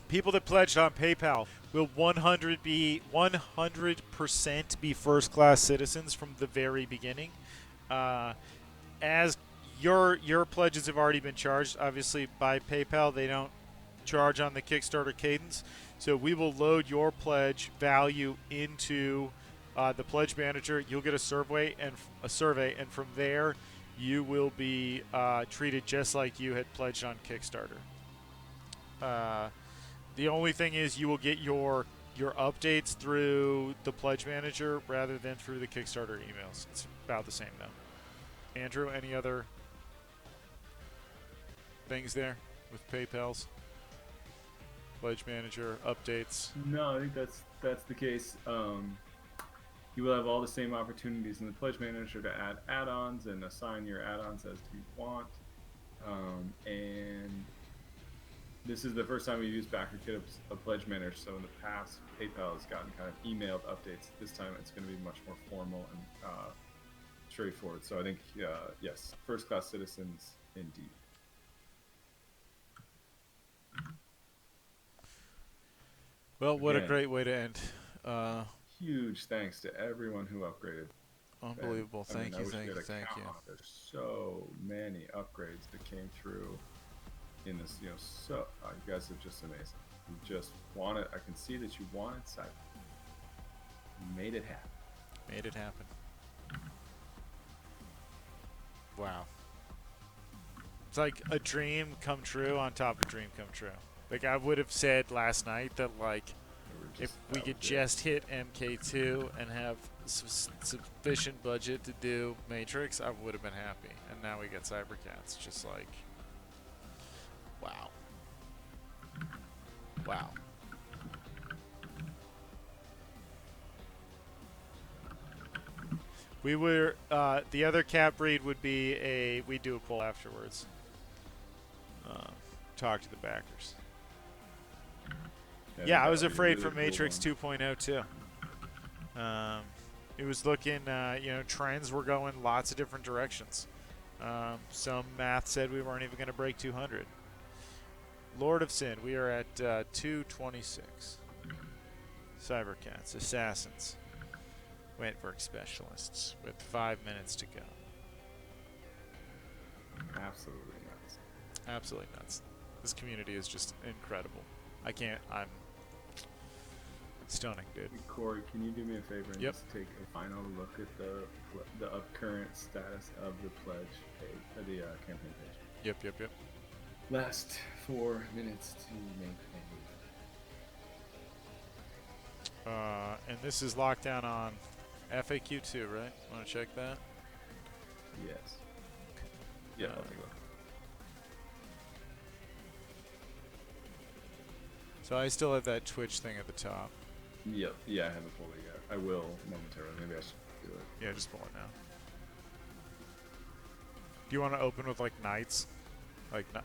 People that pledged on PayPal will 100% be first-class citizens from the very beginning. As your pledges have already been charged, obviously by PayPal, they don't charge on the Kickstarter cadence. So we will load your pledge value into the pledge manager. You'll get a survey, and from there, you will be treated just like you had pledged on Kickstarter. The only thing is you will get your updates through the pledge manager rather than through the Kickstarter emails. It's about the same though. Andrew, any other things there with PayPal's pledge manager updates? No, I think that's the case. You will have all the same opportunities in the pledge manager to add add-ons and assign your add-ons as you want. And this is the first time we've used BackerKit as a pledge manager. So in the past, PayPal has gotten kind of emailed updates. This time it's going to be much more formal and straightforward. So I think, yes, first-class citizens indeed. Well, what a great way to end. Huge thanks to everyone who upgraded. Unbelievable. Thank you. There's so many upgrades that came through in this, so you guys are just amazing. You just want it. I can see that you wanted Cyber. You made it happen. Wow. It's like a dream come true on top of a dream come true. Like I would have said last night that if we could just hit MK2 and have sufficient budget to do Matrix, I would have been happy. And now we get Cybercats. Just like, wow. Wow. We were, the other cat breed would be we do a poll afterwards. Talk to the backers. Yeah, I was afraid really for Matrix 2.0 too. It was looking, trends were going lots of different directions. Some math said we weren't even going to break 200. Lord of Sin, we are at 226. Cybercats, Assassins, Wentwork Specialists, with 5 minutes to go. Absolutely nuts. Absolutely nuts. This community is just incredible. I'm stunning, dude. Corey, can you do me a favor and Yep. just take a final look at the current status of the pledge page, the campaign page? Yep. Last 4 minutes to make payment. And this is locked down on FAQ 2, right? Want to check that? Yes. Yeah, I'll take a look. So I still have that Twitch thing at the top. Yep. Yeah, I haven't pulled it yet. I will momentarily. Maybe I should do it. Yeah, just pull it now. Do you want to open with like knights, like the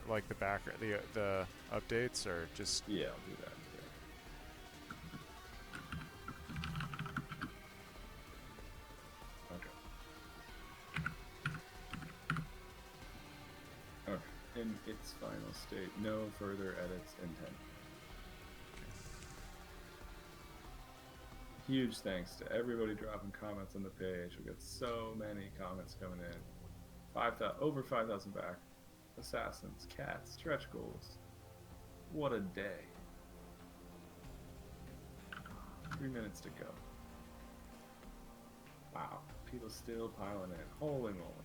the updates, or just? Yeah, I'll do that. Yeah. Okay. In its final state, no further edits intended. Huge thanks to everybody dropping comments on the page. We got so many comments coming in. Over 5,000 back. Assassins, cats, stretch goals. What a day. 3 minutes to go. Wow. People still piling in. Holy moly.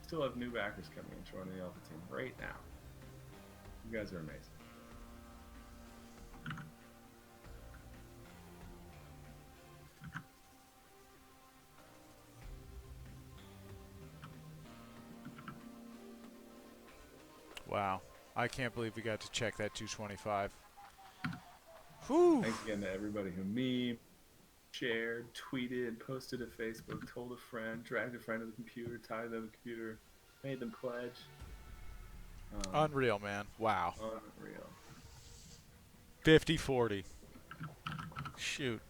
Still have new backers coming in, joining the Alpha team right now. You guys are amazing. Wow. I can't believe we got to check that 225. Whew. Thanks again to everybody who memed, shared, tweeted, posted to Facebook, told a friend, dragged a friend to the computer, tied them to the computer, made them pledge. Unreal, man. Wow. Unreal. 50-40. Shoot.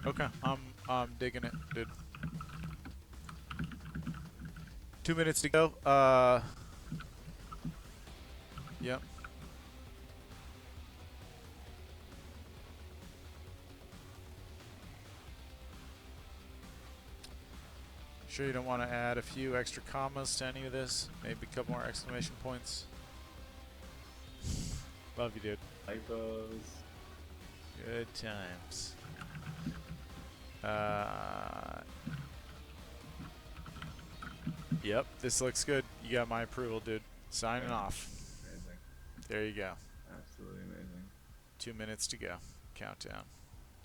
Okay, I'm digging it, dude. 2 minutes to go. Yep. Sure you don't want to add a few extra commas to any of this? Maybe a couple more exclamation points? Love you, dude. Typos. Good times. Yep, this looks good. You got my approval, dude. Signing off. Amazing. There you go. Absolutely amazing. 2 minutes to go. Countdown.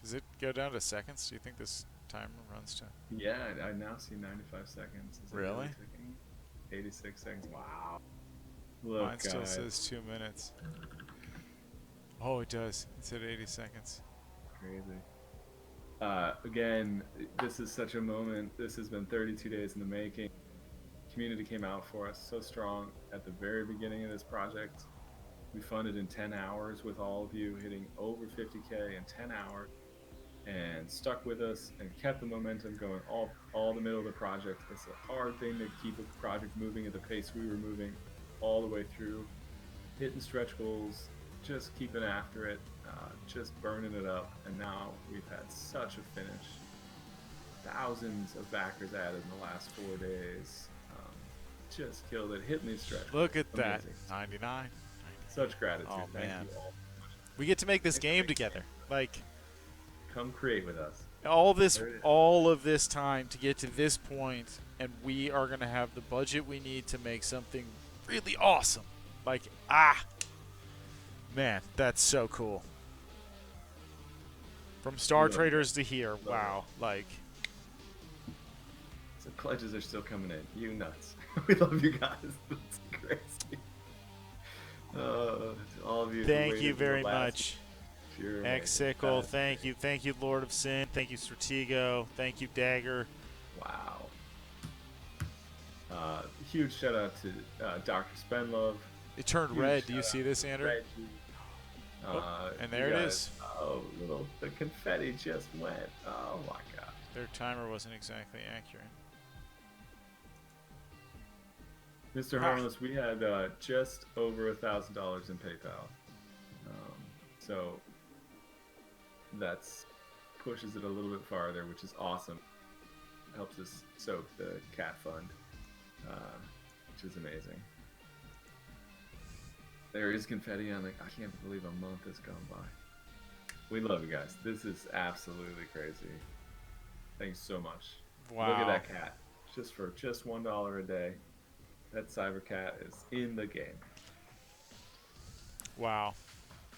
Does it go down to seconds? Do you think this timer runs to? Yeah, I now see 95 seconds. Is it Really? ticking? 86 seconds. Wow. Look, Mine still guys. says 2 minutes. Oh, it does. It said 80 seconds. Crazy. Again, this is such a moment. This has been 32 days in the making. Community came out for us so strong at the very beginning of this project. We funded in 10 hours with all of you, hitting over 50K in 10 hours, and stuck with us and kept the momentum going all the middle of the project. It's a hard thing to keep a project moving at the pace we were moving all the way through, hitting stretch goals, just keeping after it, just burning it up. And now we've had such a finish. Thousands of backers added in the last 4 days. Just killed it, hitting these stretch goals. Look at that. Amazing. 99. Such gratitude. Oh, Thank man. you all. We get to make this game together. Like, Come create with us. all of this time to get to this point, and we are going to have the budget we need to make something really awesome. Like, man, that's so cool. From Star Yeah. Traders to here, wow. Like, So pledges are still coming in. You nuts. We love you guys. It's crazy. To all of you. who thank waited you till the very last- much. You're amazing. X-Sickle, That's thank you. Thank you, Lord of Sin. Thank you, Stratego. Thank you, Dagger. Wow. Huge shout out to Dr. Spenlove. It turned Huge red. Do you shout see out this, to Andrew? Reggie. And you there it guys- is. Oh, the confetti just went. Oh my god. Their timer wasn't exactly accurate. Mr. Harmless, we had just over $1,000 in PayPal. So that's pushes it a little bit farther, which is awesome. Helps us soak the cat fund, which is amazing. There is confetti on the. I can't believe a month has gone by. We love you guys. This is absolutely crazy. Thanks so much. Wow. Look at that cat. Just for just $1 a day. That cyber cat is in the game. Wow.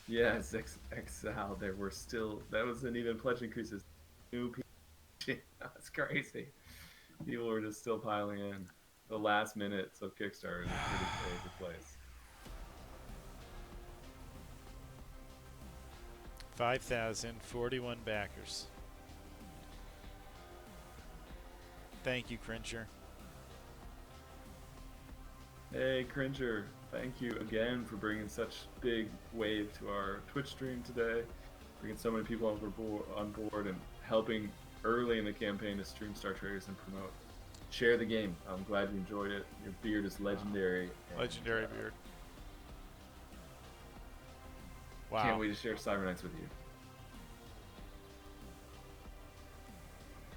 Yes, XL. There were still. That wasn't even pledge increases. New people. That's crazy. People were just still piling in. The last minutes of Kickstarter is a pretty crazy place. 5,041 backers. Thank you, Cringer. Hey, Cringer. Thank you again for bringing such big wave to our Twitch stream today. Bringing so many people on board and helping early in the campaign to stream Star Traders and promote. Share the game. I'm glad you enjoyed it. Your beard is legendary. and, Legendary beard. Wow. Can't wait to share Cyber Nights with you.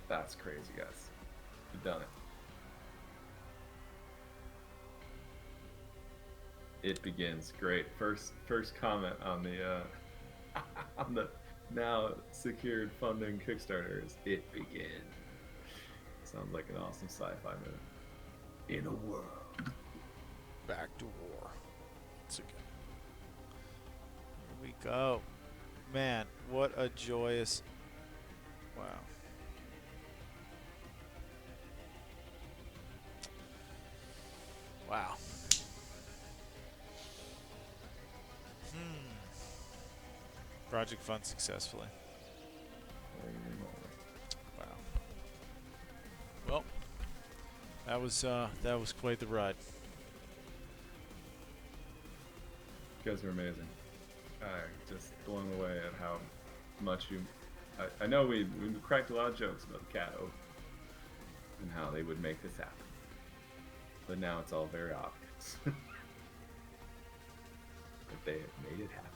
That's crazy, guys. You've done it. It begins. Great. First comment on the on the now secured funding Kickstarter is "It begins." Sounds like an awesome sci-fi movie. In a world. Back to war. It's okay. Here we go. Man, what a joyous Wow. Wow. Project fund successfully. Wow. Well, that was quite the ride. You guys are amazing. Just blown away at how much you. I know we cracked a lot of jokes about the cat open and how they would make this happen, but now it's all very obvious that they have made it happen.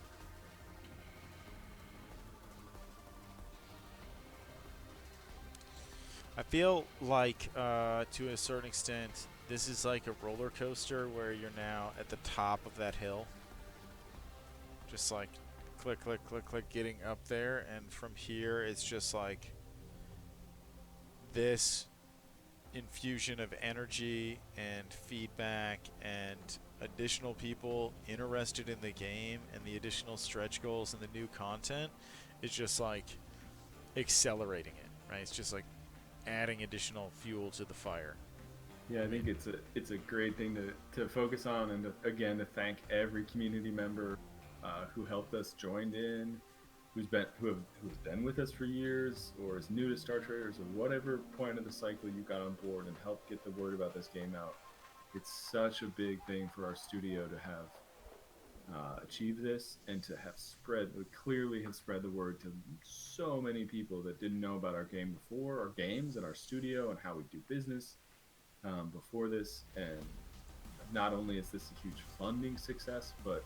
I feel like, to a certain extent, this is like a roller coaster where you're now at the top of that hill. Just like click, click, click, click, getting up there, and from here it's just like this infusion of energy and feedback and additional people interested in the game and the additional stretch goals and the new content is just like accelerating it, right? It's just like adding additional fuel to the fire. Yeah, I think it's a great thing to focus on, and again to thank every community member who helped us, joined in, who's been with us for years, or is new to Star Traders, or whatever point of the cycle you got on board and helped get the word about this game out. It's such a big thing for our studio to have achieved this and to have we clearly have spread the word to so many people that didn't know about our game before, our games and our studio and how we do business before this. And not only is this a huge funding success, but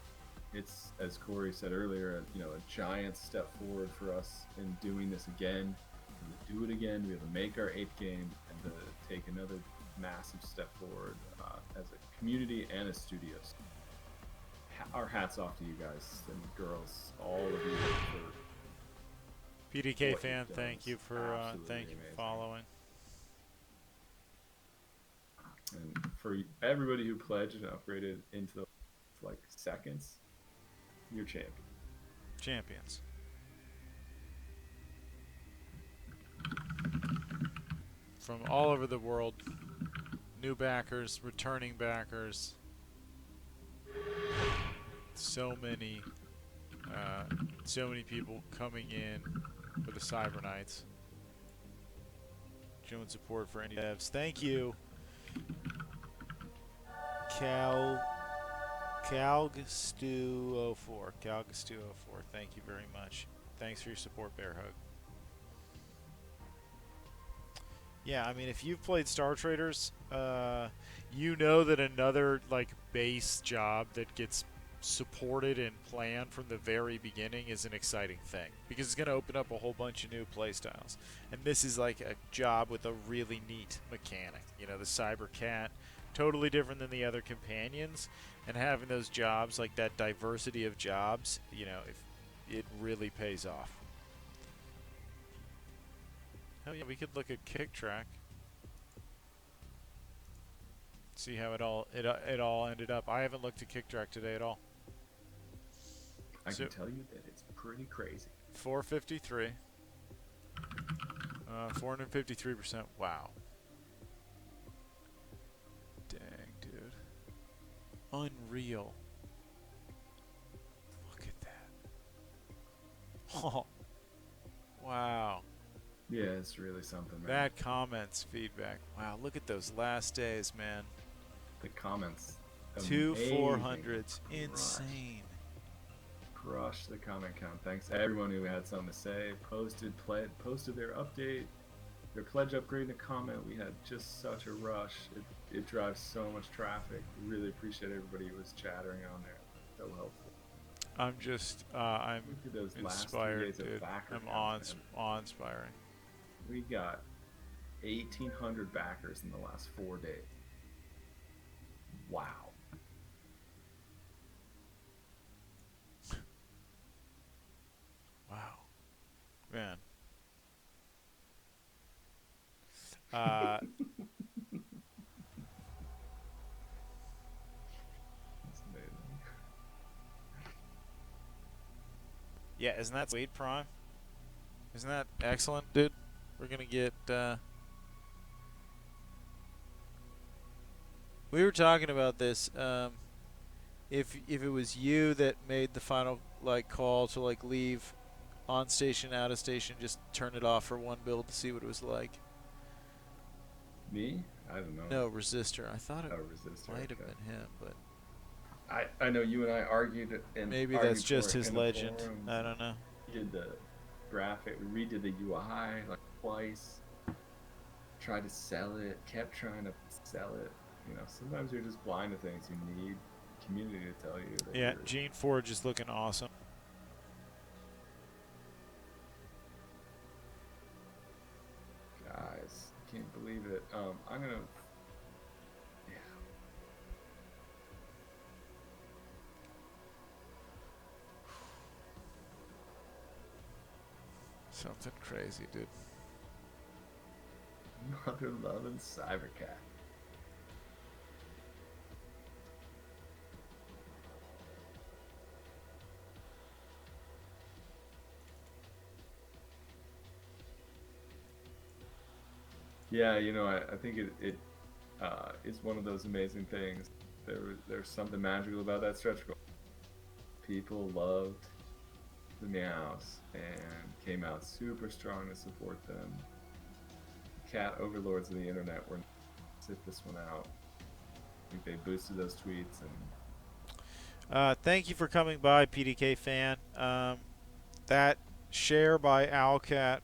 it's, as Corey said earlier, a giant step forward for us in doing this again, and to do it again, to be able to make our 8th game, and to take another massive step forward as a community and as studios. Our hats off to you guys and girls, all of you. For PDK fan, thank you for following. And for everybody who pledged and upgraded into like seconds, you're Champions. From all over the world, new backers, returning backers. So many people coming in for the Cyber Knights. Showing support for any devs. Thank you, Calgstew04. Calgstew04. Thank you very much. Thanks for your support, Bear Hug. Yeah, I mean, if you've played Star Traders, you know that another like base job that gets supported and planned from the very beginning is an exciting thing, because it's going to open up a whole bunch of new playstyles. And this is like a job with a really neat mechanic. You know, the Cyber Cat, totally different than the other companions, and having those jobs, like that diversity of jobs, if it really pays off. Oh yeah, we could look at Kick Track. See how it all ended up. I haven't looked at Kick Track today at all. I can tell you that it's pretty crazy. 453. 453%. Wow. Dang, dude. Unreal. Look at that. Oh. Wow. Yeah, it's really something, man. That comments feedback. Wow, look at those last days, man. The comments. 2 400s. Insane. Crushed the comment count. Thanks to everyone who had something to say, posted their update, their pledge upgrade in a comment. We had just such a rush. It drives so much traffic. Really appreciate everybody who was chattering on there. So helpful. I'm just, I'm inspired, dude. I'm awe-inspiring. We got 1,800 backers in the last 4 days. Wow. Wow. Man. Yeah, isn't that sweet, Prime? Isn't that excellent, dude? We're gonna get. We were talking about this. If it was you that made the final like call to like leave on station, out of station, just turn it off for one build to see what it was like. Me? I don't know. No, Resistor. I thought it Resistor, might have okay. been him, but I know you and I argued and maybe argued that's just for it his in the legend. forums. I don't know. We did the graphic, we redid the UI like twice. Tried to sell it, kept trying to sell it. You know, sometimes you're just blind to things. You need community to tell you that. Yeah, Gene Forge is looking awesome. Guys, can't believe it. I'm gonna. Yeah. Something crazy, dude. Mother loving Cybercat. Yeah, you know, I think it is one of those amazing things. There's something magical about that stretch goal. People loved the Meows and came out super strong to support them. Cat overlords of the internet were sit this one out. I think they boosted those tweets and. Thank you for coming by, PDK fan. That share by Owlcat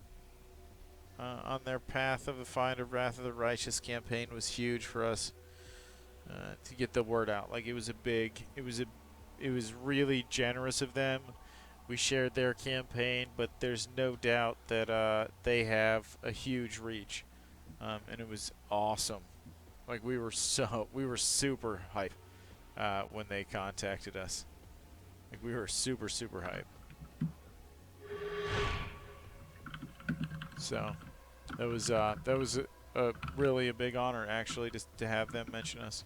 on their Path of the Find of Wrath of the Righteous campaign was huge for us to get the word out. Like it was really generous of them. We shared their campaign, but there's no doubt that they have a huge reach, and it was awesome. Like we were super hyped when they contacted us. Like we were super hyped. So that was really a big honor actually to have them mention us.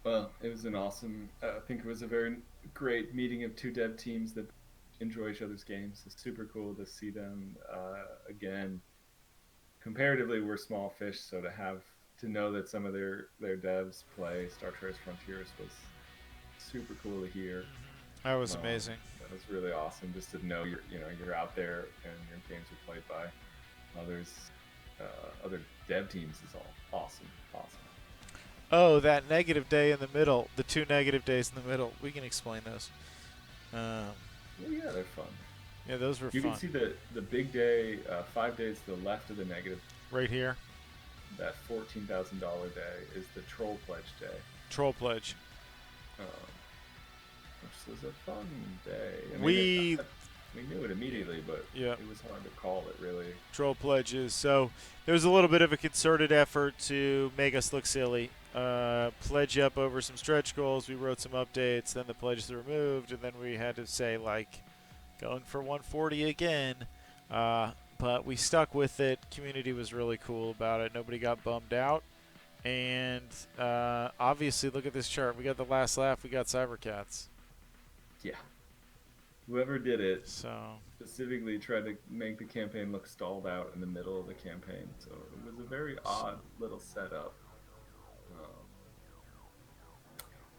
Well, it was an awesome. I think it was a very great meeting of two dev teams that enjoy each other's games. It's super cool to see them again. Comparatively, we're small fish, so to know that some of their devs play Star Traders Frontiers was super cool to hear. That was amazing. That was really awesome just to know you're out there and your games are played by others, other dev teams is all awesome. Oh, that negative day in the middle, the 2 negative days in the middle. We can explain those. Yeah, they're fun. Yeah, those were you fun. You can see the big day, 5 days to the left of the negative. Right here. That $14,000 day is the Troll Pledge day. Troll Pledge. Which was a fun day. I mean, we knew it immediately, but it was hard to call it, really. Troll Pledges. So there was a little bit of a concerted effort to make us look silly. Pledge up over some stretch goals. We wrote some updates. Then the pledges were removed, and then we had to say, like, going for 140 again. But we stuck with it. Community was really cool about it. Nobody got bummed out. And obviously, look at this chart. We got the last laugh. We got Cybercats. Yeah. Whoever did it specifically tried to make the campaign look stalled out in the middle of the campaign. So it was a very odd little setup.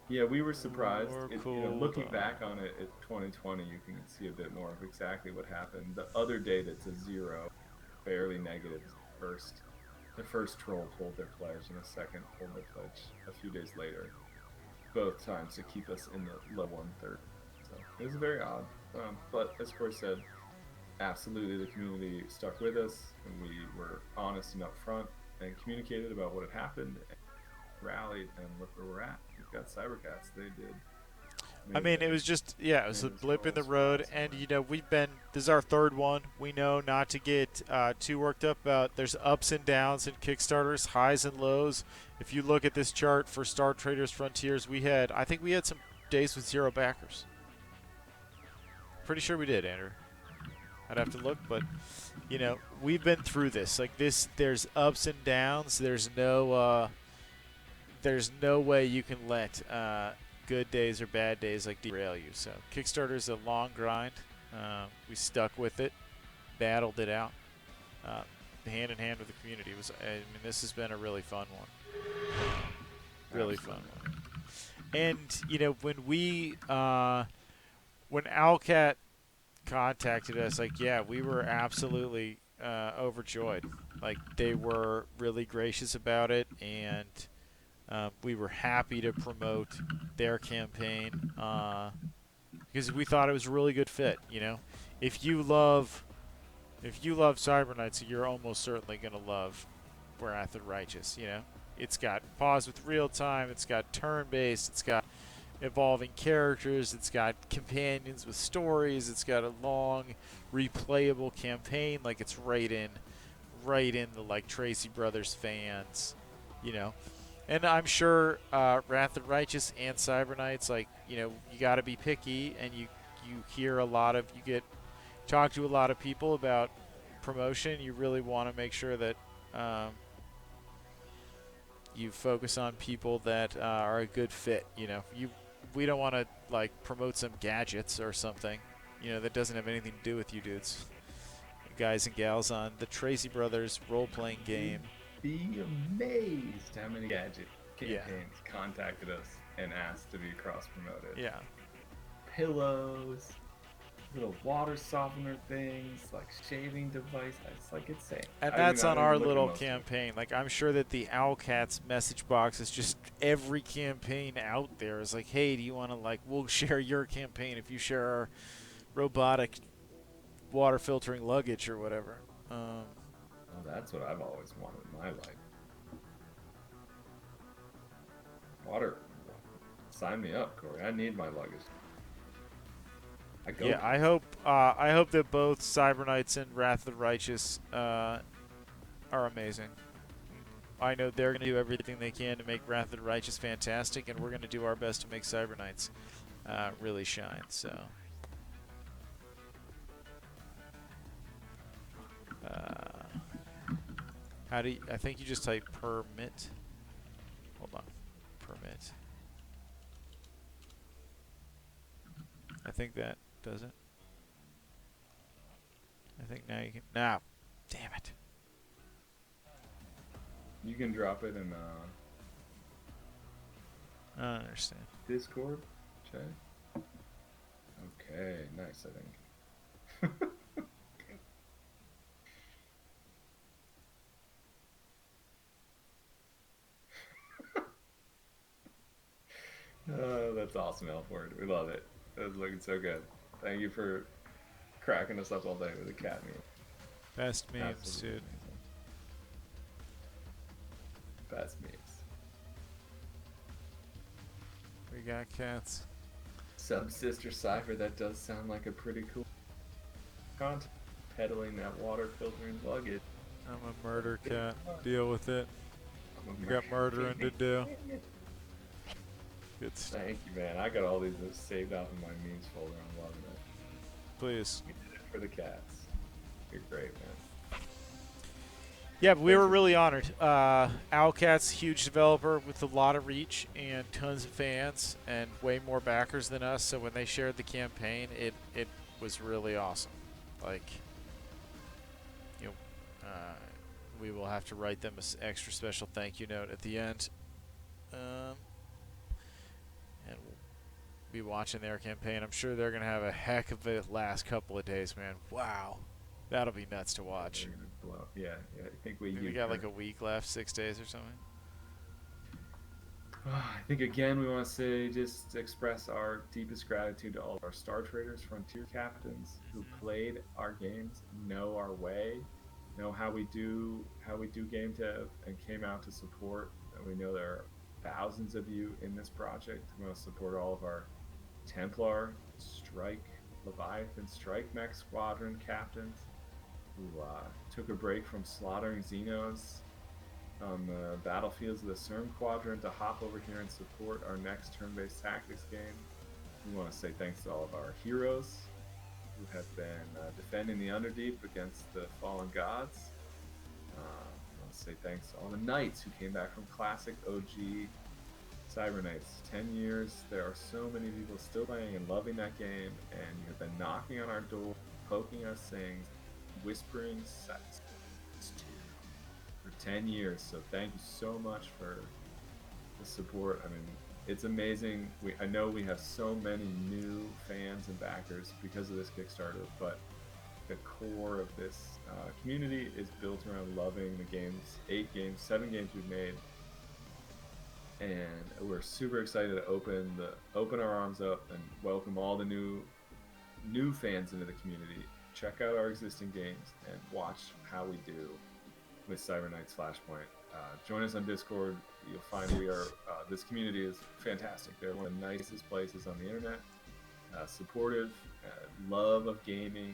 Yeah, we were surprised. Looking back on it at 2020, you can see a bit more of exactly what happened. The other day that's a 0, fairly negative. The first troll pulled their pledge, and the second pulled their pledge a few days later. Both times to keep us in the low 1/3. So it was very odd. But as Corey said, absolutely the community stuck with us, and we were honest and upfront and communicated about what had happened, and rallied, and look where we're at. We've got Cybercats. They did. I mean, it was just, it was a blip in the road, and, this is our third one. We know not to get too worked up about, there's ups and downs in Kickstarters, highs and lows. If you look at this chart for Star Traders Frontiers, I think we had some days with 0 backers. Pretty sure we did, Andrew. I'd have to look, but, we've been through this. Like there's ups and downs. There's no way you can let good days or bad days like derail you. So Kickstarter's a long grind. We stuck with it, battled it out, hand in hand with the community. I mean, this has been a really fun one. Really fun one. And you know, when Owlcat contacted us, like, yeah, we were absolutely overjoyed. Like, they were really gracious about it, and we were happy to promote their campaign because we thought it was a really good fit. You know, if you love Cyber Knights, you're almost certainly gonna love Wrath of the Righteous. You know, it's got pause with real time, it's got turn-based, it's got evolving characters, it's got companions with stories, it's got a long replayable campaign. Like, it's right in the like Tracy Brothers fans, you know. And I'm sure Wrath of the Righteous and Cyber Knights, like, you know, you got to be picky, and you hear talk to a lot of people about promotion. You really want to make sure that you focus on people that are a good fit. You know, we don't want to like promote some gadgets or something, you know, that doesn't have anything to do with you dudes, guys and gals, on the Tracy Brothers role-playing game. Be amazed how many gadget Yeah. campaigns contacted us and asked to be cross-promoted. Yeah. Pillows, little water softener things, like shaving device. It's like insane. And I that's don't on even our look at little most of them. campaign. Like, I'm sure that the Owlcats message box is just every campaign out there is like, hey, do you want to, like, we'll share your campaign if you share our robotic water filtering luggage or whatever. Well, that's what I've always wanted in my life. Water. Sign me up, Corey. I need my luggage. Yeah, I hope that both Cyber Knights and Wrath of the Righteous are amazing. I know they're going to do everything they can to make Wrath of the Righteous fantastic, and we're going to do our best to make Cyber Knights really shine. So, I think you just type permit. Hold on, permit. I think that does it. I think now you can. Now, damn it. You can drop it in I don't understand. Discord chat. Okay, nice. I think. Oh, that's awesome, Alford. We love it. That was looking so good. Thank you for cracking us up all day with the cat meme. Best memes, Absolutely dude. amazing. Best memes. We got cats. Sub-Sister Cypher, that does sound like a pretty cool content. Peddling that water filtering luggage. I'm a murder cat. Deal with it. I'm a We got murdering to do. Good stuff. Thank you, man. I got all these saved out in my memes folder. I'm loving it. Please. We did it for the cats. You're great, man. Yeah, but we were really honored. Owlcat's huge developer with a lot of reach and tons of fans and way more backers than us. So when they shared the campaign, it was really awesome. Like, you know, we will have to write them an extra special thank you note at the end. And we'll be watching their campaign. I'm sure they're going to have a heck of a last couple of days, man. Wow. That'll be nuts to watch. They're gonna blow. Yeah, I think we got like a week left, 6 days or something. I think again we want to say just express our deepest gratitude to all of our Star Traders, Frontier Captains who played our games, know our way, know how we do game dev, and came out to support. And we know there are thousands of you in this project. We want to support all of our Templar, Strike, Leviathan, Strike Mech Squadron captains who took a break from slaughtering Xenos on the battlefields of the CERN Quadrant to hop over here and support our next turn-based tactics game. We want to say thanks to all of our heroes who have been defending the Underdeep against the fallen gods. I want to say thanks to all the knights who came back from Classic, OG, Cyberknights, 10 years. There are so many people still playing and loving that game, and you've been knocking on our door, poking us, saying, whispering sets for 10 years. So thank you so much for the support. I mean, it's amazing. I know we have so many new fans and backers because of this Kickstarter, but the core of this community is built around loving the games, 7 games we've made, and we're super excited to open our arms up and welcome all the new fans into the community. Check out our existing games and watch how we do with Cyberknights Flashpoint. Join us on Discord. You'll find we are this community is fantastic. They're one of the nicest places on the internet. Supportive, love of gaming,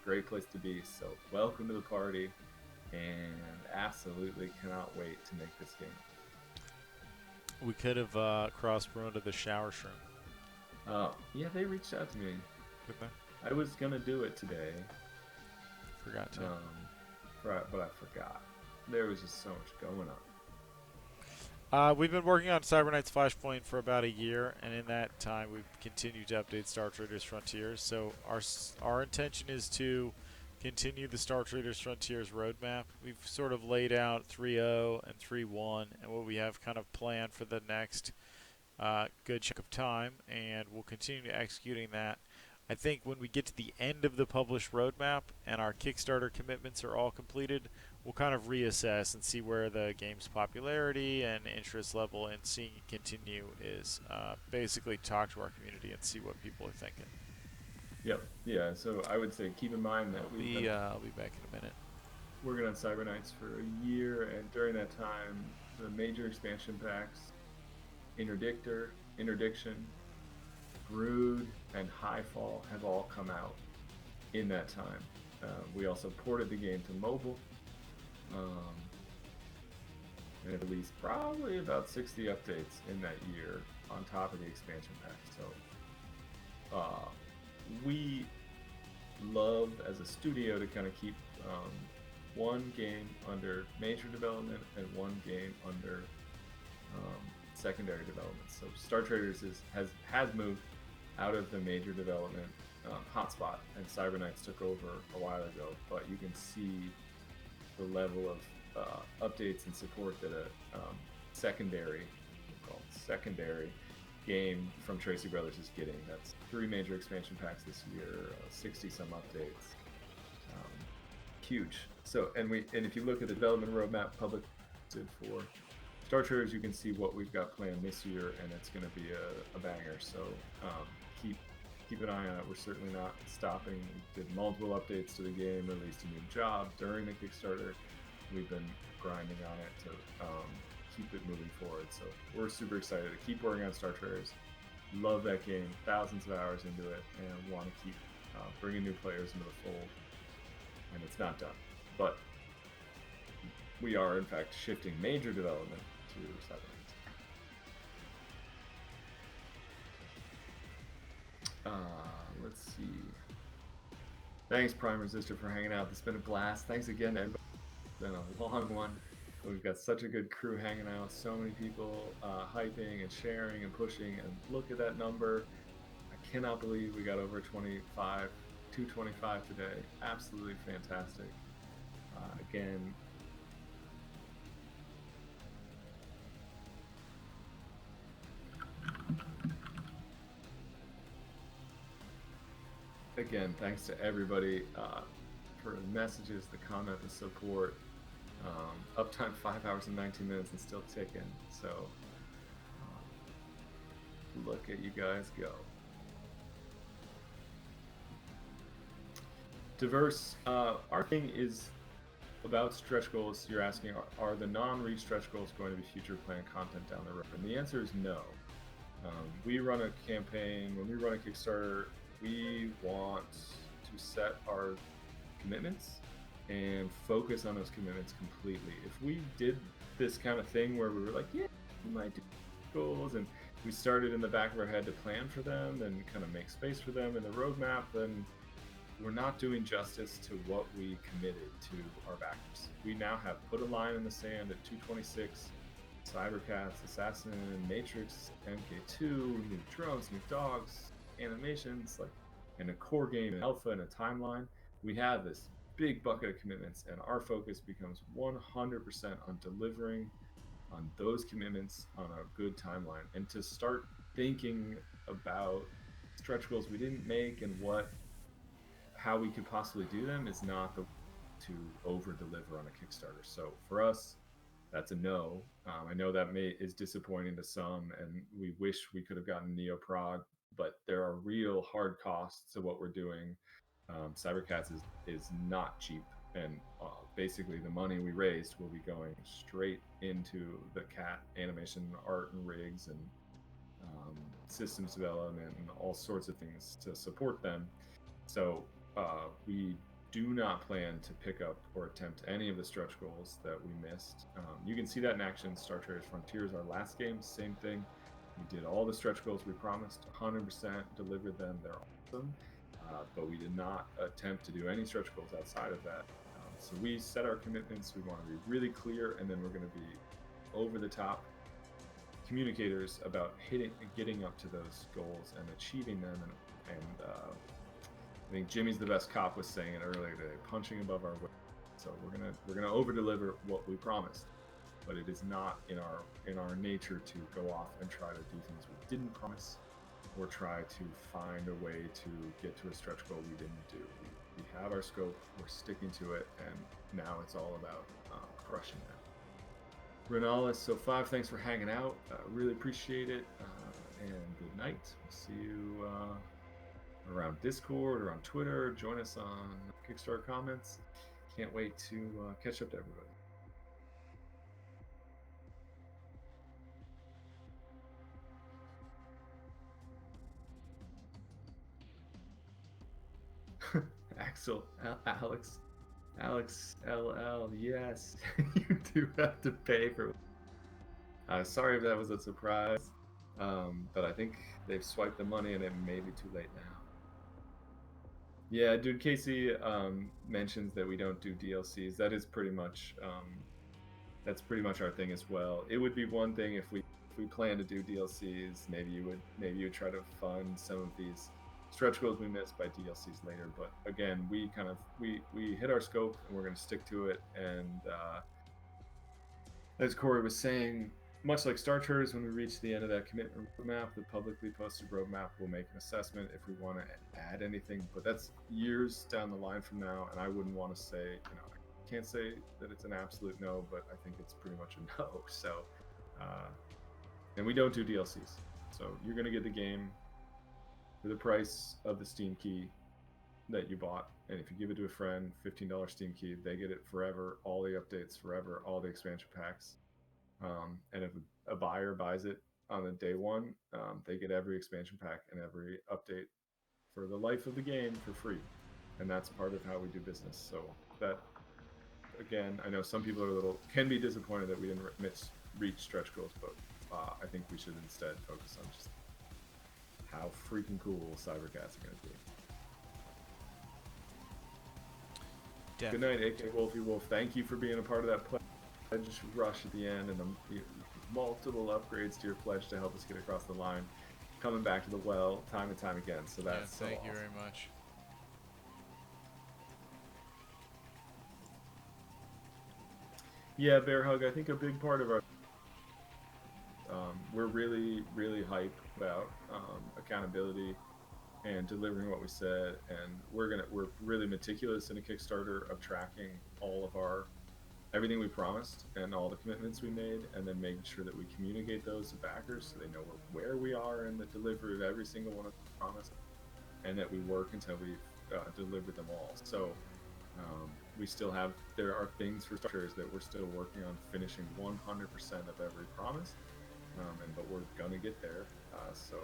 great place to be. So welcome to the party, and absolutely cannot wait to make this game. We could have cross-promoted to the shower shroom. Yeah, they reached out to me. Did they? I was gonna do it today. Forgot to. But I forgot. There was just so much going on. We've been working on Cyberknights Flashpoint for about a year, and in that time we've continued to update Star Traders Frontiers. So our intention is to continue the Star Traders Frontiers roadmap. We've sort of laid out 3.0 and 3.1 and what we have kind of planned for the next good chunk of time, and we'll continue executing that. I think when we get to the end of the published roadmap and our Kickstarter commitments are all completed, we'll kind of reassess and see where the game's popularity and interest level and seeing it continue is. Basically talk to our community and see what people are thinking. Yep. Yeah. So I would say keep in mind that I'll be back in a minute. Working on Cyberknights for a year, and during that time, the major expansion packs, Interdiction, Brood, and Highfall have all come out in that time. We also ported the game to mobile, and it released probably about 60 updates in that year on top of the expansion pack. So we love as a studio to kind of keep one game under major development and one game under secondary development. So Star Traders has moved out of the major development hotspot, and Cyberknights took over a while ago. But you can see the level of updates and support that a secondary game from Tracy Brothers is getting. That's 3 major expansion packs this year, 60 some updates. Huge. So and if you look at the development roadmap public for Star Traders, you can see what we've got planned this year, and it's going to be a banger. So keep an eye on it. We're certainly not stopping. We did multiple updates to the game, released a new job during the Kickstarter. We've been grinding on it to keep it moving forward. So we're super excited to keep working on Star Traders. Love that game, thousands of hours into it, and want to keep bringing new players into the fold. And it's not done, but we are in fact shifting major development to Cyberknights. Let's see. Thanks, Prime Resistor, for hanging out. It's been a blast. Thanks again, everybody. It's been a long one. We've got such a good crew hanging out. So many people hyping and sharing and pushing. And look at that number. I cannot believe we got over 225 today. Absolutely fantastic. Again, thanks to everybody for the messages, the comment, the support. Uptime 5 hours and 19 minutes and still ticking. So look at you guys go. Diverse. Our thing is about stretch goals. You're asking, are the non-reach stretch goals going to be future planned content down the road? And the answer is no. We run a campaign. When we run a Kickstarter, we want to set our commitments and focus on those commitments completely. If we did this kind of thing where we were like, yeah, we might do goals, and we started in the back of our head to plan for them and kind of make space for them in the roadmap, then we're not doing justice to what we committed to our backers. We now have put a line in the sand at 226. Cybercats, Assassin, Matrix, MK2, new drones, new dogs, animations, like, and a core game, an alpha, and a timeline. We have this big bucket of commitments, and our focus becomes 100% on delivering on those commitments on a good timeline, and to start thinking about stretch goals we didn't make and how we could possibly do them is not the to over deliver on a Kickstarter. So for us, that's a no. I know that is disappointing to some, and we wish we could have gotten Neoprog, but there are real hard costs to what we're doing. Cybercats is not cheap, and basically the money we raised will be going straight into the cat animation, art and rigs, and systems development, and all sorts of things to support them. So we do not plan to pick up or attempt any of the stretch goals that we missed. You can see that in action. Star Traders Frontiers, our last game, same thing. We did all the stretch goals we promised, 100% delivered them. They're awesome. But we did not attempt to do any stretch goals outside of that. So we set our commitments. We want to be really clear, and then we're going to be over the top communicators about getting up to those goals and achieving them. And I think Jimmy's the best cop was saying it earlier today, punching above our weight. So we're gonna over deliver what we promised, but it is not in our nature to go off and try to do things we didn't promise, or try to find a way to get to a stretch goal we didn't do. We have our scope, we're sticking to it, and now it's all about crushing that. Renalis, so 5, thanks for hanging out. Really appreciate it, and good night. We'll see you around Discord or on Twitter. Join us on Kickstarter comments. Can't wait to catch up to everybody. Axel, Alex LL, yes, you do have to pay for. Sorry if that was a surprise, but I think they've swiped the money and it may be too late now. Yeah, dude, Casey mentions that we don't do DLCs. That is pretty much our thing as well. It would be one thing if we plan to do DLCs. Maybe you would try to fund some of these stretch goals we missed by DLCs later. But again, we hit our scope and we're going to stick to it. And as Corey was saying, much like Star Traders, when we reach the end of that commitment roadmap, the publicly posted roadmap, will make an assessment if we want to add anything. But that's years down the line from now, and I wouldn't want to say, I can't say that it's an absolute no, but I think it's pretty much a no. So, and we don't do DLCs. So you're going to get the game for the price of the Steam key that you bought. And if you give it to a friend, $15 Steam key, they get it forever, all the updates forever, all the expansion packs. And if a buyer buys it on the day one, they get every expansion pack and every update for the life of the game for free. And that's part of how we do business. So that, again, I know some people can be disappointed that we didn't reach stretch goals, but I think we should instead focus on just how freaking cool Cybercats are going to be. Definitely. Good night, AK Wolfie Wolf. Thank you for being a part of that pledge rush at the end, and the multiple upgrades to your pledge to help us get across the line, coming back to the well time and time again. So that's thank you awesome. very much. Yeah, Bear Hug, I think a big part of our we're really, really hype about accountability and delivering what we said, and we're really meticulous in a Kickstarter of tracking all of everything we promised and all the commitments we made, and then making sure that we communicate those to backers so they know where we are in the delivery of every single one of the promised, and that we work until we've delivered them all. So there are things for starters that we're still working on finishing 100% of every promise, but we're gonna get there. So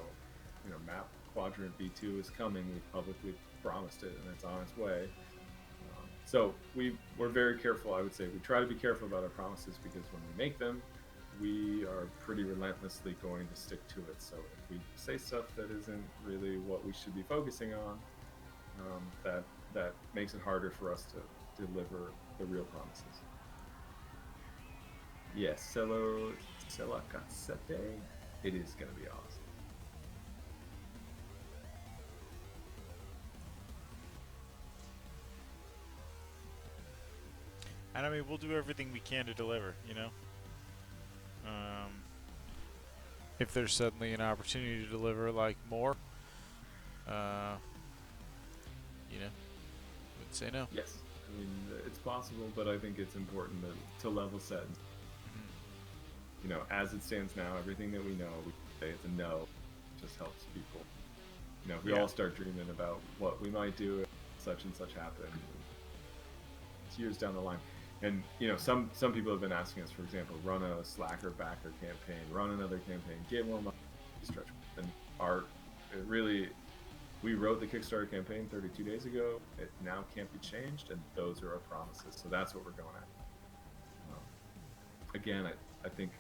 map quadrant B2 is coming. We've publicly promised it, and it's on its way. So we're very careful. I would say we try to be careful about our promises, because when we make them, we are pretty relentlessly going to stick to it. So if we say stuff that isn't really what we should be focusing on, that makes it harder for us to deliver the real promises. Yes, Sella Cassette. It is going to be awesome. And I mean, we'll do everything we can to deliver, you know? If there's suddenly an opportunity to deliver, like, more, uh, you know, would say no. Yes, I mean it's possible, but I think it's important to level set. You know, as it stands now, everything that we know, we say it's a no. It just helps people. You know, if we Yeah. all start dreaming about what we might do if such and such happen, it's years down the line. And you know, some people have been asking us, for example, run a slacker backer campaign, run another campaign, get more money, stretch. And it really, we wrote the Kickstarter campaign 32 days ago. It now can't be changed, and those are our promises. So that's what we're going at. Again, I think,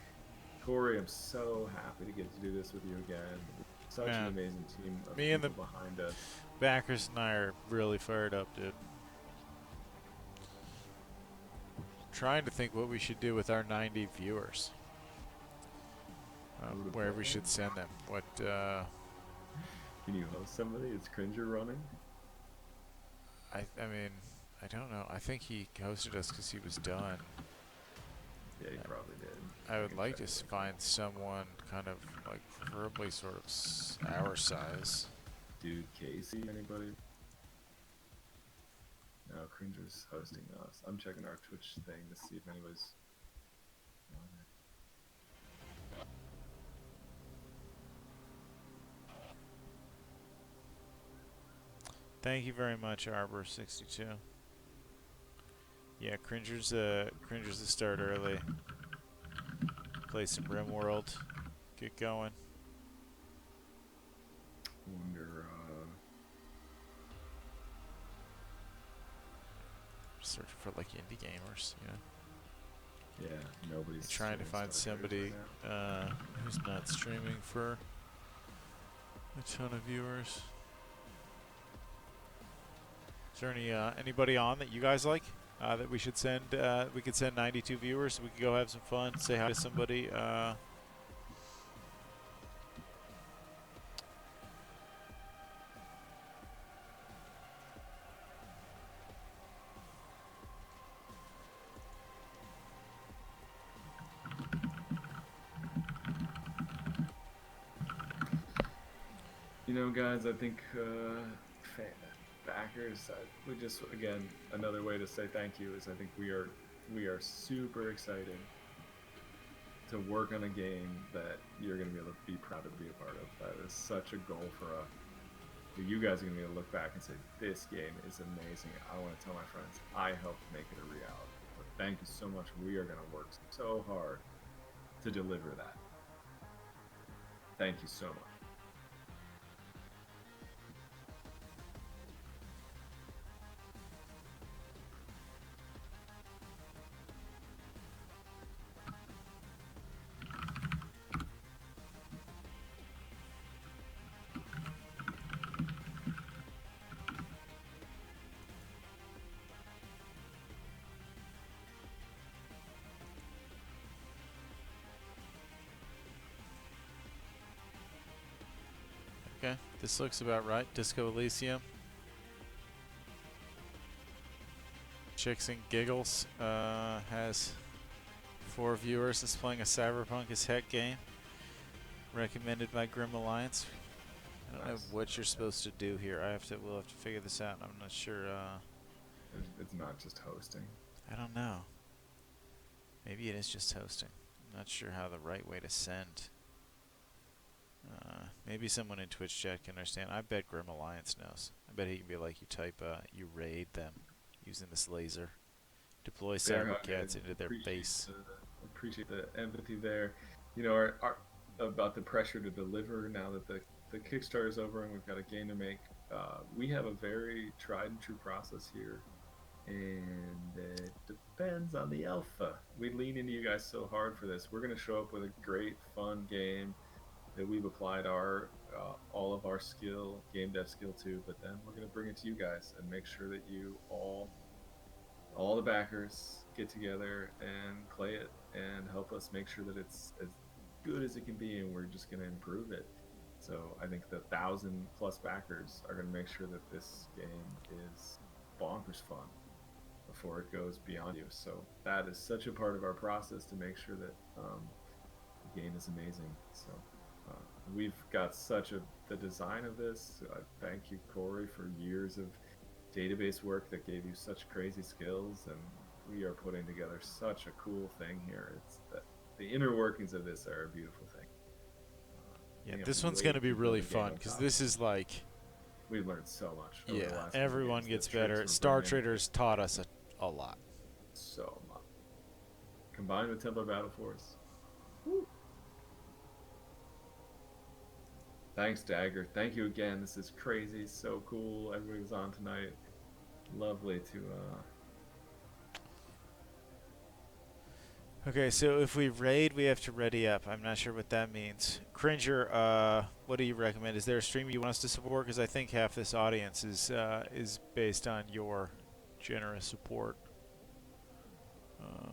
Corey, I'm so happy to get to do this with you again. Such an amazing team of Me and the people behind us. backers and I are really fired up, dude. Trying to think what we should do with our 90 viewers. Where we should send them. What, Can you host somebody? Is Cringer running? I mean, I don't know. I think he hosted us because he was done. Yeah, he probably did. I would can like check to it. find someone kind of like preferably sort of our size. Dude, Casey, anybody? No, Cringer's hosting us. I'm checking our Twitch thing to see if anybody's on it. Thank you very much, Arbor62. Yeah, Cringer's the start early. Play some RimWorld. Get going. Wonder, Searching for like indie gamers, you know. yeah, nobody's Trying to find somebody who's not streaming for a ton of viewers. Is there anybody on that you guys like that we should send? We could send 92 viewers. We could go have some fun, say hi to somebody. You know, guys, I think backers. We just, again, another way to say thank you is I think we are super excited to work on a game that you're going to be able to be proud to be a part of. That is such a goal for us. You guys are going to be able to look back and say, this game is amazing. I want to tell my friends I helped make it a reality. But thank you so much. We are going to work so hard to deliver that. Thank you so much. Okay, this looks about right. Disco Elysium. Chicks and Giggles has 4 viewers. Is playing a Cyberpunk as Heck game. Recommended by Grim Alliance. I don't know what you're supposed to do here. We'll have to figure this out. I'm not sure. It's not just hosting. I don't know. Maybe it is just hosting. I'm not sure how the right way to send. Maybe someone in Twitch chat can understand. I bet Grim Alliance knows. I bet he can be like, you type, you raid them using this laser. Deploy cybercats into their base. Appreciate the empathy there. You know, our about the pressure to deliver now that the Kickstarter is over and we've got a game to make. We have a very tried and true process here, and it depends on the alpha. We lean into you guys so hard for this. We're going to show up with a great, fun game that we've applied all of our game dev skill to, but then we're going to bring it to you guys and make sure that you all the backers get together and play it and help us make sure that it's as good as it can be, and we're just going to improve it. So I think the 1,000+ backers are going to make sure that this game is bonkers fun before it goes beyond you. So that is such a part of our process to make sure that the game is amazing. So we've got the design of this. Thank you, Corey, for years of database work that gave you such crazy skills, and we are putting together such a cool thing here. It's the inner workings of this are a beautiful thing. Yeah, this one's going to be really fun because this is like, we've learned so much. Over the yeah, last everyone gets better. tricks Star Traders taught us a lot. So much. Combined with Templar Battle Force. Woo. Thanks, Dagger. Thank you again. This is crazy. So cool. Everybody was on tonight. Lovely to Okay, so if we raid, we have to ready up. I'm not sure what that means. Cringer, what do you recommend? Is there a stream you want us to support? Because I think half this audience is based on your generous support. I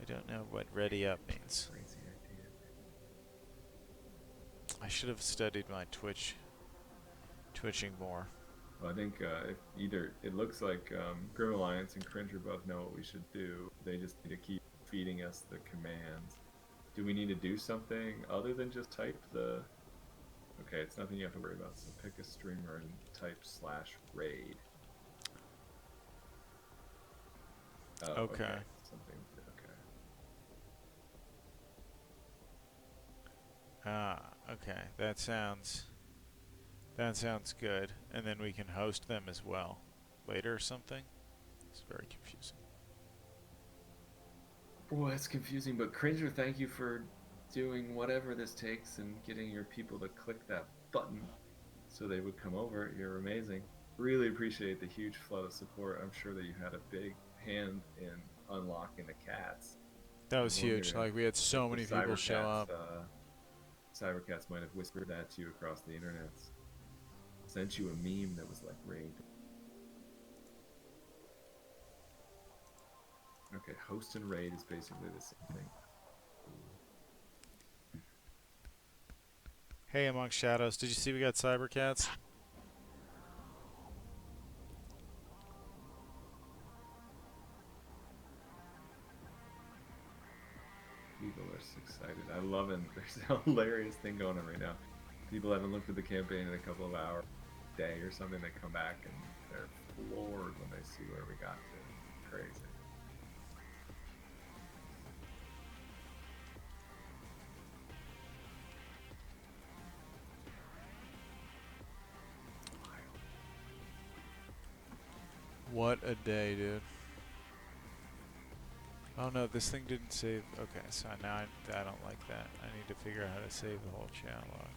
don't know what ready up means. crazy idea. I should have studied my twitching more. Well, I think if it looks like Grim Alliance and Cringer both know what we should do. They just need to keep feeding us the commands. Do we need to do something other than just type the... Okay, it's nothing you have to worry about. So pick a streamer and type /raid. Okay. Something. Okay. Okay. That sounds good. And then we can host them as well later or something. It's very confusing. Boy, it's confusing, but Cringer, thank you for doing whatever this takes and getting your people to click that button so they would come over. You're amazing. Really appreciate the huge flood of support. I'm sure that you had a big hand in unlocking the cats. That was huge. Like, we had so many people show up. Cybercats might have whispered that to you across the internet. Sent you a meme that was like raid. Okay, host and raid is basically the same thing. Hey, Amongst Shadows, did you see we got Cybercats? People are so excited. I love it. There's a hilarious thing going on right now. People haven't looked at the campaign in a couple of hours, day or something. They come back and they're floored when they see where we got to. Crazy. What a day, dude. Oh no, this thing didn't save. Okay, so now I don't like that. I need to figure out how to save the whole chat log.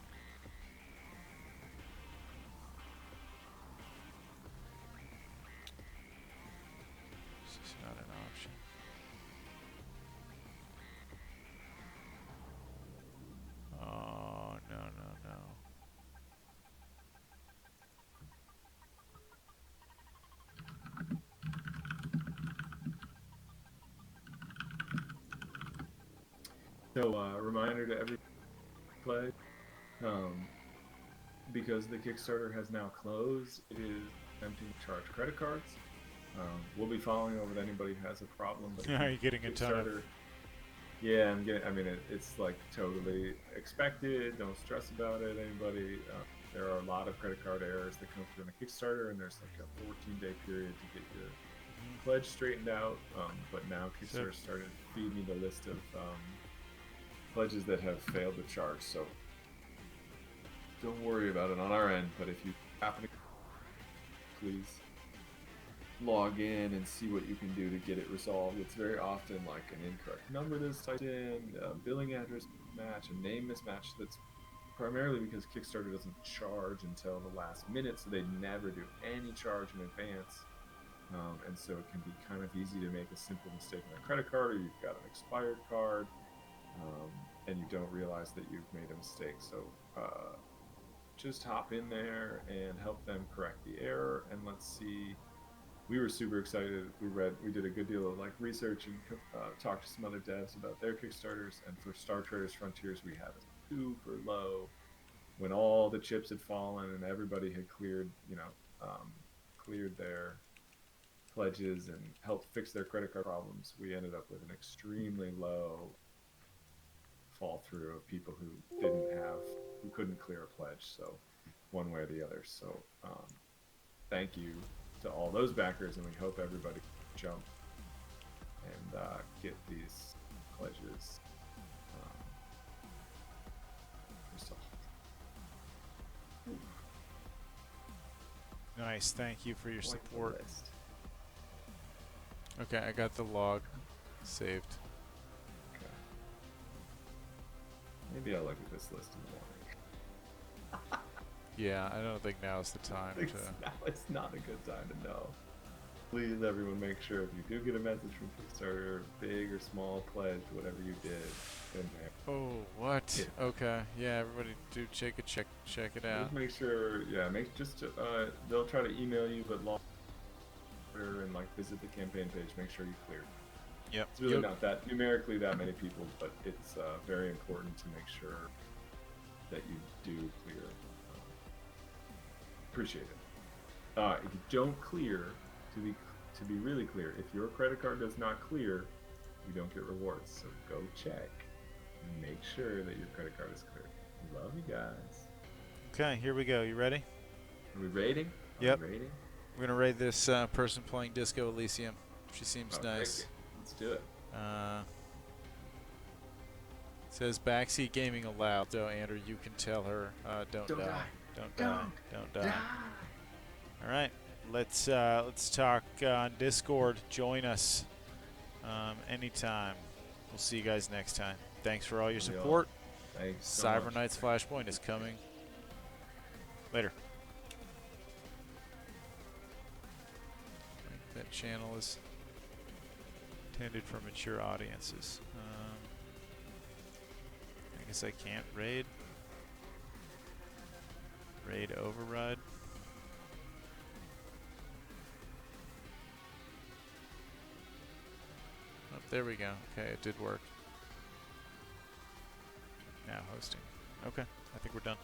This is not an option. Oh, no, no, no. So, reminder to every play, because the Kickstarter has now closed, it is attempting to charge credit cards. We'll be following over with anybody who has a problem. But Are you getting a ton of... Yeah, I'm getting. I mean, it's like totally expected. Don't stress about it, anybody. There are a lot of credit card errors that come through in the Kickstarter, and there's like a 14-day period to get your pledge straightened out. But now Kickstarter started feeding me the list of pledges that have failed to charge. So don't worry about it on our end. But if you happen to, please log in and see what you can do to get it resolved. It's very often like an incorrect number that's typed in, a billing address mismatch, a name mismatch. That's primarily because Kickstarter doesn't charge until the last minute, so they never do any charge in advance. And so it can be kind of easy to make a simple mistake on a credit card, or you've got an expired card, and you don't realize that you've made a mistake. So just hop in there and help them correct the error, and let's see we were super excited. We did a good deal of like research and talked to some other devs about their Kickstarters. And for Star Traders Frontiers, we had a super low when all the chips had fallen and everybody had cleared, cleared their pledges and helped fix their credit card problems. We ended up with an extremely low fall through of people who couldn't clear a pledge. So one way or the other. So thank you to all those backers, and we hope everybody jump and get these pledges resolved. Nice. Thank you for your Quite the support. list. Okay, I got the log saved. Okay. Maybe I'll look at this list in the morning. Yeah, I don't think now's the time to. Now it's not a good time to know. Please, everyone, make sure if you do get a message from Kickstarter, big or small pledge, whatever you did, in there. Oh, what? Yeah. Okay, yeah, everybody do check it out. Just make sure, they'll try to email you, but log and like visit the campaign page, make sure you clear. Yep. It's really not that numerically that many people, but it's very important to make sure that you do clear. Appreciate it. If you don't clear, to be really clear, if your credit card does not clear, you don't get rewards. So go check and make sure that your credit card is clear. Love you guys. Okay, here we go. You ready? Are we rating? Yep. We rating? We're gonna rate this person playing Disco Elysium. She seems nice. Let's do it. Says backseat gaming allowed. So Andrew, you can tell her don't die. Don't die. All right, let's talk on Discord. Join us anytime. We'll see you guys next time. Thanks for all your support. Thanks so Cyber much. Knights Flashpoint is coming later. I think that channel is intended for mature audiences. I guess I can't raid. Raid override. Oh, there we go. Okay, it did work. Now hosting. Okay, I think we're done.